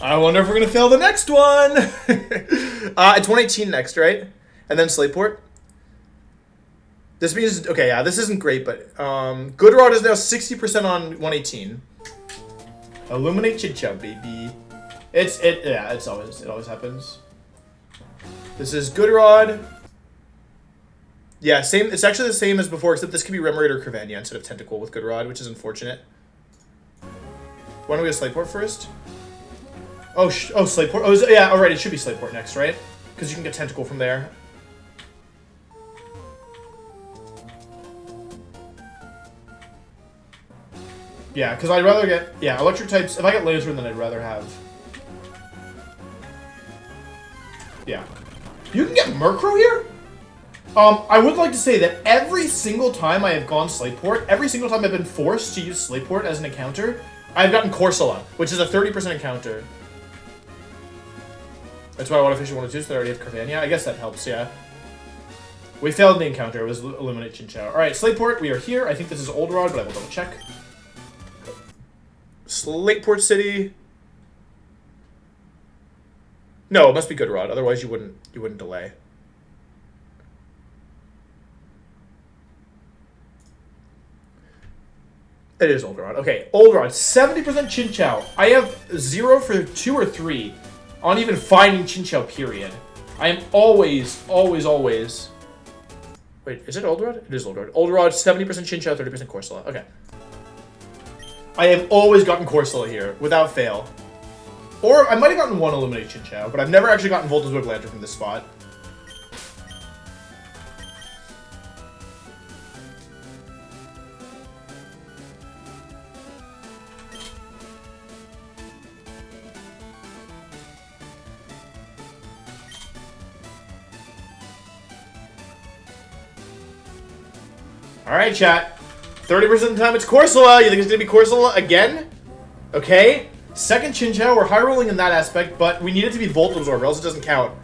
I wonder if we're going to fail the next one. It's 118 next, right? And then Slateport. This means, okay, yeah, this isn't great, but Good Rod is now 60% on 118. Illuminate Chin Chow, baby. It always happens. This is Good Rod. Yeah, same. It's actually the same as before, except this could be Remoraid or Cravania instead of Tentacle with Good Rod, which is unfortunate. Why don't we go Slateport first? Oh, Slateport. Oh, yeah, alright, it should be Slateport next, right? Because you can get Tentacle from there. Yeah, because I'd rather get... Yeah, electric types... If I get Laser, then I'd rather have... Yeah. You can get Murkrow here? I would like to say that every single time I have gone Slateport, every single time I've been forced to use Slateport as an encounter, I've gotten Corsola, which is a 30% encounter. That's why I want to fish 102, so I already have Cravania. I guess that helps, yeah. We failed the encounter. It was Illuminate Chin Chow. Alright, Slateport, we are here. I think this is Old Rod, but I will double check. Slateport City. No, it must be Good Rod. Otherwise, you wouldn't delay. It is Old Rod. Okay, Old Rod, 70% Chin Chow. I have 0 for 2 or 3 on even finding Chin Chow, period. I am always... Wait, is it Old Rod? It is Old Rod. Old Rod, 70% Chin Chow, 30% Corsola. Okay. I have always gotten Corsola here, without fail. Or, I might have gotten 1 Illuminate Chin Chow, but I've never actually gotten Voltage Whip Lantern from this spot. Alright, chat. 30% of the time it's Corsola. You think it's going to be Corsola again? Okay. Second Chinchou. We're high rolling in that aspect, but we need it to be Volt Absorb, or else it doesn't count.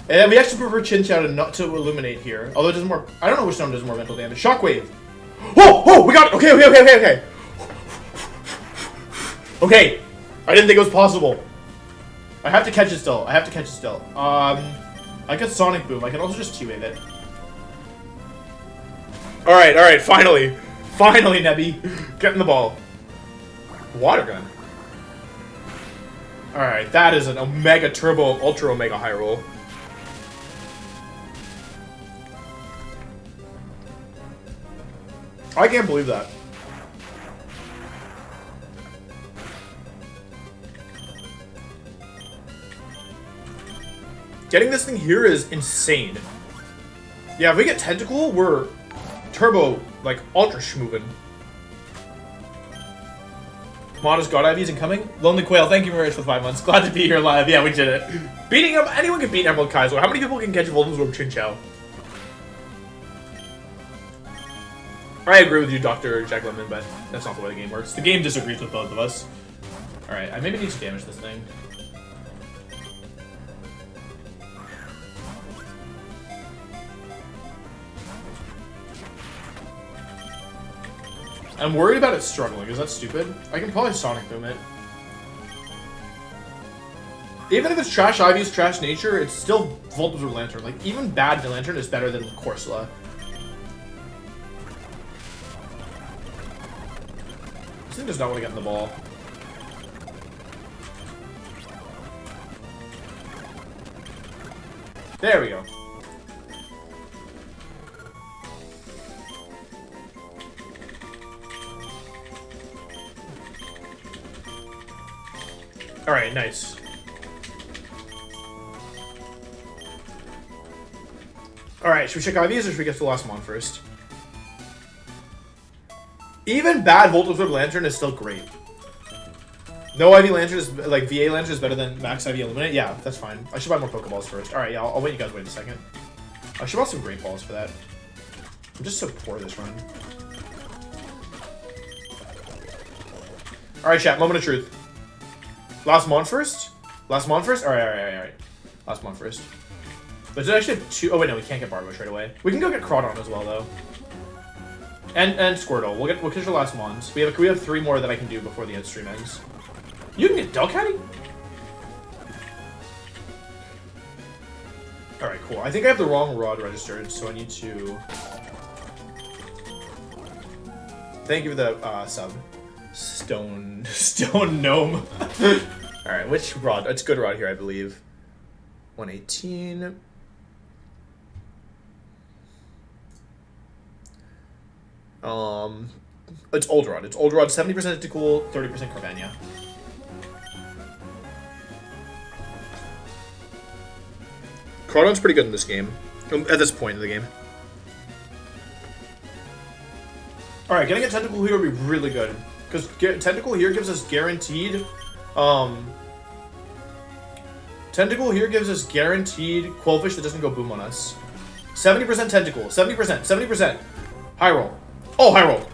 And we actually prefer Chinchou to not to illuminate here. Although it does more. I don't know which one does more mental damage. Shockwave. Oh, we got it. Okay. Okay. I didn't think it was possible. I have to catch it still. I got Sonic Boom. I can also just T-Wave it. Alright. Finally, Nebby. Getting the ball. Water Gun. Alright, that is an Omega Turbo Ultra Omega High Roll. I can't believe that. Getting this thing here is insane. Yeah, if we get Tentacle, we're turbo, like, ultra schmoovin'. Modest God IVs incoming. Lonely Quail, thank you very much for the 5 months. Glad to be here live. Yeah, we did it. Beating him, anyone can beat Emerald Kaizo. How many people can catch Voltazorb Chinchou? I agree with you, Dr. Jack Lemon, but that's not the way the game works. The game disagrees with both of us. Alright, I maybe need to damage this thing. I'm worried about it struggling. Is that stupid? I can probably Sonic Boom it. Even if it's trash IV's trash nature, it's still Volt Absorb Lantern. Like, even bad Lantern is better than Corsola. This thing does not want to get in the ball. There we go. Alright, nice. Alright, should we check IVs or should we get to the last mon first? Even bad Volt Absorb Lantern is still great. No IV Lantern is, like, VA Lantern is better than Max IV Illuminate? Yeah, that's fine. I should buy more Pokeballs first. Alright, yeah, I'll wait you guys wait a second. I should buy some Great Balls for that. I'm just so poor this run. Alright, chat, moment of truth. Last mon first? Last mon first? Alright. Last mon first. But does it actually have 2? Oh wait, no, we can't get Barbush right away. We can go get Crawdon as well, though. And Squirtle. We'll catch our last mons. We have 3 more that I can do before the end stream ends. You can get Delcatty? Alright, cool. I think I have the wrong rod registered, so I need to... Thank you for the sub. Stone Gnome. Alright, which rod? It's good rod here, I believe. 118. It's Old Rod. It's Old Rod, 70% Tentacool, 30% Carvania. Crawdon's pretty good in this game. At this point in the game. Alright, getting a Tentacool here would be really good. Because Tentacool here gives us guaranteed... Tentacool here gives us guaranteed Quillfish that doesn't go boom on us. 70% Tentacool. 70%. High roll. Oh, high roll.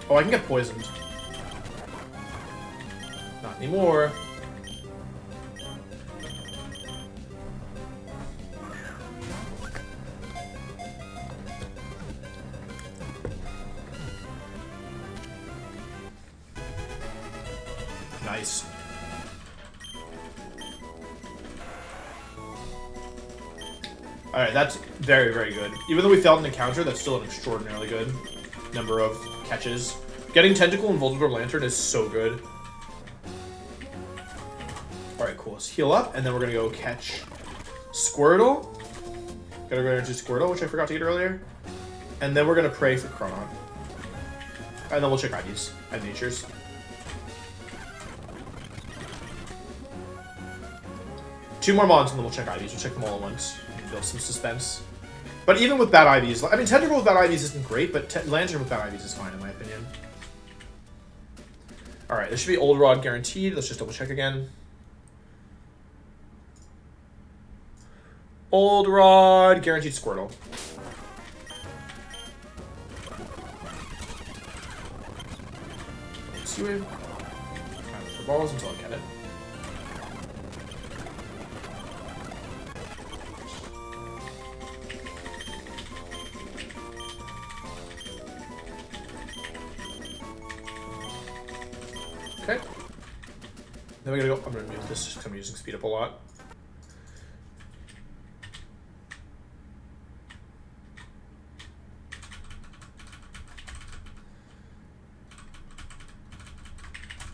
Oh, I can get poisoned. Not anymore. Nice. Alright, that's very, very good. Even though we failed an encounter, that's still an extraordinarily good number of catches. Getting Tentacool and Volt Absorb Lantern is so good. Alright, cool. Let's heal up, and then we're gonna go catch Squirtle. Gotta go into Squirtle, which I forgot to get earlier. And then we're gonna pray for Crawdon. And then we'll check IVs and natures. Two more mons and then we'll check IVs. We'll check them all at once. Build some suspense. But even with bad IVs, I mean, Tentacool with bad IVs isn't great, but Lantern with bad IVs is fine in my opinion. Alright, this should be Old Rod guaranteed. Let's just double check again. Old Rod, guaranteed Squirtle. Sea Wave. For balls until I get it. Okay. Then we gotta go. I'm gonna mute this just because I'm using speed up a lot.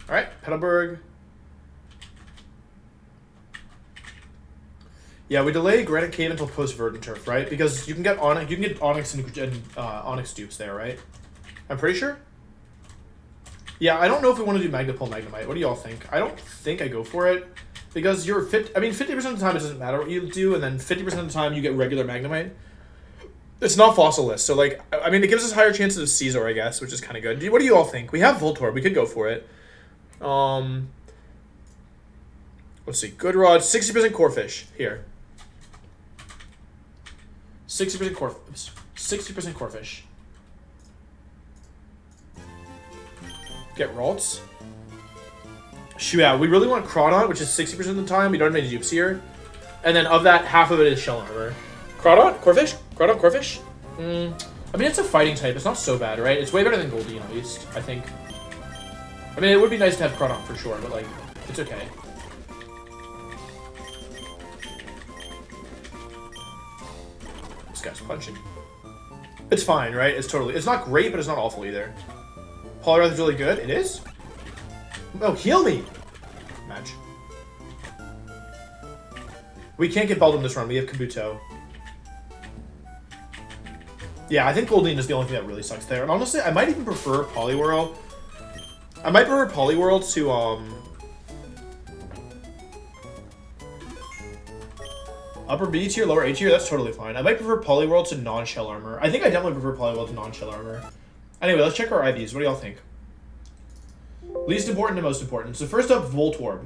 Alright, Petalburg. Yeah, we delay Granite Cave until post Verdant Turf, right? Because you can get Onyx and Onyx dupes there, right? I'm pretty sure. Yeah, I don't know if we want to do Magnapole Magnemite. What do y'all think? I don't think I go for it because you're 50% of the time it doesn't matter what you do, and then 50% of the time you get regular Magnemite. It's not Fossilist, so like I mean it gives us higher chances of Caesar, I guess, which is kind of good. What do you all think? We have Voltorb. We could go for it. Let's see. Good Rod, 60% Corphish here. 60% Corphish. 60% Corphish. Get Ralts. Shoot, yeah, we really want Crawdont, which is 60% of the time. We don't have any dupes here. And then of that, half of it is Shell Armor. Crawdont? Corphish? Crawdont? Corphish? I mean, it's a fighting type. It's not so bad, right? It's way better than Goldeen, at least, I think. I mean, it would be nice to have Crawdont for sure, but, like, it's okay. This guy's punching. It's fine, right? It's totally... It's not great, but it's not awful either. Poliwrath is really good. It is? Oh, heal me! Match. We can't get Beldum this run. We have Kabuto. Yeah, I think Goldeen is the only thing that really sucks there. And honestly, I might even prefer Poliwhirl. I might prefer Poliwhirl to, upper B tier, lower A tier, that's totally fine. I might prefer Poliwhirl to non-Shell Armor. I think I definitely prefer Poliwhirl to non-Shell Armor. Anyway, let's check our IVs. What do y'all think? Least important to most important. So first up, Voltorb.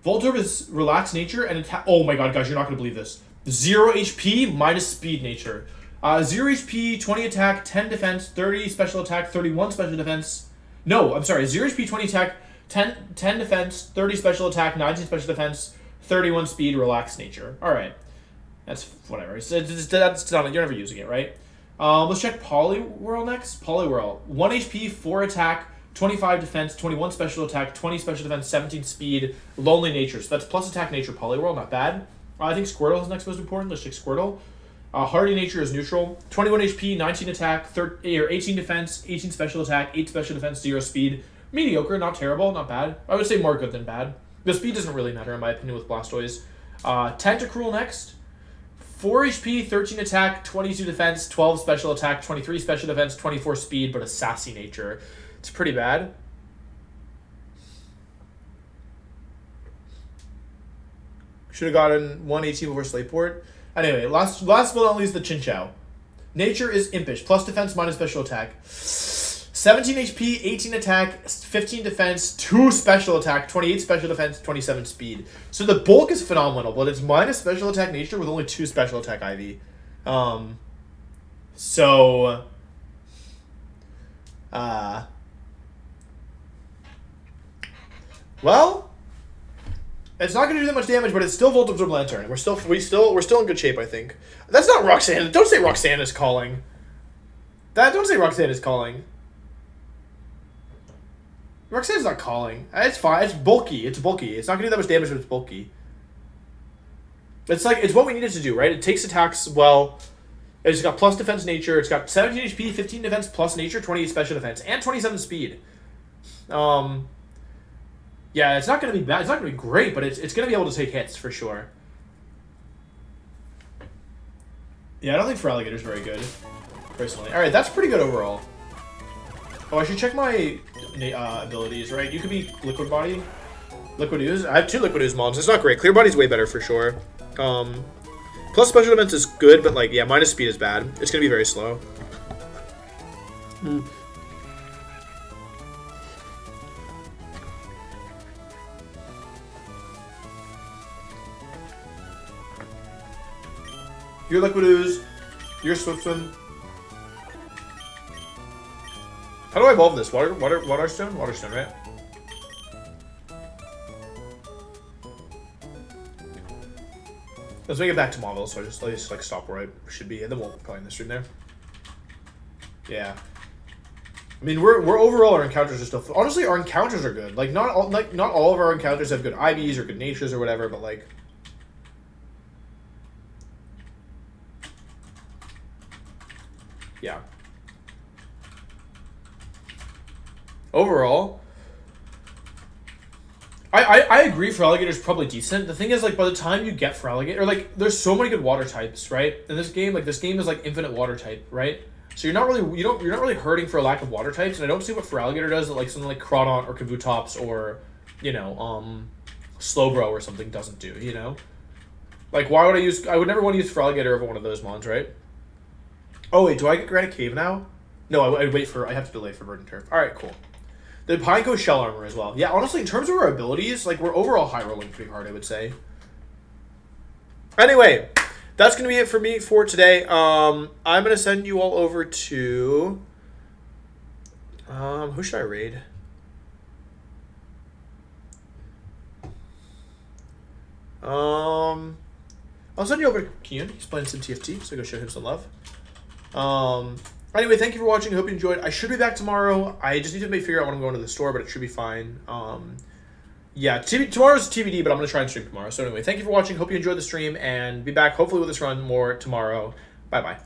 Voltorb is relaxed nature and attack. Oh my god, guys, you're not going to believe this. 0 HP minus speed nature. 0 HP, 20 attack, 10 defense, 30 special attack, 31 special defense. No, I'm sorry. 0 HP, 20 attack, 10 defense, 30 special attack, 19 special defense, 31 speed, relaxed nature. Alright. That's whatever. That's done. You're never using it, right? Let's check Poliwhirl next. Poliwhirl. 1 HP, 4 attack, 25 defense, 21 special attack, 20 special defense, 17 speed, lonely nature. So that's plus attack nature Poliwhirl, not bad. I think Squirtle is next most important. Let's check Squirtle. Hardy nature is neutral. 21 HP, 19 attack, 18 defense, 18 special attack, 8 special defense, 0 speed. Mediocre, not terrible, not bad. I would say more good than bad. The speed doesn't really matter in my opinion with Blastoise. Tentacruel next. 4 HP, 13 attack, 22 defense, 12 special attack, 23 special defense, 24 speed, but a sassy nature. It's pretty bad. Should have gotten 118 before Slateport. Anyway, last but not least, the Chinchou. Nature is impish, plus defense, minus special attack. 17 HP, 18 attack, 15 defense, 2 special attack, 28 special defense, 27 speed. So the bulk is phenomenal, but it's minus special attack nature with only 2 special attack IV. Well, it's not going to do that much damage, but it's still Volt Absorb Lantern, and we're still in good shape, I think. That's not Roxanne. Don't say Roxanne is calling. Don't say Roxanne is calling. Roxanne's not calling. It's fine. It's bulky. It's bulky. It's not going to do that much damage, but it's bulky. It's what we needed to do, right? It takes attacks well. It's got plus defense nature. It's got 17 HP, 15 defense plus nature, 28 special defense, and 27 speed. Yeah, it's not going to be bad. It's not going to be great, but it's going to be able to take hits for sure. Yeah, I don't think Feraligator's very good, personally. All right, that's pretty good overall. Oh, I should check my abilities, right? You could be Liquid Body. Liquid Ooze. I have 2 Liquid Ooze mons. It's not great. Clear Body's way better for sure. Plus special defense is good, but like, yeah, minus speed is bad. It's going to be very slow. Your Liquid Ooze. Your Swift Swim. How do I evolve this? Waterstone? Waterstone, right? Let's make it back to Marvel, so I just like stop where I should be, and then we'll probably end the stream there. Yeah. I mean, we're overall our encounters are still honestly our encounters are good. Like not all of our encounters have good IVs or good natures or whatever, but like yeah. Overall, I agree Feraligator's probably decent. The thing is, like, by the time you get Feraligator, like, there's so many good water types, right? In this game, like, this game is, like, infinite water type, right? So you're not really hurting for a lack of water types, and I don't see what Feraligator does that, like, something like Crawdaunt or Kabutops or, you know, Slowbro or something doesn't do, you know? Like, why would I would never want to use Feraligator over one of those mons, right? Oh, wait, do I get Granite Cave now? No, I have to delay for Verdant Turf. Alright, cool. The Pineco Shell Armor as well. Yeah, honestly, in terms of our abilities, like, we're overall high rolling pretty hard, I would say. Anyway, that's going to be it for me for today. I'm going to send you all over to... who should I raid? I'll send you over to Kian. He's playing some TFT, so go show him some love. Anyway, thank you for watching. I hope you enjoyed. I should be back tomorrow. I just need to figure out when I'm going to the store, but it should be fine. Yeah, tomorrow's TBD, but I'm going to try and stream tomorrow. So anyway, thank you for watching. Hope you enjoyed the stream, and be back hopefully with this run more tomorrow. Bye-bye.